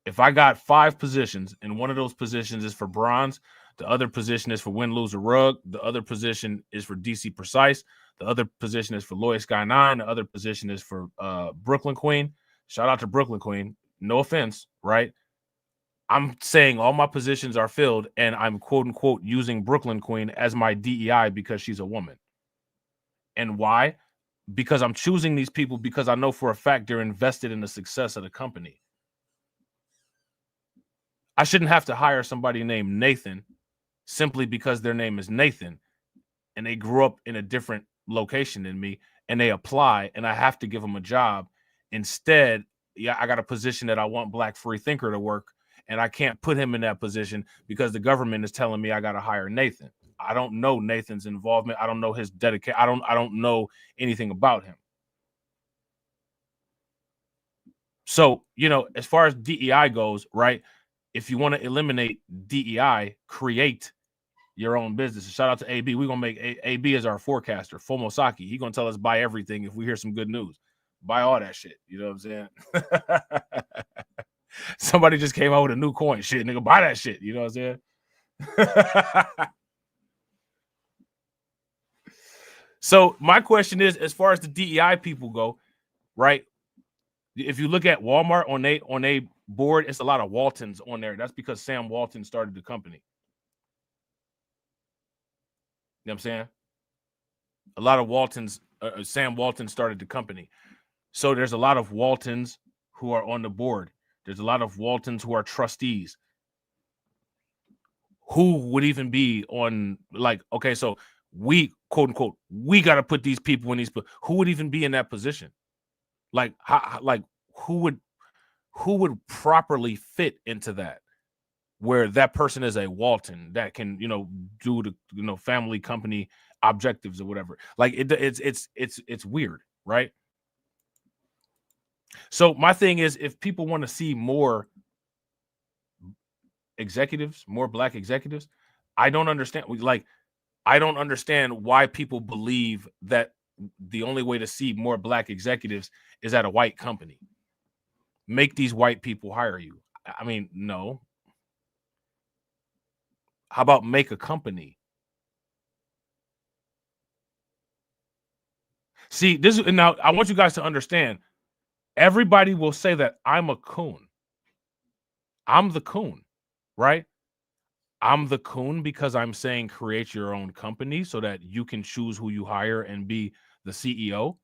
If I got 5 positions and one of those positions is for bronze, the other position is for win, lose, or rug, the other position is for DC Precise, the other position is for Lloyd Sky 9, the other position is for Brooklyn Queen. Shout out to Brooklyn Queen. No offense, right? I'm saying all my positions are filled and I'm quote unquote using Brooklyn Queen as my DEI because she's a woman. And why? Because I'm choosing these people because I know for a fact they're invested in the success of the company. I shouldn't have to hire somebody named Nathan simply because their name is Nathan and they grew up in a different location than me and they apply and I have to give them a job. Instead, yeah, I got a position that I want Black free thinker to work and I can't put him in that position because the government is telling me I got to hire Nathan. I don't know Nathan's involvement. I don't know his dedication. I don't know anything about him. So, you know, as far as DEI goes, right? If you want to eliminate DEI, create your own business. Shout out to AB. We're going to make AB as our forecaster, Fomosaki. He's going to tell us buy everything if we hear some good news. Buy all that shit. You know what I'm saying? Somebody just came out with a new coin. Shit, nigga, buy that shit. You know what I'm saying? So my question is, as far as the DEI people go, right? If you look at Walmart on a board, it's a lot of Waltons on there. That's because Sam Walton started the company. You know what I'm saying? A lot of Waltons, Sam Walton started the company. So there's a lot of Waltons who are on the board. There's a lot of Waltons who are trustees. Who would even be on, like, okay, so we, quote unquote, we got to put these people in these, who would even be in that position? Like, who would properly fit into that, where that person is a Walton that can, you know, do the, you know, family company objectives or whatever. Like it's weird, right? So my thing is, if people want to see more executives, more Black executives, I don't understand. Like, I don't understand why people believe that the only way to see more Black executives is at a white company. Make these white people hire you. I mean, no. How about make a company? See, this is, now I want you guys to understand, everybody will say that I'm a coon. I'm the coon, right? I'm the coon because I'm saying create your own company so that you can choose who you hire and be the CEO.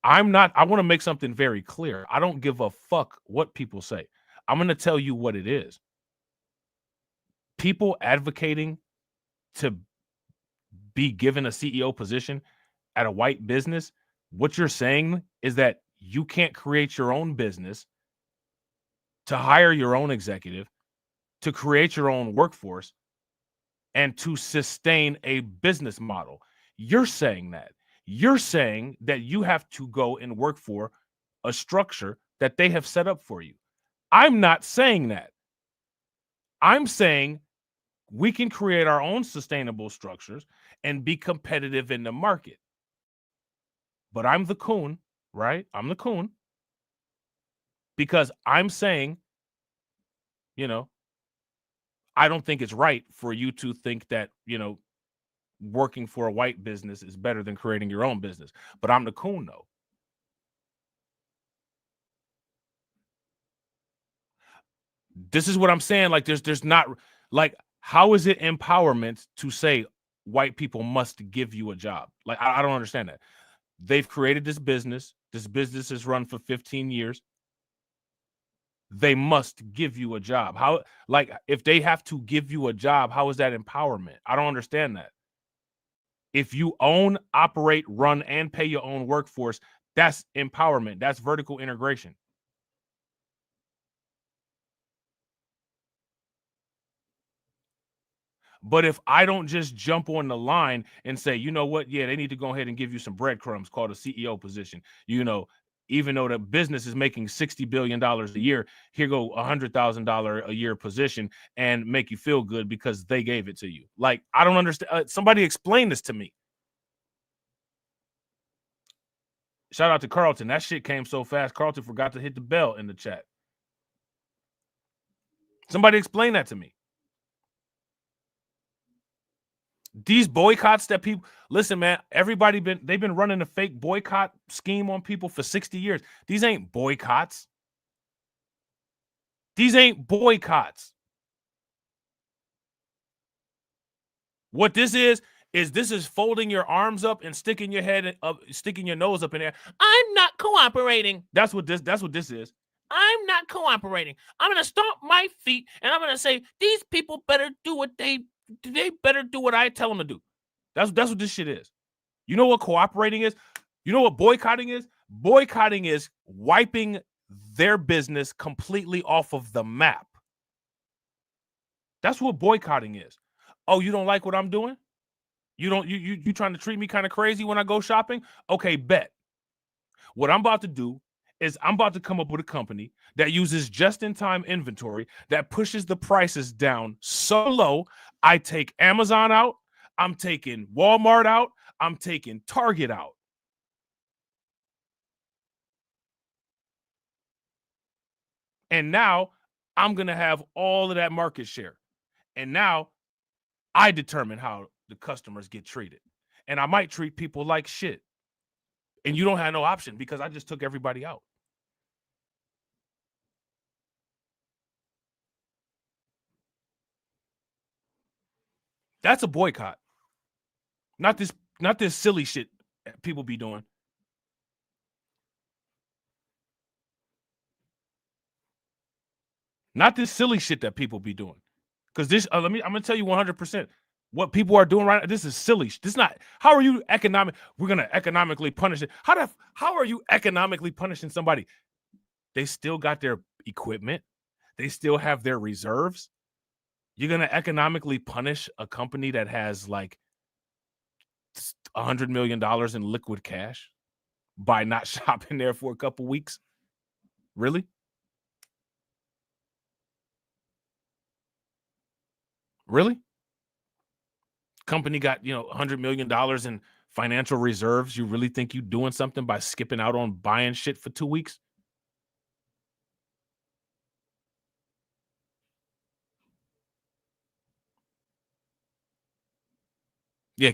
I'm not, I want to make something very clear. I don't give a fuck what people say. I'm going to tell you what it is. People advocating to be given a CEO position at a white business, what you're saying is that you can't create your own business, to hire your own executive, to create your own workforce, and to sustain a business model. You're saying that. You're saying that you have to go and work for a structure that they have set up for you. I'm not saying that. I'm saying we can create our own sustainable structures and be competitive in the market. But I'm the coon, right? I'm the coon because I'm saying, you know, I don't think it's right for you to think that, you know, working for a white business is better than creating your own business. But I'm the coon, though. This is what I'm saying. Like, there's not, like, how is it empowerment to say white people must give you a job? Like, I don't understand that. They've created this business. This business is run for 15 years. They must give you a job. How, like, if they have to give you a job, how is that empowerment? I don't understand that. If you own, operate, run, and pay your own workforce, that's empowerment. That's vertical integration. But if I don't just jump on the line and say, you know what, yeah, they need to go ahead and give you some breadcrumbs called a CEO position, you know, even though the business is making $60 billion a year, here go $100,000 a year position and make you feel good because they gave it to you. Like, I don't understand. Somebody explain this to me. Shout out to Carlton. That shit came so fast, Carlton forgot to hit the bell in the chat. Somebody explain that to me. These boycotts that people, listen, man, they've been running a fake boycott scheme on people for 60 years. These ain't boycotts. These ain't boycotts. What this is this is folding your arms up and sticking your head up, sticking your nose up in there. I'm not cooperating. That's what this is. I'm not cooperating. I'm going to stomp my feet and I'm going to say, these people better do what they better do what I tell them to do. That's what this shit is. You know what cooperating is? You know what boycotting is? Boycotting is wiping their business completely off of the map. That's what boycotting is. Oh, you don't like what I'm doing? You trying to treat me kind of crazy when I go shopping? Okay, bet. What I'm about to do is I'm about to come up with a company that uses just-in-time inventory that pushes the prices down so low. I take Amazon out. I'm taking Walmart out. I'm taking Target out. And now I'm going to have all of that market share. And now I determine how the customers get treated. And I might treat people like shit. And you don't have no option because I just took everybody out. That's a boycott. Not this silly shit people be doing. Not this silly shit that people be doing. Because this, I'm gonna tell you 100%. What people are doing right now, this is silly. This is not. How are you economic? We're gonna economically punish it. How are you economically punishing somebody? They still got their equipment. They still have their reserves. You're gonna economically punish a company that has like $100 million in liquid cash by not shopping there for a couple weeks? Really? Really? Company got, $100 million in financial reserves. You really think you doing something by skipping out on buying shit for 2 weeks? Yeah.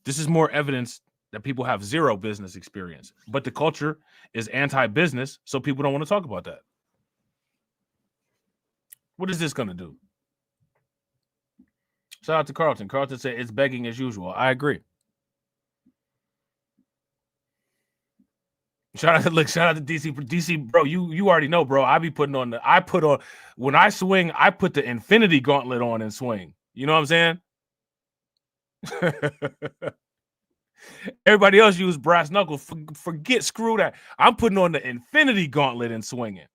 This is more evidence that people have zero business experience, but the culture is anti-business, so people don't want to talk about that. What is this going to do? Shout out to Carlton. Carlton said it's begging as usual. I agree. Shout out to DC. DC, bro, you already know, bro. When I swing, I put the infinity gauntlet on and swing. You know what I'm saying? Everybody else use brass knuckles. Forget, screw that. I'm putting on the infinity gauntlet and swinging.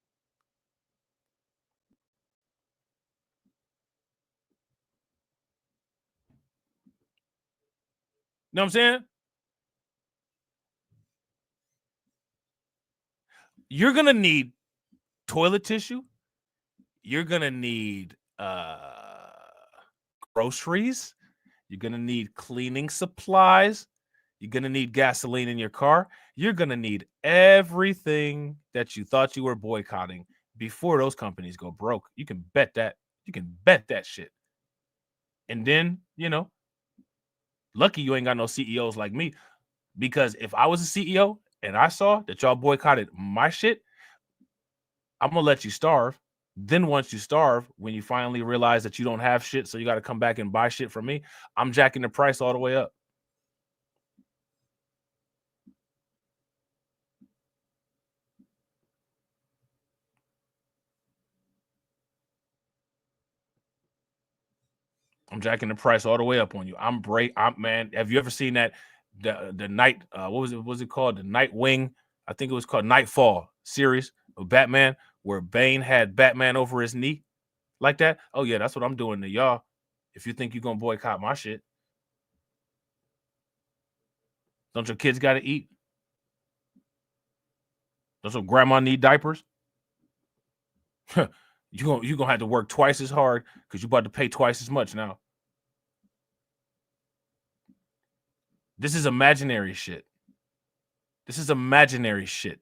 You know what I'm saying? You're going to need toilet tissue. You're going to need groceries. You're going to need cleaning supplies. You're going to need gasoline in your car. You're going to need everything that you thought you were boycotting before those companies go broke. You can bet that. You can bet that shit. And then, lucky you ain't got no CEOs like me, because if I was a CEO and I saw that y'all boycotted my shit, I'm going to let you starve. Then once you starve, when you finally realize that you don't have shit, so you got to come back and buy shit from me, I'm jacking the price all the way up. I'm jacking the price all the way up on you. Man, have you ever seen that the night what was it called? The Nightwing, I think it was called Nightfall series of Batman, where Bane had Batman over his knee like that? Oh yeah, that's what I'm doing to y'all. If you think you're gonna boycott my shit. Don't your kids gotta eat? Don't your grandma need diapers? You're gonna have to work twice as hard because you're about to pay twice as much now. This is imaginary shit. This is imaginary shit.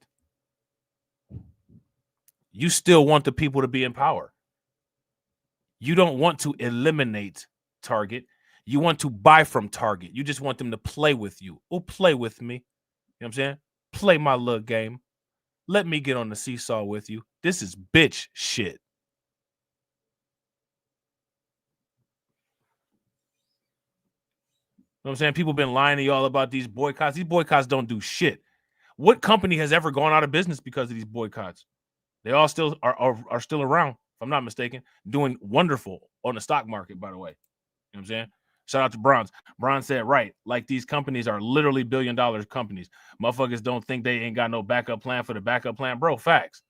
You still want the people to be in power. You don't want to eliminate Target. You want to buy from Target. You just want them to play with you. Oh, play with me. You know what I'm saying? Play my little game. Let me get on the seesaw with you. This is bitch shit. You know what I'm saying? People been lying to y'all about these boycotts. These boycotts don't do shit. What company has ever gone out of business because of these boycotts? They all still are still around, if I'm not mistaken, doing wonderful on the stock market, by the way. You know what I'm saying? Shout out to Bronze. Bronze said, right, like these companies are literally billion-dollar companies. Motherfuckers don't think they ain't got no backup plan for the backup plan. Bro, facts.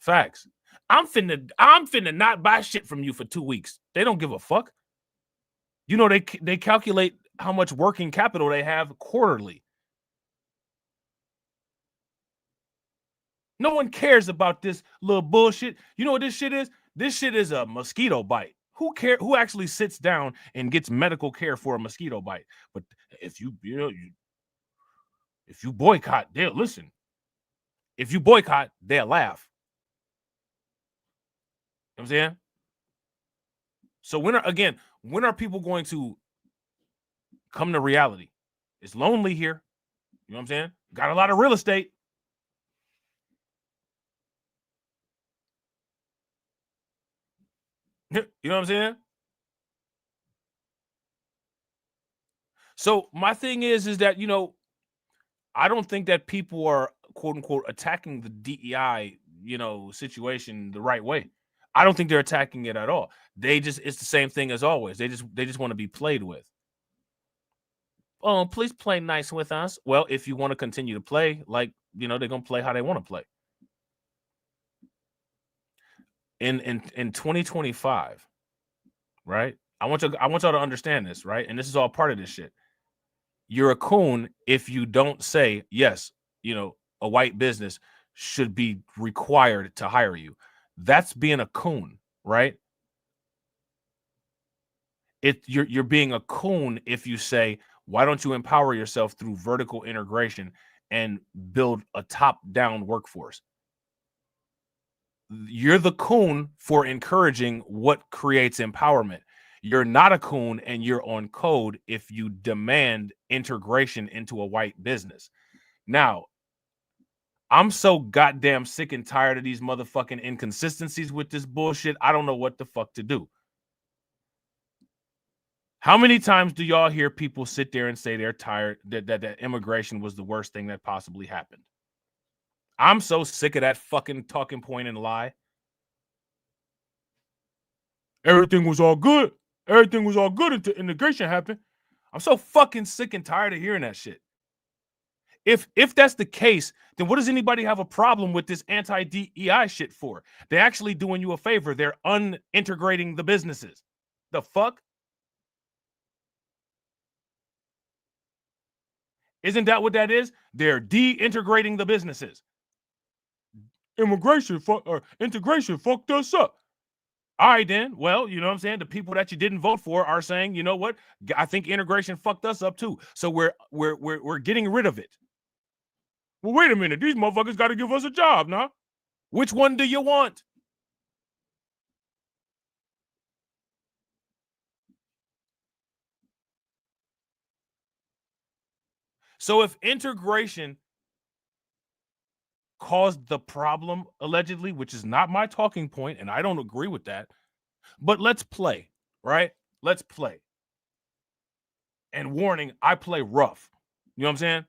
Facts. I'm finna not buy shit from you for 2 weeks. They don't give a fuck. You know, they calculate how much working capital they have quarterly. No one cares about this little bullshit. You know what this shit is? This shit is a mosquito bite. Who actually sits down and gets medical care for a mosquito bite? But if you boycott, they'll listen. If you boycott, they'll laugh. You know what I'm saying? So when are people going to come to reality? It's lonely here. You know what I'm saying? Got a lot of real estate. You know what I'm saying? So my thing is that, you know, I don't think that people are, quote unquote, attacking the DEI, you know, situation the right way. I don't think they're attacking it at all. It's the same thing as always. They just want to be played with. Oh, please play nice with us. Well, if you want to continue to play, like, you know, they're going to play how they want to play. In 2025, right? I want y'all to understand this, right? And this is all part of this shit. You're a coon if you don't say, yes, you know, a white business should be required to hire you. That's being a coon, right? You're being a coon if you say, why don't you empower yourself through vertical integration and build a top-down workforce? You're the coon for encouraging what creates empowerment. You're not a coon and you're on code if you demand integration into a white business. Now, I'm so goddamn sick and tired of these motherfucking inconsistencies with this bullshit. I don't know what the fuck to do. How many times do y'all hear people sit there and say they're tired, that immigration was the worst thing that possibly happened? I'm so sick of that fucking talking point and lie. Everything was all good. Everything was all good until integration happened. I'm so fucking sick and tired of hearing that shit. If that's the case, then what does anybody have a problem with this anti-DEI shit for? They're actually doing you a favor. They're unintegrating the businesses. The fuck? Isn't that what that is? They're de-integrating the businesses. Integration fucked us up. All right, then. Well, you know what I'm saying? The people that you didn't vote for are saying, you know what? I think integration fucked us up too. So we're getting rid of it. Well, wait a minute. These motherfuckers got to give us a job now. Which one do you want? So if integration caused the problem, allegedly, which is not my talking point, and I don't agree with that, but let's play, right? Let's play. And warning, I play rough. You know what I'm saying?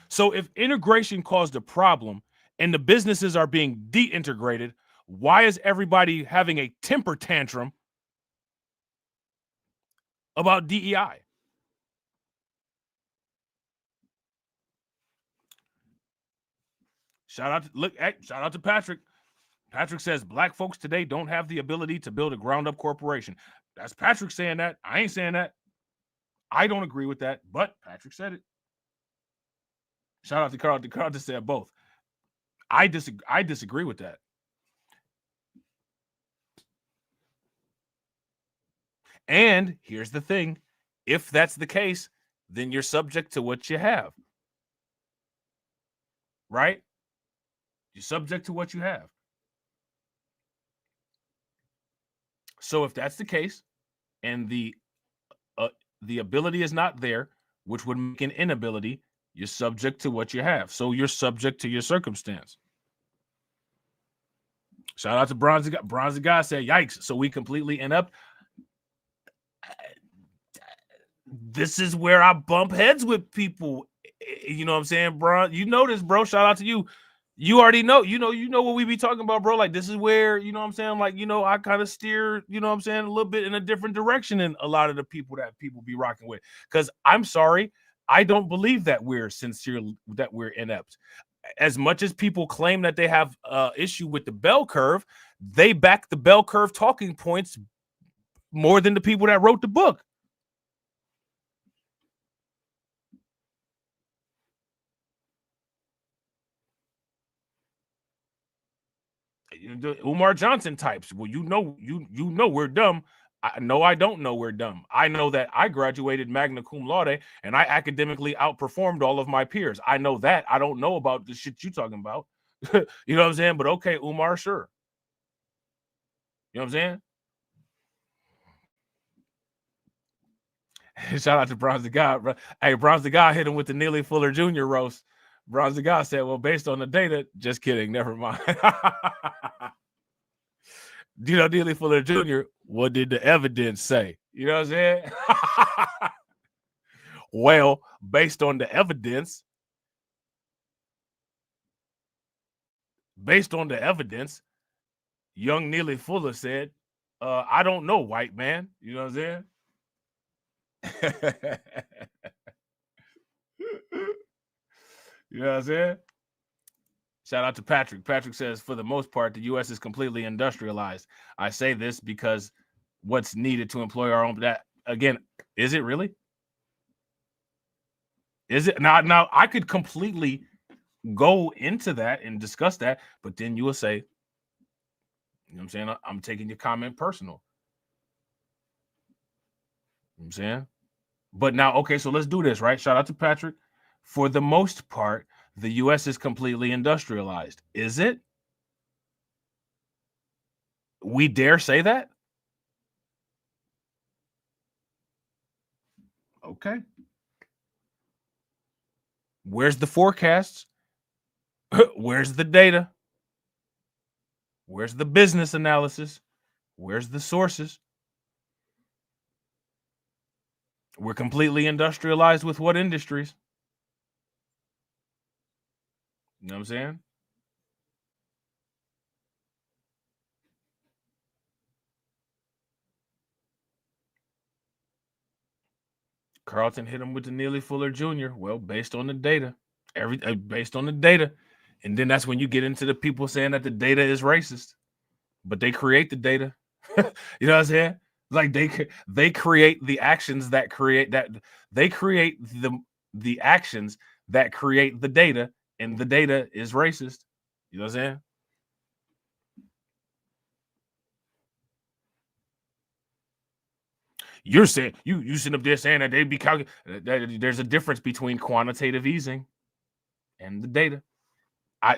So if integration caused a problem and the businesses are being de-integrated, why is everybody having a temper tantrum about DEI? Shout out to Patrick. Patrick says black folks today don't have the ability to build a ground-up corporation. That's Patrick saying that. I ain't saying that. I don't agree with that, but Patrick said it. Shout out to Carl. Carl just said both. I disagree with that. And here's the thing. If that's the case, then you're subject to what you have. Right? You're subject to what you have. So if that's the case, and the ability is not there, which would make an inability, you're subject to what you have. So you're subject to your circumstance. Shout out to Bronze Guy said, yikes. So we completely end up. This is where I bump heads with people You know what I'm saying, bro? You know this, bro. Shout out to you. You already know, you know what we be talking about, bro. Like, this is where, you know what I'm saying? Like, I kind of steer, you know what I'm saying, a little bit in a different direction than a lot of the people that people be rocking with. Because I'm sorry, I don't believe that we're sincere, that we're inept. As much as people claim that they have issue with the bell curve, they back the bell curve talking points more than the people that wrote the book. The Umar Johnson types. Well, you know we're dumb. I don't know we're dumb. I know that I graduated magna cum laude and I academically outperformed all of my peers. I know that. I don't know about the shit you talking about. You know what I'm saying? But okay, Umar, sure. You know what I'm saying? Shout out to Bronze the God, bro. Hey, Bronze the God hit him with the Neely Fuller Jr. roast. Bronze the God said, well, based on the data, just kidding, never mind. You know, Neely Fuller Jr., what did the evidence say? You know what I'm saying? Well, based on the evidence, young Neely Fuller said, I don't know, white man. You know what I'm saying? You know what I'm saying? Shout out to Patrick. Patrick says, for the most part, the U.S. is completely industrialized. I say this because what's needed to employ our own. That again, is it really? Is it now? I could completely go into that and discuss that, but then you will say, you know what I'm saying? I'm taking your comment personal. You know what I'm saying? But now, okay, so let's do this, right? Shout out to Patrick. For the most part, the U.S. is completely industrialized. Is it? We dare say that? Okay. Where's the forecasts? Where's the data? Where's the business analysis? Where's the sources? We're completely industrialized with what industries? You know what I'm saying? Carlton hit him with the Neely Fuller Jr. Well, based on the data, based on the data. And then that's when you get into the people saying that the data is racist, but they create the data. You know what I'm saying? Like they create the actions that create that. They create the actions that create the data, and the data is racist. You know what I'm saying? You're saying you sitting up there saying that they be calculating. There's a difference between quantitative easing and the data.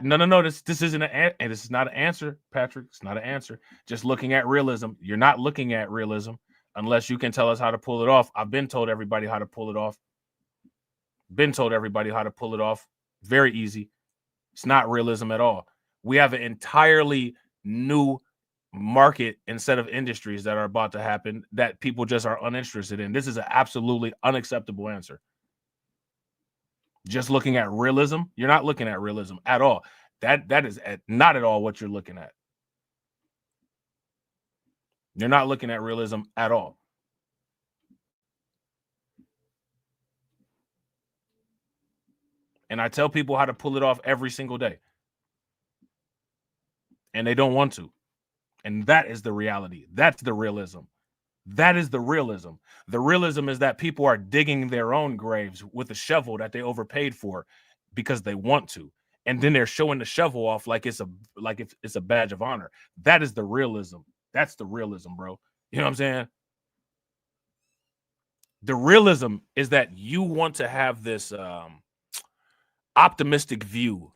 No. This isn't and this is not an answer, Patrick. It's not an answer. Just looking at realism. You're not looking at realism unless you can tell us how to pull it off. I've been told everybody how to pull it off. Very easy. It's not realism at all. We have an entirely new market and set of industries that are about to happen that people just are uninterested in. This is an absolutely unacceptable answer. Just looking at realism, you're not looking at realism at all. That is not at all what you're looking at. You're not looking at realism at all. And I tell people how to pull it off every single day. And they don't want to. And that is the reality. That's the realism. That is the realism. The realism is that people are digging their own graves with a shovel that they overpaid for because they want to. And then they're showing the shovel off like it's a badge of honor. That is the realism. That's the realism, bro. You know what I'm saying? The realism is that you want to have this optimistic view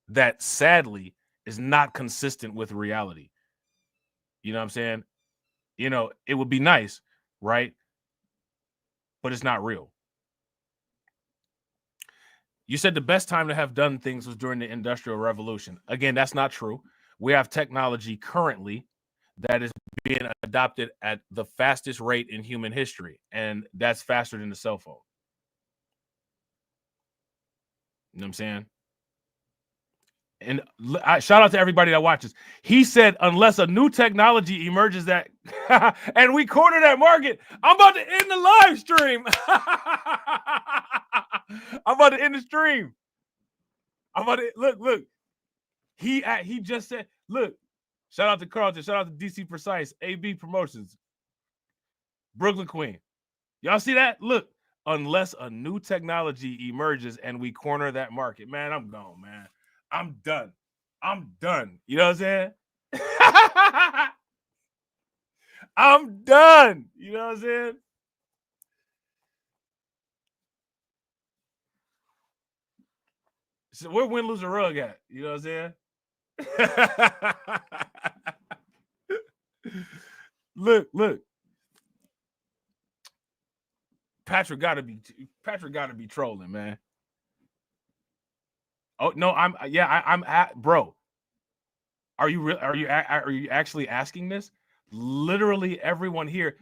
that sadly is not consistent with reality. You know what I'm saying? You know, it would be nice, right? But it's not real. You said the best time to have done things was during the Industrial Revolution. Again, that's not true. We have technology currently that is being adopted at the fastest rate in human history, and that's faster than the cell phone. You know what I'm saying? And shout out to everybody that watches. He said, unless a new technology emerges that, and we corner that market, I'm about to end the live stream. I'm about to end the stream. I'm about to look. He just said, look. Shout out to Carlton. Shout out to DC Precise, AB Promotions, Brooklyn Queen. Y'all see that? Look, unless a new technology emerges and we corner that market, man, I'm gone, man. I'm done. You know what I'm saying? I'm done. You know what I'm saying? So where win, lose, or rug at? You know what I'm saying? Look. Patrick gotta be trolling, man. Oh no, I'm at bro. Are you actually asking this? Literally everyone here.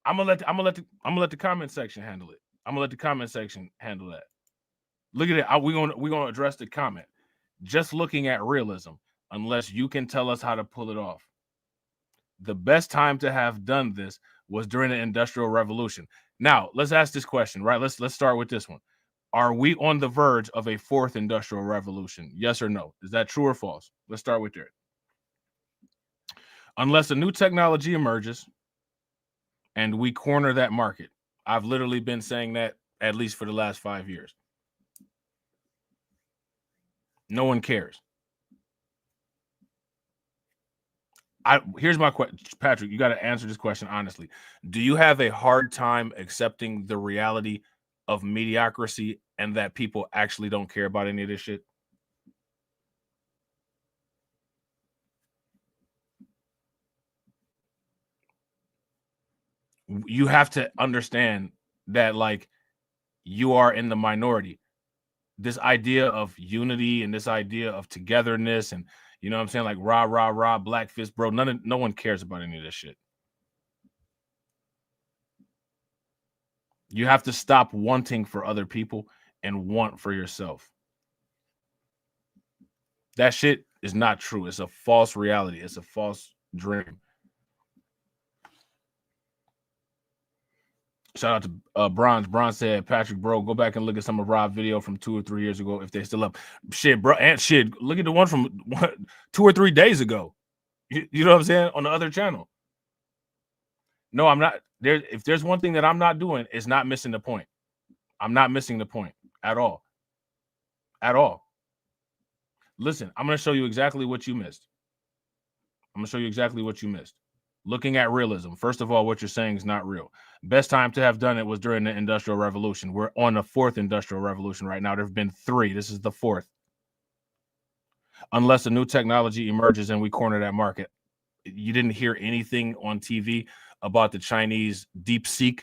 I'm gonna let the comment section handle it. I'm gonna let the comment section handle that. Look at it. We're gonna address the comment. Just looking at realism, unless you can tell us how to pull it off. The best time to have done this was during the Industrial Revolution. Now, let's ask this question, right? Let's start with this one. Are we on the verge of a fourth industrial revolution? Yes or no? Is that true or false? Let's start with there. Unless a new technology emerges and we corner that market. I've literally been saying that at least for the last 5 years. No one cares. Here's my question, Patrick. You got to answer this question honestly. Do you have a hard time accepting the reality of mediocrity and that people actually don't care about any of this shit? You have to understand that, like, you are in the minority. This idea of unity and this idea of togetherness and, you know what I'm saying, like rah, black fist, bro. No one cares about any of this shit. You have to stop wanting for other people and want for yourself. That shit is not true. It's a false reality. It's a false dream. Shout out to Bronze. Bronze said, Patrick, bro, go back and look at some of Robb's video from 2 or 3 years ago if they're still up. Shit, bro. And shit, look at the one from 2 or 3 days ago. You know what I'm saying? On the other channel. No, I'm not. If there's one thing that I'm not doing, it's not missing the point. I'm not missing the point at all. At all. Listen, I'm going to show you exactly what you missed. Looking at realism. First of all, what you're saying is not real. Best time to have done it was during the Industrial Revolution. We're on the fourth Industrial Revolution right now. There have been 3. This is the 4th. Unless a new technology emerges and we corner that market. You didn't hear anything on TV about the Chinese DeepSeek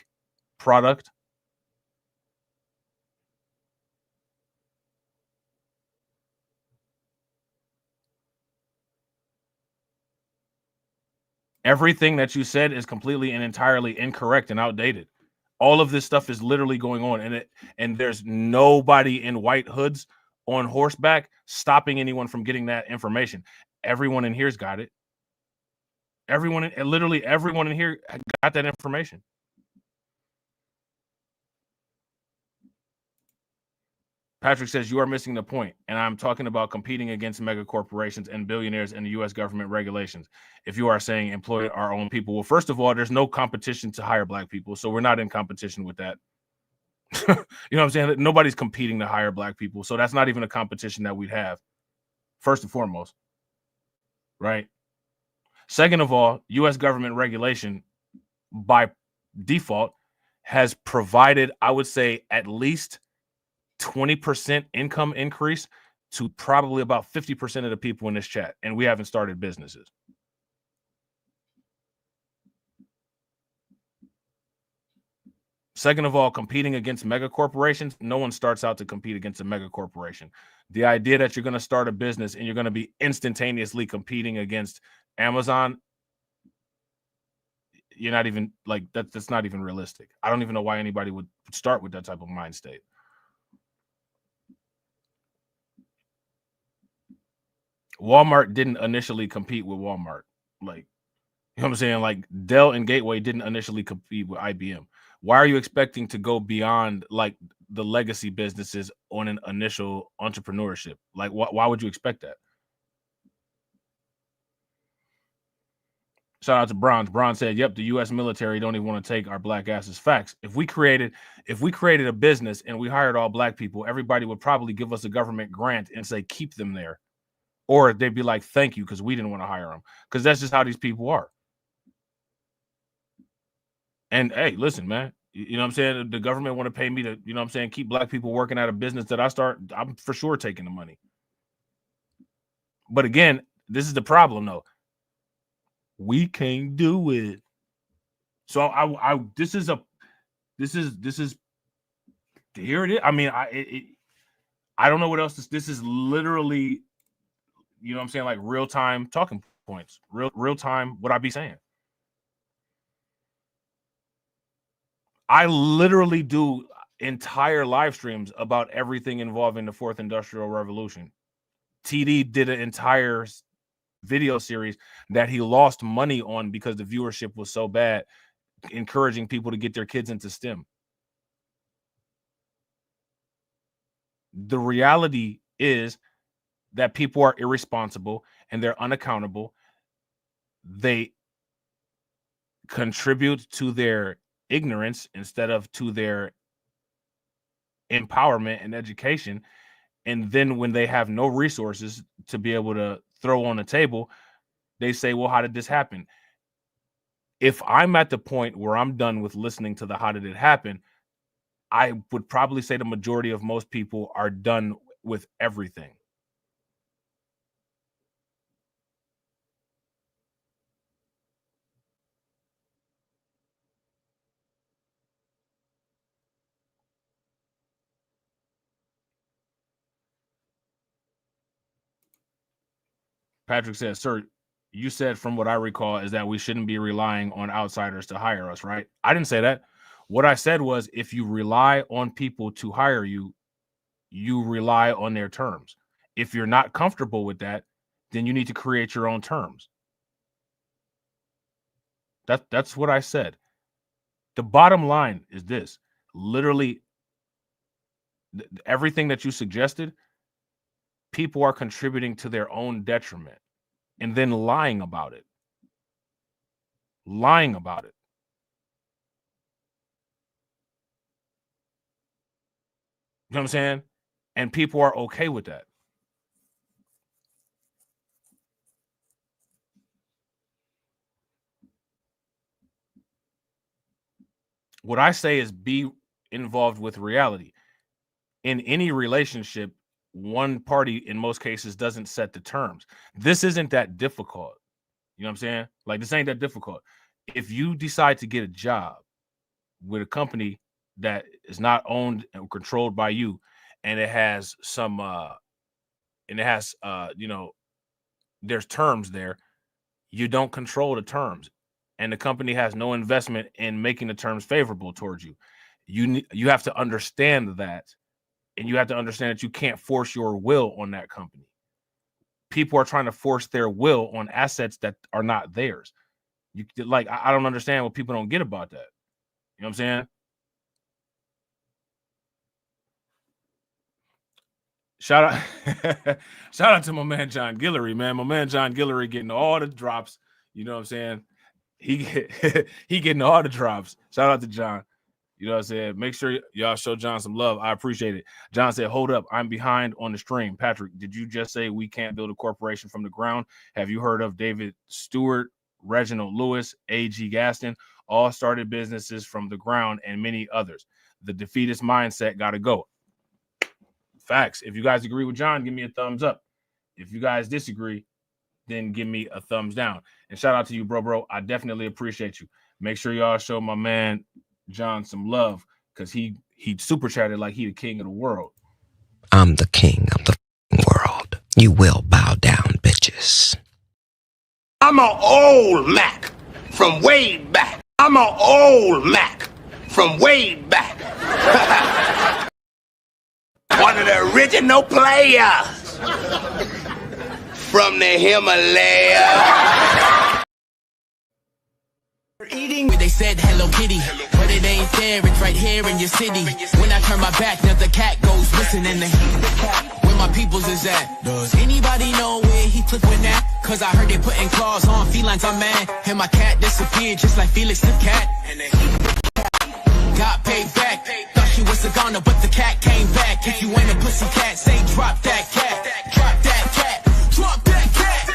product? Everything that you said is completely and entirely incorrect and outdated. All of this stuff is literally going on, and there's nobody in white hoods on horseback stopping anyone from getting that information. Everyone in here's got it. Literally everyone in here got that information. Patrick says, you are missing the point, and I'm talking about competing against mega corporations and billionaires and the U.S. government regulations. If you are saying employ our own people, well, first of all, there's no competition to hire black people, so we're not in competition with that. You know what I'm saying? Nobody's competing to hire black people, so that's not even a competition that we'd have, first and foremost, right? Second of all, U.S. government regulation, by default, has provided, I would say, at least 20% income increase to probably about 50% of the people in this chat, and we haven't started businesses. Second of all, competing against mega corporations, no one starts out to compete against a mega corporation. The idea that you're going to start a business and you're going to be instantaneously competing against Amazon, you're not even, like, that's not even realistic. I don't even know why anybody would start with that type of mind state. Walmart didn't initially compete with Walmart. Like, you know what I'm saying? Like Dell and Gateway didn't initially compete with IBM. Why are you expecting to go beyond like the legacy businesses on an initial entrepreneurship? Like, why would you expect that? Shout out to Bronze. Bronze said, "Yep, the U.S. military don't even want to take our black asses." Facts. If we created a business and we hired all black people, everybody would probably give us a government grant and say keep them there, or they'd be like, "Thank you," because we didn't want to hire them. Because that's just how these people are. And hey, listen, man, you know what I'm saying? The government want to pay me to, you know what I'm saying, keep black people working at a business that I start, I'm for sure taking the money. But again, this is the problem though. We can't do it. So this is here it is. I mean, I don't know what else this is literally, you know what I'm saying, like real-time talking points, real time what I be saying. I literally do entire live streams about everything involving the fourth industrial revolution. TD did an entire video series that he lost money on because the viewership was so bad, encouraging people to get their kids into STEM. The reality is that people are irresponsible and they're unaccountable. They contribute to their ignorance instead of to their empowerment and education. And then when they have no resources to be able to throw on the table, they say, well, how did this happen? If I'm at the point where I'm done with listening to the how did it happen, I would probably say the majority of most people are done with everything. Patrick says, sir, you said from what I recall is that we shouldn't be relying on outsiders to hire us, right? I didn't say that. What I said was if you rely on people to hire you, you rely on their terms. If you're not comfortable with that, then you need to create your own terms. That's what I said. The bottom line is this. Literally, everything that you suggested, people are contributing to their own detriment and then lying about it. Lying about it. You know what I'm saying? And people are okay with that. What I say is be involved with reality. In any relationship, one party in most cases doesn't set the terms. This isn't that difficult. You know what I'm saying? Like, this ain't that difficult. If you decide to get a job with a company that is not owned and controlled by you, and it has some you know, there's terms there, you don't control the terms, and the company has no investment in making the terms favorable towards you. You have to understand that. And you have to understand that you can't force your will on that company. People are trying to force their will on assets that are not theirs. I don't understand what people don't get about that. You know what I'm saying? Shout out to my man John Guillory, man. My man John Guillory getting all the drops. You know what I'm saying? He getting all the drops. Shout out to John. You know what I'm saying? Make sure y'all show John some love. I appreciate it. John said, hold up. I'm behind on the stream. Patrick, did you just say we can't build a corporation from the ground? Have you heard of David Stewart, Reginald Lewis, A.G. Gaston? All started businesses from the ground and many others. The defeatist mindset got to go. Facts. If you guys agree with John, give me a thumbs up. If you guys disagree, then give me a thumbs down. And shout out to you, bro. I definitely appreciate you. Make sure y'all show my man John some love, because he super chatted like he the king of the world. I'm the king of the world. You will bow down, bitches. I'm an old Mac from way back. I'm an old Mac from way back. One of the original players. from the Himalaya. Eating. They said Hello Kitty, but it ain't there. It's right here in your city. When I turn my back, now the cat goes missing in the where my peoples is at. Does anybody know where he took with that? Cause I heard they putting claws on felines, I'm mad. And my cat disappeared just like Felix the cat. And the got paid back. Thought she was a goner, but the cat came back. If you ain't a pussy cat, say drop that cat. Drop that cat. Drop that cat.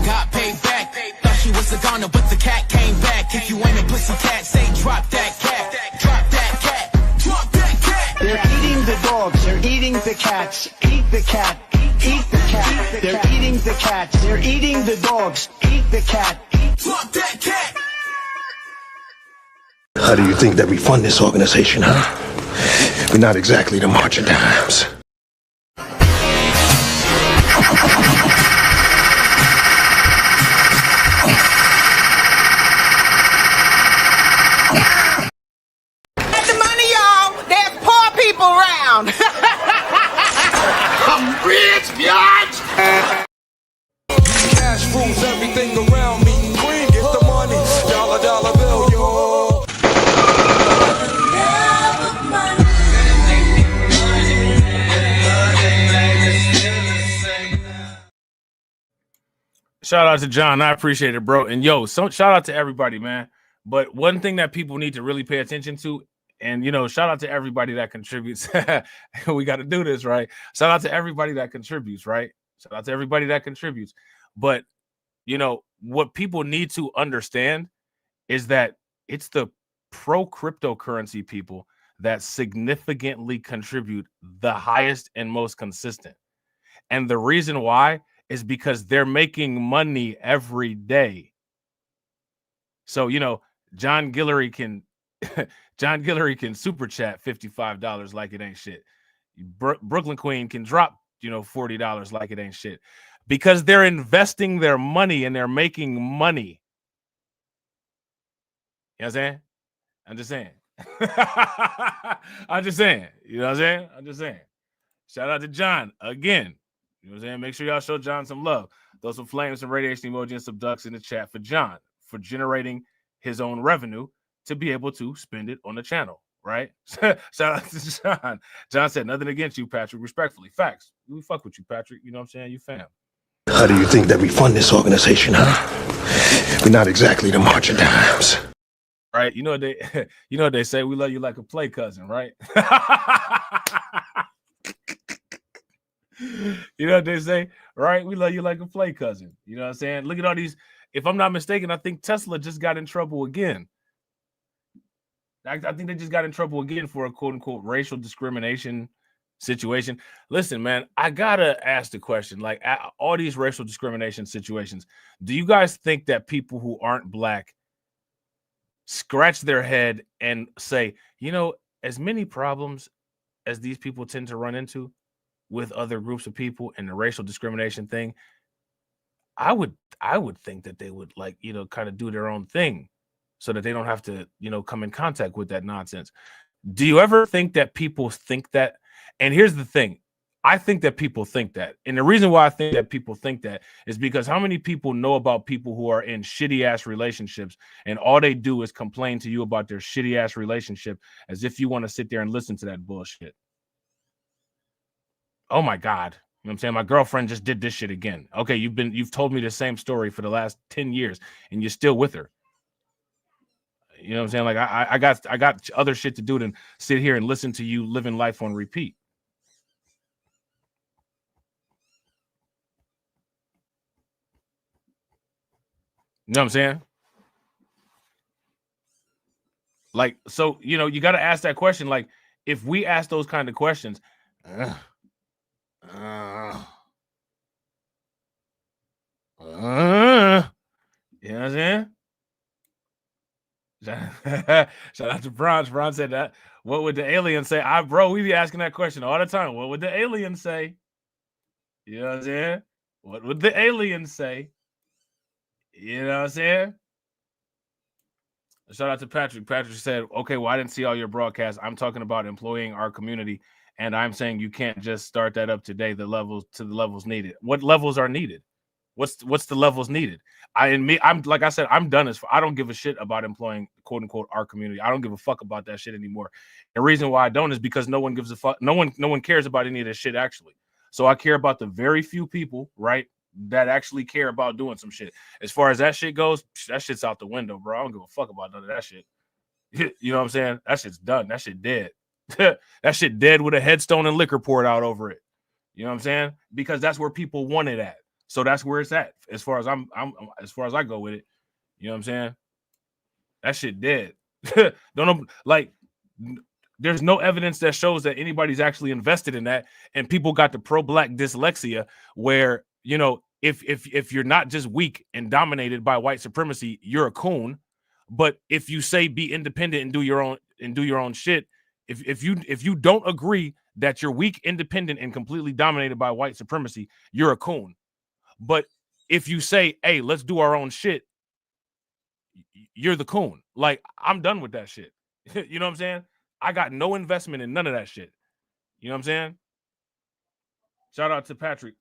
Got paid back. Thought she was a goner, but the cat came back. If you ain't a pussy cat, say drop that cat. Drop that cat. Drop that cat. They're eating the dogs, they're eating the cats. Eat the cat. Eat the cat. They're eating the cats, they're eating the dogs. Eat the cat. Drop that cat. How do you think that we fund this organization, huh? We're not exactly the march of dimes. Get the money, y'all. There's poor people around. I'm rich, biatch. Cash rules everything around me. Queen, get the money. Dollar, dollar bill, yo. Shout out to John. I appreciate it, bro. And yo, so shout out to everybody, man. But one thing that people need to really pay attention to, and shout out to everybody that contributes. We got to do this, right? Shout out to everybody that contributes, right? Shout out to everybody that contributes. But what people need to understand is that it's the pro cryptocurrency people that significantly contribute the highest and most consistent. And the reason why is because they're making money every day. So, John Guillory can super chat $55 like it ain't shit. Brooklyn Queen can drop, $40 like it ain't shit. Because they're investing their money and they're making money. You know what I'm saying? I'm just saying. I'm just saying. You know what I'm saying? I'm just saying. Shout out to John again. You know what I'm saying? Make sure y'all show John some love. Throw some flames, some radiation emoji, and some ducks in the chat for John for generating his own revenue to be able to spend it on the channel, right? Shout out to John. John said, nothing against you, Patrick. Respectfully. Facts. We fuck with you, Patrick. You know what I'm saying? You fam. How do you think that we fund this organization, huh? We're not exactly the march of dimes. Right? You know what they say? We love you like a play cousin, right? You know what they say, right? We love you like a play cousin. You know what I'm saying? Look at all these. If I'm not mistaken, I think Tesla just got in trouble again. I think they just got in trouble again for a quote unquote racial discrimination situation. Listen, man, I gotta ask the question, like all these racial discrimination situations, do you guys think that people who aren't black scratch their head and say, as many problems as these people tend to run into with other groups of people and the racial discrimination thing, I would think that they would kind of do their own thing so that they don't have to, come in contact with that nonsense. Do you ever think that people think that? And here's the thing. I think that people think that. And the reason why I think that people think that is because how many people know about people who are in shitty ass relationships and all they do is complain to you about their shitty ass relationship as if you want to sit there and listen to that bullshit. Oh my God. You know what I'm saying? My girlfriend just did this shit again. Okay, you've told me the same story for the last 10 years and you're still with her. You know what I'm saying? Like I got other shit to do than sit here and listen to you living life on repeat. You know what I'm saying? Like, so, you got to ask that question. Like, if we ask those kind of questions, you know what I'm saying? Shout out to Bronze. Bronze said that. What would the alien say? Bro, we be asking that question all the time. What would the alien say? You know what I'm saying? What would the alien say? You know what I'm saying? Shout out to Patrick. Patrick said, okay, well, I didn't see all your broadcasts. I'm talking about employing our community, and I'm saying you can't just start that up today. The levels needed. What levels are needed? What's the levels needed? I'm like I said, I'm done as far. I don't give a shit about employing quote unquote our community. I don't give a fuck about that shit anymore. The reason why I don't is because no one gives a fuck. No one cares about any of this shit actually. So I care about the very few people, right, that actually care about doing some shit. As far as that shit goes, that shit's out the window, bro. I don't give a fuck about none of that shit. You know what I'm saying? That shit's done. That shit dead. That shit dead with a headstone and liquor poured out over it. You know what I'm saying? Because that's where people want it at. So that's where it's at. As far as as far as I go with it, you know what I'm saying? That shit dead. Don't know, like there's no evidence that shows that anybody's actually invested in that. And people got the pro-black dyslexia where, you know, if you're not just weak and dominated by white supremacy, you're a coon. But if you say be independent and do your own shit, if you don't agree that you're weak, independent, and completely dominated by white supremacy, you're a coon. But if you say, hey, let's do our own shit, you're the coon. Like, I'm done with that shit. You know what I'm saying? I got no investment in none of that shit. You know what I'm saying? Shout out to Patrick.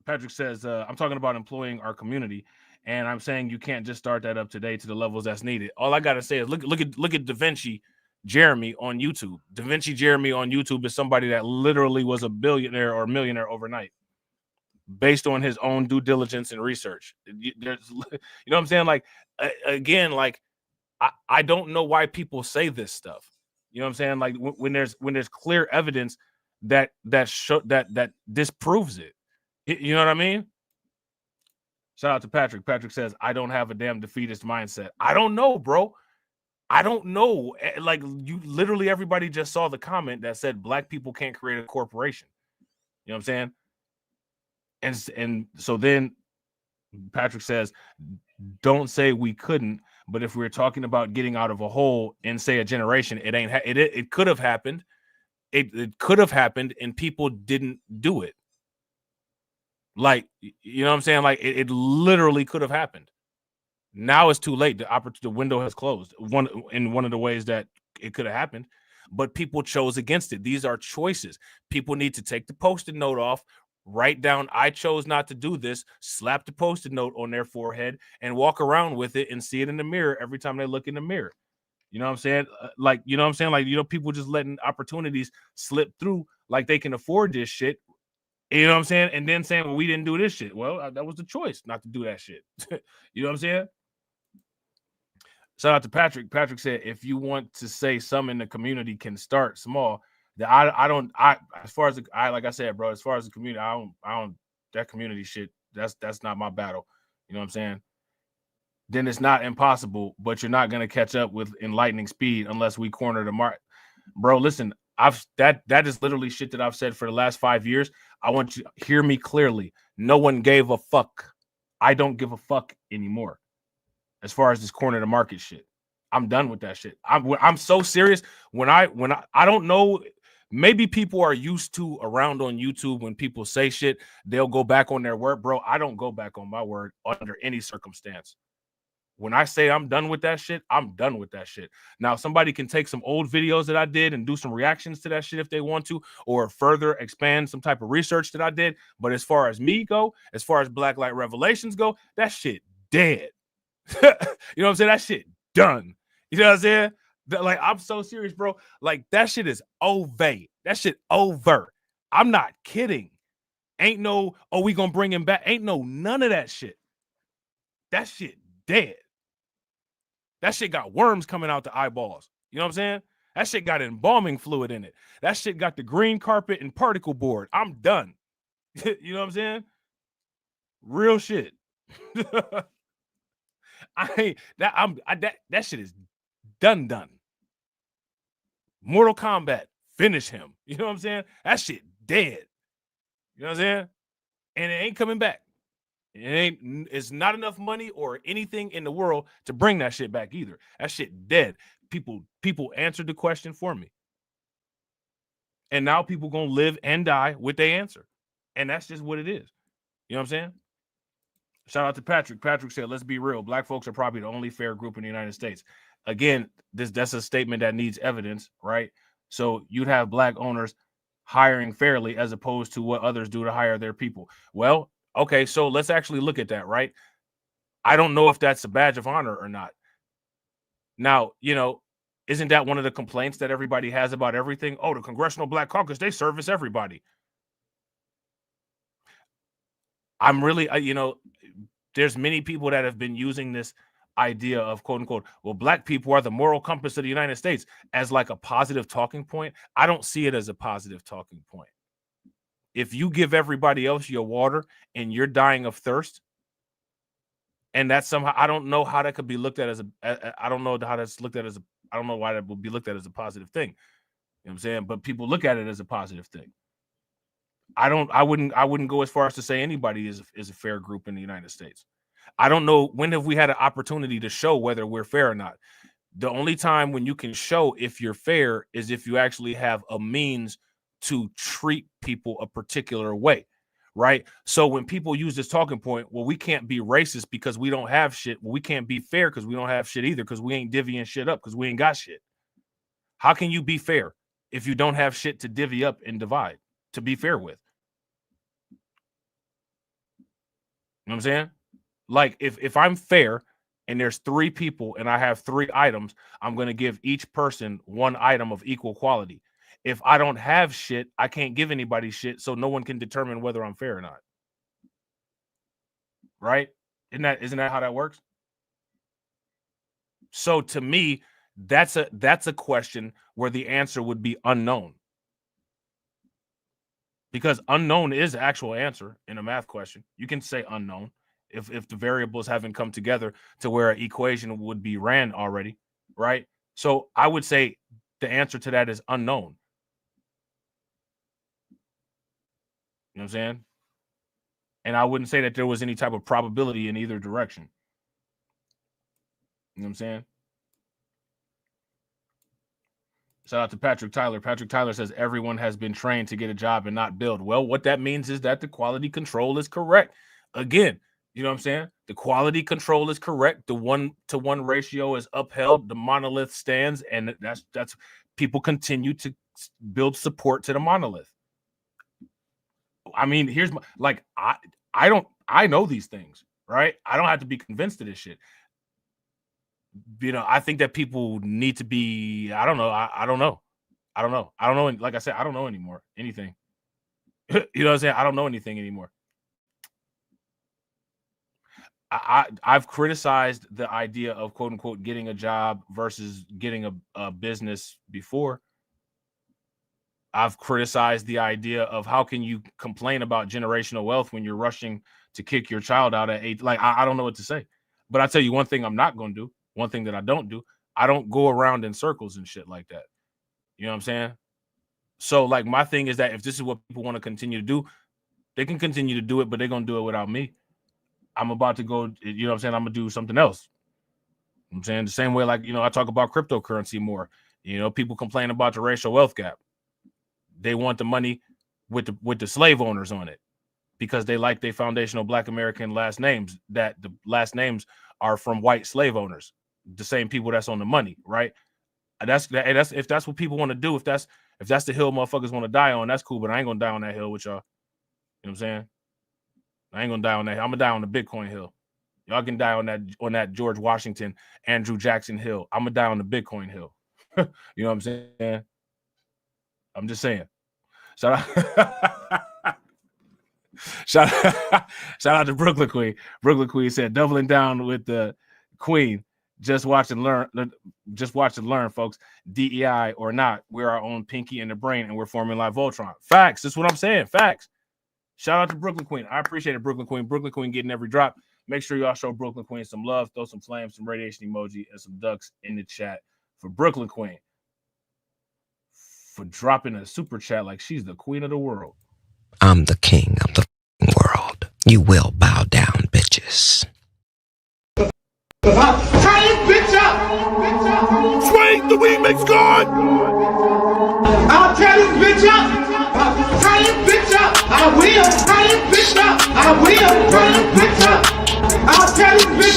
Patrick says, I'm talking about employing our community, and I'm saying you can't just start that up today to the levels that's needed. All I gotta say is look at Da Vinci Jeremy on YouTube. Da Vinci Jeremy on YouTube is somebody that literally was a billionaire or millionaire overnight, based on his own due diligence and research. You know what I'm saying? Like, again, like I don't know why people say this stuff. You know what I'm saying? Like when there's clear evidence that disproves it. You know what I mean? Shout out to Patrick. Patrick says, I don't have a damn defeatist mindset. I don't know, bro. I don't know. Like, you literally, everybody just saw the comment that said black people can't create a corporation. You know what I'm saying? And so then Patrick says, don't say we couldn't, but if we're talking about getting out of a hole in, say, a generation, it could have happened. It could have happened and people didn't do it. Like, you know what I'm saying? Like, it literally could have happened. Now it's too late. The window has closed. One of the ways that it could have happened, but people chose against it. These are choices. People need to take the Post-it note off, write down, I chose not to do this, slap the Post-it note on their forehead, and walk around with it and see it in the mirror every time they look in the mirror. You know what I'm saying? Like, you know what I'm saying? Like, you know, people just letting opportunities slip through like they can afford this shit. You know what I'm saying? And then saying, well, we didn't do this shit. Well, that was the choice not to do that shit. You know what I'm saying? Shout out to Patrick. Patrick said, if you want to say some in the community can start small, that as far as like I said, bro, as far as the community, I don't that community shit, that's not my battle. You know what I'm saying? Then it's not impossible, but you're not going to catch up with enlightening speed unless we corner the mark. Bro, listen, that is literally shit that I've said for the last 5 years. I want you to hear me clearly. No one gave a fuck. I don't give a fuck anymore. As far as this corner the market shit, I'm done with that shit. I'm so serious. When I don't know, maybe people are used to around on YouTube when people say shit, they'll go back on their word, bro. I don't go back on my word under any circumstance. When I say I'm done with that shit, I'm done with that shit. Now, somebody can take some old videos that I did and do some reactions to that shit if they want to, or further expand some type of research that I did. But as far as me go, as far as Black Light Revelations go, that shit dead. You know what I'm saying? That shit done. You know what I'm saying? Like, I'm so serious, bro. Like, that shit is over. That shit over. I'm not kidding. Ain't no, oh, we gonna bring him back. Ain't no none of that shit. That shit dead. That shit got worms coming out the eyeballs. You know what I'm saying? That shit got embalming fluid in it. That shit got the green carpet and particle board. I'm done. You know what I'm saying? Real shit. That shit is done. Mortal Kombat, finish him. You know what I'm saying? That shit dead. You know what I'm saying? And it ain't coming back. It's not enough money or anything in the world to bring that shit back either. That shit dead. People answered the question for me. And now people gonna live and die with their answer. And that's just what it is. You know what I'm saying? Shout out to Patrick. Patrick said, let's be real. Black folks are probably the only fair group in the United States. Again, that's a statement that needs evidence, right? So you'd have black owners hiring fairly as opposed to what others do to hire their people. Well, okay, so let's actually look at that, right? I don't know if that's a badge of honor or not. Now, you know, isn't that one of the complaints that everybody has about everything? Oh, the Congressional Black Caucus, they service everybody. I'm really, you know, there's many people that have been using this idea of quote unquote, well, black people are the moral compass of the United States as like a positive talking point. I don't see it as a positive talking point. If you give everybody else your water and you're dying of thirst, and that's somehow, I don't know how that could be looked at as I don't know how that's looked at as I don't know why that would be looked at as a positive thing. You know what I'm saying? But people look at it as a positive thing. I wouldn't go as far as to say anybody is a fair group in the United States. I don't know, when have we had an opportunity to show whether we're fair or not? The only time when you can show if you're fair is if you actually have a means to treat people a particular way, right? So when people use this talking point, well, we can't be racist because we don't have shit. Well, we can't be fair because we don't have shit either, because we ain't divvying shit up because we ain't got shit. How can you be fair if you don't have shit to divvy up and divide to be fair with? You know what I'm saying? Like if I'm fair and there's 3 people and I have 3 items, I'm going to give each person 1 item of equal quality. If I don't have shit, I can't give anybody shit, so no one can determine whether I'm fair or not. Right? Isn't that how that works? So to me, that's a question where the answer would be unknown. Because unknown is the actual answer in a math question. You can say unknown if the variables haven't come together to where an equation would be ran already, right? So I would say the answer to that is unknown. You know what I'm saying? And I wouldn't say that there was any type of probability in either direction. You know what I'm saying? Shout out to Patrick Tyler. Patrick Tyler says everyone has been trained to get a job and not build. Well, what that means is that the quality control is correct. Again, you know what I'm saying? The quality control is correct. The 1-to-1 ratio is upheld. The monolith stands, and that's people continue to build support to the monolith. I mean, here's my, like, I know these things, right? I don't have to be convinced of this shit. You know, I think that people need to be, I don't know. I don't know. Like I said, I don't know anymore. Anything. You know what I'm saying? I don't know anything anymore. I've criticized the idea of quote unquote getting a job versus getting a business before. I've criticized the idea of how can you complain about generational wealth when you're rushing to kick your child out at 8. Like, I don't know what to say. But I tell you one thing I'm not going to do. One thing that I don't do. I don't go around in circles and shit like that. You know what I'm saying? So, like, my thing is that if this is what people want to continue to do, they can continue to do it, but they're going to do it without me. I'm about to go, you know what I'm saying? I'm going to do something else. You know what I'm saying? The same way, like, you know, I talk about cryptocurrency more. You know, people complain about the racial wealth gap. They want the money with the slave owners on it because they like their foundational Black American last names, that the last names are from white slave owners, the same people that's on the money, right? That's if that's what people want to do, if that's the hill motherfuckers want to die on, that's cool, but I ain't gonna die on that hill with y'all. You know what I'm saying? I ain't gonna die on that. I'm gonna die on the Bitcoin hill. Y'all can die on that George Washington, Andrew Jackson hill. I'm gonna die on the Bitcoin hill. You know what I'm saying? I'm just saying. Shout out to Brooklyn Queen. Brooklyn Queen said, doubling down with the Queen. Just watch and learn, folks. DEI or not, we're our own pinky in the brain, and we're forming like Voltron. Facts. That's what I'm saying. Facts. Shout out to Brooklyn Queen. I appreciate it, Brooklyn Queen. Brooklyn Queen getting every drop. Make sure y'all show Brooklyn Queen some love. Throw some flames, some radiation emoji, and some ducks in the chat for Brooklyn Queen. For dropping a super chat like she's the queen of the world. I'm the king of the world. You will bow down, bitches. Bitch up! Swing the remix guard! I'll tell this bitch up! Tie this bitch up! I will! Tie this bitch up! I will! Tie this bitch up!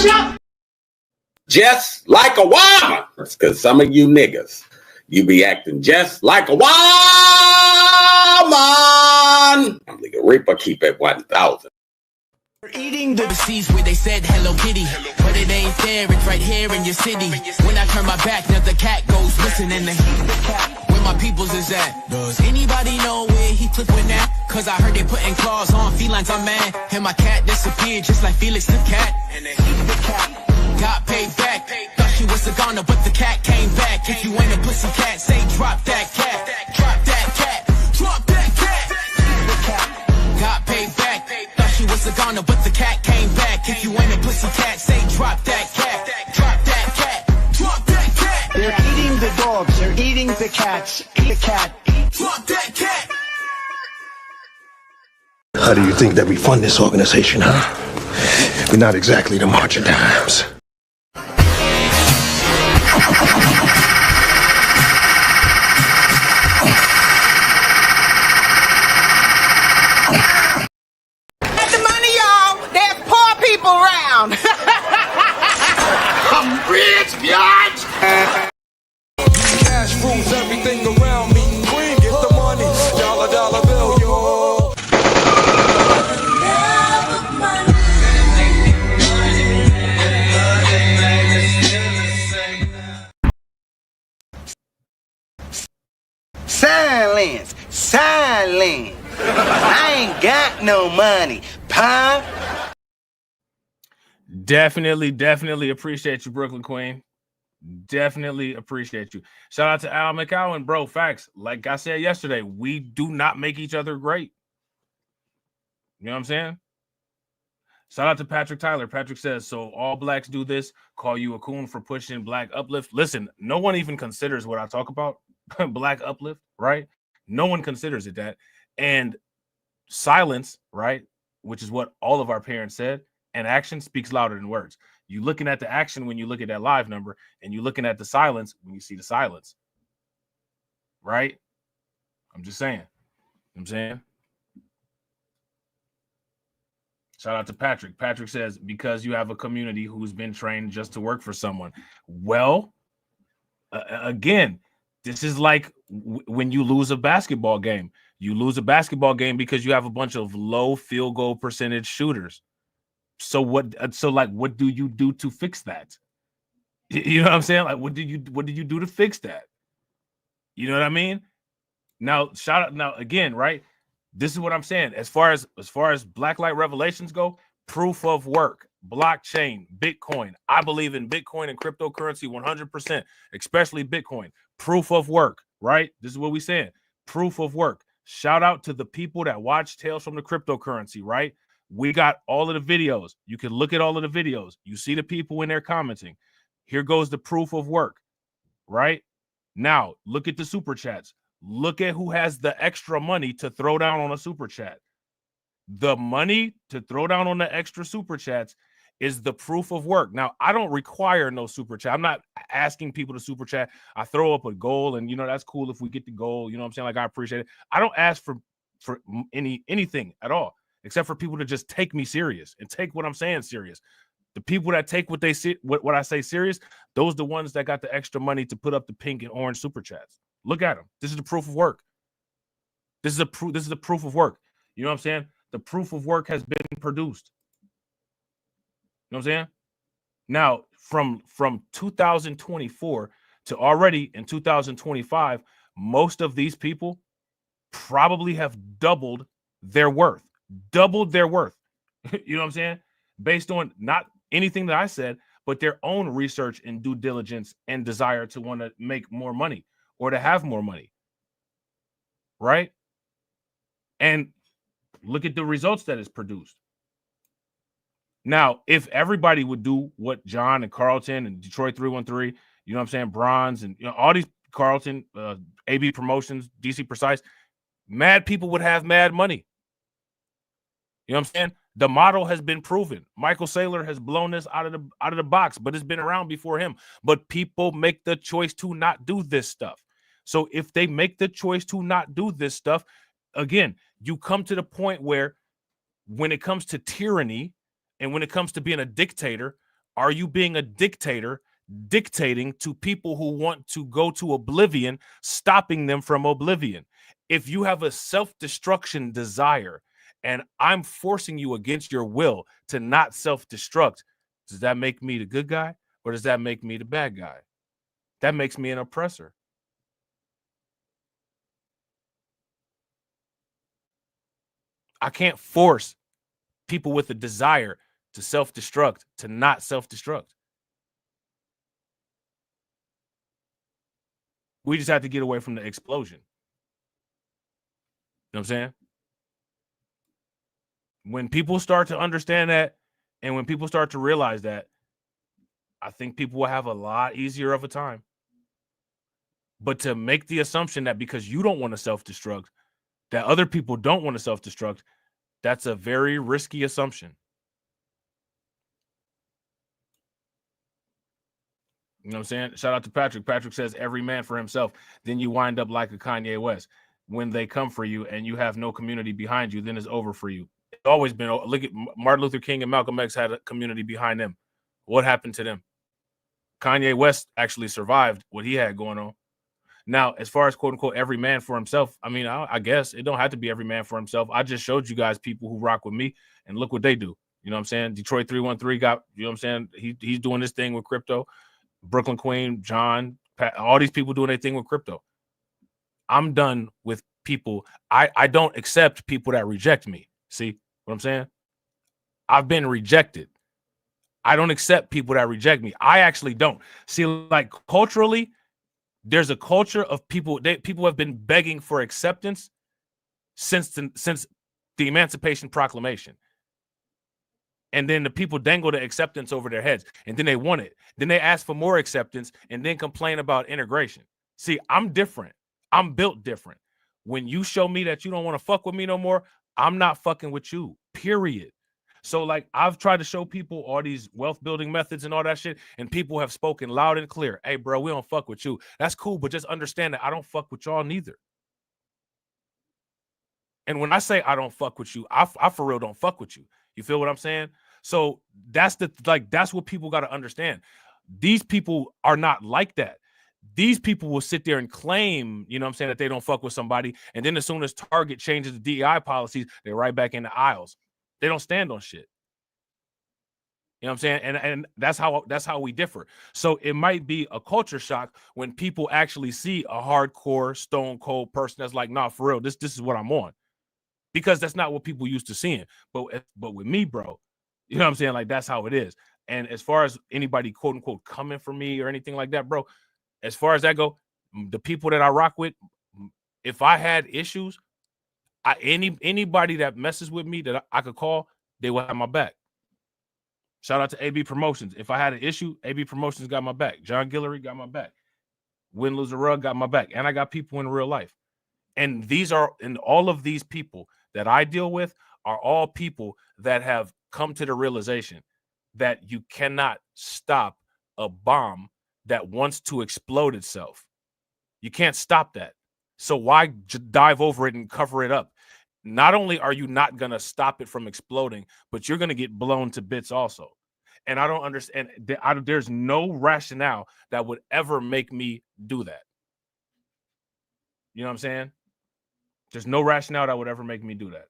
Bishop. Just like a woman. That's because some of you niggas, you be acting just like a woman. Nigga, Reaper keep it 1,000. Eating the seas where they said Hello Kitty, but it ain't there, it's right here in your city. When I turn my back, now the cat goes missing and the where my peoples is at. Does anybody know where he took when that? Cause I heard they putting claws on felines, I'm mad. And my cat disappeared just like Felix the cat. And the cat got paid back. Thought she was a goner, but the cat came back. If you ain't a pussy cat, say drop that cat. Drop that cat. Drop that cat. Got paid back. She was a goner, but the cat came back. If you ain't a pussy cat, say drop that cat. Drop that cat. Drop that cat. They're eating the dogs. They're eating the cats. Eat the cat. Drop that cat. How do you think that we fund this organization, huh? We're not exactly the March of Dimes. I'm rich, biatch! Cash rules everything around me. Green, get the money. Dollar, dollar bill, yo. Silence. Silence. I ain't got no money, pie. Definitely appreciate you, Brooklyn Queen. Definitely appreciate you. Shout out to Al McCowan, bro. Facts. Like I said yesterday, we do not make each other great. You know what I'm saying? Shout out to Patrick Tyler. Patrick says, so all blacks do this, call you a coon for pushing black uplift. Listen, no one even considers what I talk about, black uplift, right? No one considers it that. And silence, right, which is what all of our parents said, and action speaks louder than words. You looking at the action when you look at that live number, and you looking at the silence when you see the silence. Right? I'm just saying. You know what I'm saying? Shout out to Patrick. Patrick says, because you have a community who's been trained just to work for someone. Well, again, this is like when you lose a basketball game. You lose a basketball game because you have a bunch of low field goal percentage shooters. So what do you do to fix that? You know what I'm saying? Like, what did you do to fix that? You know what I mean? Now, again, right? This is what I'm saying. As far as Blacklight revelations go, proof of work, blockchain, Bitcoin. I believe in Bitcoin and cryptocurrency 100%, especially Bitcoin. Proof of work, right? This is what we're saying. Proof of work. Shout out to the people that watch Tales from the Cryptocurrency, right? We got all of the videos. You can look at all of the videos. You see the people in there commenting. Here goes the proof of work, right? Now, look at the super chats. Look at who has the extra money to throw down on a super chat. The money to throw down on the extra super chats is the proof of work. Now, I don't require no super chat. I'm not asking people to super chat. I throw up a goal, and, that's cool if we get the goal. You know what I'm saying? Like, I appreciate it. I don't ask for anything at all, except for people to just take me serious and take what I'm saying serious. The people that take what I say serious, those are the ones that got the extra money to put up the pink and orange super chats. Look at them. This is the proof of work. This is the proof of work. You know what I'm saying? The proof of work has been produced. You know what I'm saying? Now, from 2024 to already in 2025, most of these people probably have doubled their worth. Doubled their worth. You know what I'm saying? Based on not anything that I said, but their own research and due diligence and desire to want to make more money or to have more money. Right? And look at the results that it's produced. Now, if everybody would do what John and Carlton and Detroit 313, you know what I'm saying, Bronze and all these Carlton, AB Promotions, DC Precise, mad people would have mad money. You know what I'm saying? The model has been proven. Michael Saylor has blown this out of the box, but it's been around before him. But people make the choice to not do this stuff. So if they make the choice to not do this stuff, again, you come to the point where when it comes to tyranny and when it comes to being a dictator, Are you being a dictator, dictating to people who want to go to oblivion, stopping them from oblivion? If you have a self-destruction desire and I'm forcing you against your will to not self-destruct, does that make me the good guy or does that make me the bad guy? That makes me an oppressor. I can't force people with a desire to self-destruct to not self-destruct. We just have to get away from the explosion. You know what I'm saying? When people start to understand that, and when people start to realize that, I think people will have a lot easier of a time. But to make the assumption that because you don't want to self-destruct, that other people don't want to self-destruct, that's a very risky assumption. You know what I'm saying? Shout out to Patrick. Patrick says, every man for himself. Then you wind up like a Kanye West. When they come for you and you have no community behind you, then it's over for you. It's always been. Look at Martin Luther King and Malcolm X had a community behind them. What happened to them? Kanye West actually survived what he had going on. Now, as far as quote unquote every man for himself, I mean, I guess it don't have to be every man for himself. I just showed you guys people who rock with me and look what they do. You know what I'm saying? Detroit 313 got, you know what I'm saying? He's doing this thing with crypto. Brooklyn Queen, John, Pat, all these people doing their thing with crypto. I'm done with people. I don't accept people that reject me. See what I'm saying? I've been rejected. I don't accept people that reject me. I actually don't. See, like culturally, there's a culture of people. People have been begging for acceptance since the Emancipation Proclamation. And then the people dangle the acceptance over their heads, and then they want it. Then they ask for more acceptance and then complain about integration. See, I'm different. I'm built different. When you show me that you don't want to fuck with me no more, I'm not fucking with you, period. So like I've tried to show people all these wealth building methods and all that shit, and people have spoken loud and clear. Hey, bro, we don't fuck with you. That's cool, but just understand that I don't fuck with y'all neither. And when I say I don't fuck with you, I for real don't fuck with you. You feel what I'm saying? So that's what people got to understand. These people are not like that. These people will sit there and claim, you know what I'm saying, that they don't fuck with somebody. And then as soon as Target changes the DEI policies, they're right back in the aisles. They don't stand on shit. You know what I'm saying? And that's how we differ. So it might be a culture shock when people actually see a hardcore stone cold person that's like, nah, for real, this is what I'm on. Because that's not what people used to seeing. But with me, bro, you know what I'm saying? Like, that's how it is. And as far as anybody, quote unquote, coming for me or anything like that, bro, as far as that go, the people that I rock with, if I had issues, anybody that messes with me that I could call, they will have my back. Shout out to AB Promotions. If I had an issue, AB Promotions got my back. John Guillory got my back. Win, Lose, or Rug got my back. And I got people in real life. And all of these people that I deal with are all people that have come to the realization that you cannot stop a bomb that wants to explode itself. You can't stop that. So why dive over it and cover it up? Not only are you not going to stop it from exploding, but you're going to get blown to bits also. And I don't understand. There's no rationale that would ever make me do that. You know what I'm saying? There's no rationale that would ever make me do that.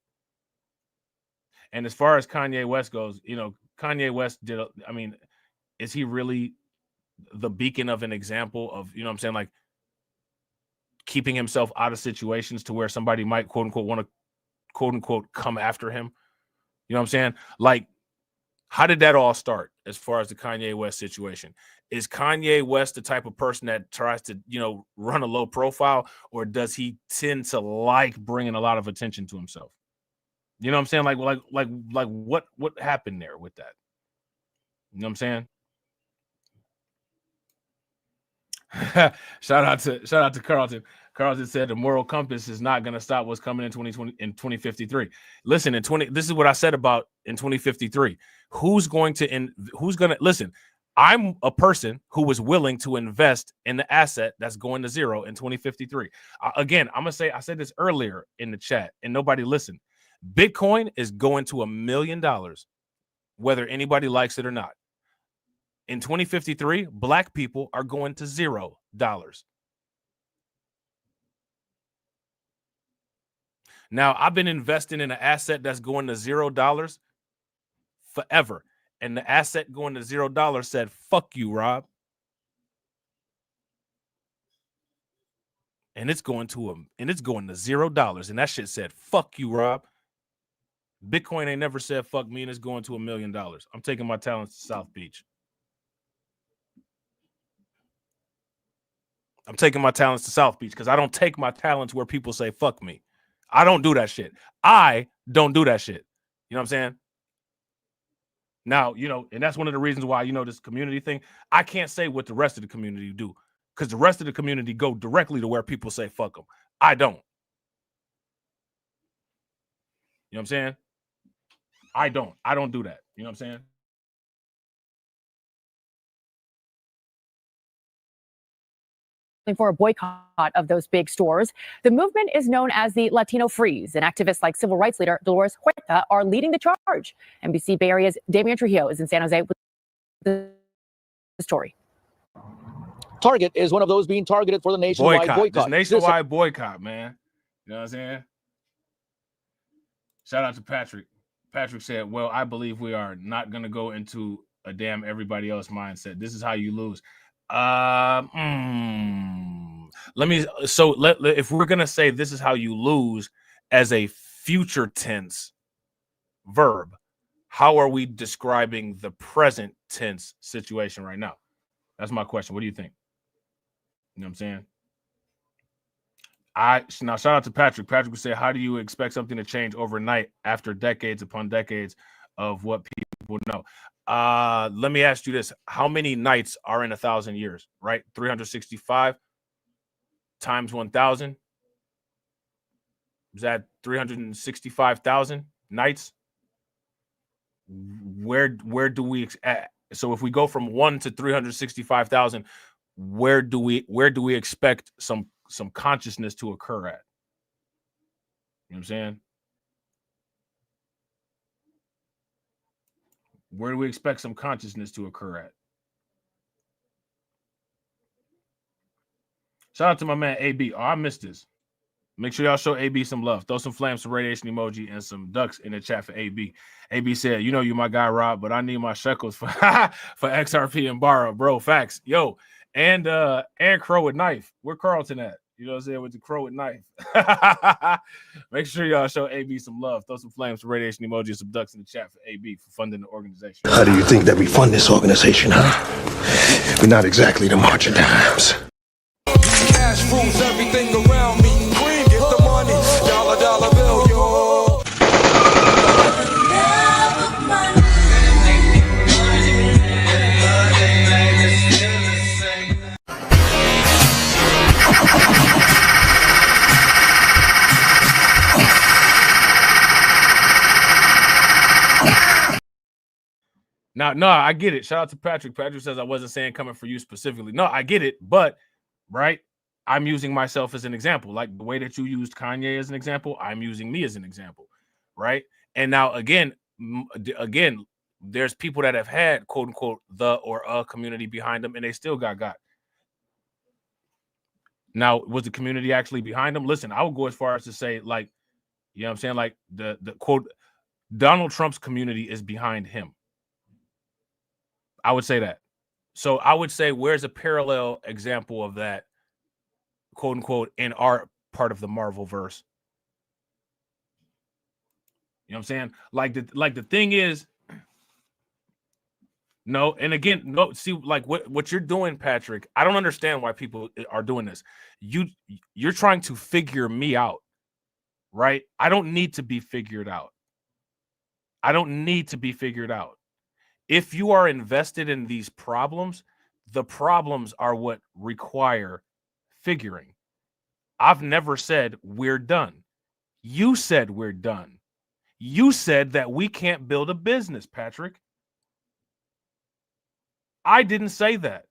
And as far as Kanye West goes, you know, Kanye West is he really the beacon of an example of, you know what I'm saying, like keeping himself out of situations to where somebody might, quote unquote, want to, quote unquote, come after him? You know what I'm saying? Like, how did that all start as far as the Kanye West situation? Is Kanye West the type of person that tries to, you know, run a low profile, or does he tend to like bringing a lot of attention to himself? You know what I'm saying? Like what happened there with that? You know what I'm saying? Shout out to Carlton. Carlton said the moral compass is not going to stop what's coming in 2053. Listen, this is what I said about in 2053. Who's going to listen? I'm a person who was willing to invest in the asset that's going to zero in 2053. Again, I'm gonna say, I said this earlier in the chat and nobody listened. Bitcoin is going to $1 million, whether anybody likes it or not. In 2053, black people are going to $0. Now, I've been investing in an asset that's going to $0 forever. And the asset going to $0 said, fuck you, Rob. And it's going to $0. And that shit said, fuck you, Rob. Bitcoin ain't never said fuck me, and it's going to $1 million. I'm taking my talents to South Beach. I'm taking my talents to South Beach because I don't take my talents where people say fuck me. I don't do that shit. I don't do that shit. You know what I'm saying? Now, you know, and that's one of the reasons why, you know, this community thing, I can't say what the rest of the community do because the rest of the community go directly to where people say fuck them. I don't. You know what I'm saying? I don't do that. You know what I'm saying? For a boycott of those big stores. The movement is known as the Latino Freeze, and activists like civil rights leader Dolores Huerta are leading the charge. NBC Bay Area's Damian Trujillo is in San Jose with the story. Target is one of those being targeted for the nationwide boycott. This nationwide boycott, man. You know what I'm saying? Shout out to Patrick. Patrick said, well, I believe we are not going to go into a damn everybody else mindset. This is how you lose. If we're going to say this is how you lose as a future tense verb, how are we describing the present tense situation right now? That's my question. What do you think? You know what I'm saying? Now shout out to Patrick. Patrick would say, how do you expect something to change overnight after decades upon decades of what people know? Let me ask you this. How many nights are in 1,000 years, right? 365 times 1,000. Is that 365,000 nights? Where do we so if we go from 1 to 365,000, where do we expect some consciousness to occur at? You know what I'm saying? Where do we expect some consciousness to occur at? Shout out to my man AB. Oh, I missed this. Make sure y'all show AB some love. Throw some flames, some radiation emoji, and some ducks in the chat for AB. AB said, you know you my guy, Rob, but I need my shekels for XRP and borrow, bro. Facts. Yo, and Crow with Knife. Where Carlton at? You know what I'm saying? With the Crow with Knife. Make sure y'all show AB some love. Throw some flames, some radiation emoji, some ducks in the chat for AB for funding the organization. How do you think that we fund this organization, huh? We're not exactly the March of Dimes. Cash rules everything around me. Green, get the money. Dollar bill, yo. Now, no, I get it. Shout out to Patrick. Patrick says I wasn't saying coming for you specifically. No, I get it. But, right, I'm using myself as an example. Like the way that you used Kanye as an example, I'm using me as an example, right? And now, again, there's people that have had, quote unquote, the or a community behind them, and they still got. Now, was the community actually behind them? Listen, I would go as far as to say, like, you know what I'm saying? Like the quote, Donald Trump's community is behind him. I would say that. So I would say, where's a parallel example of that, quote unquote, in our part of the Marvel verse? You know what I'm saying? Like the thing is, no, and again, no, see, like what you're doing, Patrick, I don't understand why people are doing this. You're trying to figure me out, right? I don't need to be figured out. If you are invested in these problems, the problems are what require figuring. I've never said we're done. You said we're done. You said that we can't build a business, Patrick. I didn't say that.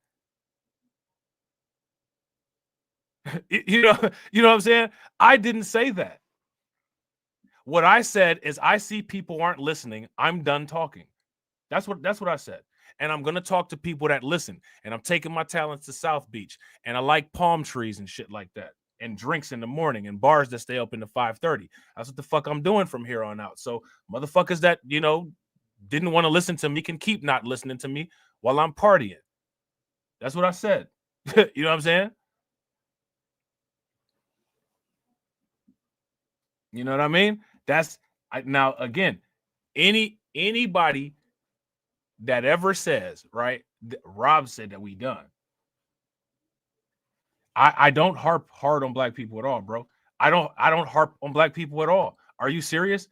You know what I'm saying? I didn't say that. What I said is I see people aren't listening. I'm done talking. That's what I said. and I'm going to talk to people that listen, and I'm taking my talents to South Beach, and I like palm trees and shit like that, and drinks in the morning, and bars that stay open to 5:30. That's what the fuck I'm doing from here on out. So motherfuckers that, you know, didn't want to listen to me can keep not listening to me while I'm partying. That's what I said. You know what I'm saying? You know what I mean? Now again, anybody that ever says, right, Robb said that we done. I don't harp hard on black people at all, bro. I don't harp on black people at all. Are you serious?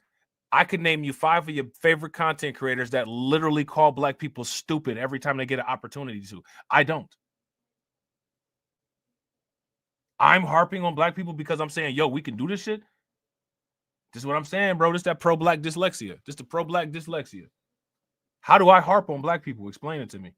I could name you 5 of your favorite content creators that literally call black people stupid every time they get an opportunity to. I don't. I'm harping on black people because I'm saying, yo, we can do this shit. This is what I'm saying, bro. This that pro-black dyslexia. This the pro-black dyslexia. How do I harp on black people? Explain it to me.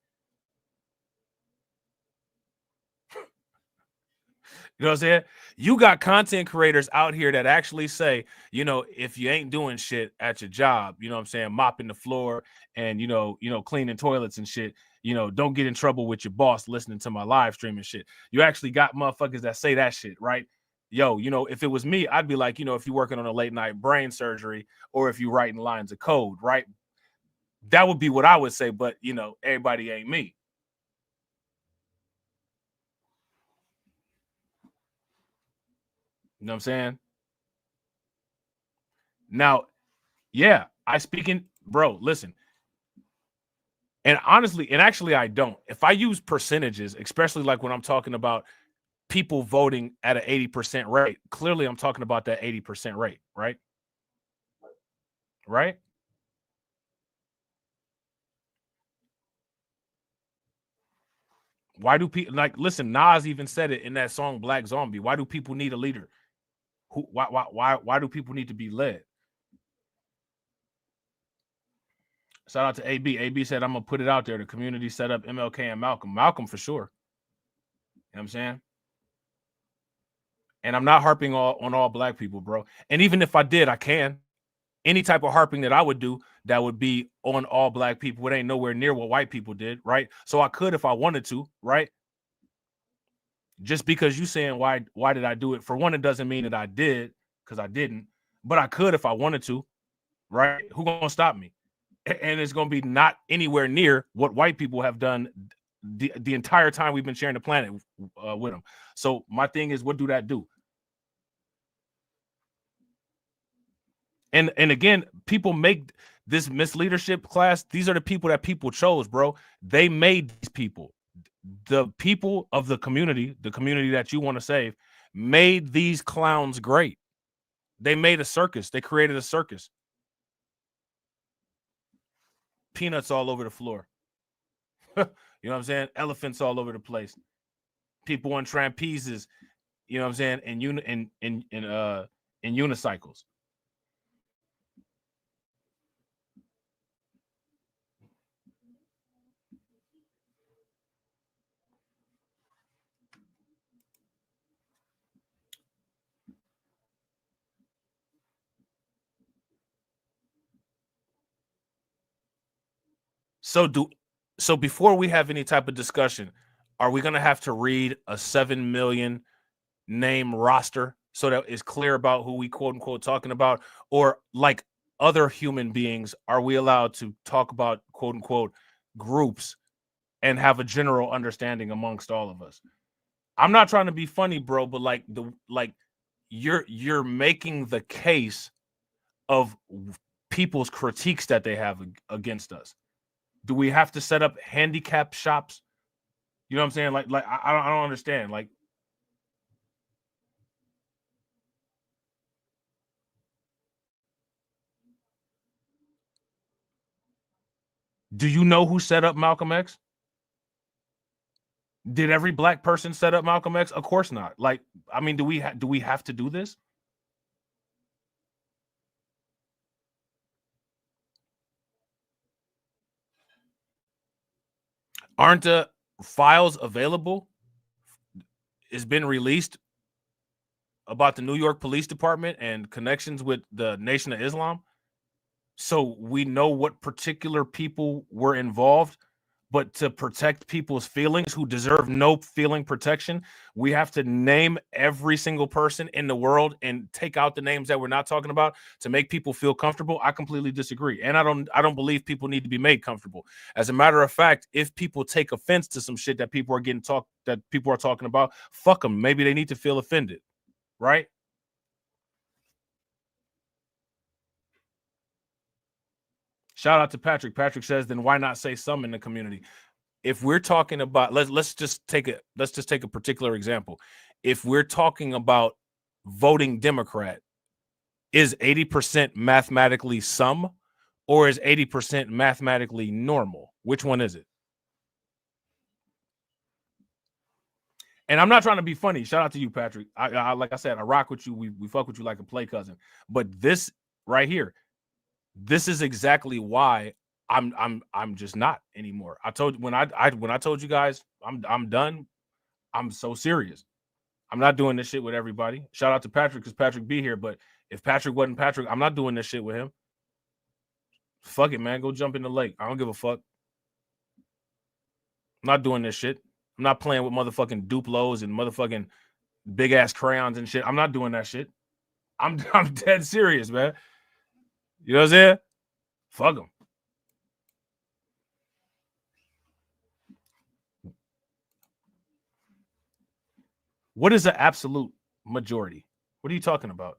You know what I'm saying? You got content creators out here that actually say, you know, if you ain't doing shit at your job, you know what I'm saying, mopping the floor and, you know, cleaning toilets and shit, you know, don't get in trouble with your boss listening to my live stream and shit. You actually got motherfuckers that say that shit, right? Yo, you know, if it was me, I'd be like, you know, if you're working on a late night brain surgery or if you're writing lines of code, right? That would be what I would say, but, you know, everybody ain't me. You know what I'm saying? Now, yeah, I speak in, bro, listen. And honestly, and actually I don't. If I use percentages, especially like when I'm talking about people voting at an 80% rate, clearly I'm talking about that 80% rate, right? Right? Why do people, like, listen, Nas even said it in that song Black Zombie. Why do people need a leader? Why do people need to be led? Shout out to AB. AB said, I'm going to put it out there. The community set up MLK and Malcolm. Malcolm for sure. You know what I'm saying? And I'm not harping on all black people, bro. And even if I did, I can. Any type of harping that I would do that would be on all black people, it ain't nowhere near what white people did, right? So I could if I wanted to, right? Just because you saying why did I do it? For one, it doesn't mean that I did, because I didn't. But I could if I wanted to, right? Who gonna stop me? And it's gonna be not anywhere near what white people have done the entire time we've been sharing the planet with them. So my thing is, what do that do? And again, people make this misleadership class. These are the people that people chose, bro. They made these people. The people of the community that you want to save, made these clowns great. They made a circus. They created a circus. Peanuts all over the floor. You know what I'm saying? Elephants all over the place. People on trapezes. You know what I'm saying? In unicycles. So before we have any type of discussion, are we going to have to read a 7 million name roster so that it's clear about who we quote unquote talking about? Or like other human beings, are we allowed to talk about quote unquote groups and have a general understanding amongst all of us? I'm not trying to be funny, bro, but you're making the case of people's critiques that they have against us. Do we have to set up handicap shops? You know what I'm saying? Like I don't understand. Like, do you know who set up Malcolm X? Did every black person set up Malcolm X? Of course not. Like, I mean, do we have to do this? Aren't the files available? It's been released about the New York Police Department and connections with the Nation of Islam. So we know what particular people were involved But to protect people's feelings who deserve no feeling protection, we have to name every single person in the world and take out the names that we're not talking about to make people feel comfortable. I completely disagree. And I don't believe people need to be made comfortable. As a matter of fact, if people take offense to some shit that people are talking about, fuck them. Maybe they need to feel offended, right? Shout out to Patrick. Patrick says, then why not say some in the community? If we're talking about, let's just take a particular example. If we're talking about voting Democrat, is 80% mathematically some, or is 80% mathematically normal? Which one is it? And I'm not trying to be funny. Shout out to you, Patrick. I like I said, I rock with you. We fuck with you like a play cousin. But this right here, this is exactly why I'm just not anymore. I told you when I told you guys I'm done. I'm so serious. I'm not doing this shit with everybody. Shout out to Patrick because Patrick be here. But if Patrick wasn't Patrick, I'm not doing this shit with him. Fuck it, man. Go jump in the lake. I don't give a fuck. I'm not doing this shit. I'm not playing with motherfucking Duplos and motherfucking big ass crayons and shit. I'm not doing that shit. I'm dead serious, man. You know what I'm saying? Fuck them. What is an absolute majority? What are you talking about?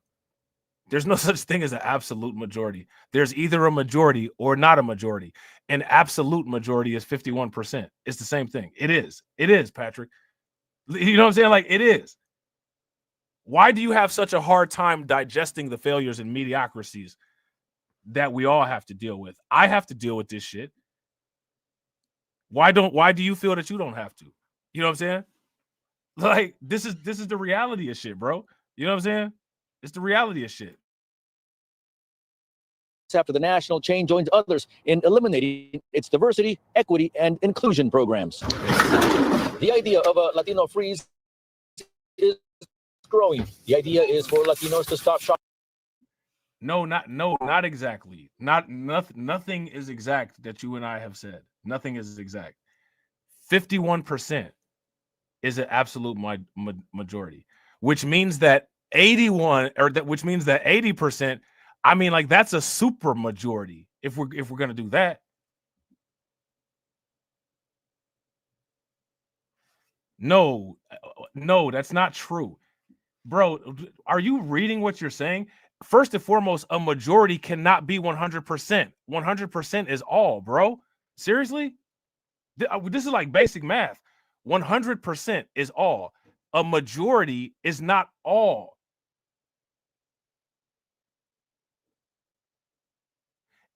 There's no such thing as an absolute majority. There's either a majority or not a majority. An absolute majority is 51%. It's the same thing. It is. It is, Patrick. You know what I'm saying? Like, it is. Why do you have such a hard time digesting the failures and mediocrities that we all have to deal with? I have to deal with this shit. Why do you feel that you don't have to? You know what I'm saying? Like, this is the reality of shit, bro. You know what I'm saying? It's the reality of shit. After the national chain joins others in eliminating its diversity, equity, and inclusion programs. The idea of a Latino freeze is growing. The idea is for Latinos to stop shopping. Not exactly. Nothing is exact that you and I have said. Nothing is exact. 51% is an absolute majority, which means that 80%. I mean, like, that's a super majority if we're gonna do that. No, that's not true, bro. Are you reading what you're saying? First and foremost, a majority cannot be 100%. 100% is all, bro. Seriously? This is like basic math. 100% is all. A majority is not all.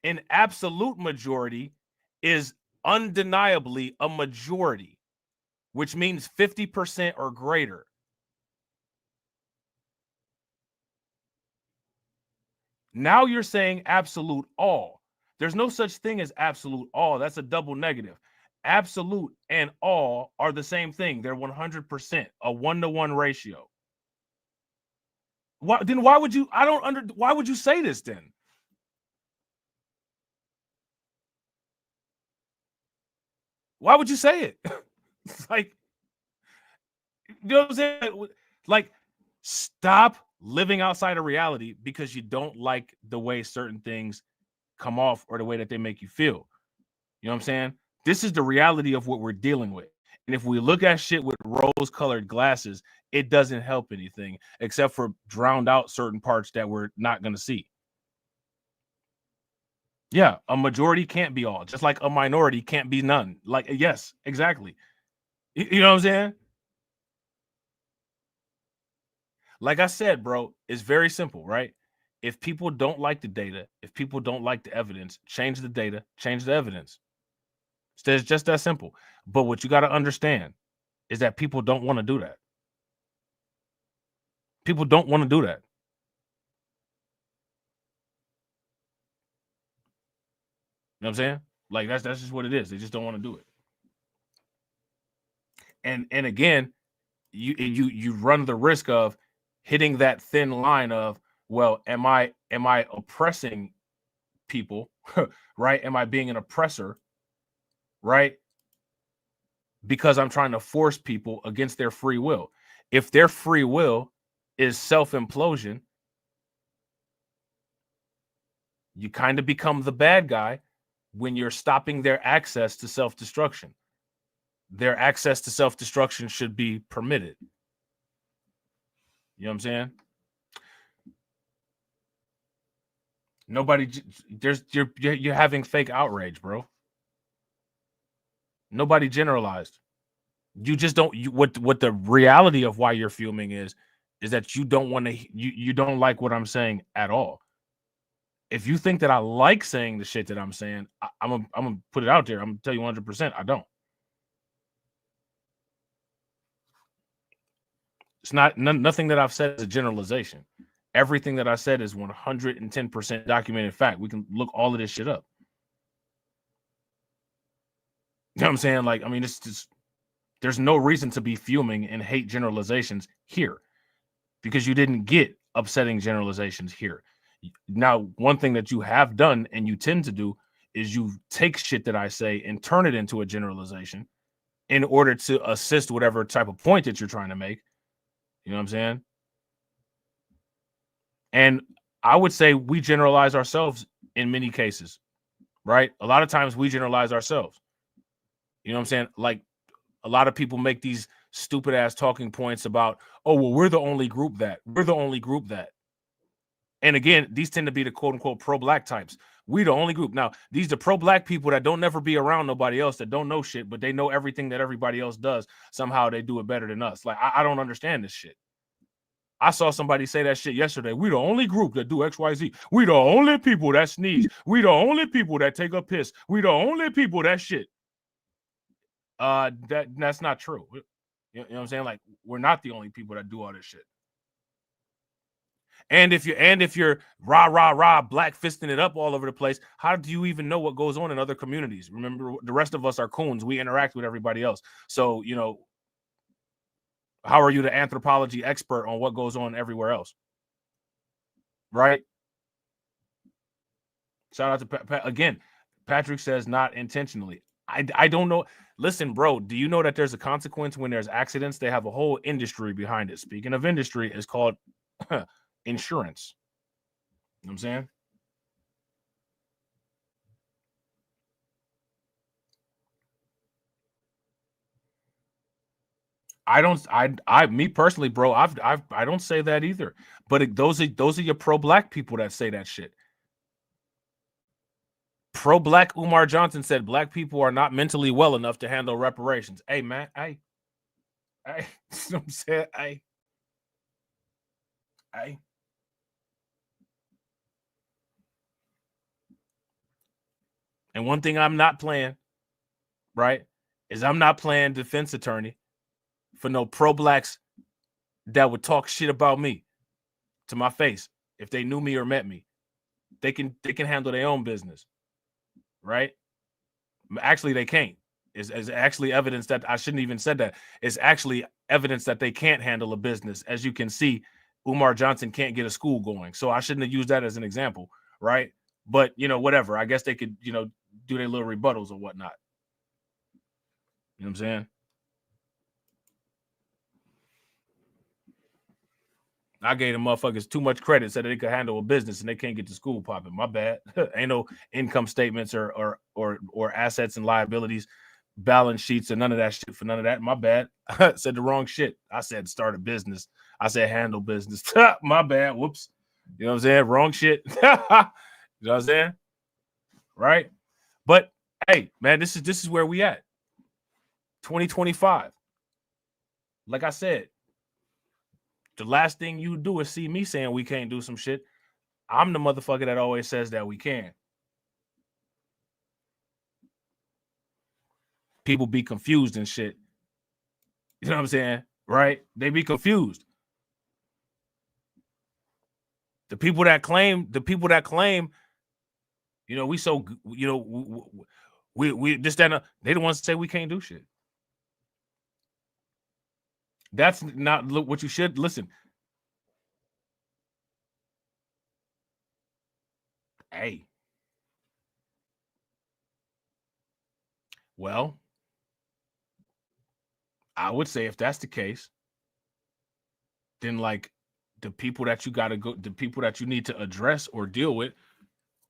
An absolute majority is undeniably a majority, which means 50% or greater. Now you're saying absolute all. There's no such thing as absolute all. That's a double negative. Absolute and all are the same thing. They're 100%, a 1-to-1 ratio. Why would you say this then? Why would you say it? Like, you know what I'm saying? Like, stop living outside of reality because you don't like the way certain things come off or the way that they make you feel. You know what I'm saying? This is the reality of what we're dealing with. And if we look at shit with rose-colored glasses, it doesn't help anything except for drowned out certain parts that we're not going to see. Yeah, a majority can't be all, just like a minority can't be none. Like, yes, exactly. You know what I'm saying? Like I said, bro, it's very simple, right? If people don't like the data, if people don't like the evidence, change the data, change the evidence. It's just that simple. But what you got to understand is that people don't want to do that. People don't want to do that. You know what I'm saying? Like, that's just what it is. They just don't want to do it. And again, you run the risk of hitting that thin line of, well, am I oppressing people, right? Am I being an oppressor, right? because I'm trying to force people against their free will. If their free will is self-implosion, you kind of become the bad guy when you're stopping their access to self-destruction. Their access to self-destruction should be permitted. You know what I'm saying? Nobody, you're having fake outrage, bro. Nobody generalized. You just don't. What the reality of why you're fuming is that you don't want to. You don't like what I'm saying at all. If you think that I like saying the shit that I'm saying, I'm gonna put it out there. I'm gonna tell you 100%. I don't. It's not nothing that I've said is a generalization. Everything that I said is 110% documented fact. We can look all of this shit up. You know what I'm saying? Like, I mean, it's just, there's no reason to be fuming and hate generalizations here because you didn't get upsetting generalizations here. Now, one thing that you have done and you tend to do is you take shit that I say and turn it into a generalization in order to assist whatever type of point that you're trying to make. You know what I'm saying? And I would say we generalize ourselves in many cases, right? A lot of times we generalize ourselves. You know what I'm saying? Like, a lot of people make these stupid ass talking points about, oh, well, we're the only group that. We're the only group that. And again, these tend to be the quote unquote pro-black types. We the only group. Now, these are pro-black people that don't never be around nobody else, that don't know shit, but they know everything that everybody else does. Somehow they do it better than us. Like, I don't understand this shit. I saw somebody say that shit yesterday. We the only group that do XYZ. We the only people that sneeze. We the only people that take a piss. We the only people that shit. That's not true. You know what I'm saying? Like, we're not the only people that do all this shit. And if you're rah black fisting it up all over the place, how do you even know what goes on in other communities? Remember, the rest of us are coons. We interact with everybody else. So, you know, how are you the anthropology expert on what goes on everywhere else? Right? Shout out to again. Patrick says not intentionally. I don't know. Listen, bro, do you know that there's a consequence when there's accidents? They have a whole industry behind it. Speaking of industry, it's called insurance. You know what I'm saying? Me personally, bro, I don't say that either. But those are your pro-black people that say that shit. Pro-black Umar Johnson said black people are not mentally well enough to handle reparations. Hey, man, you know what I'm saying? And one thing I'm not playing, right, is I'm not playing defense attorney for no pro-blacks that would talk shit about me to my face if they knew me or met me. They can handle their own business, right? Actually, they can't. Is actually evidence that I shouldn't even said that. It's actually evidence that they can't handle a business. As you can see, Umar Johnson can't get a school going. So I shouldn't have used that as an example, right? But, you know, whatever. I guess they could, you know, do their little rebuttals or whatnot. You know what I'm saying? I gave them motherfuckers too much credit, said that they could handle a business and they can't get the school popping. My bad. Ain't no income statements or assets and liabilities, balance sheets, or none of that shit for none of that. My bad. I said the wrong shit. I said start a business. I said handle business. My bad. Whoops. You know what I'm saying? Wrong shit. You know what I'm saying? Right? But hey, man, this is where we at. 2025. Like I said, the last thing you do is see me saying we can't do some shit. I'm the motherfucker that always says that we can. People be confused and shit. You know what I'm saying? Right? They be confused. The people that claim, you know, we so, you know, we just that they the ones that say we can't do shit. That's not what you should listen. Hey. Well, I would say if that's the case, then like the people that you got to go, the people that you need to address or deal with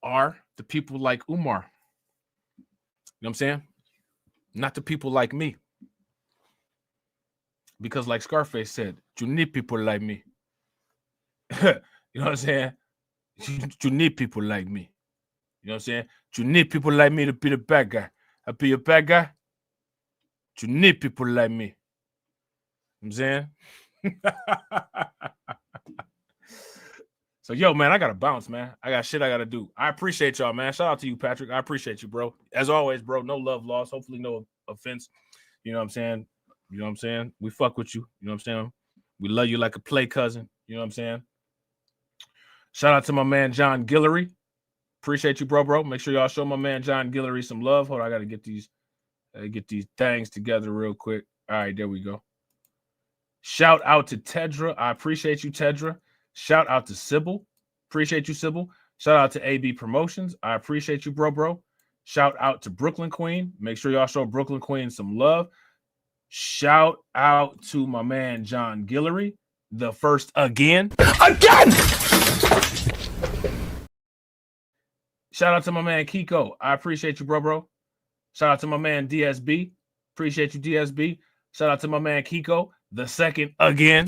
are the people like Umar. You know what I'm saying? Not the people like me. Because like Scarface said, you need people like me. You know what I'm saying? You need people like me. You know what I'm saying? You need people like me to be the bad guy. I be a bad guy. You need people like me. You know what I'm saying? So, yo, man, I got to bounce, man. I got shit I got to do. I appreciate y'all, man. Shout out to you, Patrick. I appreciate you, bro. As always, bro, no love lost. Hopefully no offense. You know what I'm saying? You know what I'm saying? We fuck with you. You know what I'm saying? We love you like a play cousin. You know what I'm saying? Shout out to my man, John Guillory. Appreciate you, bro. Make sure y'all show my man, John Guillory, some love. Hold on, I got to get these things together real quick. All right, there we go. Shout out to Tedra. I appreciate you, Tedra. Shout out to Sybil. Appreciate you, Sybil. Shout out to AB Promotions. I appreciate you, bro. Shout out to Brooklyn Queen. Make sure y'all show Brooklyn Queen some love. Shout out to my man, John Guillory. The first again. Shout out to my man, Kiko. I appreciate you, bro. Shout out to my man, DSB. Appreciate you, DSB. Shout out to my man, Kiko. The second again.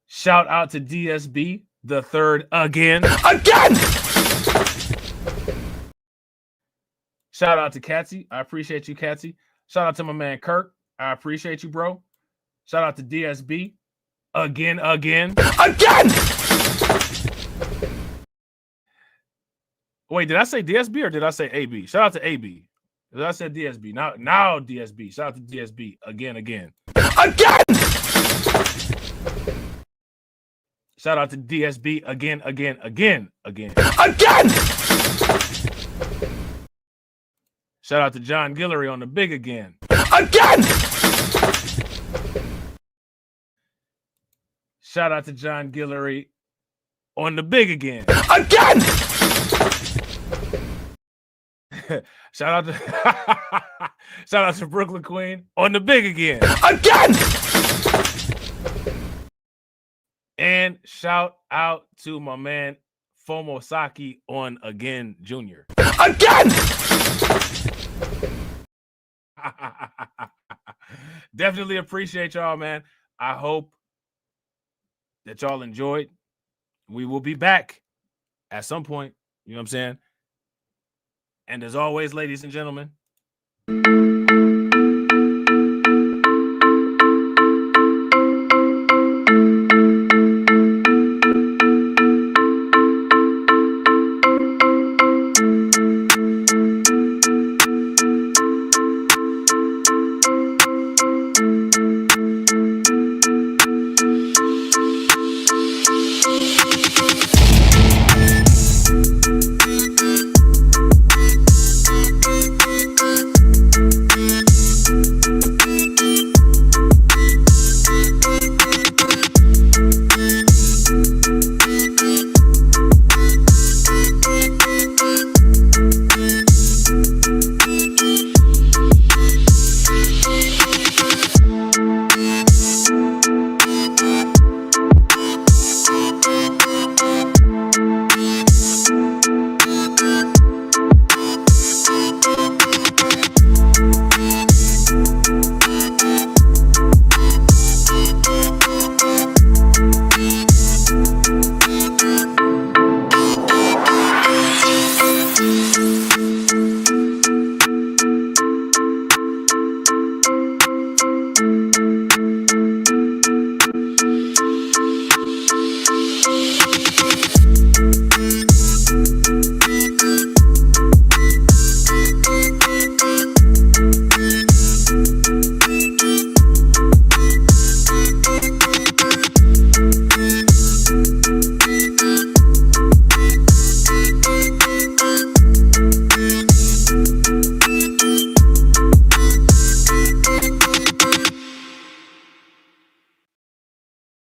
Shout out to DSB, the third again. Shout out to Katsy. I appreciate you, Katsy. Shout out to my man, Kirk. I appreciate you, bro. Shout out to DSB. Again. Wait, did I say DSB or did I say AB? Shout out to AB. I said DSB. Now DSB. Shout out to DSB. Again. Shout out to DSB again. Shout out to John Guillory on the big again. Shout out to John Guillory on the big again. Shout out to Brooklyn Queen on the big again. And shout out to my man Fomosaki on again Junior. Definitely appreciate y'all, man. I hope that y'all enjoyed. We will be back at some point. You know what I'm saying? And as always, ladies and gentlemen,